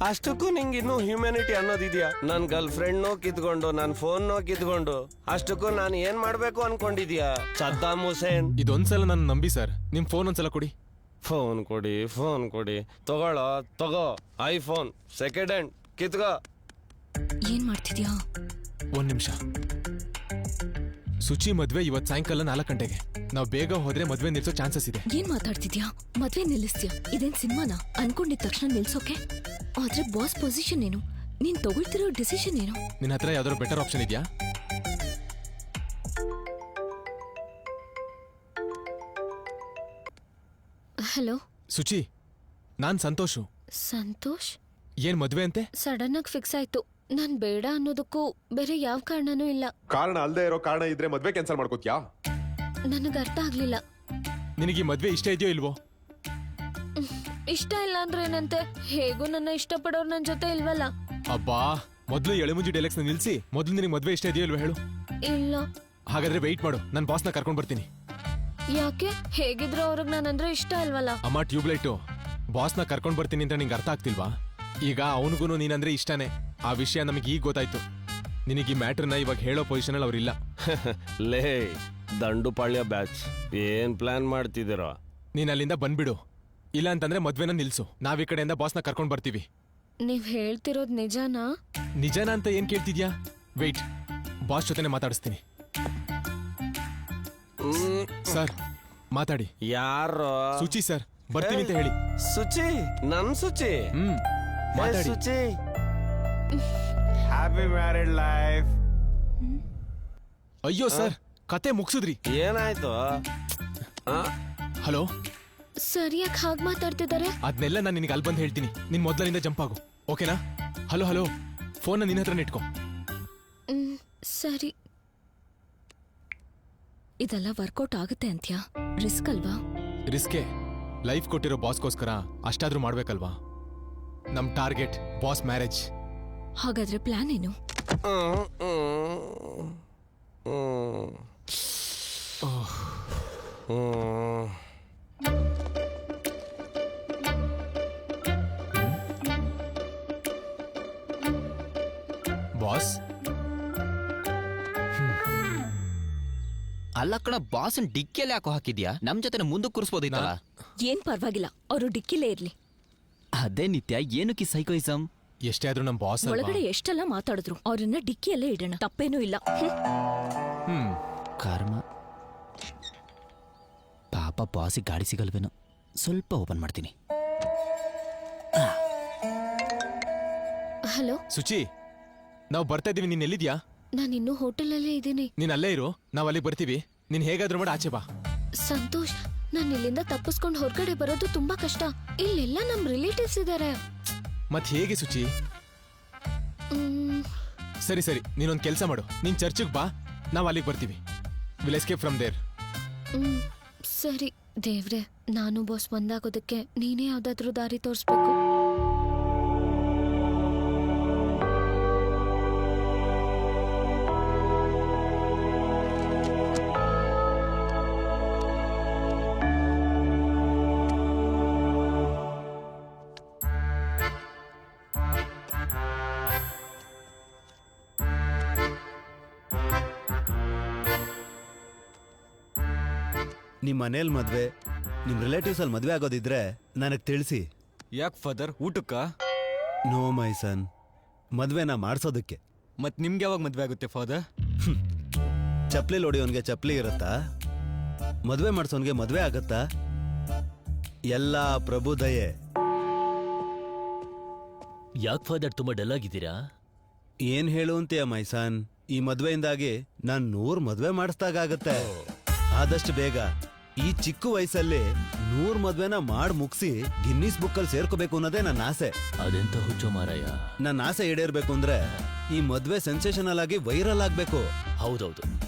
Speaker 7: ಅಷ್ಟಕ್ಕೂ ನಿಂಗೆ ಇನ್ನೂ ಹ್ಯೂಮ್ಯಾನಿಟಿ ಅನ್ನೋದಿದ್ಯಾ? ನನ್ ಗರ್ಲ್ ಫ್ರೆಂಡ್ ಕಿತ್ಕೊಂಡು, ನನ್ ಫೋನ್ ಕಿತ್ಕೊಂಡು, ಅಷ್ಟಕ್ಕೂ ನಾನು ಏನ್ ಮಾಡ್ಬೇಕು ಅನ್ಕೊಂಡಿದ್ಯಾ? ಸದ್ದಾಮ್ ಹುಸೇನ್.
Speaker 2: ಇದೊಂದ್ಸಲ ನಾನು ನಂಬಿ ಸರ್. ನಿಮ್ ಫೋನ್ ಒಂದ್ಸಲ ಕೊಡಿ.
Speaker 7: ಫೋನ್ ಕೊಡಿ. ತಗೋ ಐಫೋನ್ ಸೆಕೆಂಡ್ ಹ್ಯಾಂಡ್, ಕಿತ್ಕೋ.
Speaker 9: ಏನ್ ಮಾಡ್ತಿದ್ಯಾ?
Speaker 2: ಒಂದ್ ನಿಮಿಷ. ಸುಚಿ ಮದ್ವೆ ಇವತ್ ಸಾಯಂಕಾಲ 4 ಗಂಟೆಗೆ. ನಾವ್ ಬೇಗ ಹೋದ್ರೆ ಮದ್ವೆ ನಿಲ್ಸೋ ಚಾನ್ಸಸ್ ಇದೆ.
Speaker 9: ಏನ್ ಮಾತಾಡ್ತಿದ್ಯಾ? ಮದ್ವೆ ನಿಲ್ಲಿಸ್ತೀಯಾ? ಇದೇನ್ ಸಿನಿಮಾನ? ಅನ್ಕೊಂಡಿದ ತಕ್ಷಣ ನಿಲ್ಸೋಕೆ? ಆದ್ರೆ ಬಾಸ್ ಪೊಸಿಷನ್ ಏನು? ನೀನ್ ತಗೊಳ್ತಿರೋ ಡಿಸಿಷನ್ ಏನು?
Speaker 2: ನಿನ್ನ ಹತ್ರ ಯಾವ್ದಾದ್ರು ಬೆಟರ್ ಆಪ್ಷನ್ ಇದೆಯಾ?
Speaker 5: ಹಲೋ
Speaker 2: ಸುಚಿ, ನಾನ್ ಸಂತೋಷು.
Speaker 5: ಸಂತೋಷ್?
Speaker 2: ಏನ್ ಮದ್ವೆ ಅಂತೆ?
Speaker 5: ಸಡನ್ ಆಗಿ ಫಿಕ್ಸ್ ಆಯ್ತು. ನಾನ್ ಬೇಡ ಅನ್ನೋದಕ್ಕೂ ಬೇರೆ ಯಾವ ಕಾರಣನೂ ಇಲ್ಲ.
Speaker 14: ಕಾರಣ ಅಲ್ದೇ ಇರೋ ಕಾರಣ ಇದ್ರೆ ಮದ್ವೆ ಕ್ಯಾನ್ಸಲ್ ಮಾಡ್ಕೋತ್ಯಾ?
Speaker 5: ನನಗ್ ಅರ್ಥ ಆಗ್ಲಿಲ್ಲ.
Speaker 2: ನಿನಗೆ ಈ ಮದ್ವೆ ಇಷ್ಟ ಇದೆಯೋ ಇಲ್ವೋ?
Speaker 5: ಇಷ್ಟ ಇಲ್ಲ ಅಂದ್ರೆ ಏನಂತೆ? ಹೇಗೂ ನನ್ನ ಇಷ್ಟಪಡೋರು ನನ್ ಜೊತೆ ಇಲ್ವಲ್ಲ.
Speaker 2: ಅಬ್ಬಾ, ಮೊದ್ಲು ಎಳೆಮುಂಜಿ ಡೈಲೆಕ್ಸ್ ನಿಲ್ಸಿ, ಮೊದ್ಲು ನಿನಗೆ ಮದ್ವೆ ಇಷ್ಟ ಇದೆಯೋ ಇಲ್ವೋ ಹೇಳು.
Speaker 5: ಇಲ್ಲ.
Speaker 2: ಹಾಗಾದ್ರೆ ವೆಯ್ಟ್ ಮಾಡು, ನನ್ ಬಾಸ್ನ ಕರ್ಕೊಂಡ್ ಬರ್ತೀನಿ.
Speaker 5: ಯಾಕೆ? ಹೇಗಿದ್ರು ಅವ್ರಿಗೆ ನಾನಂದ್ರೆ ಇಷ್ಟ ಅಲ್ವಲ್ಲ.
Speaker 2: ಅಮ್ಮ ಟ್ಯೂಬ್ಲೈಟು, ಬಾಸ್ನ ಕರ್ಕೊಂಡ್ ಬರ್ತೀನಿ ಅಂತ ನಿಂಗೆ ಅರ್ಥ ಆಗ್ತಿಲ್ವಾ? ಈಗ ಅವನಿಗೂ ನೀನಂದ್ರೆ ಇಷ್ಟನೇ. ಆ ವಿಷಯ ನಮಗೆ ಈಗ ಗೊತ್ತಾಯ್ತು. ನಿನಗೆ ಈ ಮ್ಯಾಟ್ರನ್ನ ಇವಾಗ ಹೇಳೋ ಪೊಸಿಷನ್ ಅಲ್ಲಿ ಅವ್ರಿಲ್ಲ.
Speaker 7: ಲೇ ದಂಡುಪಾಳ್ಯ ಬ್ಯಾಚ್, ಏನ್ ಪ್ಲಾನ್ ಮಾಡ್ತಿದ್ದೀರೋ?
Speaker 2: ನೀನ್ ಅಲ್ಲಿಂದ ಬಂದ್ಬಿಡು, ಇಲ್ಲ ಅಂತಂದ್ರೆ ಮದ್ವೆನ ನಿಲ್ಸು. ನಾವ್ ಈ ಕಡೆಯಿಂದ ಬಾಸ್ನ ಕರ್ಕೊಂಡ್ ಬರ್ತೀವಿ.
Speaker 5: ನೀವ್ ಹೇಳ್ತಿರೋದ್ ನಿಜಾನಾ?
Speaker 2: ನಿಜಾನ ಅಂತ ಏನ್ ಕೇಳ್ತಿದ್ಯಾ? ವೆಯ್ಟ್, ಬಾಸ್ ಜೊತೆನೆ ಮಾತಾಡಿಸ್ತೀನಿ. ಸರ್ ಮಾತಾಡಿ.
Speaker 7: ಯಾರು?
Speaker 2: ಸುಚಿ ಸರ್, ಬರ್ತೀನಿ ಅಂತ ಹೇಳಿ.
Speaker 7: ಸುಚಿ? ನನ್ ಸುಚಿ?
Speaker 2: ಮಾತಾಡಿ.
Speaker 7: Suchi,
Speaker 14: happy married life.
Speaker 2: ಅಯ್ಯೋ ಸರ್, ಕತೆ ಮುಗಿಸಿದ್ರಿ.
Speaker 7: ಏನಾಯ್ತು?
Speaker 2: ಹಲೋ,
Speaker 5: ಸರಿಯಾಗಿ ಹಾಗೆ ಮಾತಾಡ್ತಿದ್ದಾರೆ.
Speaker 2: ಅದನ್ನೆಲ್ಲ ನಾನು ನಿನಗೆ ಅಲ್ಲಿ ಬಂದು ಹೇಳ್ತೀನಿ. ನಿನ್ ಮೊದಲಿನಿಂದ ಜಂಪ್ ಆಗು, ಓಕೆನಾ? ಹಲೋ, ಫೋನ್ ನಿನ್ನ ಹತ್ರ ಇಟ್ಕೋ.
Speaker 5: ಸರಿ.
Speaker 9: ಇದೆಲ್ಲ ವರ್ಕೌಟ್ ಆಗುತ್ತೆ ಅಂತ್ಯಾ? ರಿಸ್ಕ್ ಅಲ್ವಾ?
Speaker 2: ರಿಸ್ಕೆ. ಲೈಫ್ ಕೊಟ್ಟಿರೋ ಬಾಸ್ಗೋಸ್ಕರ ಅಷ್ಟಾದ್ರೂ ಮಾಡ್ಬೇಕಲ್ವಾ? ನಮ್ ಟಾರ್ಗೆಟ್ ಬಾಸ್ ಮ್ಯಾರೇಜ್.
Speaker 9: ಹಾಗಾದ್ರೆ ಪ್ಲಾನ್ ಏನು?
Speaker 2: ಬಾಸ್
Speaker 8: ಅಲ್ಲ ಕಣ ಬಾಸನ್ ಡಿಕ್ಕಿಯಲ್ಲಿ ಯಾಕೋ ಹಾಕಿದ್ಯಾ? ನಮ್ ಜೊತೆ ಮುಂದಕ್ಕೆ ಕೂರಿಸ್ಬೋದಿತ್ತಲ್ಲ.
Speaker 9: ಏನ್ ಪರವಾಗಿಲ್ಲ, ಅವರು ಡಿಕ್ಕಿಲೇ ಇರ್ಲಿ.
Speaker 8: ಅದೇ ನಿತ್ಯ ಏನಕ್ಕೆ ಸೈಕೋಯಿಸಂ?
Speaker 2: ಎಷ್ಟೇ ಆದ್ರೂ ನಮ್ ಬಾಸ್
Speaker 9: ಒಳಗಡೆ ಎಷ್ಟೆಲ್ಲ ಮಾತಾಡಿದ್ರು, ಅವ್ರನ್ನ ಡಿಕ್ಕಿಯಲ್ಲೇ ಇಡೋಣ, ತಪ್ಪೇನೂ ಇಲ್ಲ.
Speaker 8: ಕರ್ಮ. ಪಾಪ ಬಾಸಿಗೆ ಗಾಡಿ ಸಿಗಲ್ವೇನೋ, ಸ್ವಲ್ಪ ಓಪನ್ ಮಾಡ್ತೀನಿ.
Speaker 5: ಹಲೋ
Speaker 2: ಸುಚಿ, ನಾವು ಬರ್ತಾ ಇದೀವಿ. ನೀನ್ ಎಲ್ಲಿದ್ಯಾ?
Speaker 5: ನಾನಿನ್ನೂ ಹೋಟೆಲಲ್ಲೇ ಇದ್ದೀನಿ.
Speaker 2: ನೀನ್ ಅಲ್ಲೇ ಇರು, ನಾವ್ ಅಲ್ಲಿಗೆ ಬರ್ತೀವಿ. ನೀನ್ ಹೇಗಾದ್ರೂ ಮಾಡಿ ಆಚೆ ಬಾ.
Speaker 5: ಸಂತೋಷ್, ನಾನು ಇಲ್ಲಿಂದ ತಪ್ಪಿಸ್ಕೊಂಡು ಹೊರಗಡೆ ಬರೋದು ತುಂಬಾ ಕಷ್ಟ. ಇಲ್ಲೆಲ್ಲ ನಮ್ ರಿಲೇಟಿವ್ಸ್ ಇದಾರೆ.
Speaker 2: ಮತ್ ಹೇಗೆ ಸುಚಿ? ಸರಿ ಸರಿ, ನೀನೊಂದ್ ಕೆಲ್ಸ ಮಾಡು, ನೀನ್ ಚರ್ಚಿಗೆ ಬಾ, ನಾವ್ ಅಲ್ಲಿಗೆ ಬರ್ತೀವಿ. Will escape from there.
Speaker 5: ಸರಿ ದೇವ್ರೆ, ನಾನು ಬಾಸ್ ಒಂದಾಗೋದಕ್ಕೆ ನೀನೇ ಯಾವ್ದಾದ್ರೂ ದಾರಿ ತೋರಿಸ್ಬೇಕು.
Speaker 1: ನಿಮ್ ಮನೇಲಿ ಮದ್ವೆ, ನಿಮ್ ರಿಲೇಟಿವ್ಸ್ ಅಲ್ಲಿ ಮದ್ವೆ ಆಗೋದಿದ್ರೆ ನನಗ್ ತಿಳಿಸಿ.
Speaker 13: ಯಾಕೆ ಫಾದರ್, ಊಟಕ್ಕ?
Speaker 1: ನೋ ಮೈ ಸನ್, ಮದ್ವೆನ ಮಾಡ್ಸೋದಕ್ಕೆ.
Speaker 13: ಮತ್ ನಿಮ್ಗೆ ಯಾವಾಗ ಮದ್ವೆ ಆಗುತ್ತೆ ಫಾದರ್?
Speaker 1: ಚಪ್ಲಿ ಹೊಡಿಯೋನ್ಗೆ ಚಪ್ಲಿ ಇರತ್ತಾ? ಮದ್ವೆ ಮಾಡ್ಸೋನ್ಗೆ ಮದ್ವೆ ಆಗತ್ತಾ? ಎಲ್ಲ ಪ್ರಭು ದಯೆ.
Speaker 10: ಯಾಕೆ ಫಾದರ್ ತುಂಬಾ ಡಲ್ ಆಗಿದ್ದೀರಾ?
Speaker 1: ಏನ್ ಹೇಳು ಅಂತೀಯ ಮೈಸನ್, ಈ ಮದ್ವೆಯಿಂದಾಗಿ ನಾನ್ 100 ಮದ್ವೆ ಮಾಡಿಸ್ದಾಗತ್ತೆ. ಆದಷ್ಟು ಬೇಗ ಈ ಚಿಕ್ಕ ವಯಸ್ಸಲ್ಲಿ 100 ಮದ್ವೆನ ಮಾಡಿ ಮುಗಿಸಿ ಗಿನ್ನಿಸ್ ಬುಕ್ ಅಲ್ಲಿ ಸೇರ್ಕೋಬೇಕು ಅನ್ನೋದೇ ನನ್ನ ಆಸೆ.
Speaker 10: ಅದೆಂತ ಹುಚ್ಚು ಮಾರಾಯ.
Speaker 1: ನನ್ನ ಆಸೆ ಈಡೇರ್ಬೇಕು ಅಂದ್ರೆ ಈ ಮದ್ವೆ ಸೆನ್ಸೇಷನಲ್ ಆಗಿ ವೈರಲ್ ಆಗ್ಬೇಕು.
Speaker 10: ಹೌದೌದು,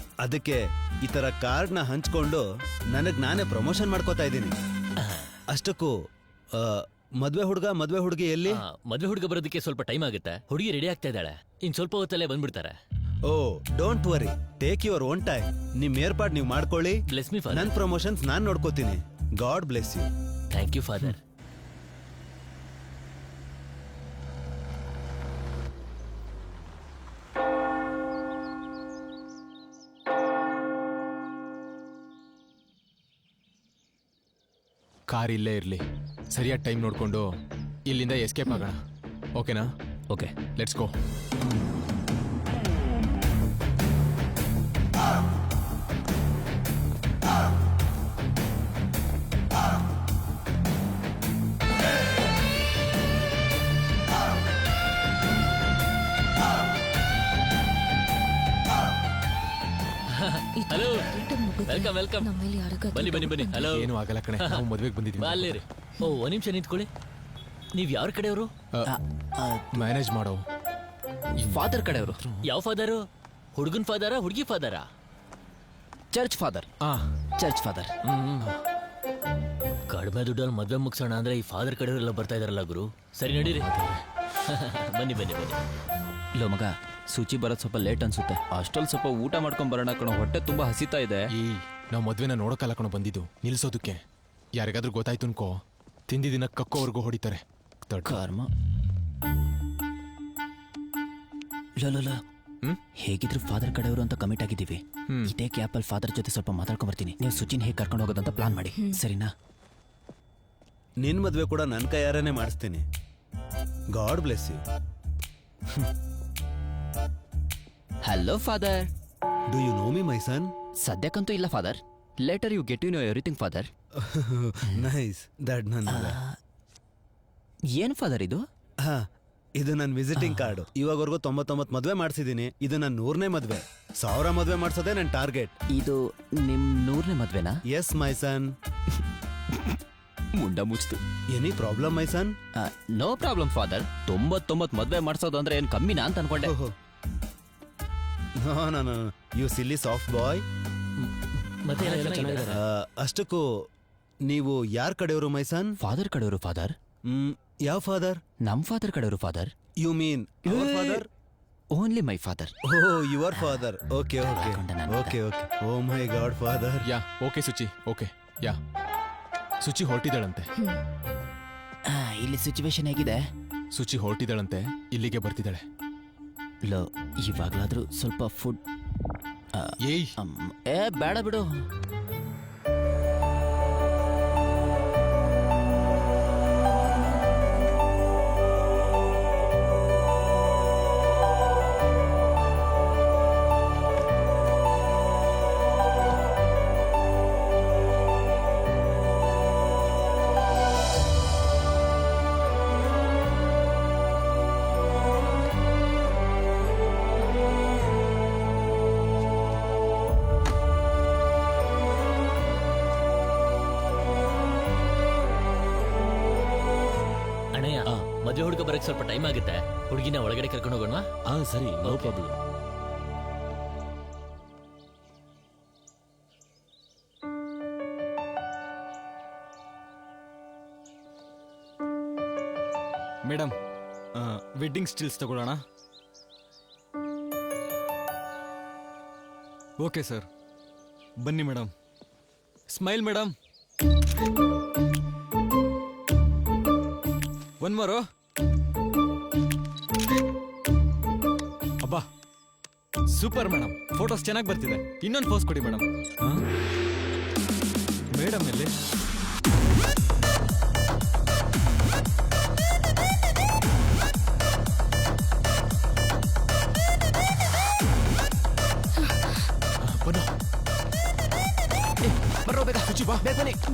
Speaker 1: ಅದಕ್ಕೆ ಈ ತರ ಕಾರ್ಡ್ ನ ಹಂಚ್ಕೊಂಡು ನನಗ್ ನಾನೇ ಪ್ರಮೋಷನ್ ಮಾಡ್ಕೋತಾ ಇದ್ದೀನಿ. ಅಷ್ಟಕ್ಕೂ ಮದ್ವೆ ಹುಡುಗಿ ಎಲ್ಲಿ?
Speaker 10: ಮದ್ವೆ ಹುಡುಗ ಬರೋದಕ್ಕೆ ಸ್ವಲ್ಪ ಟೈಮ್ ಆಗುತ್ತೆ. ಹುಡುಗಿ ರೆಡಿ ಆಗ್ತಾ ಇದ್ದಾಳೆ, ಇನ್ ಸ್ವಲ್ಪ ಹೊತ್ತಲ್ಲೇ ಬಂದ್ಬಿಡ್ತಾರೆ.
Speaker 1: Oh don't worry, take your own time. ನಿಮ್ ಏರ್ಪಾಡ್ ನೀವು ಮಾಡ್ಕೊಳ್ಳಿ.
Speaker 10: Bless me father.
Speaker 1: ನನ್ ಪ್ರಮೋಷನ್ಸ್ ನಾನ್ ನೋಡ್ಕೋತೀನಿ. God bless you.
Speaker 10: Thank you father.
Speaker 2: Car ಇಲ್ಲೇ ಇರ್ಲಿ, ಸರಿಯಾದ ಟೈಮ್ ನೋಡ್ಕೊಂಡು ಇಲ್ಲಿಂದ ಎಸ್ಕೇಪ್ ಆಗೋಣ. ಓಕೆನಾ?
Speaker 8: Okay,
Speaker 2: let's go.
Speaker 10: Hello, welcome welcome. ಬನ್ನಿ ಬನ್ನಿ ಬನ್ನಿ. ಹಲೋ.
Speaker 2: ಏನು ಆಗಲ್ಲ ಕಣೆ, ನಾವು ಮದ್ವೆಗೆ ಬಂದಿದ್ದೀವಿ.
Speaker 10: ಅಲ್ಲೇರಿ. ಓ, ಒಂದ್ ನಿಮಿಷ ನಿಂತ್ಕೊಳ್ಳಿ. ನೀವ್ ಯಾರ ಕಡೆಯವರು?
Speaker 2: ಮ್ಯಾನೇಜ್ ಮಾಡೋ
Speaker 8: ಫಾದರ್ ಕಡೆಯವರು.
Speaker 10: ಯಾವ ಫಾದರು? ಹುಡುಗನ್ ಫಾದರ, ಹುಡುಗಿ ಫಾದರ?
Speaker 8: Church father. Church father.
Speaker 10: ಕಡಿಮೆ ದುಡ್ಡಲ್ಲಿ ಮದ್ವೆ ಮುಗಿಸೋಣ ಅಂದ್ರೆ ಈ ಫಾದರ್ ಕಡೆಯವರೆಲ್ಲ ಬರ್ತಾ ಇದಾರಲ್ಲ ಗುರು. ಸರಿ ನಡೀರಿ. ಬನ್ನಿ ಬನ್ನಿ ಬನ್ನಿ.
Speaker 8: ಇಲ್ಲ ಮಗ, ಸೂಚಿ ಬರೋದು ಸ್ವಲ್ಪ ಲೇಟ್ ಅನ್ಸುತ್ತೆ. ಅಷ್ಟೊಲ್ಲಿ ಸ್ವಲ್ಪ ಊಟ ಮಾಡ್ಕೊಂಡ್ ಬರೋಣ ಕಣೋ, ಹೊಟ್ಟೆ ತುಂಬಾ ಹಸಿತಾ ಇದೆ.
Speaker 2: ನಾವು ಮದ್ವೆನ ನೋಡೋಕಲ್ಲ ಕಣೋ ಬಂದಿದ್ದು, ನಿಲ್ಸೋದಕ್ಕೆ. ಯಾರಿಗಾದ್ರೂ ಗೊತ್ತಾಯ್ತು ಅನ್ಕೋ, ತಿಂದಿದಿನ ಕಕ್ಕೋವರೆಗೂ ಹೊಡಿತಾರೆ.
Speaker 8: ಕರ್ಮ. ಹೇಗಿದ್ರು ಫಾದರ್ ಕಡೆಯವರು ಅಂತ ಕಮಿಟ್ ಆಗಿದ್ದೀವಿ. ಇದೇ ಕ್ಯಾಪಲ್ ಫಾದರ್ ಜೊತೆ ಸ್ವಲ್ಪ ಮಾತಾಡ್ಕೊಂಡ್ ಬರ್ತೀನಿ. ನೀವು ಸುಚಿನ್ ಹೇಗೆ ಕರ್ಕೊಂಡು ಹೋಗೋದಂತ ಪ್ಲಾನ್ ಮಾಡಿ, ಸರಿನಾ?
Speaker 1: ನಿನ್ ಮದ್ವೆ ಕೂಡ ನನ್ನ ಕೈಯಾರನೇ ಮಾಡಿಸ್ತೀನಿ. God bless you.
Speaker 8: Hello father.
Speaker 1: Do you know me my son?
Speaker 8: ಸದ್ಯಕ್ಕಂತೂ ಇಲ್ಲ father. Later you get you know everything father.
Speaker 1: Nice. That ನನ್ನ
Speaker 8: ಏನ್ ಫಾದರ್ ಇದು?
Speaker 1: ಇದು ನನ್ನ ವಿಸಿಟಿಂಗ್ ಕಾರ್ಡ್. ಇವಾಗವರೆಗೂ 99 ಮದ್ವೆ ಮಾಡಿಸಿದೀನಿ. ಇದು ನನ್ನ 100ನೇ ಮದ್ವೆ. 1000 ಮದ್ವೆ ಮಾಡ್ಸೋದೇ ನನ್ನ ಟಾರ್ಗೆಟ್.
Speaker 8: ಇದು ನಿಮ್ 100ನೇ ಮದ್ವೆನಾ?
Speaker 1: Yes my son.
Speaker 8: ಮುಂಡ ಮುಚ್ತು.
Speaker 1: Any problem my son?
Speaker 8: No problem father. 99 ಮದ್ವೆ ಮಾಡ್ಸೋದು ಅಂದ್ರೆ ಏನ್ ಕಮ್ಮಿನಾ ಅಂತ ಅನ್ಕೊಂಡೆ.
Speaker 1: No you silly soft boy. ಅಷ್ಟಕ್ಕೂ ನೀವು ಯಾರ ಕಡೆಯವರು ಮೈ ಸನ್?
Speaker 8: ಫಾದರ್ ಕಡೆಯವರು ಫಾದರ್.
Speaker 1: ಯಾವ ಫಾದರ್?
Speaker 8: ನಮ್ ಫಾದರ್ ಕಡೆಯವರು father.
Speaker 1: You mean father?
Speaker 8: Only my father.
Speaker 1: Oh your father. Okay okay okay okay. Oh my God father.
Speaker 2: Yeah okay Suchi, okay yeah. Suchi ಹೊರಟಿದ್ದಾಳಂತೆ.
Speaker 8: ಇಲ್ಲಿ situation ಹೇಗಿದೆ?
Speaker 2: ಸುಚಿ ಹೊರಟಿದ್ದಾಳಂತೆ, ಇಲ್ಲಿಗೆ ಬರ್ತಿದ್ದಾಳೆ.
Speaker 8: ಲೋ, ಇವಾಗ್ಲಾದ್ರೂ ಸ್ವಲ್ಪ ಫುಡ್.
Speaker 2: ಏಯ್
Speaker 8: ಬೇಡ ಬಿಡು.
Speaker 10: ಮದುವೆ ಹುಡುಗ ಬರಕ್ ಸ್ವಲ್ಪ ಟೈಮ್ ಆಗುತ್ತೆ. ಹುಡುಗಿನ ಒಳಗಡೆ ಕರ್ಕೊಂಡು ಹೋಗೋಣ.
Speaker 8: ಸರಿ, no problem.
Speaker 13: Madam, wedding stills ತಗೊಳ್ಳೋಣ. ಓಕೆ ಸರ್, ಬನ್ನಿ madam. Smile madam. One more. ಅಬ್ಬಾ ಸೂಪರ್ ಮೇಡಮ್, ಫೋಟೋಸ್ ಚೆನ್ನಾಗಿ ಬರ್ತಿದೆ. ಇನ್ನೊಂದು ಪೋಸ್ ಕೊಡಿ ಮೇಡಮ್. ಮೇಡಮ್ ಎಲ್ಲಿ?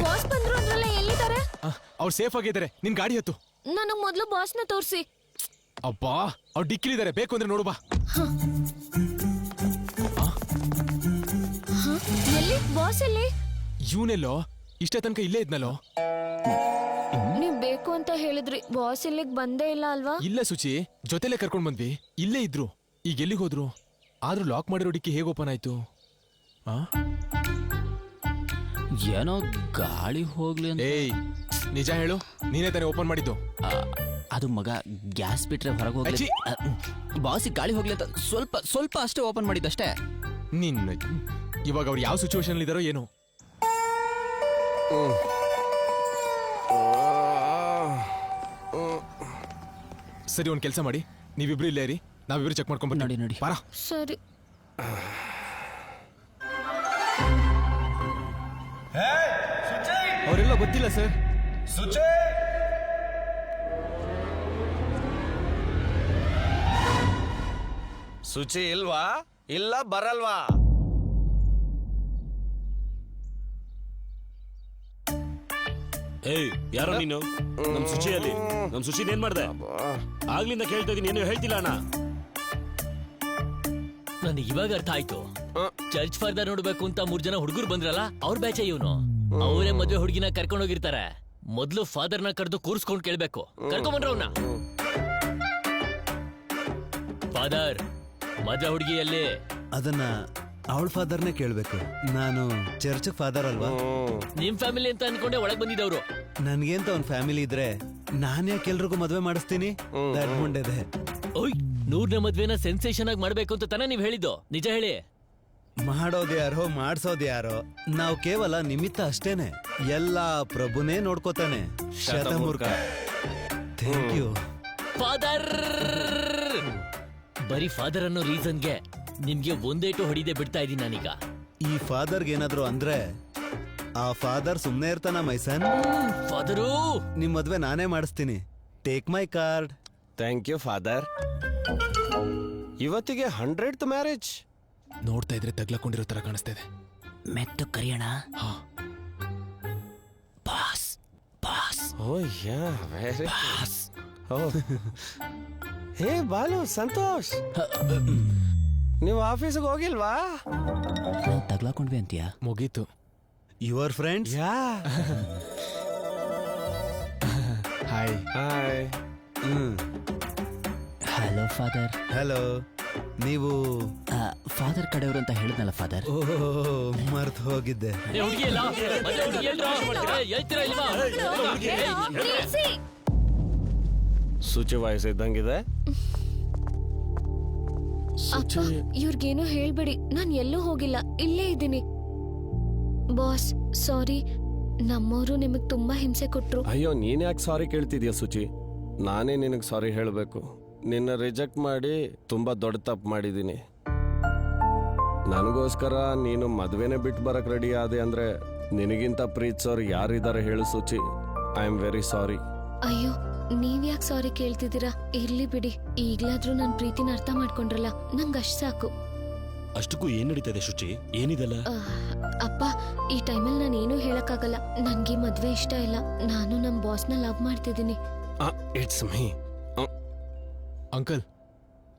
Speaker 5: ಬಾಸ್ ಬಂದ್ರು ಅಂದ್ರಲ್ಲ, ಎಲ್ಲಿದ್ದಾರೆ?
Speaker 2: ಅವ್ರು ಸೇಫ್ ಆಗಿದ್ದಾರೆ. ನಿನ್ ಗಾಡಿ ಹತ್ತು.
Speaker 5: ನನಗ್ ಮೊದ್ಲು ಬಾಸ್ನ ತೋರಿಸಿ.
Speaker 2: ಅಬ್ಬಾ, ಅವ್ರು ಡಿಕ್ಕಿಲಿದ್ದಾರೆ, ಬೇಕು ಅಂದ್ರೆ ನೋಡು ಬಾ.
Speaker 5: ಎಲ್ಲಿ ಬಾಸ್? ಎಲ್ಲಿ?
Speaker 2: ಇವನೆಲ್ಲೋ ಇಷ್ಟೇ ತನಕ ಇಲ್ಲೇ ಇದ್ನಲ್ಲೋ.
Speaker 5: ನೀವ್ ಬೇಕು ಅಂತ ಹೇಳಿದ್ರಿ, ಬಾಸ್ ಇಲ್ಲಿಗ್ ಬಂದೇ ಇಲ್ಲ ಅಲ್ವಾ?
Speaker 2: ಇಲ್ಲ ಸುಚಿ, ಜೊತೆಲೆ ಕರ್ಕೊಂಡ್ ಬಂದ್ವಿ. ಇಲ್ಲೇ ಇದ್ರು. ಈಗ ಎಲ್ಲಿಗೆ ಹೋದ್ರು? ಆದ್ರೂ ಲಾಕ್ ಮಾಡಿರೋ ಡಿಕ್ಕಿ ಹೇಗೆ ಓಪನ್ ಆಯ್ತು?
Speaker 8: ಏನೋ ಗಾಳಿ ಹೋಗ್ಲಿ ಅಂತ.
Speaker 2: ಏಯ್, ನಿಜ ಹೇಳು, ನೀನೇ ತಾನೇ ಓಪನ್ ಮಾಡಿದ್ದು?
Speaker 8: ಅದು ಮಗ ಗ್ಯಾಸ್ ಬಿಟ್ರೆ ಹೊರಗೆ ಹೋಗ್ಲಿ, ಬಾಸಿಗೆ ಗಾಳಿ ಹೋಗ್ಲಿ ಅಂತ ಸ್ವಲ್ಪ ಸ್ವಲ್ಪ ಅಷ್ಟೇ ಓಪನ್ ಮಾಡಿದ್ದಷ್ಟೇ.
Speaker 2: ನಿನ್ನ ಇವಾಗ ಅವ್ರು ಯಾವ ಸಿಚುವೇಶನ್ ಇದಾರೋ ಏನೋ. ಸರಿ, ಒಂದ್ ಕೆಲಸ ಮಾಡಿ, ನೀವಿಬ್ರು ಇಲ್ಲೇ ಇರಿ, ನಾವಿಬ್ರು ಚೆಕ್ ಮಾಡ್ಕೊಂಡ್
Speaker 8: ನೋಡಿ ನೋಡಿ.
Speaker 2: ಬಾರ.
Speaker 5: ಸರಿ.
Speaker 13: ಅವರೆಲ್ಲ ಗೊತ್ತಿಲ್ಲ ಸರ್.
Speaker 7: ಸುಚಿ ಇಲ್ವಾ? ಇಲ್ಲ ಬರಲ್ವಾ?
Speaker 15: ಏಯ್, ಯಾರೋ ನೀನು? ನಮ್ ಸುಚಿಯಲ್ಲಿ ನಮ್ ಸುಚಿನ ಏನ್ ಮಾಡ್ದೆ? ಆಗ್ಲಿಂದ ಕೇಳ್ತಾ ಇದೀನಿ, ಏನು ಹೇಳ್ತಿಲ್ಲ ಅಣ್ಣ.
Speaker 10: ನನಗೆ ಇವಾಗ ಅರ್ಥ ಆಯ್ತು. ಚರ್ಚ್ ಫಾದರ್ ನೋಡ್ಬೇಕು ಅಂತ 3 ಜನ ಹುಡುಗರು ಬಂದ್ರಲ್ಲ, ಅವ್ರ ಬ್ಯಾಚ ಇವನು. ಅವರೇ ಮದ್ವೆ ಹುಡುಗಿನ ಕರ್ಕೊಂಡು ಹೋಗಿರ್ತಾರೆ. ಮೊದ್ಲು ಫಾದರ್ನ ಕರೆದು ಕೂರ್ಸ್ಕೊಂಡ್ ಕೇಳ್ಬೇಕು. ಕರ್ಕೊಂಡ್ಬಂದ್ರ ಅವನ್ನ. ಫಾದರ್, ಮದ್ವೆ ಹುಡುಗಿಯಲ್ಲಿ?
Speaker 1: ಅದನ್ನ ಅವಳ ಫಾದರ್ನೇ ಕೇಳ್ಬೇಕು. ನಾನು ಚರ್ಚ್ ಫಾದರ್ ಅಲ್ವಾ?
Speaker 10: ನಿಮ್ ಫ್ಯಾಮಿಲಿ ಅಂತ ಅನ್ಕೊಂಡೆ ಒಳಗ್ ಬಂದಿದ್ದವ್ರು.
Speaker 1: ನನ್ಗೇಂತ ಒಂದ್ ಫ್ಯಾಮಿಲಿ ಇದ್ರೆ ನಾನ್ ಯಾಕೆ ಎಲ್ರಿಗೂ ಮದ್ವೆ ಮಾಡಿಸ್ತೀನಿ? ಮುಂಡೆದೆ.
Speaker 10: ಓಯ್, 100ನೇ ಮದ್ವೆನ ಸೆನ್ಸೇಷನ್ ಆಗಿ ಮಾಡ್ಬೇಕು ಅಂತ ತಾನೇ ನೀವ್ ಹೇಳಿದ್ದು. ನಿಜ ಹೇಳಿ.
Speaker 1: ಮಾಡೋದು ಯಾರೋ, ಮಾಡ್ಸೋದು ಯಾರೋ, ನಾವು ಕೇವಲ ನಿಮಿತ್ತ ಅಷ್ಟೇನೆ. ಎಲ್ಲಾ ಪ್ರಭುನೇ ನೋಡ್ಕೋತಾನೆ. ಶತಮೂರ್ಖ. Thank you
Speaker 10: father. ಬರೀ ಫಾದರ್ ಅನ್ನೋ ರೀಸನ್ಗೆ ನಿಮ್ಗೆ ಒಂದೇಟು ಹೊಡಿದೆ ಬಿಡ್ತಾ ಇದೀನಿ ನಾನೀಗ.
Speaker 1: ಈ ಫಾದರ್ಗೆ ಏನಾದ್ರು ಅಂದ್ರೆ ಆ ಫಾದರ್ ಸುಮ್ನೆ ಇರ್ತಾನ ಮೈಸನ್?
Speaker 10: ಫಾದರು,
Speaker 1: ನಿಮ್ ಮದ್ವೆ ನಾನೇ ಮಾಡಿಸ್ತೀನಿ. Take my card.
Speaker 7: Thank you father. ಇವತ್ತಿಗೆ 100th ಮ್ಯಾರೇಜ್.
Speaker 2: ನೋಡ್ತಾ ಇದ್ರೆ ತಗ್ಲಕೊಂಡಿರೋ ತರ ಕಾಣಿಸ್ತಾ ಇದೆ.
Speaker 8: ಮೆತ್ತು ಕರಿಯೋಣ. Boss boss.
Speaker 7: Oh yeah, very boss. Oh hey Balu, Santosh, ನೀವು ಆಫೀಸಿಗೆ ಹೋಗಿಲ್ವಾ?
Speaker 8: ತಗ್ಲಾಕೊಂಡ್ವಿ ಅಂತೀಯಾ?
Speaker 2: ಮುಗೀತು.
Speaker 1: Your friends?
Speaker 7: Yeah.
Speaker 2: Hi
Speaker 7: hi.
Speaker 8: Hello father.
Speaker 1: Hello. ನೀವು
Speaker 8: ಫಾದರ್ ಕಡೆಯವರು ಅಂತ ಹೇಳಿದ್ನಲ್ಲ ಫಾದರ್.
Speaker 1: ಮರ್ತು ಹೋಗಿದ್ದೆ.
Speaker 7: ಸುಚಿ ವಯಸ್ಸು ಇದ್ದಂಗಿದೆ.
Speaker 5: ಅಪ್ಪ ಇವ್ರಿಗೇನು ಹೇಳ್ಬೇಡಿ, ನಾನ್ ಎಲ್ಲೂ ಹೋಗಿಲ್ಲ, ಇಲ್ಲೇ ಇದ್ದೀನಿ. ಬಾಸ್ ಸಾರಿ, ನಮ್ಮವರು ನಿಮಗ್ ತುಂಬಾ ಹಿಂಸೆ ಕೊಟ್ರು.
Speaker 4: ಅಯ್ಯೋ ನೀನ್ ಯಾಕೆ ಸಾರಿ ಕೇಳ್ತಿದ್ಯಾ ಸುಚಿ? ನಾನೇ ನಿನಗೆ ಸಾರಿ ಹೇಳಬೇಕು. ನಿನ್ನ ರಿಜೆಕ್ಟ್ ಮಾಡಿ ತುಂಬಾ ದೊಡ್ಡ ತಪ್ಪು ಮಾಡಿದ್ದೀನಿ. ನನಗೋಸ್ಕರ ನೀನು ಮದ್ವೆನೇ ಬಿಟ್ಟು ಬರಕ್ ರೆಡಿ ಆದೆ ಅಂದ್ರೆ ನಿನಗಿಂತ ಪ್ರೀತಿಸೋರು ಯಾರಿದ್ದಾರೆ ಹೇಳು Suchi. I am very sorry.
Speaker 5: ಅಯ್ಯೋ ನೀವ್ ಯಾಕೆ ಸಾರಿ ಕೇಳ್ತಿದ್ದೀರಾ? ಇರ್ಲಿ ಬಿಡಿ, ಈಗ್ಲಾದ್ರೂ ನನ್ ಪ್ರೀತಿನ ಅರ್ಥ ಮಾಡ್ಕೊಂಡ್ರಲ್ಲ, ನಂಗ್ ಅಷ್ಟ್ ಸಾಕು.
Speaker 15: ಅಷ್ಟಕ್ಕೂ ಏನ್ ನಡೀತದೆ ಶುಚಿ? ಏನಿದೆಲ್ಲ?
Speaker 5: ಅಪ್ಪ ಈ ಟೈಮಲ್ಲಿ ನಾನು ಏನೂ ಹೇಳಕ್ಕಾಗಲ್ಲ. ನನ್ಗೆ ಮದ್ವೆ ಇಷ್ಟ ಇಲ್ಲ. ನಾನು ನಮ್ ಬಾಸ್ನ ಲವ್ ಮಾಡ್ತಿದ್ದೀನಿ.
Speaker 4: It's me.
Speaker 2: ಅಂಕಲ್,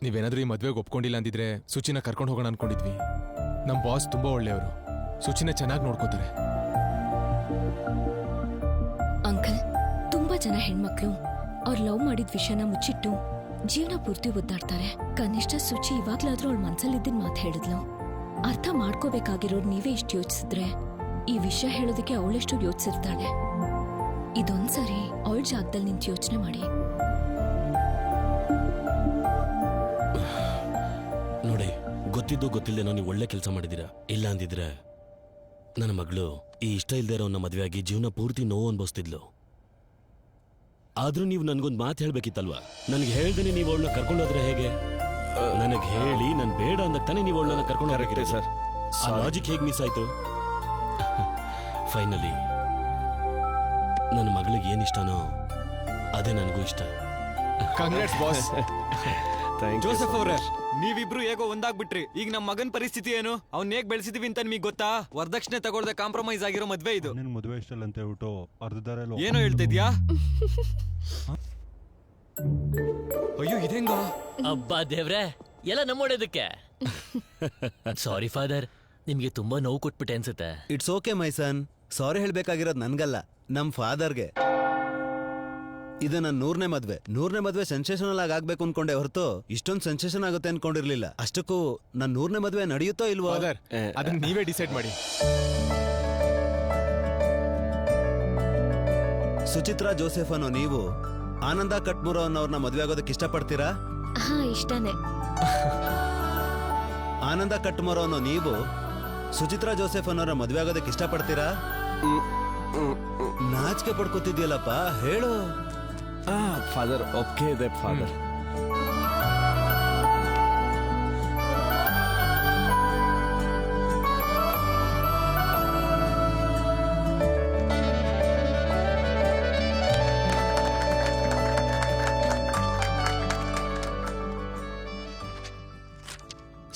Speaker 2: ನೀವೇನಾದ್ರೂ ಈ ಮದ್ವೆಗೆ ಒಪ್ಕೊಂಡಿಲ್ಲ ಅಂದಿದ್ರೆ ಸುಚಿನ ಕರ್ಕೊಂಡು ಹೋಗೋಣ ಅನ್ಕೊಂಡಿದ್ವಿ. ನಮ್ ಬಾಸ್ ತುಂಬಾ ಒಳ್ಳೆಯವರು, ಸುಚಿನ ಚೆನ್ನಾಗಿ ನೋಡ್ಕೋತಾರೆ.
Speaker 9: ಅಂಕಲ್, ತುಂಬಾ ಜನ ಹೆಣ್ಮಕ್ಳು ಅವ್ರು ಲವ್ ಮಾಡಿದ ವಿಷಯನ ಮುಚ್ಚಿಟ್ಟು ಜೀವನ ಪೂರ್ತಿ ಒದ್ದಾಡ್ತಾರೆ. ಕನಿಷ್ಠ ಸುಚಿ ಇವಾಗ್ಲಾದ್ರೂ ಅವಳ ಮನ್ಸಲ್ಲಿದ್ದಿನ ಮಾತು ಹೇಳಿದ್ಲು. ಅರ್ಥ ಮಾಡ್ಕೋಬೇಕಾಗಿರೋರು ನೀವೇ ಇಷ್ಟು ಯೋಚಿಸಿದ್ರೆ ಈ ವಿಷಯ ಹೇಳೋದಕ್ಕೆ ಅವಳೆಷ್ಟು ಯೋಚಿಸಿರ್ತಾಳೆ. ಇದೊಂದ್ಸರಿ ಅವಳ ಜಾಗದಲ್ಲಿ ನಿಂತು ಯೋಚನೆ ಮಾಡಿ.
Speaker 15: ನೋಡಿ, ಗೊತ್ತಿದ್ದು ಗೊತ್ತಿಲ್ಲದೆ ನೀವು ಒಳ್ಳೆ ಕೆಲಸ ಮಾಡಿದ್ದೀರಾ. ಇಲ್ಲ ಅಂದಿದ್ರೆ ನನ್ನ ಮಗಳು ಈ ಇಷ್ಟ ಇಲ್ದೇ ಇರೋನ್ನ ಮದುವೆ ಆಗಿ ಜೀವನ ಪೂರ್ತಿ ನೋವು ಅನ್ಭವಿಸ್ತಿದ್ಲು. ಆದ್ರೂ ನೀವು ನನ್ಗೊಂದು ಮಾತು ಹೇಳ್ಬೇಕಿತ್ತಲ್ವಾ? ನನಗೆ ಹೇಳ್ದೇನೆ ನೀವು ಅವಳನ್ನ ಕರ್ಕೊಂಡೋದ್ರೆ ಹೇಗೆ? ನನಗೆ ಹೇಳಿ ನನ್ ಬೇಡ ಅಂದಾಗ ತಾನೇ ನೀವು ಅವಳನ್ನ ಕರ್ಕೊಂಡು ಹೋಗಿರಿ ಸರ್. ಆ ಲಾಜಿಕ್ ಹೇಗೆ ಮಿಸ್ ಆಯ್ತು? ಫೈನಲಿ ನನ್ನ ಮಗಳಿಗೆ ಏನ್ ಇಷ್ಟನೋ ಅದೇ ನನಗೂ ಇಷ್ಟ.
Speaker 2: ಕಾಂಗ್ರೆಟ್ಸ್ ಬಾಸ್.
Speaker 13: ಜೋಸೆಫ್ ಅವ್ರೆ, ನೀವಿಬ್ರು ಹೇಗೋ ಒಂದಾಗ್ಬಿಟ್ರಿ. ಈಗ ನಮ್ಮ ಮಗನ್ ಪರಿಸ್ಥಿತಿ ಏನು? ಅವ್ನ್ ಹೇಗ್ ಬೆಳೆಸಿದೀವಿ ಅಂತ ನಿಮಗೆ ಗೊತ್ತಾ? ವರದಕ್ಷಿಣೆ ತಗೊಳ್ದೆ ಕಾಂಪ್ರಮೈಸ್ ಆಗಿರೋ ಮದ್ವೆ ಇದು.
Speaker 16: ಮದುವೆ ಇಷ್ಟ ಅಂತ ಹೇಳ್ಬಿಟ್ಟು ಅರ್ಧದಾರ
Speaker 13: ಏನೋ ಹೇಳ್ತಿದ್ಯಾ? ಅಯ್ಯೋ ಇದೇಂಗ?
Speaker 10: ಅಬ್ಬಾ ದೇವ್ರೆ, ಎಲ್ಲ ನಮ್ಮೊಡೇದಕ್ಕೆ. ಸಾರಿ ಫಾದರ್, ನಿಮ್ಗೆ ತುಂಬಾ ನೋವು ಕೊಟ್ಬಿಟ್ಟೆ ಅನ್ಸುತ್ತೆ.
Speaker 1: ಇಟ್ಸ್ ಓಕೆ ಮೈ ಸನ್. ಸಾರಿ ಹೇಳ್ಬೇಕಾಗಿರೋದು ನನ್ಗಲ್ಲ, ನಮ್ ಫಾದರ್ಗೆ. ಇದು ನನ್ನ 100ನೇ ಮದ್ವೆ ಸೆನ್ಸೇಷನಲ್ ಆಗಿ ಆಗ್ಬೇಕು ಅನ್ಕೊಂಡೆ ಹೊರತು ಇಷ್ಟೊಂದು ಸೆನ್ಸೇಷನ್ ಆಗುತ್ತೆ ಅನ್ಕೊಂಡಿರ್ಲಿಲ್ಲ. ಅಷ್ಟಕ್ಕೂ ನನ್ನ 100ನೇ ಮದ್ವೆ ನಡೆಯುತ್ತೋ ಇಲ್ವೋ
Speaker 2: ಅದನ್ನ ನೀವೇ ಡಿಸೈಡ್ ಮಾಡಿ.
Speaker 1: ಸುಚಿತ್ರಾ ಜೋಸೆಫ್ ಅನ್ನೋ ನೀವು ಆನಂದ ಕಟ್ಮುರೋ ಅನ್ನೋರ್ನ ಮದ್ವೆ ಆಗೋದಕ್ಕೆ ಇಷ್ಟಪಡ್ತೀರಾ?
Speaker 5: ಹಾ, ಇಷ್ಟನೇ.
Speaker 1: ಆನಂದ ಕಟ್ಮುರೋ ಅನ್ನೋ ನೀವು ಸುಚಿತ್ರಾ ಜೋಸೆಫ್ ಅನ್ನೋರ ಮದ್ವೆ ಆಗೋದಕ್ಕೆ ಇಷ್ಟಪಡ್ತೀರಾ? ನಾಚಿಕೆ ಪಡ್ಕೋತಿದ್ಯಲ್ಲಪ್ಪ, ಹೇಳು.
Speaker 4: ಫಾದರ್ ಓಕೆ ಇದೆ ಫಾದರ್.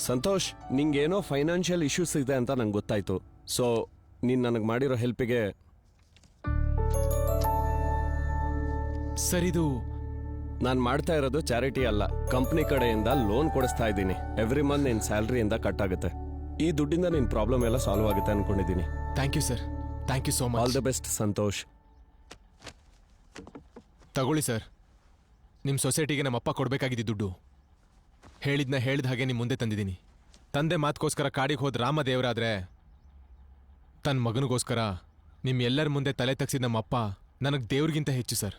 Speaker 4: ಸಂತೋಷ್, ನಿಂಗೇನೋ ಫೈನಾನ್ಷಿಯಲ್ ಇಶ್ಯೂಸ್ ಇದೆ ಅಂತ ನಂಗೆ ಗೊತ್ತಾಯ್ತು. ಸೊ ನೀನ್ ನನಗೆ ಮಾಡಿರೋ ಹೆಲ್ಪಿಗೆ
Speaker 2: ಸರಿದು
Speaker 4: ನಾನು ಮಾಡ್ತಾ ಇರೋದು ಚಾರಿಟಿ ಅಲ್ಲ, ಕಂಪ್ನಿ ಕಡೆಯಿಂದ ಲೋನ್ ಕೊಡಿಸ್ತಾ ಇದ್ದೀನಿ. ಎವ್ರಿ ಮಂತ್ ನಿನ್ ಸ್ಯಾಲ್ರಿಯಿಂದ ಕಟ್ ಆಗುತ್ತೆ. ಈ ದುಡ್ಡಿಂದ ನಿನ್ ಪ್ರಾಬ್ಲಮ್ ಎಲ್ಲ ಸಾಲ್ವ್ ಆಗುತ್ತೆ ಅನ್ಕೊಂಡಿದ್ದೀನಿ.
Speaker 2: Thank you sir, thank you so much.
Speaker 4: All the best Santosh.
Speaker 2: ತಗೊಳ್ಳಿ ಸರ್, ನಿಮ್ಮ ಸೊಸೈಟಿಗೆ ನಮ್ಮಪ್ಪ ಕೊಡಬೇಕಾಗಿದ್ದ ದುಡ್ಡು ಹೇಳಿದ್ನ ಹೇಳಿದ ಹಾಗೆ ನಿಮ್ಮ ಮುಂದೆ ತಂದಿದ್ದೀನಿ. ತಂದೆ ಮಾತುಗೋಸ್ಕರ ಕಾಡಿಗೆ ಹೋದ ರಾಮದೇವರಾದ್ರೆ ತನ್ನ ಮಗನಿಗೋಸ್ಕರ ನಿಮ್ಮ ಎಲ್ಲರ ಮುಂದೆ ತಲೆ ತಗ್ಸಿದ ನಮ್ಮಪ್ಪ ನನಗೆ ದೇವ್ರಿಗಿಂತ ಹೆಚ್ಚು ಸರ್.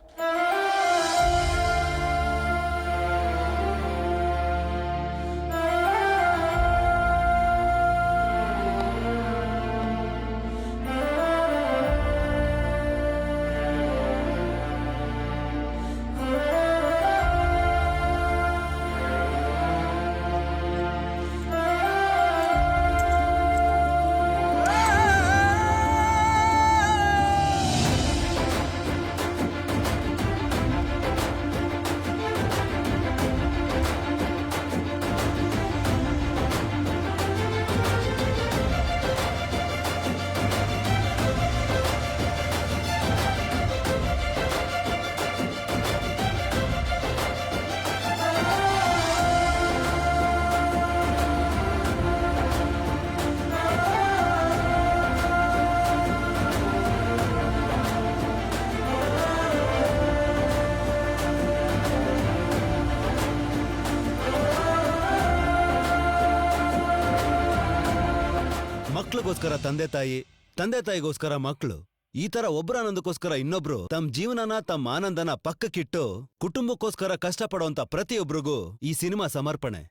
Speaker 1: ಮಕ್ಳಿಗೋಸ್ಕರ ತಂದೆ ತಾಯಿ, ತಂದೆ ತಾಯಿಗೋಸ್ಕರ ಮಕ್ಕಳು, ಈ ತರ ಒಬ್ಬರ ಆನಂದಕ್ಕೋಸ್ಕರ ಇನ್ನೊಬ್ರು ತಮ್ಮ ಜೀವನನ, ತಮ್ಮ ಆನಂದನ ಪಕ್ಕಕ್ಕಿಟ್ಟು ಕುಟುಂಬಕ್ಕೋಸ್ಕರ ಕಷ್ಟಪಡೋಂತ ಪ್ರತಿಯೊಬ್ರಿಗೂ ಈ ಸಿನಿಮಾ ಸಮರ್ಪಣೆ.